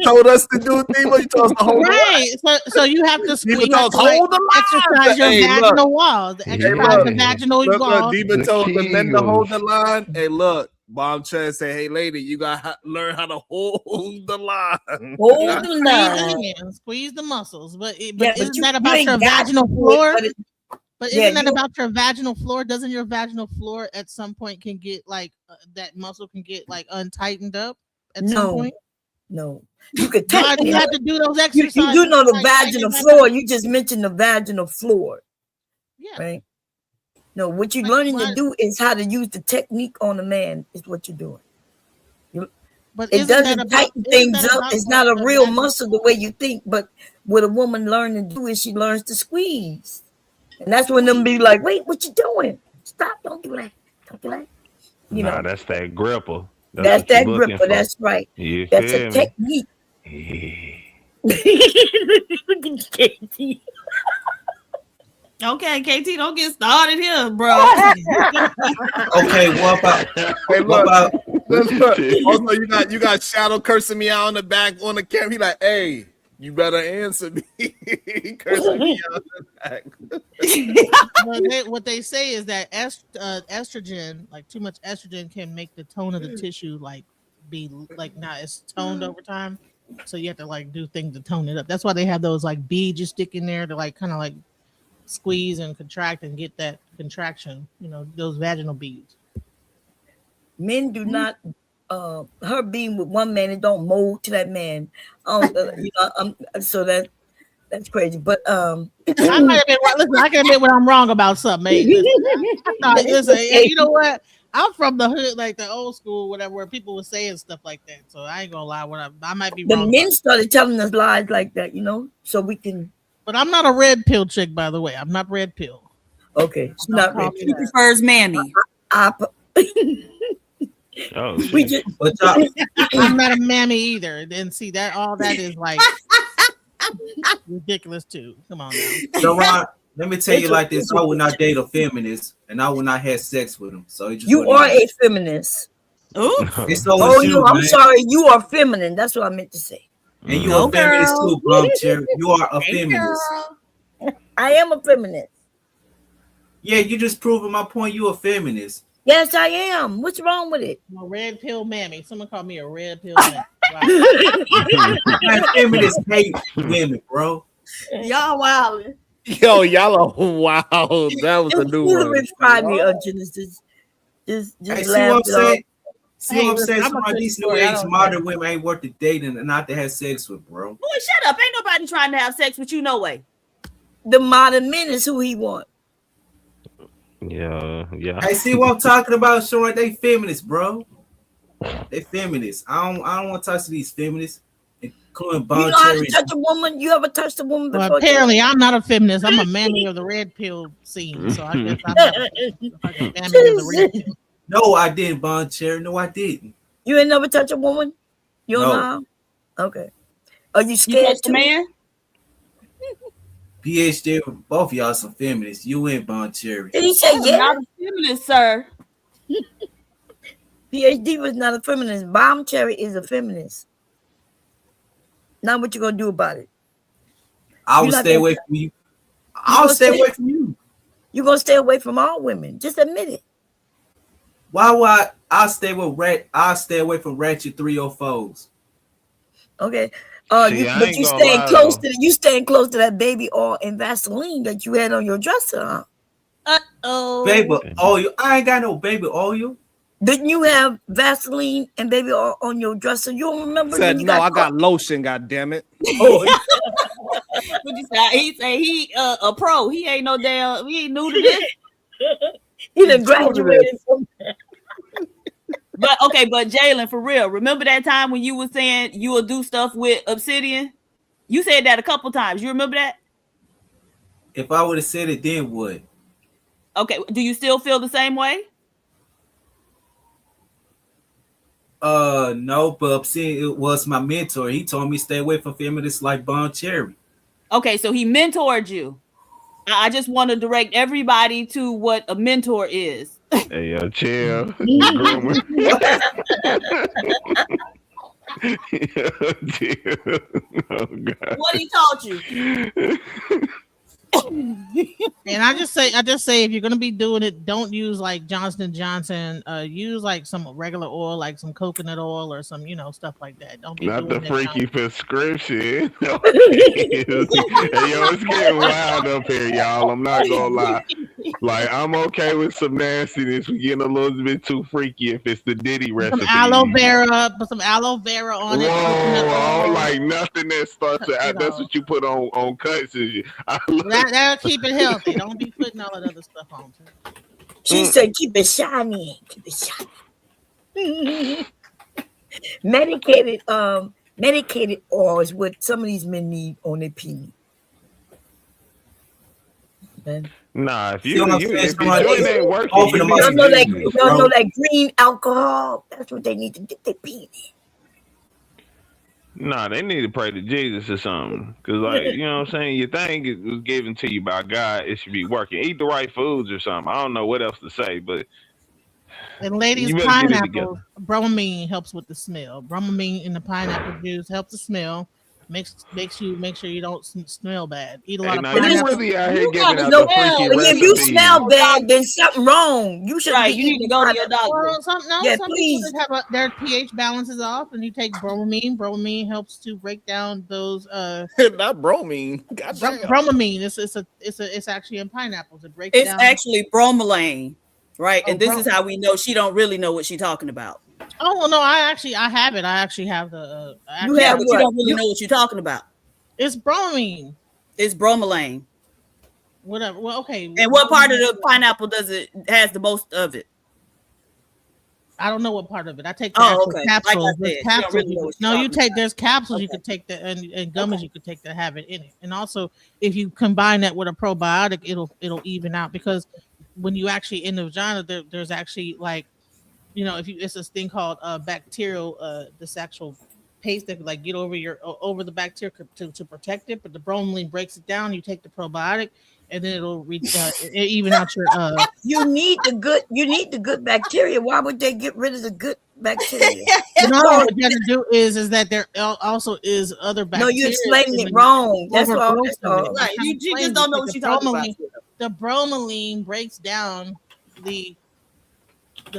told us to do it, Diva? You told us to hold right. So you have to squeeze. Diva told us hold the line. Exercise your vaginal walls. Exercise the vaginal walls. Diva told the men to hold the line. Hey, look. Bomb Chad say, hey, lady, you got to learn how to hold the line. Hold the line. Squeeze the muscles. But isn't that about your vaginal floor? But isn't that about your vaginal floor? Doesn't your vaginal floor at some point can get like that muscle can get like untightened up at some point? No. You could you have to do those exercises. You know the vaginal floor. You just mentioned the vaginal floor. Yeah. Right? No, what you're learning to do is how to use the technique on a man is what you're doing. But it doesn't tighten things up. It's not a real muscle the way you think. But what a woman learns to do is she learns to squeeze. And that's when them be like, wait, what you doing? Stop, don't do that. Don't do that. You know, that's that gripper. That's that gripper. That's right. You that's a technique. Okay, KT, don't get started here, bro. Okay, what about? Hey, look. Also, you got Shadow cursing me out on the back on the camera. He like, hey, you better answer me. Cursing me out on the back. What they say is that estrogen, like too much estrogen, can make the tone of the tissue like be like not as toned over time. So you have to like do things to tone it up. That's why they have those like beads you stick in there to like kind of like squeeze and contract and get that contraction, you know, those vaginal beads. Men do not her being with one man, it don't mold to that man. You know, so that's crazy. But I might have been listen, I can admit when I'm wrong about something, mate. Listen, you know what? I'm from the hood, like the old school, whatever, where people were saying stuff like that. So I ain't gonna lie, I might be wrong. The men started telling us lies like that, you know, so we can. But I'm not a red pill chick, by the way. I'm not red pill. Okay, she's not red. He prefers mammy. I'm not a mammy either. And see that all that is like ridiculous too. Come on now. So Ron, let me tell you like this: I would not date a feminist, and I would not have sex with him. So you are a feminist. I'm sorry, you are feminine. That's what I meant to say. And you are a feminist too, Bomb Cherry. You are a feminist. I am a feminist. Yeah, you just proving my point. You a feminist. Yes, I am. What's wrong with it? I'm a red pill mammy. Someone called me a red pill mammy. Wow. Feminists hate women, bro. Y'all wildin'. Yo, y'all are wow. That was a new one. Just hey, see what I'm saying? See what I'm saying? Some of these new age modern women ain't worth the dating and not to have sex with, bro. Boy, shut up. Ain't nobody trying to have sex with you, no way. The modern men is who he want. Yeah. Hey, see what I'm talking about, Sean? They feminists, bro. They feminists. I don't want to touch these feminists, including Bon You know how to touch a woman? You ever touched a woman before? Well, apparently, I'm not a feminist. I'm a mammy of the red pill scene. So I guess I'm not a mammy of the red pill. No, I didn't, Bon Cherry. No, I didn't. You ain't never touched a woman? You don't know? Okay. Are you scared to man? PhD, both of y'all some feminists. You and Bon Cherry. Did he say yeah? Not a feminist, sir. PhD was not a feminist. Bomb Cherry is a feminist. Now what you gonna do about it? I will stay away from you. I'll stay away from you. You're gonna stay away from all women. Just admit it. Why would I'll stay away from ratchet 304s. Okay. But you staying close to that baby oil and Vaseline that you had on your dresser, huh? Baby oil. I ain't got no baby oil. Didn't you have Vaseline and baby oil on your dresser? You don't remember? Said, when you no, I caught? got lotion, god damn it. Oh, What you say? He say he a pro. He ain't no damn. He ain't new to this. he done graduated from that. But okay, but Jalen, for real, remember that time when you were saying you will do stuff with Obsidian? You said that a couple times. You remember that? If I would have said it, then what? Okay. Do you still feel the same way? No, but Obsidian it was my mentor. He told me stay away from feminists like Bon Cherry. Okay, so he mentored you. I just want to direct everybody to what a mentor is. Hey, yo, chill. Chill. Oh, God. What he taught you? And I just say, if you're gonna be doing it, don't use like Johnson & Johnson. Use like some regular oil, like some coconut oil or some, stuff like that. Don't be Not doing the that freaky prescription. Hey, yo, it's getting wild up here, y'all. I'm not gonna lie. Like, I'm okay with some nastiness. We're getting a little bit too freaky if it's the Diddy recipe. Some aloe vera, put some aloe vera on it. I don't like nothing that starts to. That's what you put on cuts. That'll keep it healthy. Don't be putting all that other stuff on. She said, keep it shiny. Keep it shiny. Medicated oils what some of these men need on their penis. Nah, if You know what I'm saying? if your joint ain't working, Open them up. Y'all know that green alcohol? That's what they need to get their penis. Nah, they need to pray to Jesus or something. Cause like, you know what I'm saying? Your thing was given to you by God. It should be working. Eat the right foods or something. I don't know what else to say, but and ladies, you better get it pineapple together. bromelain helps with the smell. Bromelain in the pineapple juice helps the smell. Makes you make sure you don't smell bad. Eat a lot of now, you pineapple. really out here giving out No, the freaky if you recipes. smell bad, then something wrong. You should Right, you need to go to your doctor. Well, some Yeah, people please. that have their pH balances off, and you take bromelain. Bromelain helps to break down those. Not bromine. Goddamn. Bromelain. It's actually in pineapples. It breaks It's down. actually bromelain, right? And Oh, this is how we know she don't really know what she's talking about. Oh well, no, I have it. I actually have the. You have, but you don't really know what you're talking about. It's bromelain. It's bromelain. Whatever. Well, okay. And what part of the pineapple does it has the most of it? I don't know what part of it. I take the Oh, actual okay. capsules. Like I There's said, you don't capsules. really know what you're No, you talking take. There's capsules you could take that, and gummies you could take that have it in it. And also, if you combine that with a probiotic, it'll even out, because when you actually in the vagina, there's actually like, if you it's this thing called bacterial this actual paste that like get over the bacteria to protect it, but the bromelain breaks it down. You take the probiotic, and then it'll even out your. You need the good bacteria. Why would they get rid of the good bacteria? What you have to do is that there also is other bacteria. No, you're explaining it wrong. That's all. Right, you just don't know what you're talking about. The bromelain breaks down the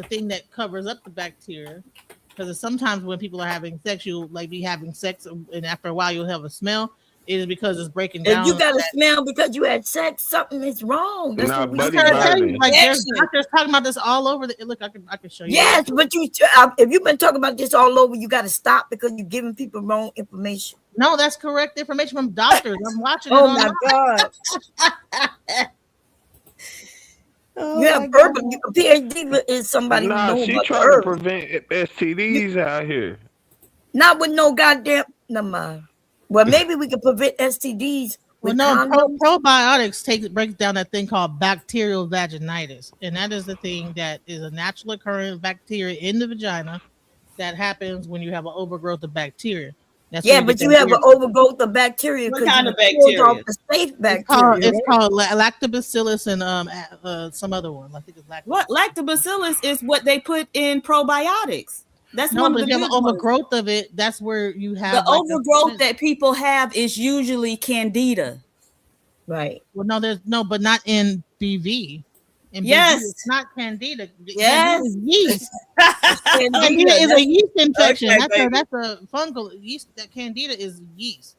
thing that covers up the bacteria. Because sometimes when people are having sex, you'll like be having sex, and after a while you'll have a smell. It is because it's breaking down. If you got a smell because you had sex, something is wrong. That's what we I'm trying to tell you, like there's doctors talking about this all over the. Look, I can show you. Yes, but if you've been talking about this all over, you got to stop because you're giving people wrong information. No, that's correct information from doctors. I'm watching. Oh my God. You have urban PhD is somebody who knows she about trying to prevent STDs out here. Not with no goddamn number. Well, maybe we could prevent STDs. Well, no, probiotics breaks down that thing called bacterial vaginitis, and that is the thing that is a natural occurring bacteria in the vagina that happens when you have an overgrowth of bacteria. That's but you have an overgrowth of bacteria. What kind of bacteria? The safe bacteria. It's called lactobacillus and some other one. I think it's lactobacillus. What lactobacillus is what they put in probiotics. That's no, one but of if the you have an overgrowth of it, that's where you have the overgrowth that people have is usually candida. Right. Well, no, but not in BV. In yes, BV, it's not candida. Yes, candida is yeast. Candida is a yeast infection. Okay, that's a fungal yeast. That candida is yeast.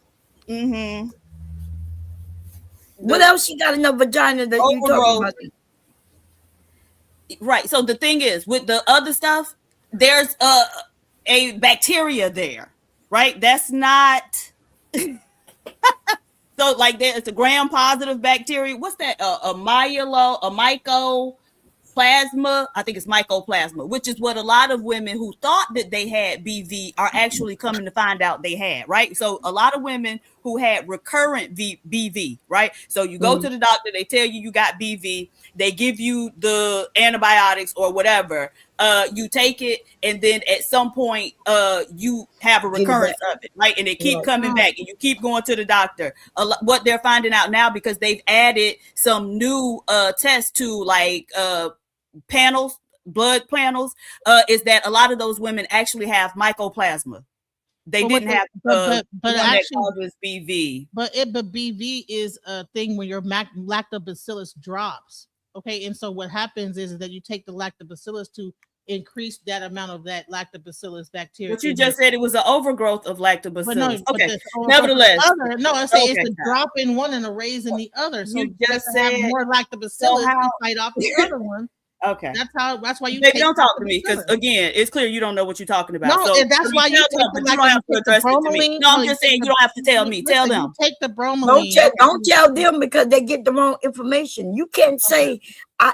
Mm-hmm. What else you got in the vagina that you talking about? Right. So the thing is, with the other stuff, there's a bacteria there, right? That's not. So like there's a gram-positive bacteria. What's that? A mycoplasma. I think it's mycoplasma, which is what a lot of women who thought that they had BV are actually coming to find out they had, right? So a lot of women who had recurrent BV, right? So you go to the doctor, they tell you got BV, they give you the antibiotics or whatever, you take it, and then at some point you have a recurrence of it, right? And they keep coming back, and you keep going to the doctor. What they're finding out now, because they've added some new tests to like blood panels, is that a lot of those women actually have mycoplasma. They didn't have but actually BV. But BV is a thing when your lactobacillus drops. Okay, and so what happens is that you take the lactobacillus to increase that amount of that lactobacillus bacteria. But you just said it was an overgrowth of lactobacillus. But no, okay. Nevertheless, I say it's a drop in one and a raise in the other. So you just said have more lactobacillus to fight off the other one. Okay, that's why you don't talk to me, because again, it's clear you don't know what you're talking about. No, so, and that's why you take you don't have to address it to me. No, I'm just saying you don't have to tell me. Tell them. Take the bromelain. Don't tell them, because they get the wrong information. You can't say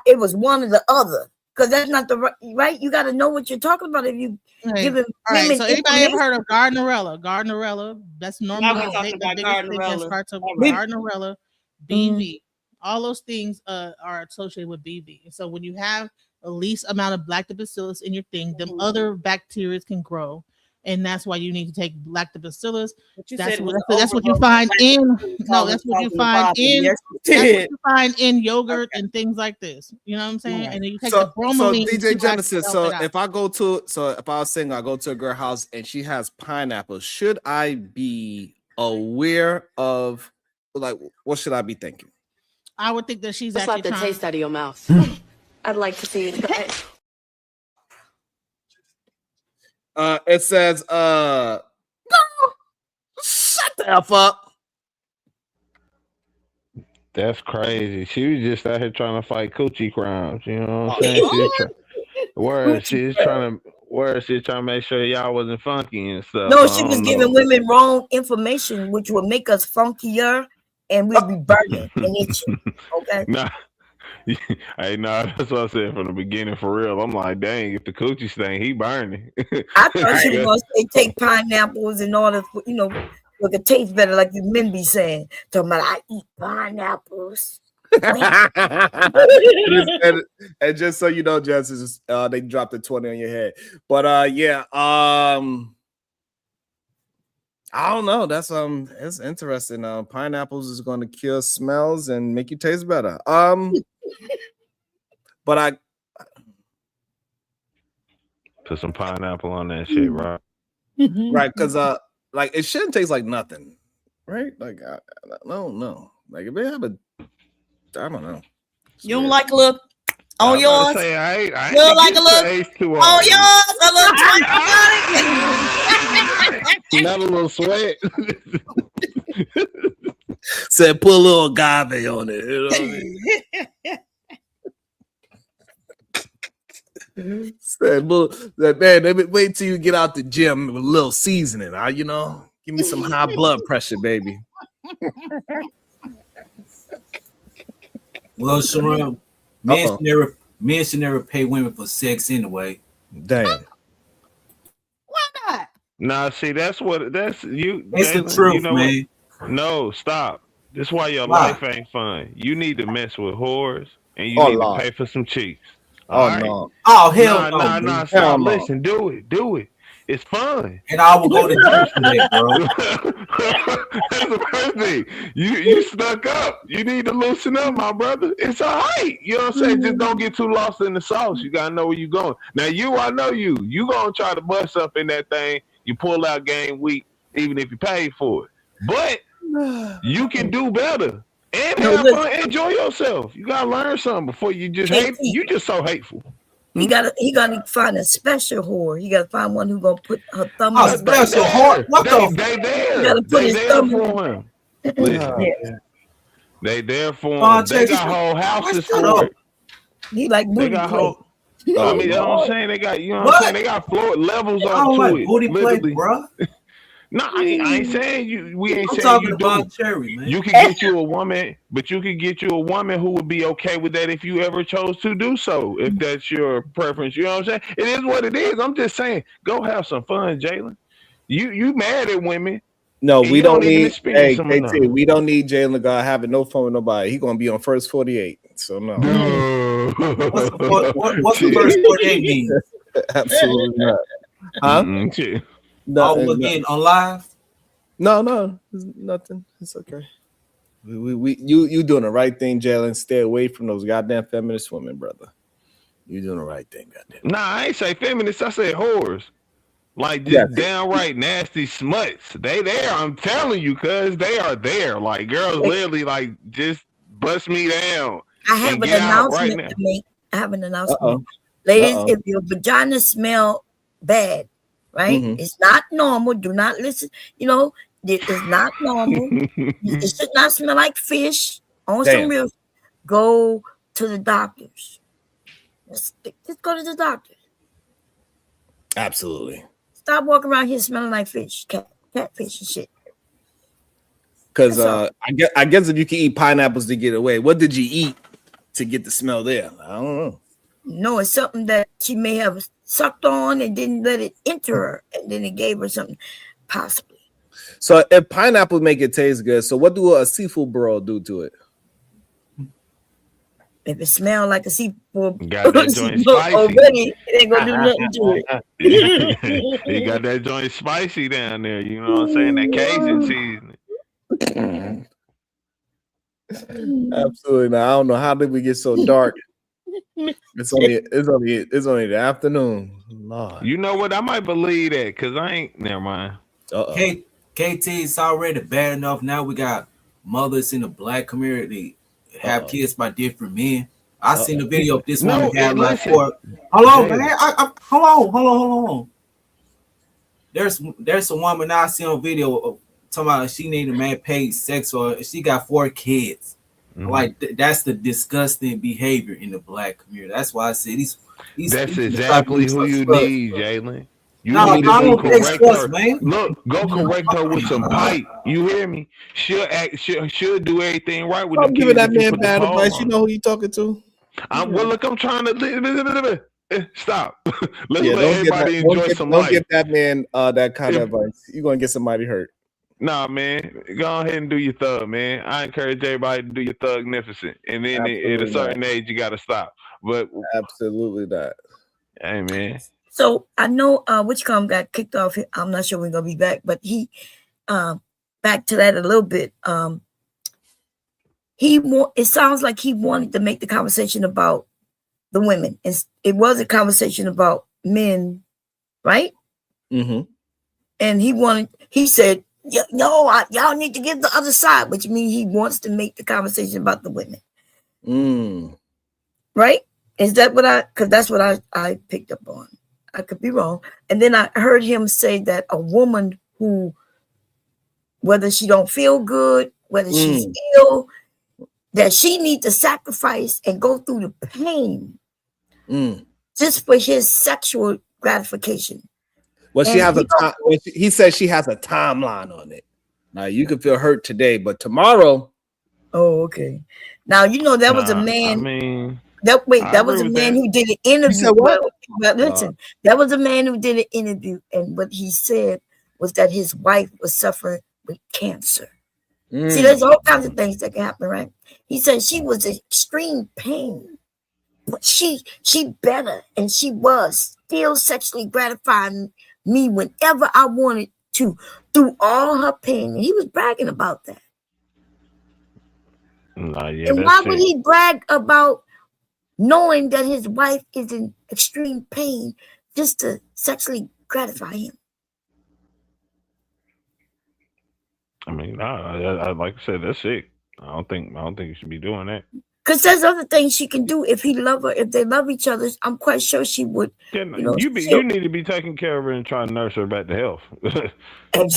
it was one or the other, because that's not the right. You got to know what you're talking about. If you give them, all right. So anybody ever heard of Gardnerella? Gardnerella. That's normally the biggest thing that starts with Gardnerella, BV. All those things are associated with BV. And so when you have a least amount of lactobacillus in your thing, them other bacteria can grow. And that's why you need to take lactobacillus. That's what you find in that's what you find in yogurt and things like this. You know what I'm saying? And then you take the bromelain. So DJ Genesis, if I was single, I go to a girl house and she has pineapples, should I be aware of, like, what should I be thinking? I would think that she's Just actually like the taste out of your mouth. I'd like to see it. It says, shut the F up. That's crazy. She was just out here trying to fight coochie crimes. You know what I'm saying? She's trying to make sure y'all wasn't funky and stuff. No, she was giving women wrong information, which would make us funkier, and we'd be burning and itching. Okay. Hey, that's what I said from the beginning. For real, I'm like, dang, if the coochie stain, he burning. I thought she was gonna say take pineapples in order for for it taste better, like you men be saying. Talking about I eat pineapples. And just so you know, Justice, they dropped the 20 on your head. But I don't know. That's it's interesting. Pineapples is going to cure smells and make you taste better. But I put some pineapple on that shit, right? Right, because like it shouldn't taste like nothing, right? Like I don't know. Like if they have I don't know. You don't like a little on yours? I you don't like a little on yours? A little not a little sweat. Said put a little agave on it. You know what I mean? Said, man, wait till you get out the gym with a little seasoning. Give me some high blood pressure, baby. Well, Sharon, men should never pay women for sex anyway. Damn. Why not? Nah, see, that's you. It's the truth, man. What? No, stop. This is why your life ain't fun. You need to mess with whores, and you need to pay for some cheeks. No. Oh, hell no. Nah, stop. Listen, do it. It's fun. And I will go to church today, bro. That's the first thing. You stuck up. You need to loosen up, my brother. It's all right. You know what I'm saying? Just don't get too lost in the sauce. You gotta know where you're going. Now, I know you. You gonna try to bust up in that thing. You pull out game week, even if you pay for it. But you can do better. And have fun, enjoy yourself. You gotta learn something before you just hate. You just so hateful. He gotta find a special whore. He gotta find one who gonna put her thumb on his special whore. What they there? He gotta put his thumb for him. Listen, they there for him. They got whole houses for it. He like They booty got play. whole. I mean, you know what I'm saying? They got, you know what I'm saying? They got floor levels I up don't to like it. booty play, Literally. bro. No, I ain't saying you. We ain't I'm saying talking you about do. Cherry, man. You can get you a woman, but you can get you a woman who would be okay with that if you ever chose to do so. If that's your preference, you know what I'm saying? It is what it is. I'm just saying, go have some fun, Jalen. You mad at women? No, and we you don't even need. experience Hey, some enough. KT, we don't need Jalen God having no fun with nobody. He gonna be on first 48. So no. What's the first 48 mean? Absolutely not. Huh? Oh, again, on live? No, it's nothing. It's okay. You doing the right thing, Jalen. Stay away from those goddamn feminist women, brother. You doing the right thing, goddamn. Nah, I ain't say feminists. I said whores. Like just downright nasty smuts. They there. I'm telling you, cuz they are there. Like girls literally like just bust me down. I have and an get out announcement right now. to make. I have an announcement. Uh-oh. Ladies, Uh-oh. if your vagina smell bad, right? Mhm. It's not normal. Do not listen. You know, it is not normal. It should not smell like fish. On some Damn. real, go to the doctors. Just go to the doctor. Absolutely. Stop walking around here smelling like fish, catfish and shit. Because I guess if you can eat pineapples to get away, what did you eat to get the smell there? I don't know. No, it's something that she may have sucked on and didn't let it enter her, and then it gave her something, possibly. So if pineapple make it taste good, so what do a seafood burrow do to it? If it smells like a seafood, Got that joint spicy. already, it ain't gonna do nothing to it. You got that joint spicy down there. You know what I'm saying? That Cajun seasoning. Absolutely not. I don't know how did we get so dark. It's only the afternoon. Lord. You know what? I might believe that because I ain't. Never mind. KT is already bad enough. Now we got mothers in the black community have kids by different men. I seen a video of this woman have like four. Hold on, man. Hold on. There's a woman I see on video of talking about she need a man paid sex or she got 4 kids. Like that's the disgusting behavior in the black community. That's why I said these That's exactly who you need, Jalen. You No, need to I go don't think correct so, her. man. Look, go correct her with some pipe. You hear me? She'll do everything right with I'm them giving kids that if you man put the bad pole advice. on. You know who you talking to? Look, I'm trying to stop. Let's Yeah, let don't give everybody that, don't enjoy give, some don't life. give that man that kind of If- advice. You're gonna get somebody hurt. Nah, man, go ahead and do your thug, man. I encourage everybody to do your thugnificent, and then at a Absolutely certain age, you got to stop. But absolutely not. Hey, man. So I know Witchcom got kicked off. I'm not sure we're gonna be back, but he back to that a little bit. It sounds like he wanted to make the conversation about the women. It was a conversation about men, right? Mm-hmm. And he said, no, y'all need to give the other side, which means he wants to make the conversation about the women. Right? Is that because that's what I picked up on. I could be wrong. And then I heard him say that a woman who, whether she don't feel good, whether she's ill, that she needs to sacrifice and go through the pain just for his sexual gratification. Well, she has a time. He says she has a timeline on it. Now you can feel hurt today, but tomorrow. Oh, okay. Now you know that was a man. I mean, that was a man who did an interview. said what? But listen, that was a man who did an interview, and what he said was that his wife was suffering with cancer. See, there's all kinds of things that can happen, right? He said she was in extreme pain, but she better, and she was still sexually gratifying me whenever I wanted to, through all her pain. And he was bragging about that. And why would he brag about knowing that his wife is in extreme pain just to sexually gratify him? I mean, I like I said, that's sick. I don't think you should be doing that. Because there's other things she can do if he love her. If they love each other, I'm quite sure she would. You need to be taking care of her and trying to nurse her back to health. To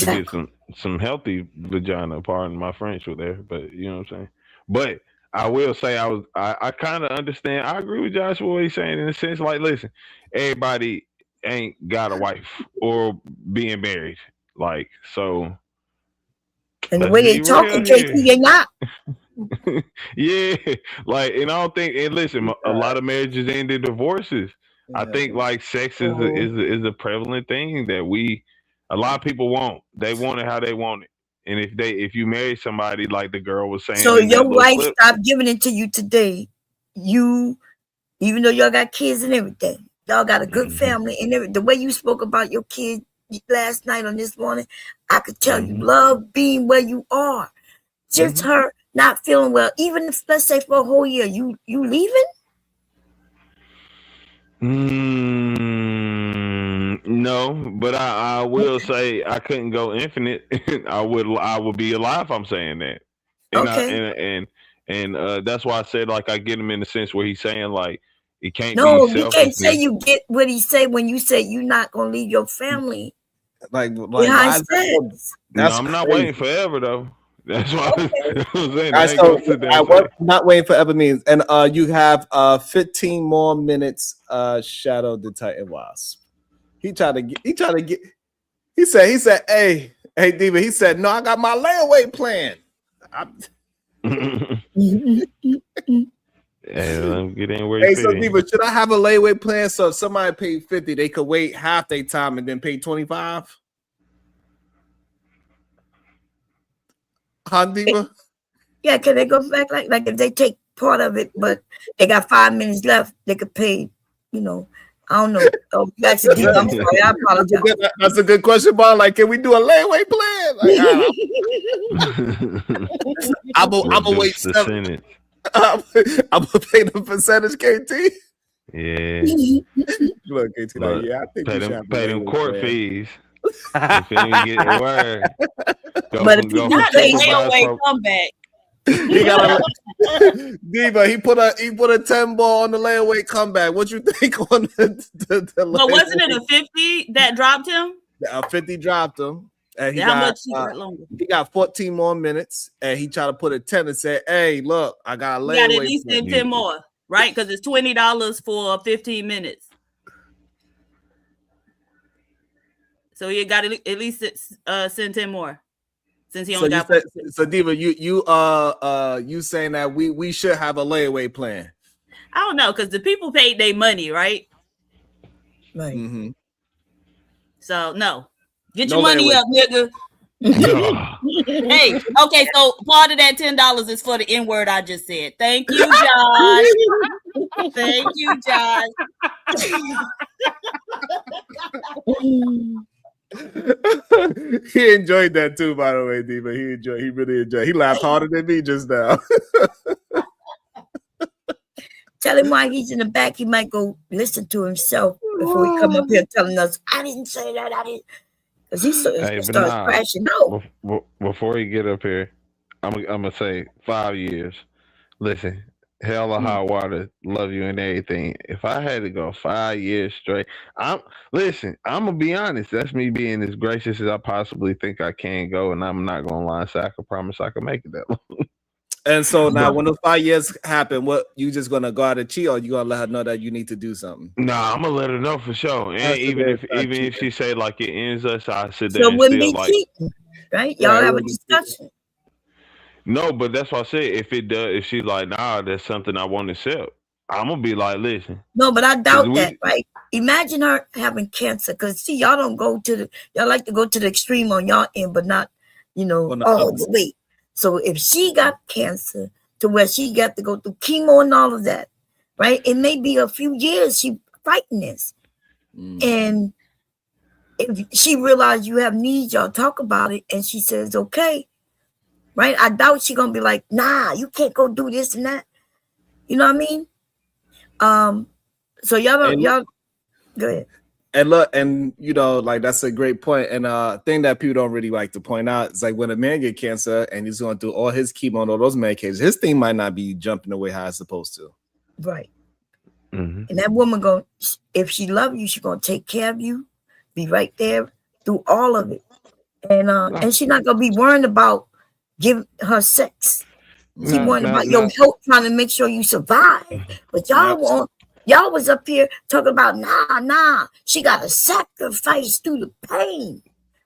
get some healthy vagina. Pardon my French with there, but you know what I'm saying. But I will say I kind of understand. I agree with Joshua what he's saying in a sense. Like, listen, everybody ain't got a wife or being married. Like, so. And the way they talking, JT, they not. Yeah, like, and I don't think. And listen, a lot of marriages end in divorces. I think like sex is a prevalent thing that a lot of people want. They want it how they want it. And if you marry somebody, like the girl was saying, so your wife stopped giving it to you today. Even though y'all got kids and everything, y'all got a good family and everything. The way you spoke about your kid last night on this morning, I could tell you love being where you are. Just her not feeling well, even if, let's say, for a whole year, you leaving? No, but I will say I couldn't go infinite. I would be alive. I'm saying that. And that's why I said, like, I get him in the sense where he's saying, like, he can't. No, you can't say you get what he say when you say you're not gonna leave your family. Like behind sex. No, I'm not waiting forever though. That's why I'm saying. What not waiting forever means, and you have 15 more minutes. Shadow the Titan Wasp. He said, hey, Diva. He said, no, I got my layaway plan. Hey, let me get in where you Hey, so Diva, should I have a layaway plan so if somebody paid 50, they could wait half their time and then pay 25? Huh, Diva? Yeah, can they go back like if they take part of it, but they got 5 minutes left, they could pay, I don't know. Oh, that's a deep. I'm sorry, I apologize. That's a good question, Bob. Like, can we do a layaway plan? Like, I'm gonna wait 7. I'm gonna pay the percentage, KT. Yeah. Look, KT, like, I think pay them court fees. If you get the word. But if you not pay layaway, come back. He got Diva. He put a 10 ball on the layaway comeback. What you think on the But wasn't it a 50 that dropped him? 50 dropped him. And he got 14 more minutes, and he tried to put a 10 and said, "Hey, look, I got a layaway." You got at least 10 more, right? Because it's $20 for 15 minutes. So you got at least send 10 more, since he only got. So Diva, you saying that we should have a layaway plan? I don't know, because the people paid their money, right? Right. Mm-hmm. So no. Get your money up, nigga. Hey, okay, so part of that $10 is for the N-word I just said. Thank you, Josh. Thank you, Josh. He enjoyed that too, by the way, Diva. He really enjoyed. He laughed harder than me just now. Tell him why he's in the back. He might go listen to himself before he come up here telling us, I didn't say that, I didn't. Because he starts crashing out. Before he get up here, I'm gonna say 5 years. Listen, hell or high water, love you and everything. If I had to go 5 years straight, I'm gonna be honest. That's me being as gracious as I possibly think I can go, and I'm not gonna lie. So I can promise I can make it that long. And so now, when the 5 years happen, what you just gonna go out and cheat, or you gonna let her know that you need to do something? Nah, I'm gonna let her know for sure. And even if she say like it ends us, I sit there. So and wouldn't still be like, cheating, right? Y'all have a discussion. No, but that's what I said. If it does, if she's like, nah, that's something I want to accept, I'm gonna be like, listen. No, but I doubt that, right? Imagine her having cancer, because see, y'all don't go to y'all like to go to the extreme on y'all end, but not, wait. So if she got cancer to where she got to go through chemo and all of that, right? It may be a few years she fighting this. And if she realized you have needs, y'all talk about it, and she says, okay, right? I doubt she's going to be like, nah, you can't go do this and that. You know what I mean? So y'all go ahead. And look, and like that's a great point. And thing that people don't really like to point out is like when a man get cancer and he's going through all his chemo and all those medications, his thing might not be jumping the way how it's supposed to. Right. Mm-hmm. And that woman if she love you, she's gonna take care of you, be right there through all of it. And she's not gonna be worrying about giving her sex. She worried about your health, trying to make sure you survive. But y'all was up here talking about nah. She got to sacrifice through the pain.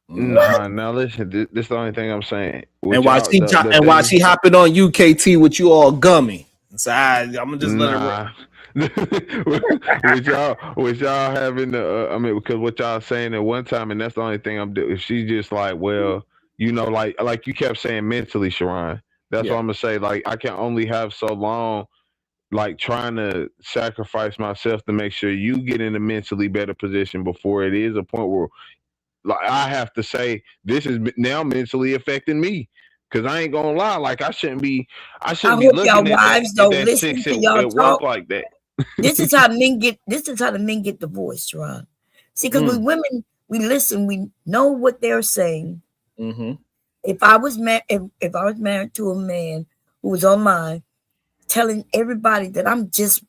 Now listen. This is the only thing I'm saying. And while she hopping on you, KT, with you all gummy. So I'm gonna just let her. with y'all having the, I mean, because what y'all saying at one time, and that's the only thing I'm doing. If she's just like, well, you know, like you kept saying mentally, Sharon. That's what I'm gonna say. Like, I can only have so long, like trying to sacrifice myself to make sure you get in a mentally better position before it is a point where, like, I have to say this is now mentally affecting me. Cause I ain't gonna lie, like I shouldn't be looking at wives that, don't that listen chicks to at y'all work talk. like that. This is how men get. This is how the men get divorced, Ron. See, because with women, we listen. We know what they're saying. Mm-hmm. If I was married to a man who was online, telling everybody that I'm just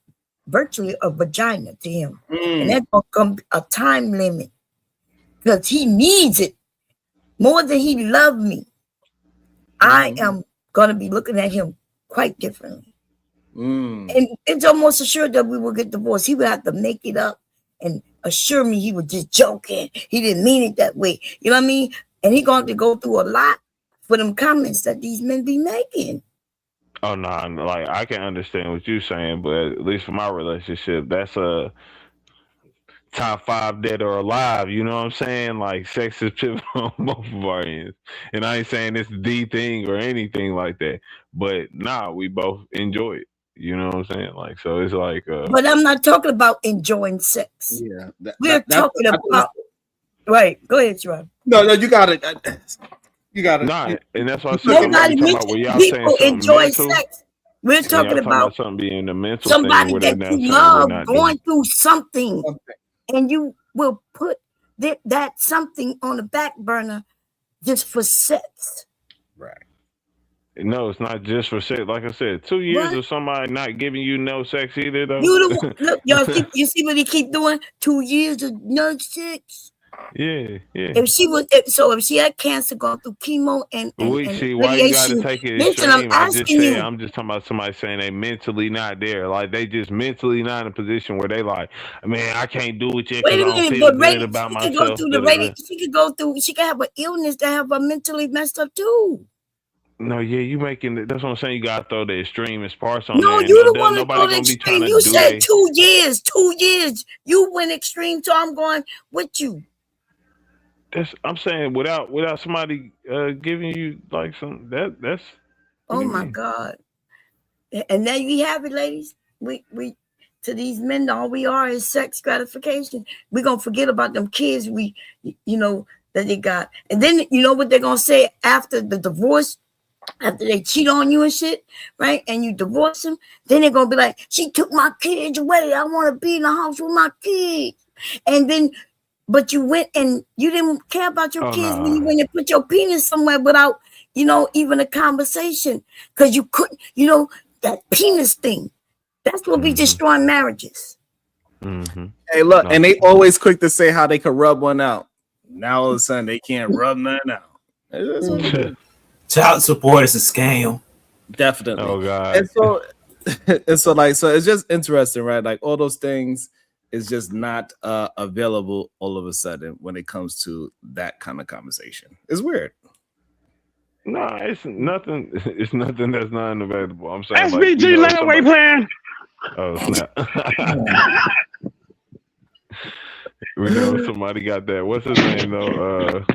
virtually a vagina to him, and that's gonna come a time limit because he needs it more than he loved me. I am gonna be looking at him quite differently. And it's almost assured that we will get divorced. He would have to make it up and assure me he was just joking. He didn't mean it that way. You know what I mean? And he's going to go through a lot for them comments that these men be making. Oh no, like I can understand what you're saying, but at least for my relationship, that's a top 5 dead or alive. You know what I'm saying? Like sex is pivotal on both of our ends. And I ain't saying it's the thing or anything like that. But we both enjoy it. You know what I'm saying? Like, so it's like but I'm not talking about enjoying sex. Yeah. We're talking about right. Go ahead, Sharon. No, you got it. You got it. Nah, and that's what I said. Nobody people enjoy mental, sex. We're talking about something being the mental somebody thing that you love going through something. And you will put that something on the back burner just for sex. Right. No, it's not just for sex. Like I said, 2 years of somebody not giving you no sex either, though. Look, y'all you see what he keep doing? 2 years of no sex. Yeah. If she had cancer, going through chemo and see why you got to take it listen, extreme. I'm just talking about somebody saying they mentally not there, like they just mentally not in a position where they like, man, I can't do it yet because I don't feel good about myself. She could have an illness that have her mentally messed up too. No, you making it. That's what I'm saying. You gotta throw the extremist parts on. No, there. you don't want to throw the extreme. You said 2 years. 2 years. You went extreme, so I'm going with you. I'm saying without somebody giving you like some that's. Oh my God! And there you have it, ladies. We to these men, all we are is sex gratification. We're gonna forget about them kids that they got, and then you know what they're gonna say after the divorce, after they cheat on you and shit, right? And you divorce them, then they're gonna be like, "She took my kids away. I want to be in the house with my kids," and then. But you went and you didn't care about your kids when you went and put your penis somewhere without, even a conversation. Because you couldn't, that penis thing. That's what be destroying marriages. Mm-hmm. Hey, look, and they always quick to say how they could rub one out. Now all of a sudden they can't rub nothing out. Child support is a scam. Definitely. Oh God. And so it's just interesting, right? Like all those things is just not available all of a sudden when it comes to that kind of conversation. It's weird. No, it's nothing. It's nothing that's not available. I'm saying SBG layaway plan. Oh snap! We know somebody got that. What's his name though?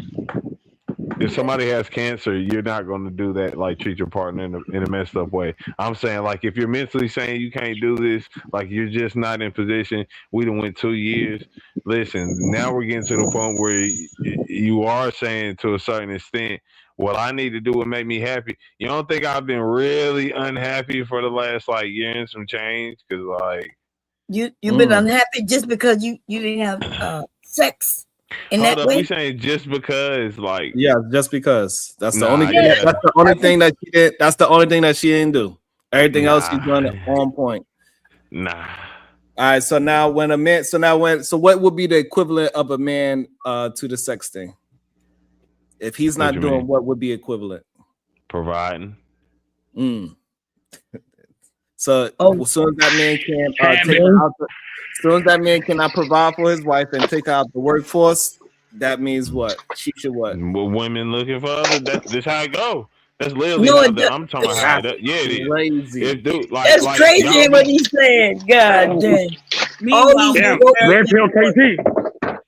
If somebody has cancer, you're not going to do that, like treat your partner in a messed up way. I'm saying, like, if you're mentally saying you can't do this, like you're just not in position. We done went 2 years. Listen, now we're getting to the point where you are saying to a certain extent, what I need to do would make me happy. You don't think I've been really unhappy for the last year and some change? Because you've been unhappy just because you didn't have sex. Hold up, we saying just because, just because. That's the only thing. That's the only thing that she did. That's the only thing that she didn't do. Everything else she's done on point. Nah. All right. So now when a man, so what would be the equivalent of a man to the sex thing? If he's not doing, what would be equivalent? Providing. So as soon as that man can take her out, as soon as that man cannot provide for his wife and take her out the workforce, that means what? She should what? Well, women looking for other. That's how it go. That's literally No, how it I'm talking about how it. Yeah, it is. Crazy. If dude, That's crazy y'all what he said. God dang. All these Damn, people- red pill KT.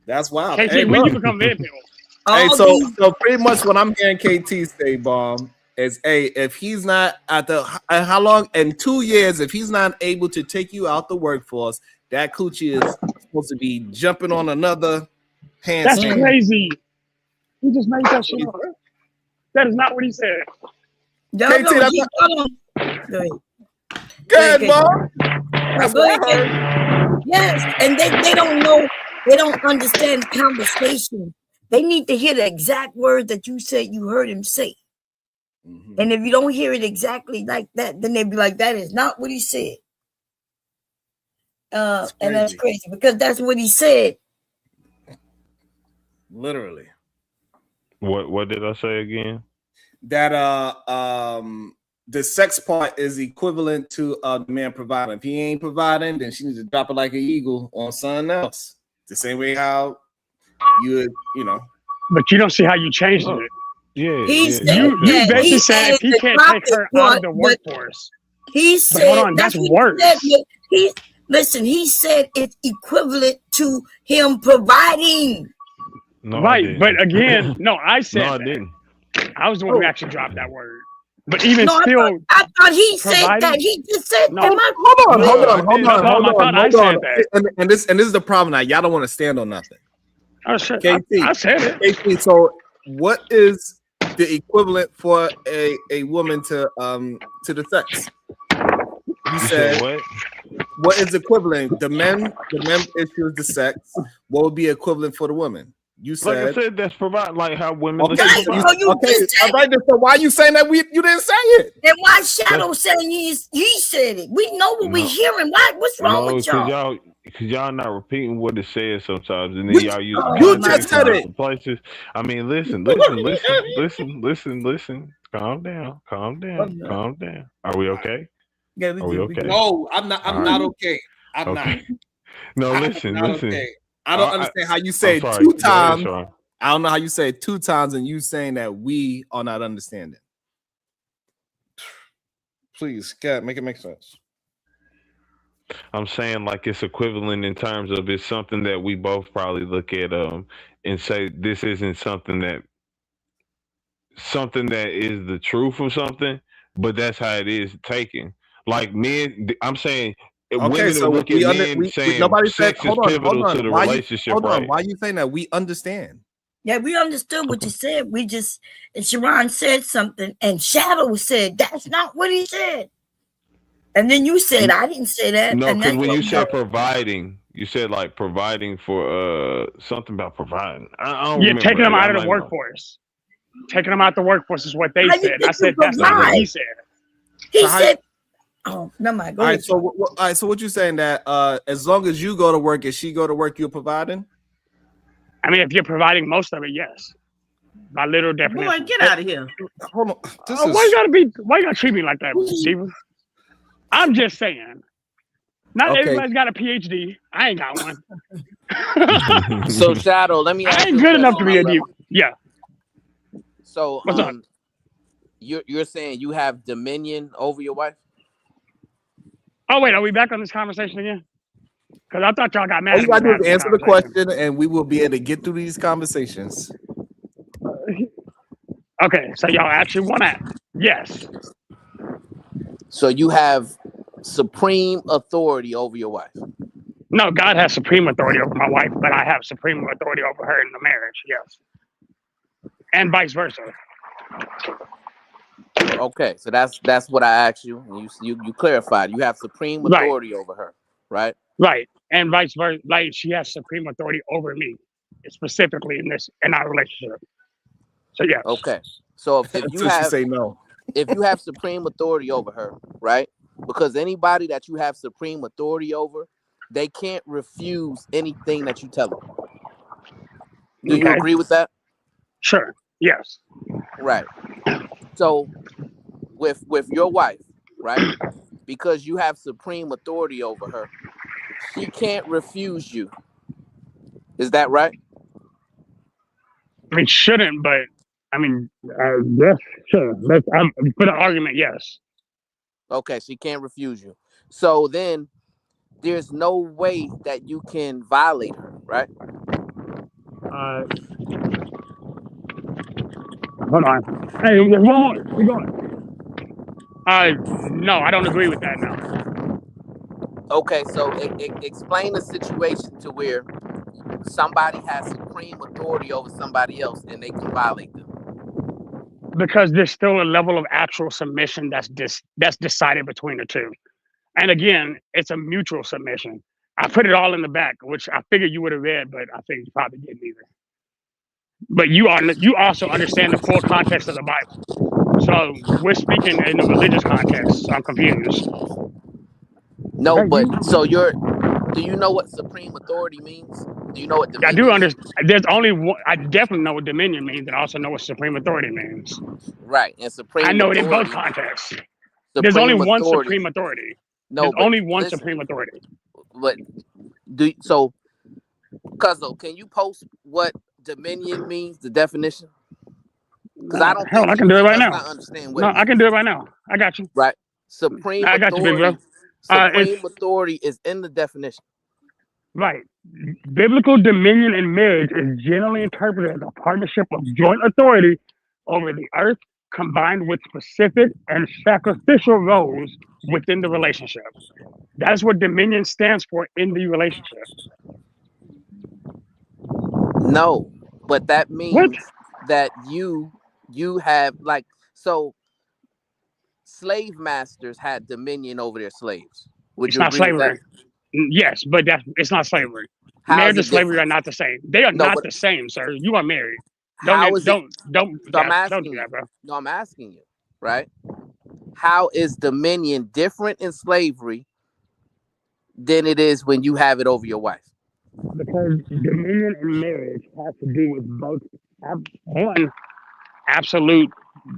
That's wild. KT, Hey, when look. you become red pill? Hey, All so these- so pretty much what I'm hearing KT say, Bomb, is if he's not at the how long in 2 years, if he's not able to take you out the workforce, that coochie is supposed to be jumping on another handstand. That's crazy. He just made that shit up. That is not what he said. No, KT, no, that's he- not- hold on. Go ahead. Good, KT. Bomb. That's what I heard. Yes, and they don't know, they don't understand conversation. They need to hear the exact word that you said you heard him say. And if you don't hear it exactly like that, then they'd be like, that is not what he said. And that's crazy because that's what he said. Literally. What did I say again? That the sex part is equivalent to the man providing. If he ain't providing, then she needs to drop it like an eagle on something else. The same way how you would, you know. But you don't see how you changed it. Yeah, He yeah. said You that basically he said if he added can't the take her profit out of the part, but workforce. He But said hold on, that's what worse. He said, listen, he said it's equivalent to him providing. No, I Right, didn't. but again, no, I said No, I that. didn't. I was the one who actually dropped that word. But even No, still, I thought he said providing- that. He just said, No. am I- Hold on. I thought I said that. And this is the problem now. Y'all don't want to stand on nothing. Oh shit, KT, I said it. KT, so what is the equivalent for a woman to the sex? You said what? What is equivalent? The men issues the sex. What would be equivalent for the woman? You Like said. I said, that's provide like how women. Okay, look so at you, all right. So why are you saying that you didn't say it? And why Shadow saying he said it? We know what we No. hearing. What's wrong No, with y'all? because y'all not repeating what it says sometimes, and then y'all use you just said it. different places. I mean, listen. Calm down. Are we okay? Yeah, Are we okay? No, I'm not. I'm All not right. okay. I'm not. No, I'm listen. not okay. I don't understand how you say it I'm sorry. two Go ahead, times. Sean. I don't know how you say it 2 times and you saying that we are not understanding. Please, God, make it make sense. I'm saying like it's equivalent in terms of it's something that we both probably look at and say this isn't something that is the truth of something, but that's how it is taken. Like men, I'm saying women so look at men saying nobody said, sex is pivotal to the relationship, right? Why are you saying that? We understand. Yeah, we understood what you said. We just, and Sharon said something, and Shadow said, that's not what he said. And then you said, I didn't say that. No, and because that's when what you we said know. providing, you said like providing for something about providing. I don't Yeah, remember. taking them out of the Y'all might know. workforce. Taking them out the workforce is what they How you said. I think said you that's not what he provide? said. He So how- said, oh, never mind. Go All ahead. right, so all right, so what you saying that as long as you go to work and she go to work, you're providing? I mean, if you're providing most of it, yes. By literal definition. Boy, get out of here. Hold on. Why you gotta treat me like that, Steven? I'm just saying. Not Okay. everybody's got a PhD. I ain't got one. So Shadow, let me ask I ain't you a good enough to question, be a my D. Yeah. So What's up? you're saying you have dominion over your wife? Oh wait, are we back on this conversation again? Because I thought y'all got mad. All you at me gotta do for is having answer the this conversation. question and we will be able to get through these conversations. Okay, so y'all actually want that? Yes. So you have supreme authority over your wife. No, God has supreme authority over my wife, but I have supreme authority over her in the marriage. Yes. And vice versa. Okay, so that's what I asked you. And you clarified. You have supreme Right. authority over her, right? Right. And vice versa. Like she has supreme authority over me, specifically in our relationship. So yeah. Okay. So if you Until she have say no. if you have supreme authority over her, right? Because anybody that you have supreme authority over, they can't refuse anything that you tell them. Do you Okay. agree with that? Sure. Yes. Right. So with your wife, right? Because you have supreme authority over her, she can't refuse you. Is that right? I mean, shouldn't, but I mean, yes, sure. Let's for the argument, yes. Okay, she can't refuse you. So then there's no way that you can violate her, right? Hold on. Hey, one more. Keep going. No, I don't agree with that now. Okay, so explain the situation to where somebody has supreme authority over somebody else and they can violate them. Because there's still a level of actual submission that's decided between the two. And again, it's a mutual submission. I put it all in the back, which I figured you would have read, but I think you probably didn't either. But you also understand the full context of the Bible. So we're speaking in a religious context. So I'm confused. No, but so do you know what supreme authority means? Do you know what dominion I do understand. There's only one. I definitely know what dominion means, and I also know what supreme authority means. Right, and supreme. I know authority, it in both contexts. There's only one supreme authority. No, there's only one supreme authority. But Cuzzo, can you post what dominion means? The definition. Because I don't. Hell, I can do it right now. Understand No, I can do it right now. I got you. Right, supreme. I got you, big bro. Supreme authority is in the definition. Right. Biblical dominion in marriage is generally interpreted as a partnership of joint authority over the earth, combined with specific and sacrificial roles within the relationship. That's what dominion stands for in the relationship. No, but that means that you have slave masters had dominion over their slaves. It's not slavery. Yes, but it's not slavery. Marriage and slavery are not the same. They are not the same, sir. You are married. Don't do that, bro. No, I'm asking you, right? How is dominion different in slavery than it is when you have it over your wife? Because dominion in marriage has to do with both one, absolute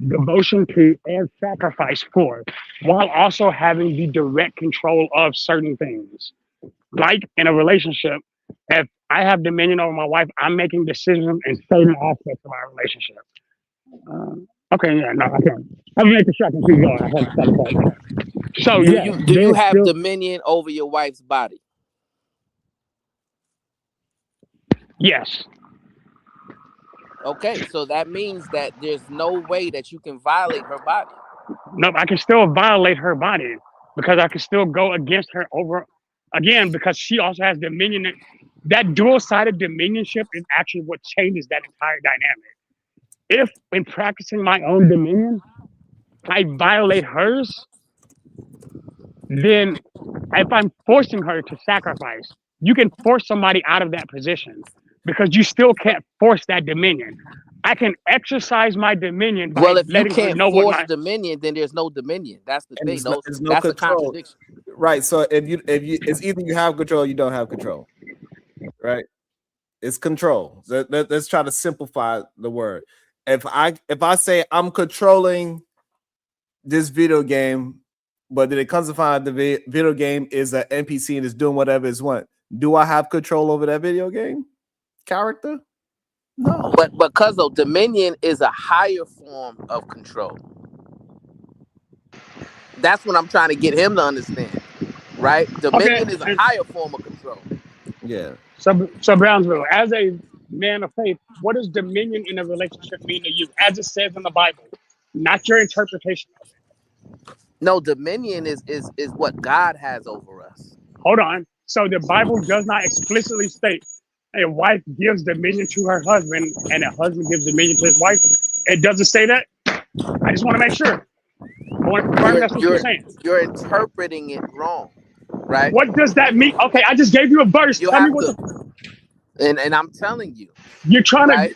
devotion to and sacrifice for, while also having the direct control of certain things. Like in a relationship, if I have dominion over my wife, I'm making decisions in certain aspects of our relationship. Okay, yeah, no, I can't. I'm making sure I can keep going. I have to stop that. So, do you have dominion over your wife's body? Yes. Okay, so that means that there's no way that you can violate her body. No, I can still violate her body because I can still go against her again, because she also has dominion. That dual-sided dominionship is actually what changes that entire dynamic. If in practicing my own dominion, I violate hers, then if I'm forcing her to sacrifice, you can force somebody out of that position because you still can't force that dominion. I can exercise my dominion by if you letting her can't know force what dominion, then there's no dominion. That's the thing. There's no That's a control. contradiction. Right. So if you it's either you have control or you don't have control. Right. It's control. Let's try to simplify the word. If I say I'm controlling this video game, but then it comes to find the video game is an NPC and is doing whatever it's want, do I have control over that video game character? No. But Cuzzo, dominion is a higher form of control. That's what I'm trying to get him to understand, right? Dominion is a higher form of control. Yeah. So Brownsville, as a man of faith, what does dominion in a relationship mean to you, as it says in the Bible, not your interpretation of it? No, dominion is what God has over us. Hold on. So the Bible does not explicitly state a wife gives dominion to her husband and a husband gives dominion to his wife. It doesn't say that. I just want to make sure. I want to confirm that's what you're saying. You're interpreting it wrong, right? What does that mean? Okay, I just gave you a verse. You Tell me have what to, and I'm telling you. You're trying to.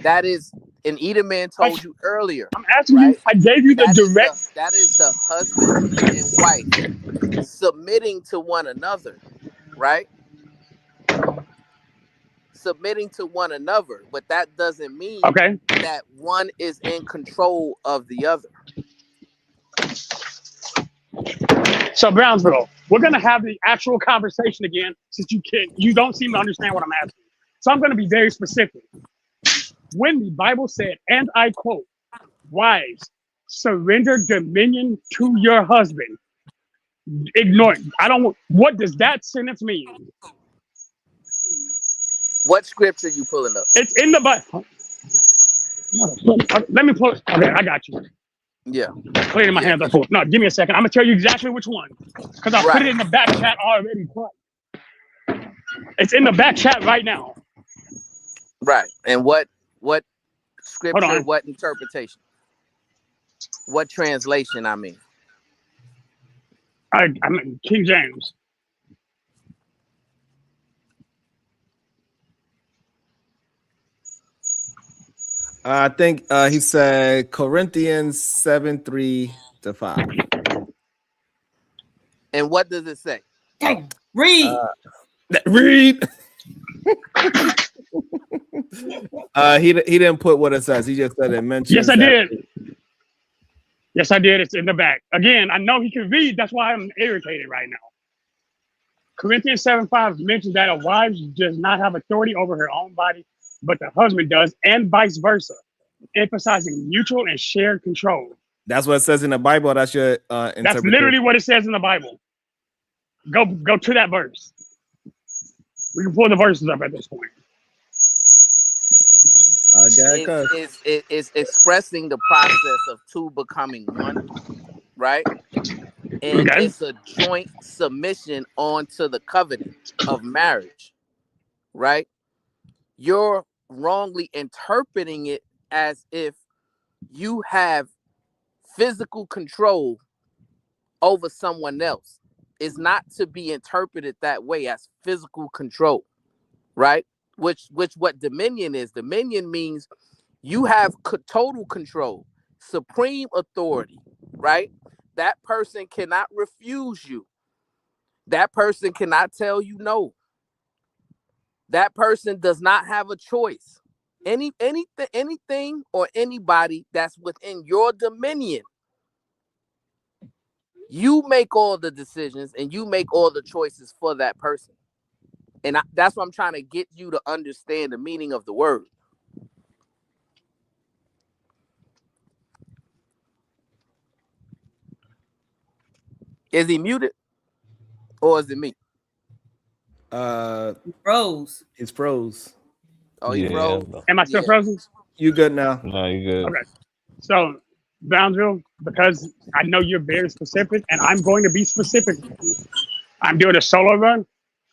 That is, and Edelman told you earlier. I'm asking you. I gave you the direct. That is the husband and wife submitting to one another, right? Submitting to one another, but that doesn't mean that one is in control of the other. So Brownsville, we're gonna have the actual conversation again, since you don't seem to understand what I'm asking. So I'm gonna be very specific. When the Bible said, and I quote, "Wives, surrender dominion to your husband," ignore it. What does that sentence mean? What scripture you pulling up? It's in the Bible. Let me pull. Okay, I got you. Yeah. Cleaning my hands up. No, give me a second. I'm gonna tell you exactly which one, because I put it in the back chat already. It's in the back chat right now. Right. And what scripture? What interpretation? What translation? I mean. I mean King James. I think he said Corinthians 7:3-5. And what does it say? Read. Read. He didn't put what it says. He just said it mentions. Yes, I did. Yes, I did. It's in the back. Again, I know he can read. That's why I'm irritated right now. Corinthians 7:5 mentions that a wife does not have authority over her own body, but the husband does, and vice versa, emphasizing mutual and shared control. That's what it says in the Bible. That's your interpretation. That's literally what it says in the Bible. Go to that verse. We can pull the verses up at this point. It's expressing the process of two becoming one, right? And it's a joint submission onto the covenant of marriage, right? You're wrongly interpreting it as if you have physical control over someone else. It's not to be interpreted that way, as physical control, right? Which what dominion is. Dominion means you have total control, supreme authority, right? That person cannot refuse you. That person cannot tell you no. That person does not have a choice. Anything or anybody that's within your dominion, you make all the decisions and you make all the choices for that person. And that's what I'm trying to get you to understand the meaning of the word. Is he muted? Or is it me? Froze. It's froze. Oh, he froze. Am I still frozen? You good now? No, you good. Okay. So, Brownsville, because I know you're very specific, and I'm going to be specific. I'm doing a solo run.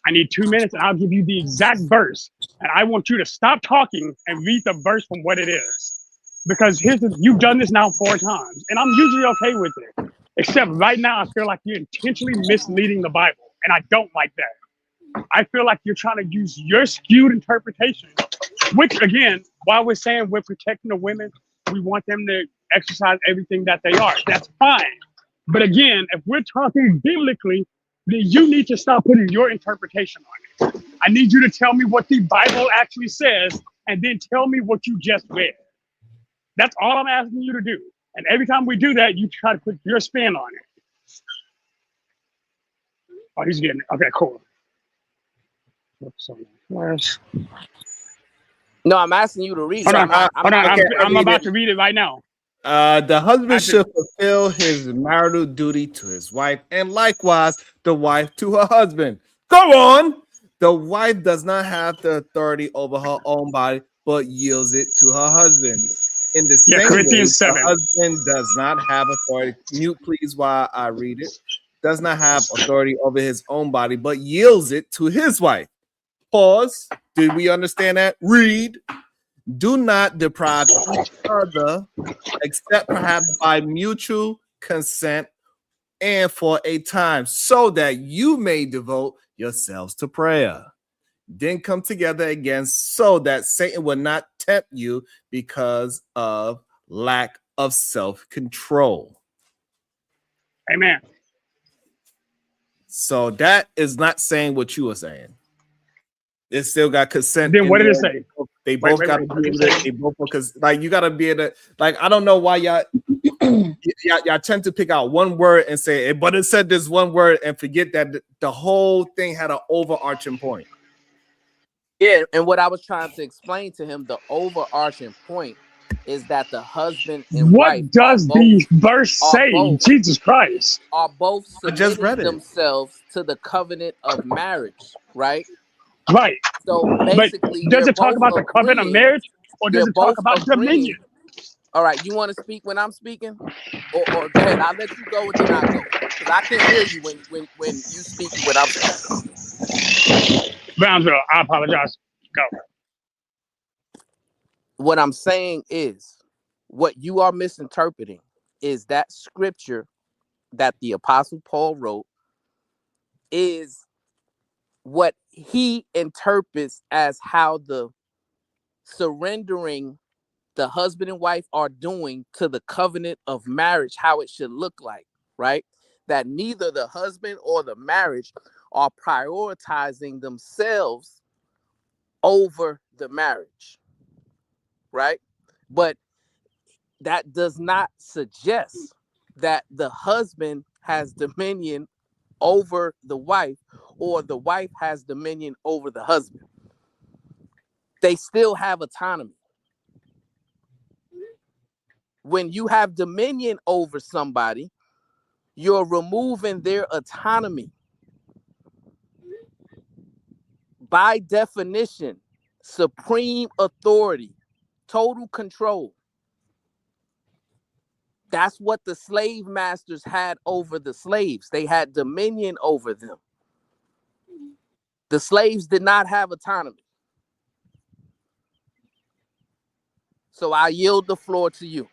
I need 2 minutes, and I'll give you the exact verse. And I want you to stop talking and read the verse from what it is. Because you've done this now 4 times, and I'm usually okay with it. Except right now, I feel like you're intentionally misleading the Bible, and I don't like that. I feel like you're trying to use your skewed interpretation, which, again, while we're saying we're protecting the women, we want them to exercise everything that they are. That's fine. But again, if we're talking biblically, then you need to stop putting your interpretation on it. I need you to tell me what the Bible actually says, and then tell me what you just read. That's all I'm asking you to do. And every time we do that, you try to put your spin on it. Oh, he's getting it. Okay, cool. No, I'm asking you to read it. I'm about to read it right now. The husband should fulfill his marital duty to his wife, and likewise the wife to her husband. Go on. The wife does not have the authority over her own body, but yields it to her husband. In the same Corinthians way, 7. the husband does not have authority. Mute, please, while I read it. Does not have authority over his own body, but yields it to his wife. Pause. Did we understand that? Read. Do not deprive each other, except perhaps by mutual consent and for a time, so that you may devote yourselves to prayer. Then come together again, so that Satan will not tempt you because of lack of self-control. Amen. So that is not saying what you were saying. It still got consent. Then what did it say? They both got to be able to, they both, because like you got to be able to, like, I don't know why y'all y'all tend to pick out one word and say, but it said this one word, and forget that the whole thing had an overarching point. Yeah, and what I was trying to explain to him, the overarching point is that the husband and wife. What does the verse say? Jesus Christ. Are both just read submitting it. themselves to the covenant of marriage, right? Right. So But basically, does they're it talk both about the covenant of agreeing- marriage, or does they're it talk both about agreeing- dominion? All right, you want to speak when I'm speaking, or go ahead. I'll let you go and then I go, because I can't hear you when you speak when I'm speaking. Brownsville, I apologize. Go. What I'm saying is, what you are misinterpreting is that scripture that the Apostle Paul wrote is what he interprets as how the surrendering the husband and wife are doing to the covenant of marriage, how it should look like, right? That neither the husband or the marriage are prioritizing themselves over the marriage, right? But that does not suggest that the husband has dominion over the wife or the wife has dominion over the husband. They still have autonomy. When you have dominion over somebody, you're removing their autonomy. By definition, supreme authority, total control. That's what the slave masters had over the slaves. They had dominion over them. The slaves did not have autonomy. So I yield the floor to you.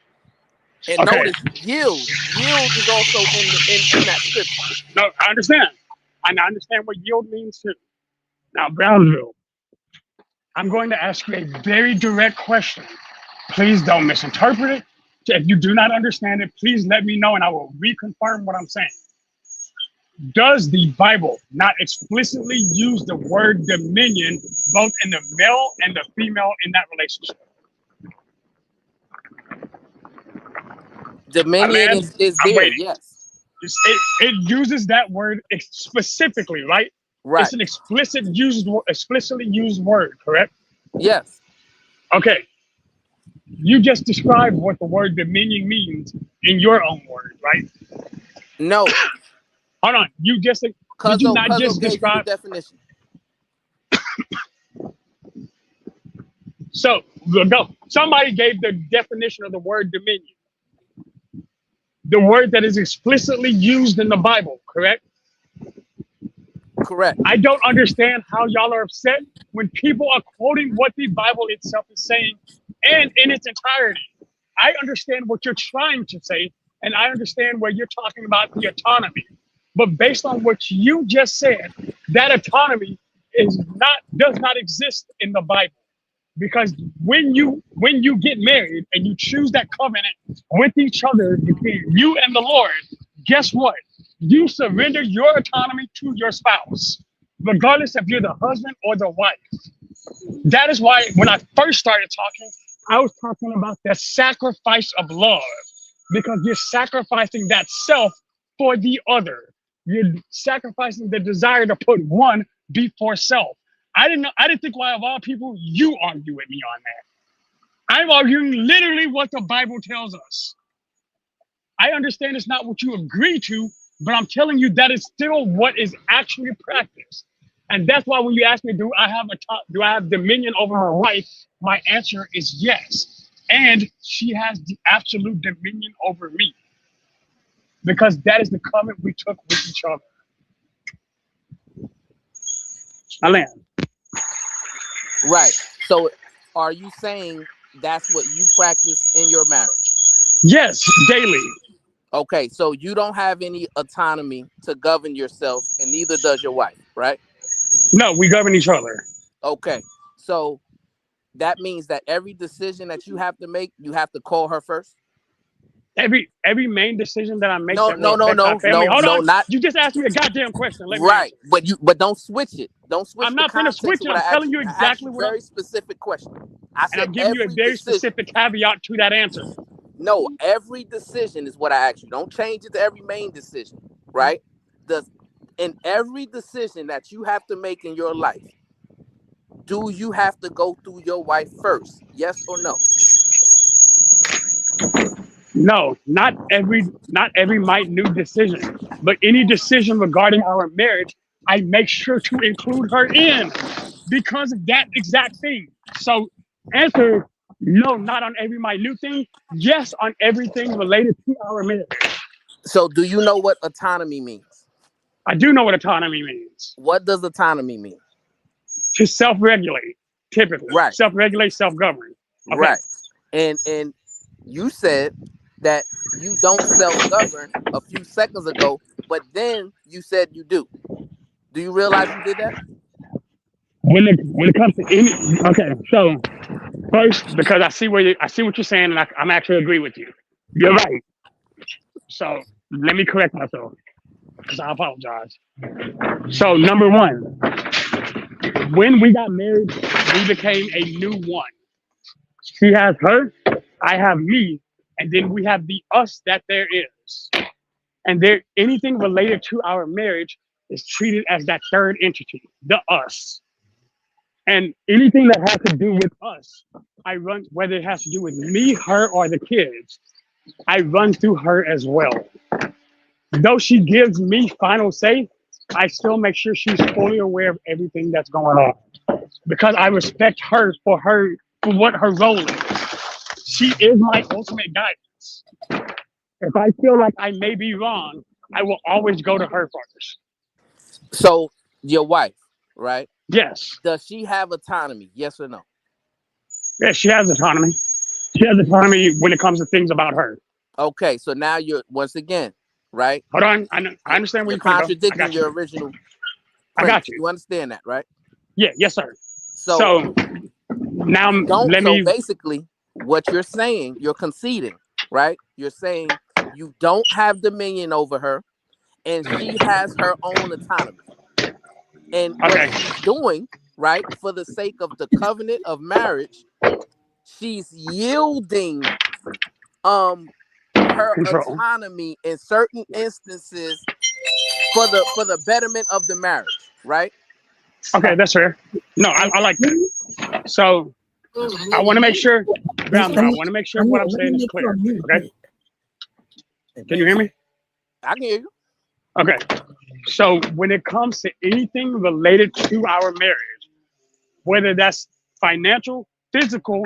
And Okay. notice, yield is also in that scripture. No, I understand. And I understand what yield means too. Now, Brownsville, I'm going to ask you a very direct question. Please don't misinterpret it. If you do not understand it, please let me know and I will reconfirm what I'm saying. Does the Bible not explicitly use the word dominion both in the male and the female in that relationship? Dominion is I'm there, waiting. yes. It uses that word specifically, right? Right. It's an explicitly used word, correct? Yes. Okay. You just described what the word dominion means in your own words, right? No. Hold on. You just did you not just describe the definition? So go. Somebody gave the definition of the word dominion. The word that is explicitly used in the Bible, correct? Correct. I don't understand how y'all are upset when people are quoting what the Bible itself is saying and in its entirety. I understand what you're trying to say, and I understand where you're talking about the autonomy. But based on what you just said, that autonomy does not exist in the Bible. Because when you get married and you choose that covenant with each other between you and the Lord, guess what? You surrender your autonomy to your spouse, regardless if you're the husband or the wife. That is why when I first started talking, I was talking about the sacrifice of love, because you're sacrificing that self for the other. You're sacrificing the desire to put one before self. I didn't think why of all people you argue with me on that. I'm arguing literally what the Bible tells us. I understand it's not what you agree to, but I'm telling you that is still what is actually practiced. And that's why when you ask me, do I have dominion over my wife? My answer is yes. And she has the absolute dominion over me. Because that is the covenant we took with each other. Alan. Right. So are you saying that's what you practice in your marriage? Yes, daily. Okay, so you don't have any autonomy to govern yourself, and neither does your wife, right? No, we govern each other. Okay, so that means that every decision that you have to make, you have to call her first? Every main decision that I make. No. Hold on. Not. You just asked me a goddamn question. Let me right, answer. but don't switch it. Don't switch. I'm not going to switch it. I'm telling you exactly what. Very specific question. I said and I'm giving you a very specific caveat to that answer. No, every decision is what I asked you. Don't change it to every main decision, right? In every decision that you have to make in your life, do you have to go through your wife first? Yes or no? No, not every minute decision, but any decision regarding our marriage, I make sure to include her in because of that exact thing. So answer, no, not on every minute thing. Yes, on everything related to our marriage. So do you know what autonomy means? I do know what autonomy means. What does autonomy mean? To self-regulate, typically. Right. Self-regulate, self-govern. Okay. Right. And you said that you don't self-govern a few seconds ago, but then you said you do. Do you realize you did that? When it comes to any, okay, so first, because I see what you're saying, and I'm actually agree with you. You're right. So let me correct myself, because I apologize. So number one, when we got married, we became a new one. She has her, I have me, and then we have the us that there is. And there, anything related to our marriage is treated as that third entity, the us. And anything that has to do with us, I run, whether it has to do with me, her, or the kids, I run through her as well. Though she gives me final say, I still make sure she's fully aware of everything that's going on, because I respect her for what her role is. She is my ultimate guidance. If I feel like I may be wrong, I will always go to her first. So your wife, right? Yes. Does she have autonomy? Yes or no? Yes, she has autonomy. She has autonomy when it comes to things about her. Okay, so now you're once again, right? Hold on, I understand where you're you're coming from. contradicting your original. I got you. You understand that, right? Yeah, yes, sir. So now so basically, what you're saying, you're conceding, right? You're saying you don't have dominion over her, and she has her own autonomy. And what she's doing, right, for the sake of the covenant of marriage, she's yielding her control. Autonomy in certain instances for the betterment of the marriage, right? Okay, that's fair. No, I like that. So I want to make sure, I want to make sure what I'm saying is clear. Okay. Can you hear me? I can hear you. Okay. So when it comes to anything related to our marriage, whether that's financial, physical,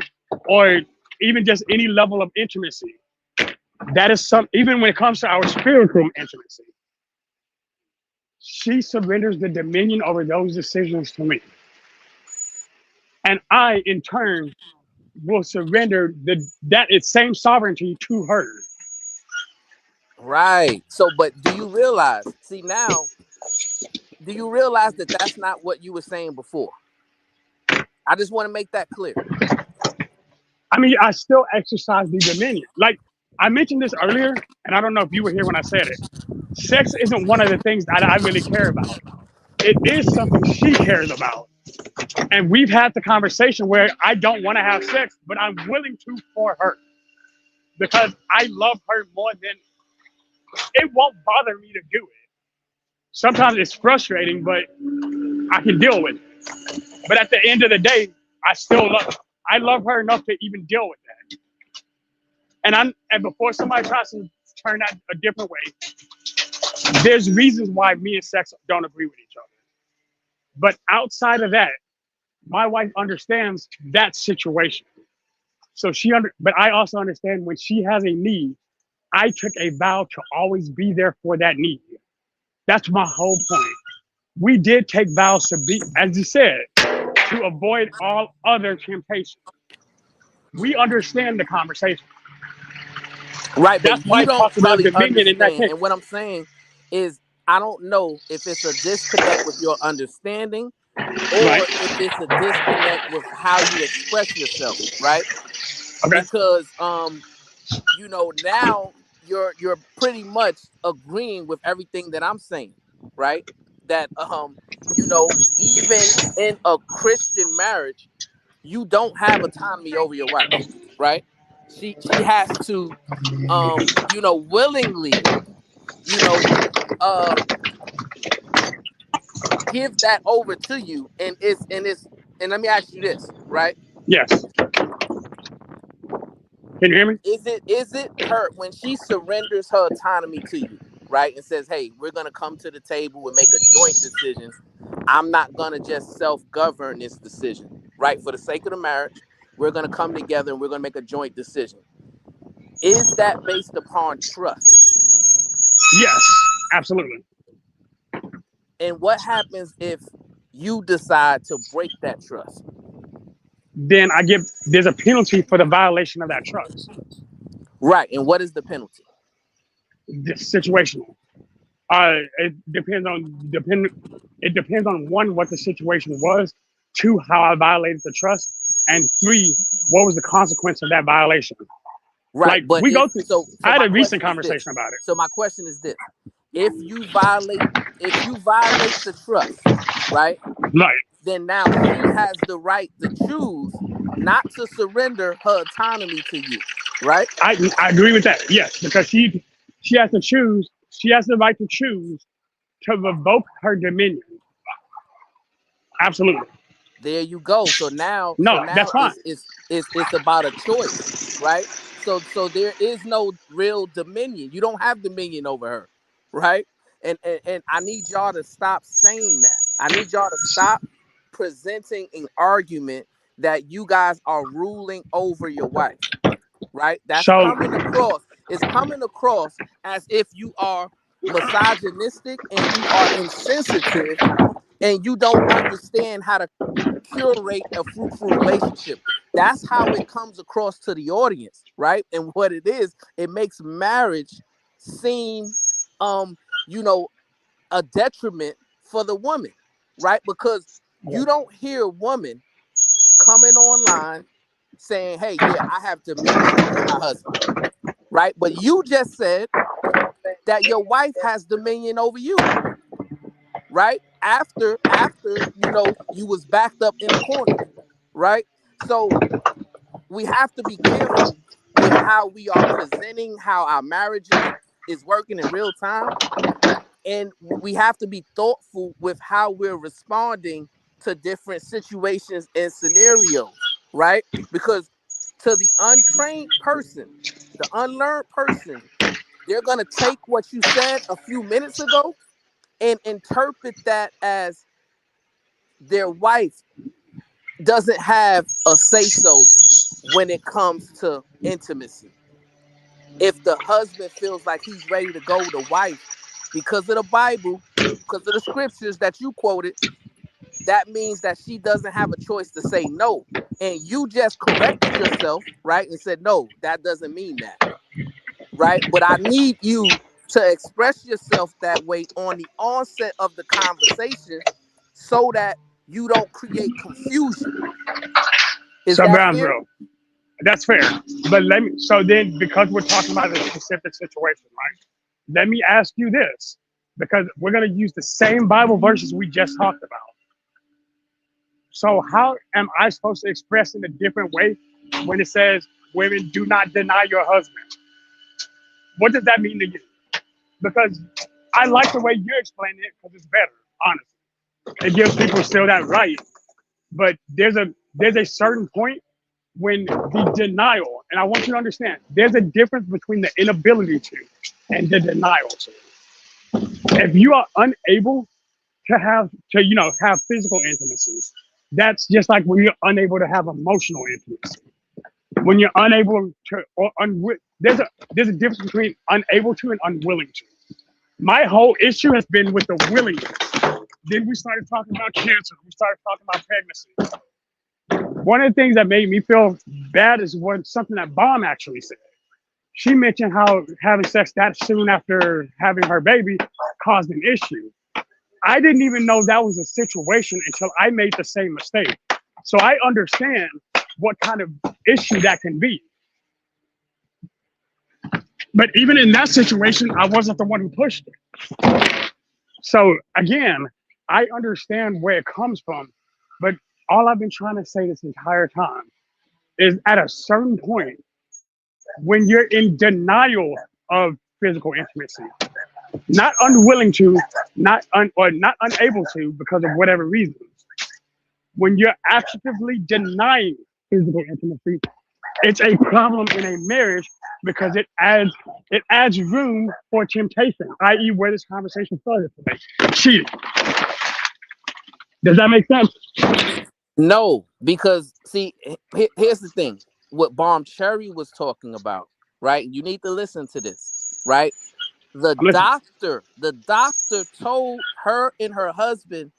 or even just any level of intimacy, that is even when it comes to our spiritual intimacy, she surrenders the dominion over those decisions to me. And I, in turn, will surrender that same sovereignty to her. Right. So, but do you realize, do you realize that that's not what you were saying before? I just want to make that clear. I mean, I still exercise the dominion. Like I mentioned this earlier, and I don't know if you were here when I said it. Sex isn't one of the things that I really care about. It is something she cares about. And we've had the conversation where I don't want to have sex, but I'm willing to for her. Because I love her more than it won't bother me to do it. Sometimes it's frustrating, but I can deal with it. But at the end of the day, I still love her. I love her enough to even deal with that. And before somebody tries to turn that a different way, there's reasons why me and sex don't agree with each other. But outside of that, my wife understands that situation. So but I also understand when she has a need, I took a vow to always be there for that need. That's my whole point. We did take vows to be, as you said, to avoid all other temptations. We understand the conversation. Right, that's but why you don't really dominion understand. And what I'm saying is, I don't know if it's a disconnect with your understanding, or if it's a disconnect with how you express yourself, right? Okay. Because now you're pretty much agreeing with everything that I'm saying, right? That even in a Christian marriage, you don't have autonomy over your wife, right? she has to willingly, give that over to you. And let me ask you this, right? Yes. Can you hear me? Is it her when she surrenders her autonomy to you, right? And says, hey, we're gonna come to the table and make a joint decision. I'm not gonna just self-govern this decision, right? For the sake of the marriage, we're gonna come together and we're gonna make a joint decision. Is that based upon trust? Yes, absolutely. And what happens if you decide to break that trust? Then there's a penalty for the violation of that trust. Right. And what is the penalty? It's situational. It depends on one, what the situation was, two, how I violated the trust, and three, what was the consequence of that violation. Right. Like but we if, go through. so I had my a recent question is conversation this. about it. So my question is this: if you violate the trust, right? Right. Then now she has the right to choose not to surrender her autonomy to you, right? I agree with that. Yes, because she has to choose. She has the right to choose to revoke her dominion. Absolutely. There you go. So now, That's fine. it's about a choice, right? So there is no real dominion. You don't have dominion over her, right? And I need y'all to stop saying that. I need y'all to stop presenting an argument that you guys are ruling over your wife, right? That's coming across. It's coming across as if you are misogynistic and you are insensitive and you don't understand how to curate a fruitful relationship. That's how it comes across to the audience, right? And what it is, it makes marriage seem a detriment for the woman, right? Because you don't hear a woman coming online saying, hey, yeah, I have dominion over my husband, right? But you just said that your wife has dominion over you, right? After you was backed up in the corner, right? So we have to be careful with how we are presenting how our marriage is working in real time. And we have to be thoughtful with how we're responding to different situations and scenarios, right? Because to the untrained person, the unlearned person, they're going to take what you said a few minutes ago and interpret that as their wife doesn't have a say-so when it comes to intimacy. If the husband feels like he's ready to go, the wife, because of the Bible, because of the scriptures that you quoted, that means that she doesn't have a choice to say no. And you just corrected yourself, right? And said, no, that doesn't mean that, right? But I need you to express yourself that way on the onset of the conversation so that you don't create confusion. Is that fair? That's fair. But then because we're talking about a specific situation, right? Let me ask you this, because we're going to use the same Bible verses we just talked about. So how am I supposed to express in a different way when it says women do not deny your husband? What does that mean to you? Because I like the way you explain it because it's better, honestly. It gives people still that right. But there's a certain point when the denial, and I want you to understand, there's a difference between the inability to and the denial to. If you are unable to have physical intimacy, that's just like when you're unable to have emotional intimacy. When you're unable to, or there's a difference between unable to and unwilling to. My whole issue has been with the willingness. Then we started talking about cancer. We started talking about pregnancy. One of the things that made me feel bad is something that Bomb actually said. She mentioned how having sex that soon after having her baby caused an issue. I didn't even know that was a situation until I made the same mistake. So I understand what kind of issue that can be. But even in that situation, I wasn't the one who pushed it. So again, I understand where it comes from, but all I've been trying to say this entire time is at a certain point, when you're in denial of physical intimacy, not unwilling to, not unable to because of whatever reasons. When you're actively denying physical intimacy, it's a problem in a marriage because it adds room for temptation, i.e., where this conversation started today. Cheating. Does that make sense? No, because see, here's the thing. What Bomb Cherry was talking about, right? You need to listen to this, right? The doctor told her and her husband,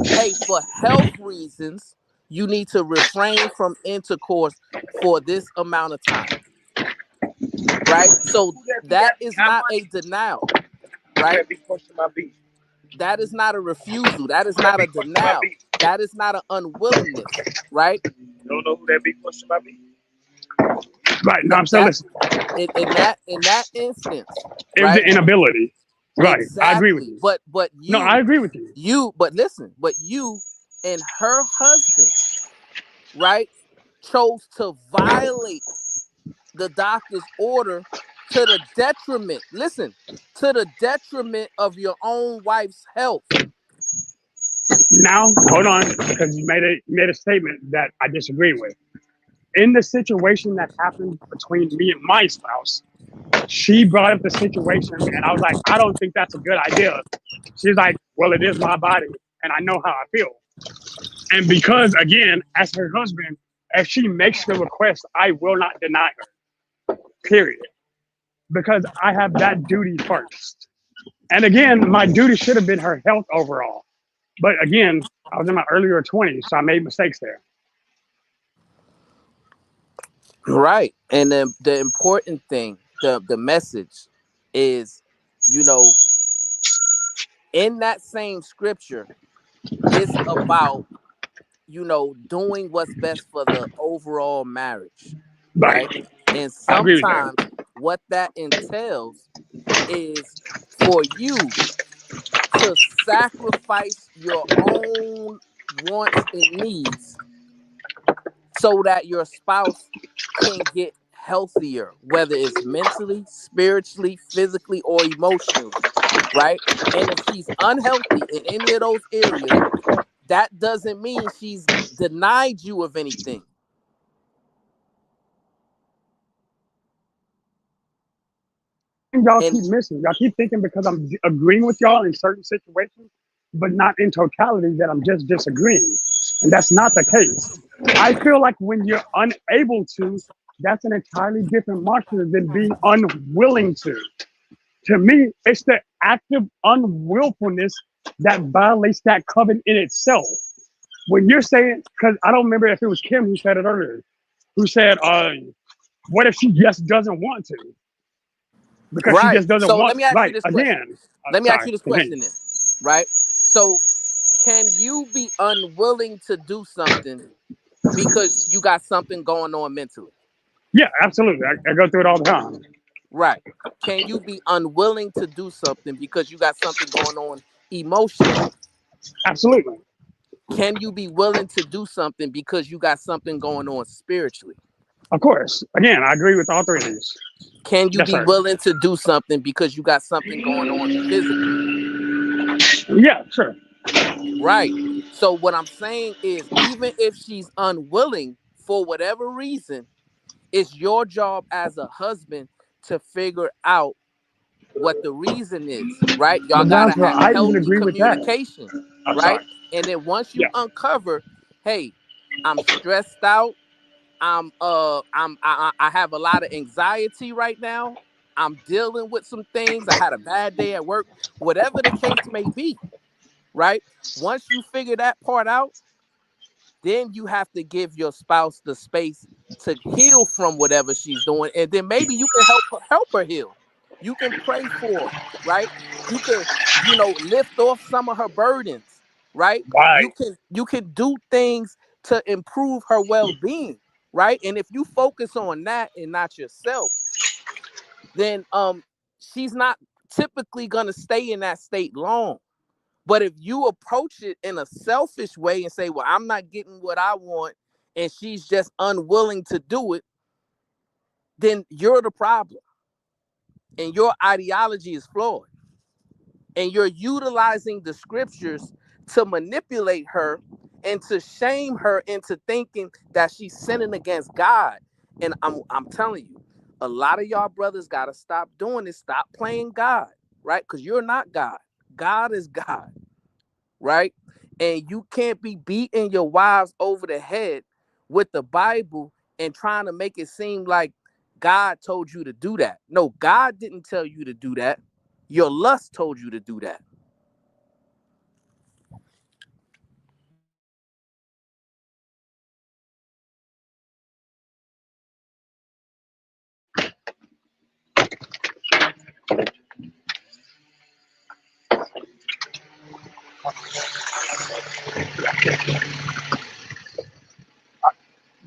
hey, for health reasons, you need to refrain from intercourse for this amount of time. Right? So that is not a denial, right? That is not a refusal. That is not a denial. That is not an unwillingness, right? You don't know who that big question might be? Right. No, I'm still listening. In that instance, it was the inability. Right. Exactly. I agree with you. But you, no, I agree with you. But you and her husband, right, chose to violate the doctor's order to the detriment. Listen, to the detriment of your own wife's health. Now, hold on, because you made a statement that I disagree with. In the situation that happened between me and my spouse, she brought up the situation, and I was like, I don't think that's a good idea. She's like, well, it is my body, and I know how I feel. And because, again, as her husband, if she makes the request, I will not deny her, period. Because I have that duty first. And again, my duty should have been her health overall. But again, I was in my earlier 20s, so I made mistakes there. Right. And then the important thing, the message is, you know, in that same scripture, it's about, you know, doing what's best for the overall marriage. Right. And sometimes what that entails is for you to sacrifice your own wants and needs so that your spouse can get healthier, whether it's mentally, spiritually, physically, or emotionally, right? And if she's unhealthy in any of those areas, that doesn't mean she's denied you of anything. Y'all keep missing. Y'all keep thinking because I'm agreeing with y'all in certain situations, but not in totality, that I'm just disagreeing. And that's not the case. I feel like when you're unable to, that's an entirely different monster than being unwilling to. To me, it's the active unwillfulness that violates that covenant in itself. When you're saying, because I don't remember if it was Kim who said it earlier, who said, what if she just doesn't want to? Because she just doesn't want. Let me ask you this question. Again, let me ask you this question then, right? So, can you be unwilling to do something because you got something going on mentally? Yeah, absolutely. I go through it all the time. Right. Can you be unwilling to do something because you got something going on emotionally? Absolutely. Can you be willing to do something because you got something going on spiritually? Of course. Again, I agree with all three of these. Can you be willing to do something because you got something going on physically? Yeah, sure. Right. So what I'm saying is, even if she's unwilling for whatever reason, it's your job as a husband to figure out what the reason is, right? Y'all gotta have healthy communication, right? And then once you uncover, hey, I'm stressed out, I have a lot of anxiety right now, I'm dealing with some things, I had a bad day at work, whatever the case may be, right? Once you figure that part out, then you have to give your spouse the space to heal from whatever she's doing, and then maybe you can help her heal. You can pray for her, right? You can, lift off some of her burdens, right? You can do things to improve her well-being, right? And if you focus on that and not yourself, then she's not typically gonna stay in that state long. But if you approach it in a selfish way and say, well, I'm not getting what I want, and she's just unwilling to do it, then you're the problem. And your ideology is flawed. And you're utilizing the scriptures to manipulate her and to shame her into thinking that she's sinning against God. And I'm telling you, a lot of y'all brothers got to stop doing this. Stop playing God, right? Because you're not God. God is God, right? And you can't be beating your wives over the head with the Bible and trying to make it seem like God told you to do that. No, God didn't tell you to do that. Your lust told you to do that.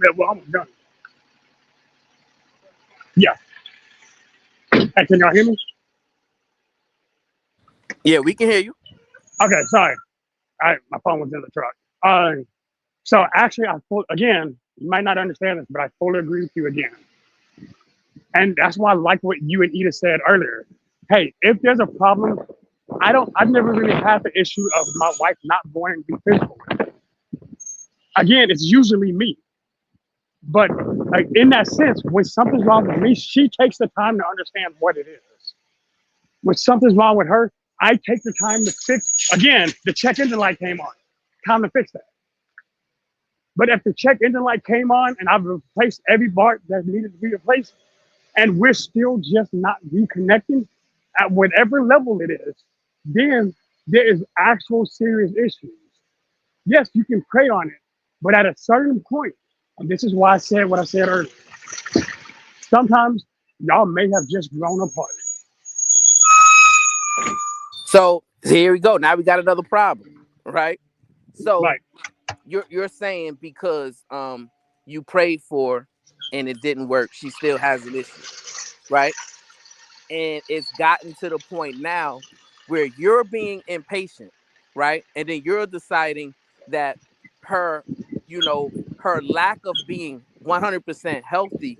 Yeah, well, I'm done. Yeah. Hey, can y'all hear me? Yeah, we can hear you. Okay, sorry. My phone was in the truck. So actually, again, you might not understand this, but I fully agree with you again. And that's why I like what you and Eda said earlier. Hey, if there's a problem, I've never really had the issue of my wife not wanting to be physical with me. Again, it's usually me. But like in that sense, when something's wrong with me, she takes the time to understand what it is. When something's wrong with her, I take the time to fix. Again, the check engine light came on. Time to fix that. But if the check engine light came on and I've replaced every part that needed to be replaced, and we're still just not reconnecting at whatever level it is, then there is actual serious issues. Yes, you can pray on it, but at a certain point, and this is why I said what I said earlier, sometimes y'all may have just grown apart. So here we go. Now we got another problem, right? So right. You're saying because you prayed for and it didn't work, she still has an issue, right? And it's gotten to the point now where you're being impatient, right? And then you're deciding that her lack of being 100% healthy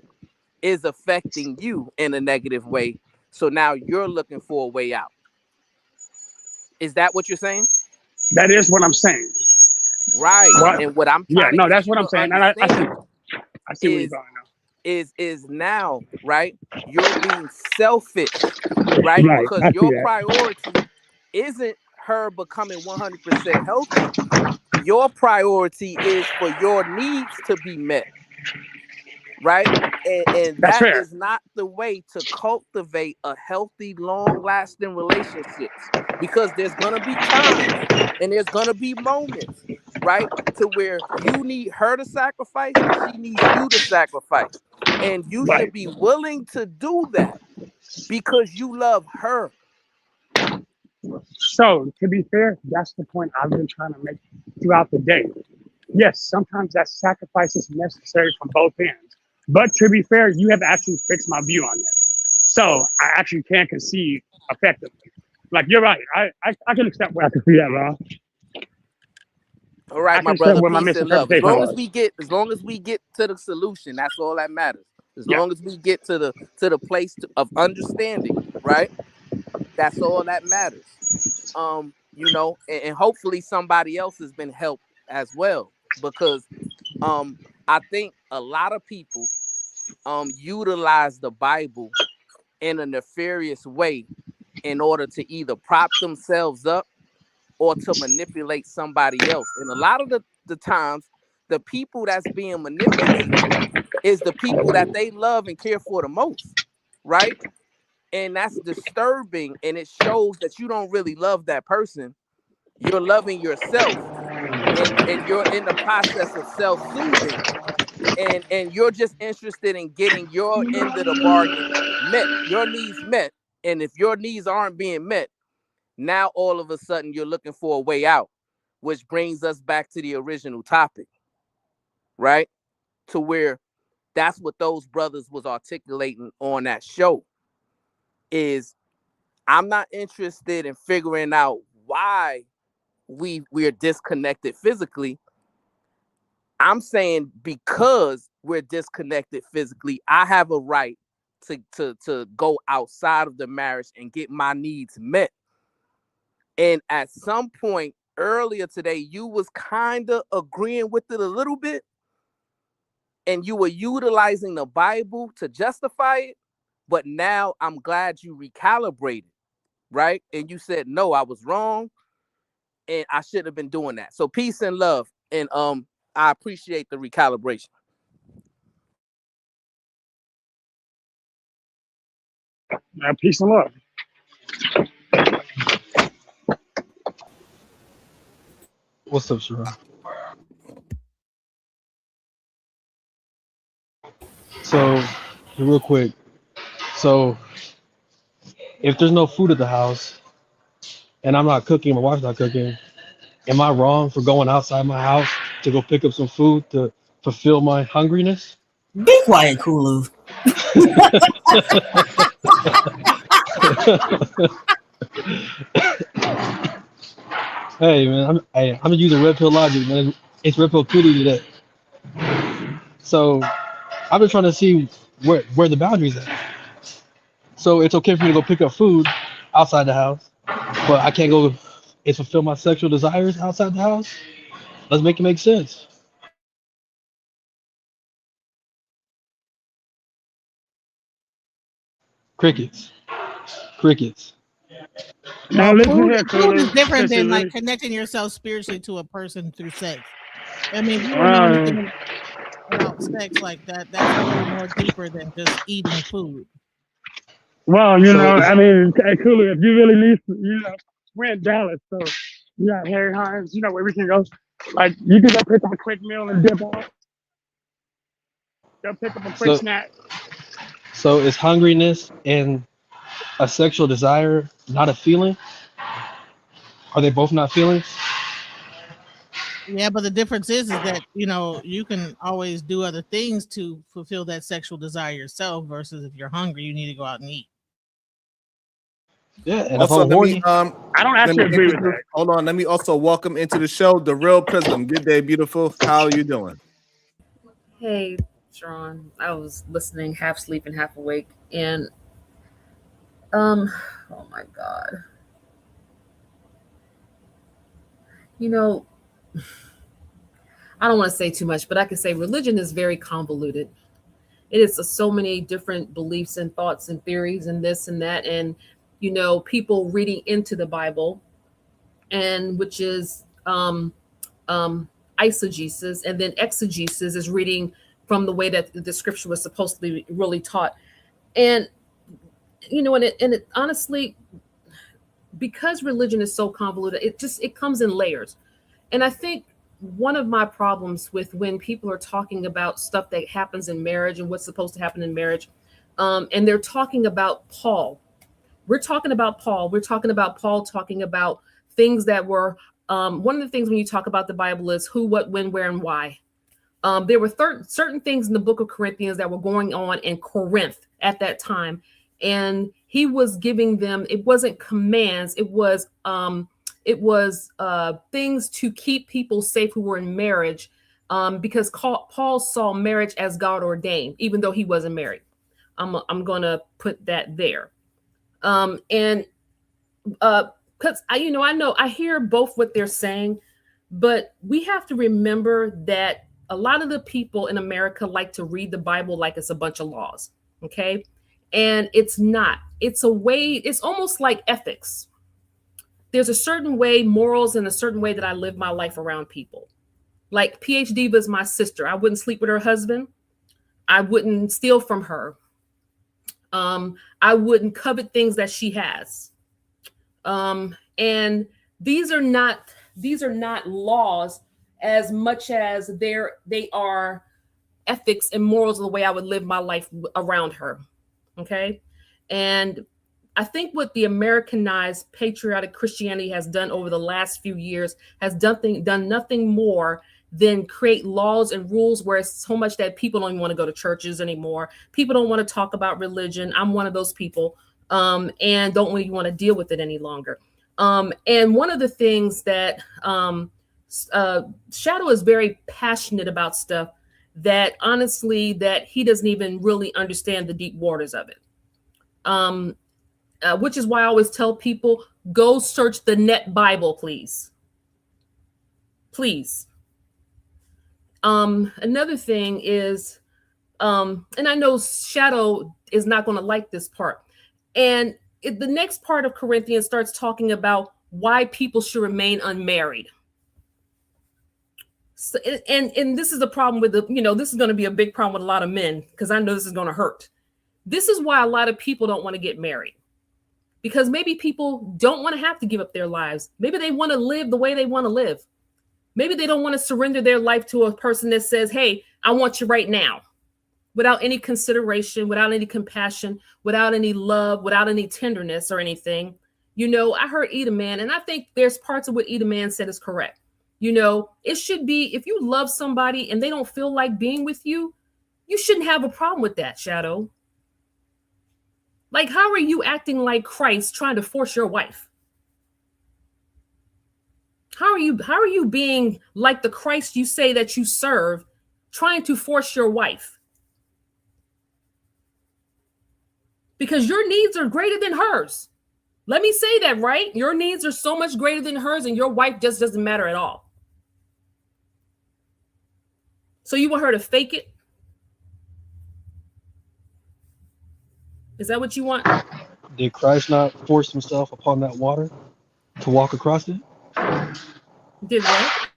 is affecting you in a negative way. So now you're looking for a way out. Is that what you're saying? That is what I'm saying. Right. What? And what I'm Yeah, trying to no, get that's you what I'm to saying. And I see where you're is going now. is now, right? You're being selfish, right? Right. Because I see your that. priority isn't her becoming 100% healthy. Your priority is for your needs to be met, right? And That's that fair. is not the way to cultivate a healthy, long-lasting relationships, because there's gonna be times and there's gonna be moments, right, to where you need her to sacrifice and she needs you to sacrifice, and you Right. should be willing to do that because you love her. So, to be fair, that's the point I've been trying to make throughout the day. Yes, sometimes that sacrifice is necessary from both ends. But to be fair, you have actually fixed my view on that. So, I actually can concede effectively. Like, you're right. I can accept where I can see that, bro. All right, I my can accept brother, where my peace and love. As misinterpretation long as was. we get to the solution, that's all that matters. As Yeah. long as we get to the place of understanding, right? That's all that matters. And hopefully somebody else has been helped as well, because I think a lot of people utilize the Bible in a nefarious way in order to either prop themselves up or to manipulate somebody else. And a lot of the times, the people that's being manipulated is the people that they love and care for the most, right? And that's disturbing, and it shows that you don't really love that person. You're loving yourself, and you're in the process of self-soothing, and you're just interested in getting your end of the bargain met, your needs met. And if your needs aren't being met, now all of a sudden you're looking for a way out, which brings us back to the original topic, right? To where that's what those brothers was articulating on that show is, I'm not interested in figuring out why we're disconnected physically. I'm saying because we're disconnected physically, I have a right to go outside of the marriage and get my needs met. And at some point earlier today, you was kind of agreeing with it a little bit, and you were utilizing the Bible to justify it. But now I'm glad you recalibrated, right? And you said, no, I was wrong, and I shouldn't have been doing that. So peace and love, and I appreciate the recalibration. Peace and love. What's up, Sharon? So, real quick. So, if there's no food at the house and I'm not cooking, my wife's not cooking, am I wrong for going outside my house to go pick up some food to fulfill my hungriness? Be quiet, Kulu. Hey man, I'm using red pill logic, man. It's red pill Kulu today. So I've been trying to see where the boundaries are. So it's okay for me to go pick up food outside the house, but I can't go and fulfill my sexual desires outside the house. Let's make it make sense. Crickets. Now Well, listen food, here, food is Kulu. different than Listen, like listen. connecting yourself spiritually to a person through sex. I mean, if you don't know anything about sex like that, that's a little more deeper than just eating food. Well, you know, I mean, Kulu, if you really need, we're in Dallas, so you got Harry Hines, where we can go. Like, you can go pick up a quick meal and dip out. Go pick up a quick snack. So is hungriness and a sexual desire not a feeling? Are they both not feelings? Yeah, but the difference is that, you can always do other things to fulfill that sexual desire yourself versus if you're hungry, you need to go out and eat. Yeah, and Also, if I'm horny, I don't actually agree with that. Hold on, let me also welcome into the show the Real Prism. Good day, beautiful. How are you doing? Hey, Sharon. I was listening, half sleeping, half awake, and oh my God. I don't want to say too much, but I can say religion is very convoluted. It is so many different beliefs and thoughts and theories and this and that, and people reading into the Bible, and which is eisegesis, and then exegesis is reading from the way that the scripture was supposed to be really taught. And it honestly, because religion is so convoluted, it comes in layers. And I think one of my problems with when people are talking about stuff that happens in marriage and what's supposed to happen in marriage, and they're talking about Paul. We're talking about Paul. We're talking about Paul talking about things that were, one of the things when you talk about the Bible is who, what, when, where, and why. There were certain things in the book of Corinthians that were going on in Corinth at that time. And he was giving them, it wasn't commands, it was things to keep people safe who were in marriage, because Paul saw marriage as God ordained, even though he wasn't married. I'm going to put that there. Because I hear both what they're saying, but we have to remember that a lot of the people in America like to read the Bible like it's a bunch of laws. Okay. And it's not. It's a way, it's almost like ethics. There's a certain way, morals, and a certain way that I live my life around people. Like PH Diva is my sister. I wouldn't sleep with her husband. I wouldn't steal from her. I wouldn't covet things that she has. And these are not laws as much as they are ethics and morals of the way I would live my life around her. Okay. And I think what the Americanized patriotic Christianity has done over the last few years has done nothing more than create laws and rules where it's so much that people don't even want to go to churches anymore. People don't want to talk about religion. I'm one of those people, and don't really want to deal with it any longer. And one of the things that Shadow is very passionate about stuff that honestly that he doesn't even really understand the deep waters of it. Which is why I always tell people, go search the net Bible, please. Please. Another thing is, and I know Shadow is not going to like this part. And the next part of Corinthians starts talking about why people should remain unmarried. So, and this is a problem with this is going to be a big problem with a lot of men, because I know this is going to hurt. This is why a lot of people don't want to get married, because maybe people don't want to have to give up their lives. Maybe they want to live the way they want to live. Maybe they don't want to surrender their life to a person that says, hey, I want you right now, without any consideration, without any compassion, without any love, without any tenderness or anything. I heard Eda Man, and I think there's parts of what Eda Man said is correct. It should be, if you love somebody and they don't feel like being with you, you shouldn't have a problem with that, Shadow. Like, how are you acting like Christ trying to force your wife? How are you being like the Christ you say that you serve, trying to force your wife? Because your needs are greater than hers. Let me say that, right? Your needs are so much greater than hers, and your wife just doesn't matter at all. So you want her to fake it? Is that what you want? Did Christ not force himself upon that water to walk across it? Did what?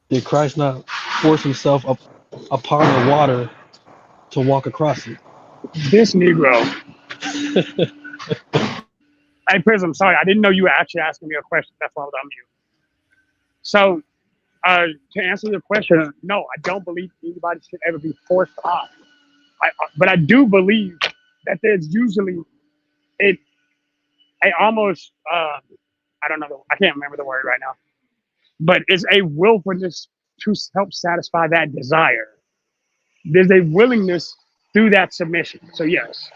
Did Christ not force himself upon the water to walk across it? This Negro. Hey, Prism, sorry, I didn't know you were actually asking me a question. That's why I was on mute. So, to answer your question, no, I don't believe anybody should ever be forced on. But I do believe that there's usually I don't know, I can't remember the word right now, but it's a willfulness to help satisfy that desire. There's a willingness through that submission. So yes.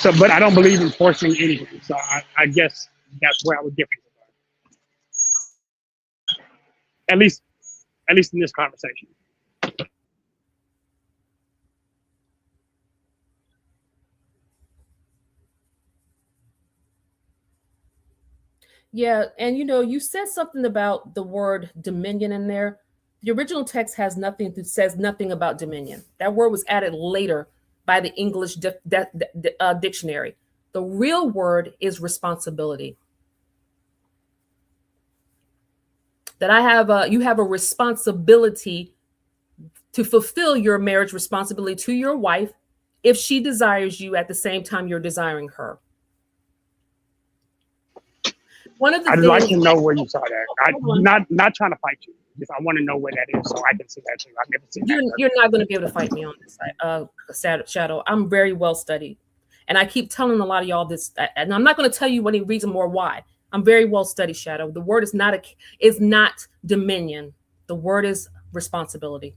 But I don't believe in forcing anything. So I guess that's where I would differ. At least in this conversation. Yeah, and you said something about the word dominion in there. The original text says nothing about dominion. That word was added later by the English dictionary. The real word is responsibility. That you have a responsibility to fulfill your marriage responsibility to your wife if she desires you at the same time you're desiring her. I'd like to know where you saw that. I'm not trying to fight you. Just I want to know where that is so I can see that too. I've never seen that. You're not going to be able to fight me on this side, Shadow. I'm very well studied, and I keep telling a lot of y'all this, and I'm not going to tell you any reason or why. I'm very well studied, Shadow. The word is not dominion. The word is responsibility.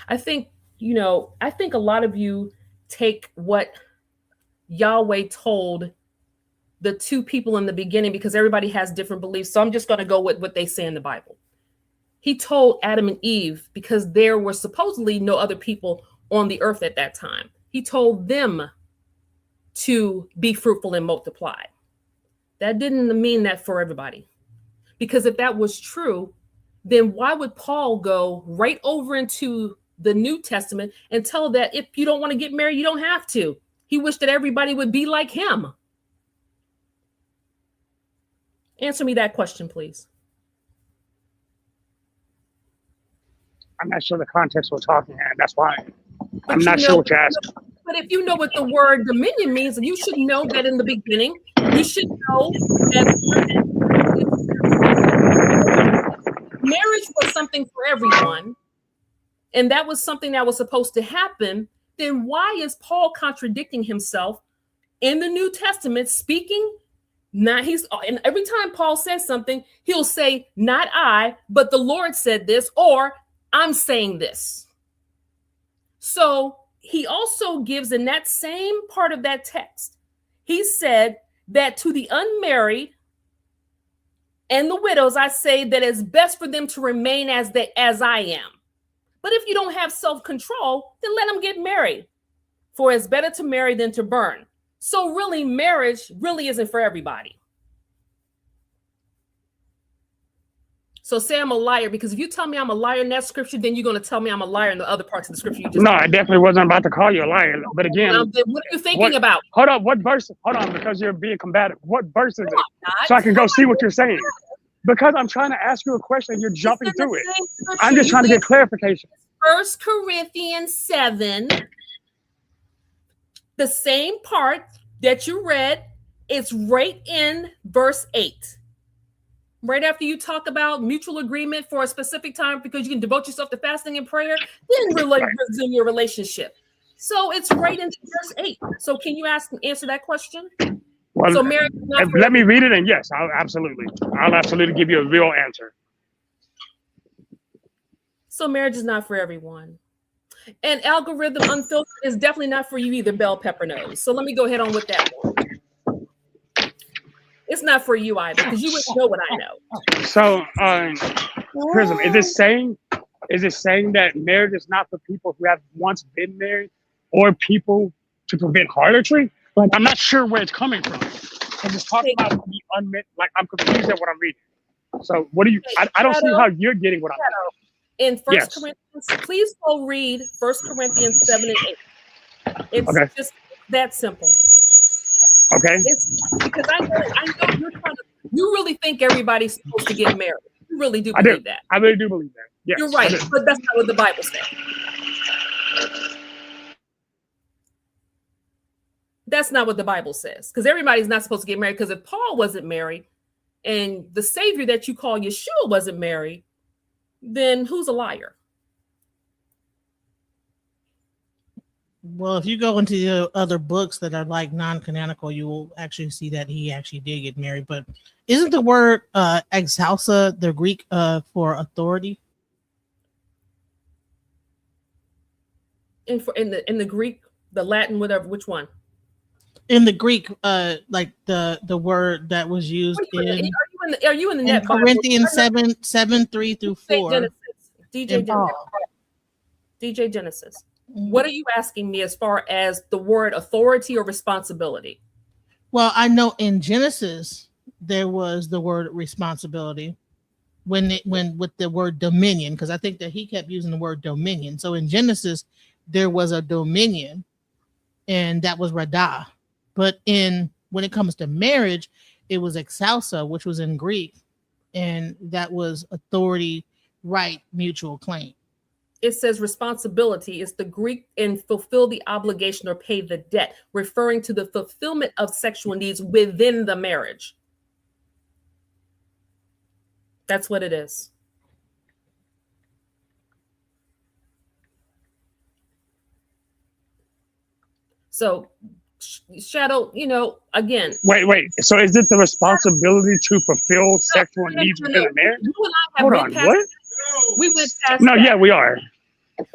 I think a lot of you take what Yahweh told the two people in the beginning, because everybody has different beliefs. So I'm just going to go with what they say in the Bible. He told Adam and Eve, because there were supposedly no other people on the earth at that time. He told them to be fruitful and multiply. That didn't mean that for everybody. Because if that was true, then why would Paul go right over into the New Testament and tell that if you don't want to get married, you don't have to? He wished that everybody would be like him. Answer me that question, please. I'm not sure the context we're talking in. That's why I'm not sure what you're asking. But if you know what the word dominion means, you should know that in the beginning. You should know that marriage was something for everyone, and that was something that was supposed to happen. Then why is Paul contradicting himself in the New Testament, speaking? And every time Paul says something, he'll say, not I, but the Lord said this, or I'm saying this. So he also gives in that same part of that text, he said that to the unmarried and the widows, I say that it's best for them to remain as I am. But if you don't have self-control, then let them get married. For it's better to marry than to burn. So really, marriage really isn't for everybody. So say I'm a liar, because if you tell me I'm a liar in that scripture, then you're going to tell me I'm a liar in the other parts of the scripture you just No, I definitely wasn't about to call you a liar. But again, then what are you thinking about? Hold on, what verse? Hold on, because you're being combative. What verse is No, it? I'm not. So I can go see what you're saying. Because I'm trying to ask you a question and you're jumping through it. I'm just trying to get clarification. 1 Corinthians 7, the same part that you read, it's right in verse 8. Right after you talk about mutual agreement for a specific time because you can devote yourself to fasting and prayer, then resume your relationship. So it's right into verse 8. So can you answer that question? Well, so marriage is not for let me read it, and yes, I'll absolutely give you a real answer. So marriage is not for everyone. And algorithm unfiltered is definitely not for you either, Bell Pepper Nose. So let me go ahead on with that one. It's not for you either, because you wouldn't know what I know. So, Prism, is it saying that marriage is not for people who have once been married, or people to prevent harlotry? Like, I'm not sure where it's coming from. Because it's talking about the unmet. Like, I'm confused at what I'm reading. So, what do you? I don't see how you're getting what I'm reading. In 1 Yes. Corinthians, please go read 1 Corinthians 7 and 8. It's just that simple. Okay. Because I know you really think everybody's supposed to get married. You really do believe that. I really do believe that. Yes, you're right, but that's not what the Bible says. That's not what the Bible says. Because everybody's not supposed to get married. Because if Paul wasn't married and the Savior that you call Yeshua wasn't married, then who's a liar? Well, if you go into the other books that are like non-canonical, you will actually see that he actually did get married. But isn't the word exousia the Greek for authority? In the Greek, the Latin, whatever, which one? In the Greek, like the word that was used are you in the net Corinthians 7:3-4? DJ Genesis. What are you asking me as far as the word authority or responsibility? Well, I know in Genesis there was the word responsibility when with the word dominion, because I think that he kept using the word dominion. So in Genesis there was a dominion, and that was radah. But when it comes to marriage, it was exousia, which was in Greek, and that was authority, right, mutual claim. It says responsibility is the Greek and fulfill the obligation or pay the debt, referring to the fulfillment of sexual needs within the marriage. That's what it is. So, Shadow, again. Wait. So is it the responsibility to fulfill sexual needs within a marriage? Hold on, what? We went past No, that. yeah, we are.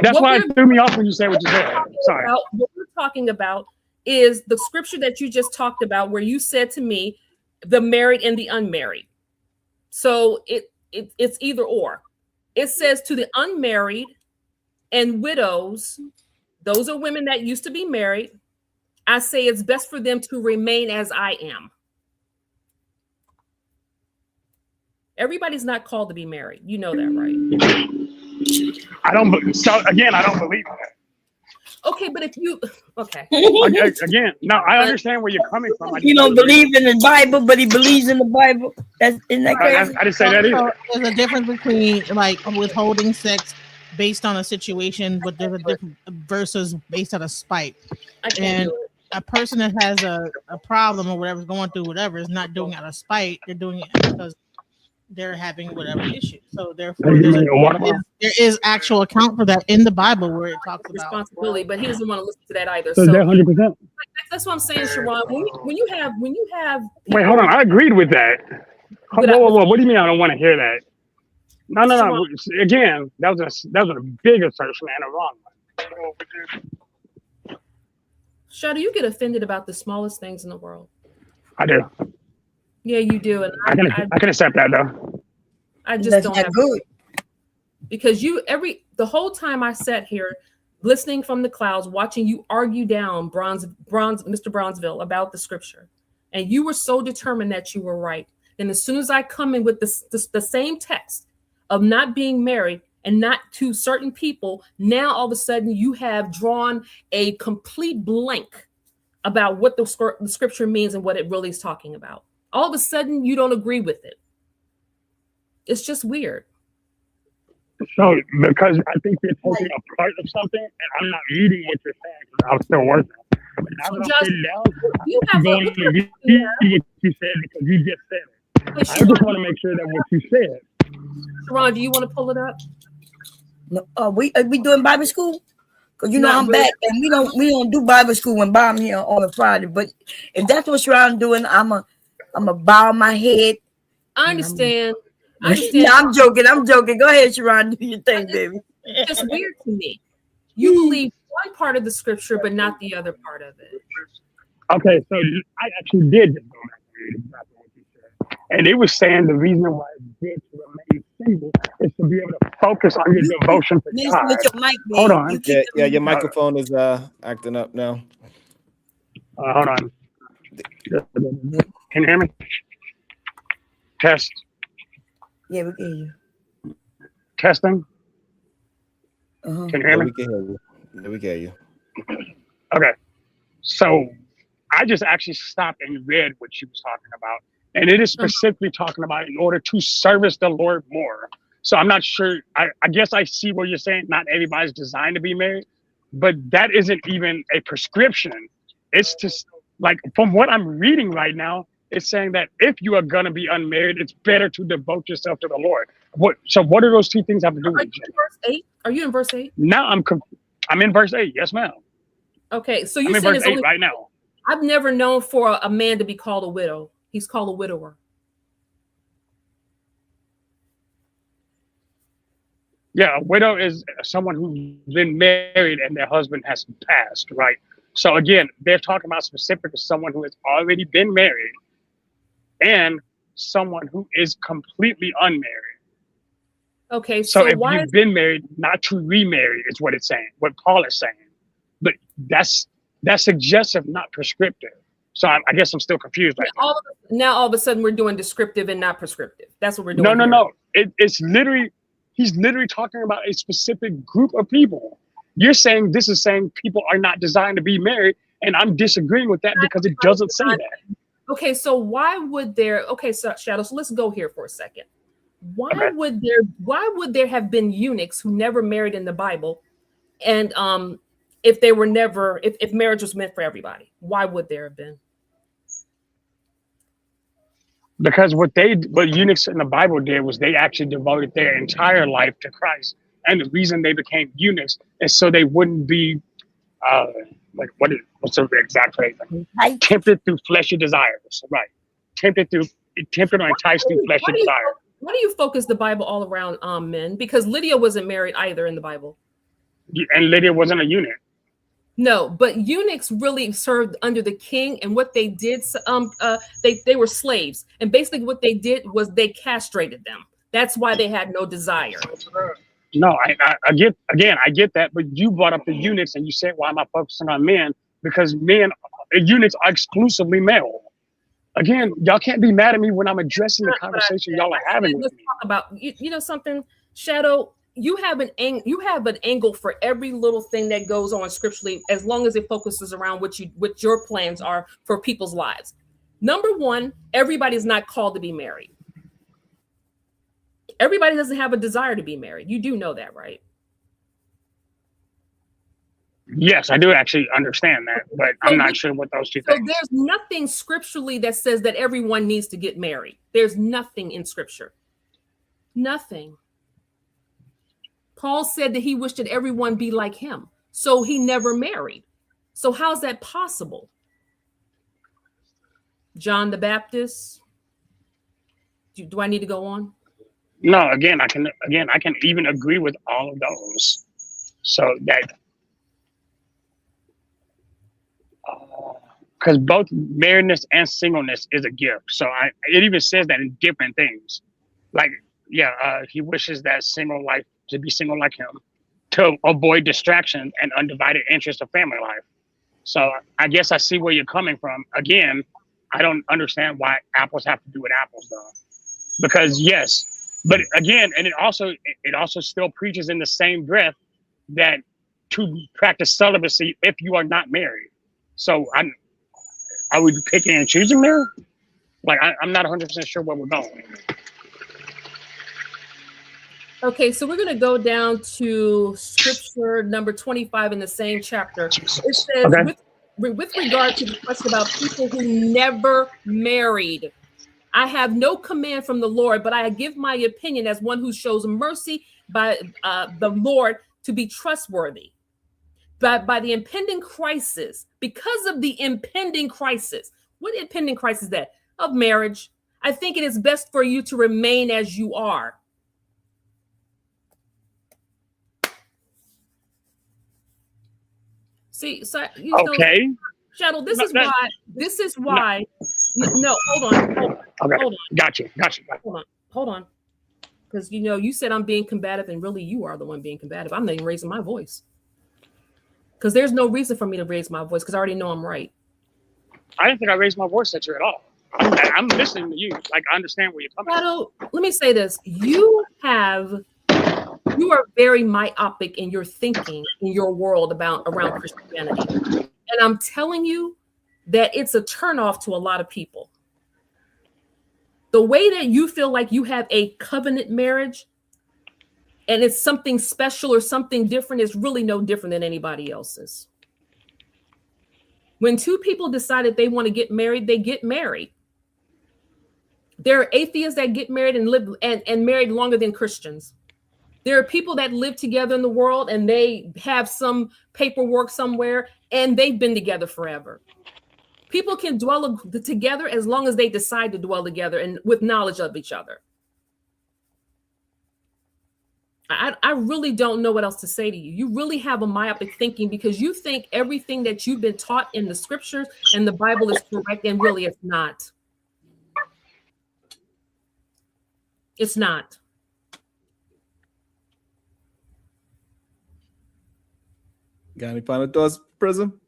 That's why it threw me off when you said what you said. Sorry. What we're talking about is the scripture that you just talked about, where you said to me, the married and the unmarried. So it's either or. It says to the unmarried and widows, those are women that used to be married. I say it's best for them to remain as I am. Everybody's not called to be married. You know that, right? I don't believe that. Okay, but if you again, no, I understand where you're coming from. He don't believe in the Bible, but he believes in the Bible. Isn't that crazy? I didn't say that either. There's a difference between like withholding sex based on a situation, but there's a different versus based on a spite. And a person that has a problem or whatever's going through whatever is not doing it out of spite. They're doing it because they're having whatever issue. So therefore, there is actual account for that in the Bible where it talks about responsibility, but he doesn't want to listen to that either. So 100%. That's what I'm saying, Sharon. When you have wait, hold on. I agreed with that. Whoa. What do you mean I don't want to hear that? No. Again, that was a big assertion and a wrong one. Shadow, you get offended about the smallest things in the world. I do. Yeah, you do, and I can accept that though. I just That's don't not have good. because the whole time I sat here listening from the clouds, watching you argue down Mr. Bronzeville about the scripture, and you were so determined that you were right. And as soon as I come in with the same text of not being married and not to certain people, now all of a sudden you have drawn a complete blank about what the scripture means and what it really is talking about. All of a sudden you don't agree with it. It's just weird. So because I think you're taking a part of something, and I'm not reading what you're saying because I'm still working. But now that I'm sitting down, I'm going to read what you said because you just said it. I just want to make sure that what you said. Sharon, do you want to pull it up? No, are we doing Bible school? Because you know Not I'm really. back, and we don't do Bible school when Bob here on a Friday. But if that's what Sharon doing, I'm a bow my head. I understand. Yeah, I'm joking. Go ahead, Sharon. Do your thing, baby. It's just weird to me. You believe one part of the scripture, but not the other part of it. Okay, so I actually did just go back and read exactly what you said. And it was saying the reason why bitch remains single is to be able to focus on your devotion to God. Hold on. Yeah, your microphone is acting up now. Hold on. Can you hear me? Test. Yeah, we can hear you. Testing. Uh-huh. Can you hear me? We can hear you. Yeah, we can hear you. Okay. So I just actually stopped and read what she was talking about. And it is specifically talking about in order to service the Lord more. So I'm not sure. I guess I see what you're saying. Not everybody's designed to be married, but that isn't even a prescription. It's just like from what I'm reading right now, it's saying that if you are going to be unmarried, it's better to devote yourself to the Lord. What do those two things have to do with each other? Verse 8? Are you in verse 8? Now I'm in verse 8. Yes, ma'am. Okay, so I'm you're in saying verse it's 8 only right now. I've never known for a man to be called a widow. He's called a widower. Yeah, a widow is someone who's been married and their husband has passed, right? So again, they're talking about specifically someone who has already been married and someone who is completely unmarried. Okay, So if why you've been married, not to remarry is what it's saying, what Paul is saying. But that's suggestive, not prescriptive. So I guess I'm still confused right now. now all of a sudden we're doing descriptive and not prescriptive. That's what we're doing. No. It's literally, he's literally talking about a specific group of people. You're saying this is saying people are not designed to be married, and I'm disagreeing with that because it doesn't say that. Okay, so why would there? Okay, so Shadow. So let's go here for a second. Why would there have been eunuchs who never married in the Bible, and if they were never if marriage was meant for everybody, why would there have been? Because what eunuchs in the Bible did was they actually devoted their entire life to Christ, and the reason they became eunuchs is so they wouldn't be what's the exact phrase? Tempted through fleshy desires, right? Tempted or enticed through fleshy desires. Why do you focus the Bible all around men? Because Lydia wasn't married either in the Bible. And Lydia wasn't a eunuch. No, but eunuchs really served under the king, and what they did, they were slaves, and basically what they did was they castrated them. That's why they had no desire. No, I get that, but you brought up the eunuchs and you said, why am I focusing on men? Because eunuchs are exclusively male. Again, y'all can't be mad at me when I'm addressing the conversation y'all are having with me. Let's talk about you know something, Shadow. You have an angle for every little thing that goes on scripturally, as long as it focuses around what your plans are for people's lives. Number one, everybody's not called to be married. Everybody doesn't have a desire to be married. You do know that, right? Yes, I do actually understand that, but I'm not sure what those two things. So there's nothing scripturally that says that everyone needs to get married. There's nothing in scripture. Nothing. Paul said that he wished that everyone be like him. So he never married. So how's that possible? John the Baptist. Do I need to go on? No, I can even agree with all of those. So that because both marriedness and singleness is a gift. So it even says that in different things. Like, he wishes that single life to be single like him, to avoid distraction and undivided interest of family life. So I guess I see where you're coming from. Again, I don't understand why apples have to do with apples, though. Because yes, but again, and it also still preaches in the same breath that to practice celibacy if you are not married. So are we picking and choosing there? Like I'm not 100% sure where we're going. Okay, so we're going to go down to scripture number 25 in the same chapter. It says, Okay. with regard to the question about people who never married, I have no command from the Lord, but I give my opinion as one who shows mercy by the Lord to be trustworthy. But by the impending crisis, because of the impending crisis, what impending crisis is that? Of marriage. I think it is best for you to remain as you are. See, so Okay. Shadow, this is why. No, hold on. Okay. Hold on. Gotcha. Hold on. Because you said I'm being combative, and really you are the one being combative. I'm not even raising my voice. Because there's no reason for me to raise my voice, because I already know I'm right. I didn't think I raised my voice at you at all. I'm listening to you. Like, I understand where you're coming from. Shadow, let me say this. You are very myopic in your thinking, in your world around Christianity. And I'm telling you that it's a turnoff to a lot of people. The way that you feel like you have a covenant marriage and it's something special or something different is really no different than anybody else's. When two people decide that they want to get married, they get married. There are atheists that get married and live and married longer than Christians. There are people that live together in the world and they have some paperwork somewhere and they've been together forever. People can dwell together as long as they decide to dwell together and with knowledge of each other. I really don't know what else to say to you. You really have a myopic thinking because you think everything that you've been taught in the scriptures and the Bible is correct, and really it's not. It's not. Got any final thoughts, Prism?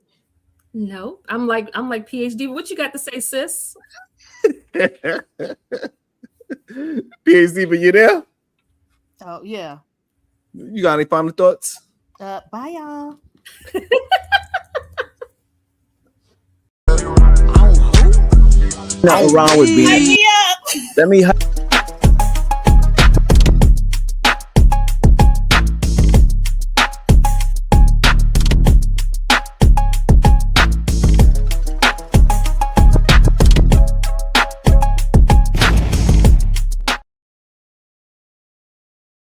No, I'm like PhD. What you got to say, sis? PhD, but you there? Oh yeah. You got any final thoughts? Bye y'all. Nothing wrong with being. Let me.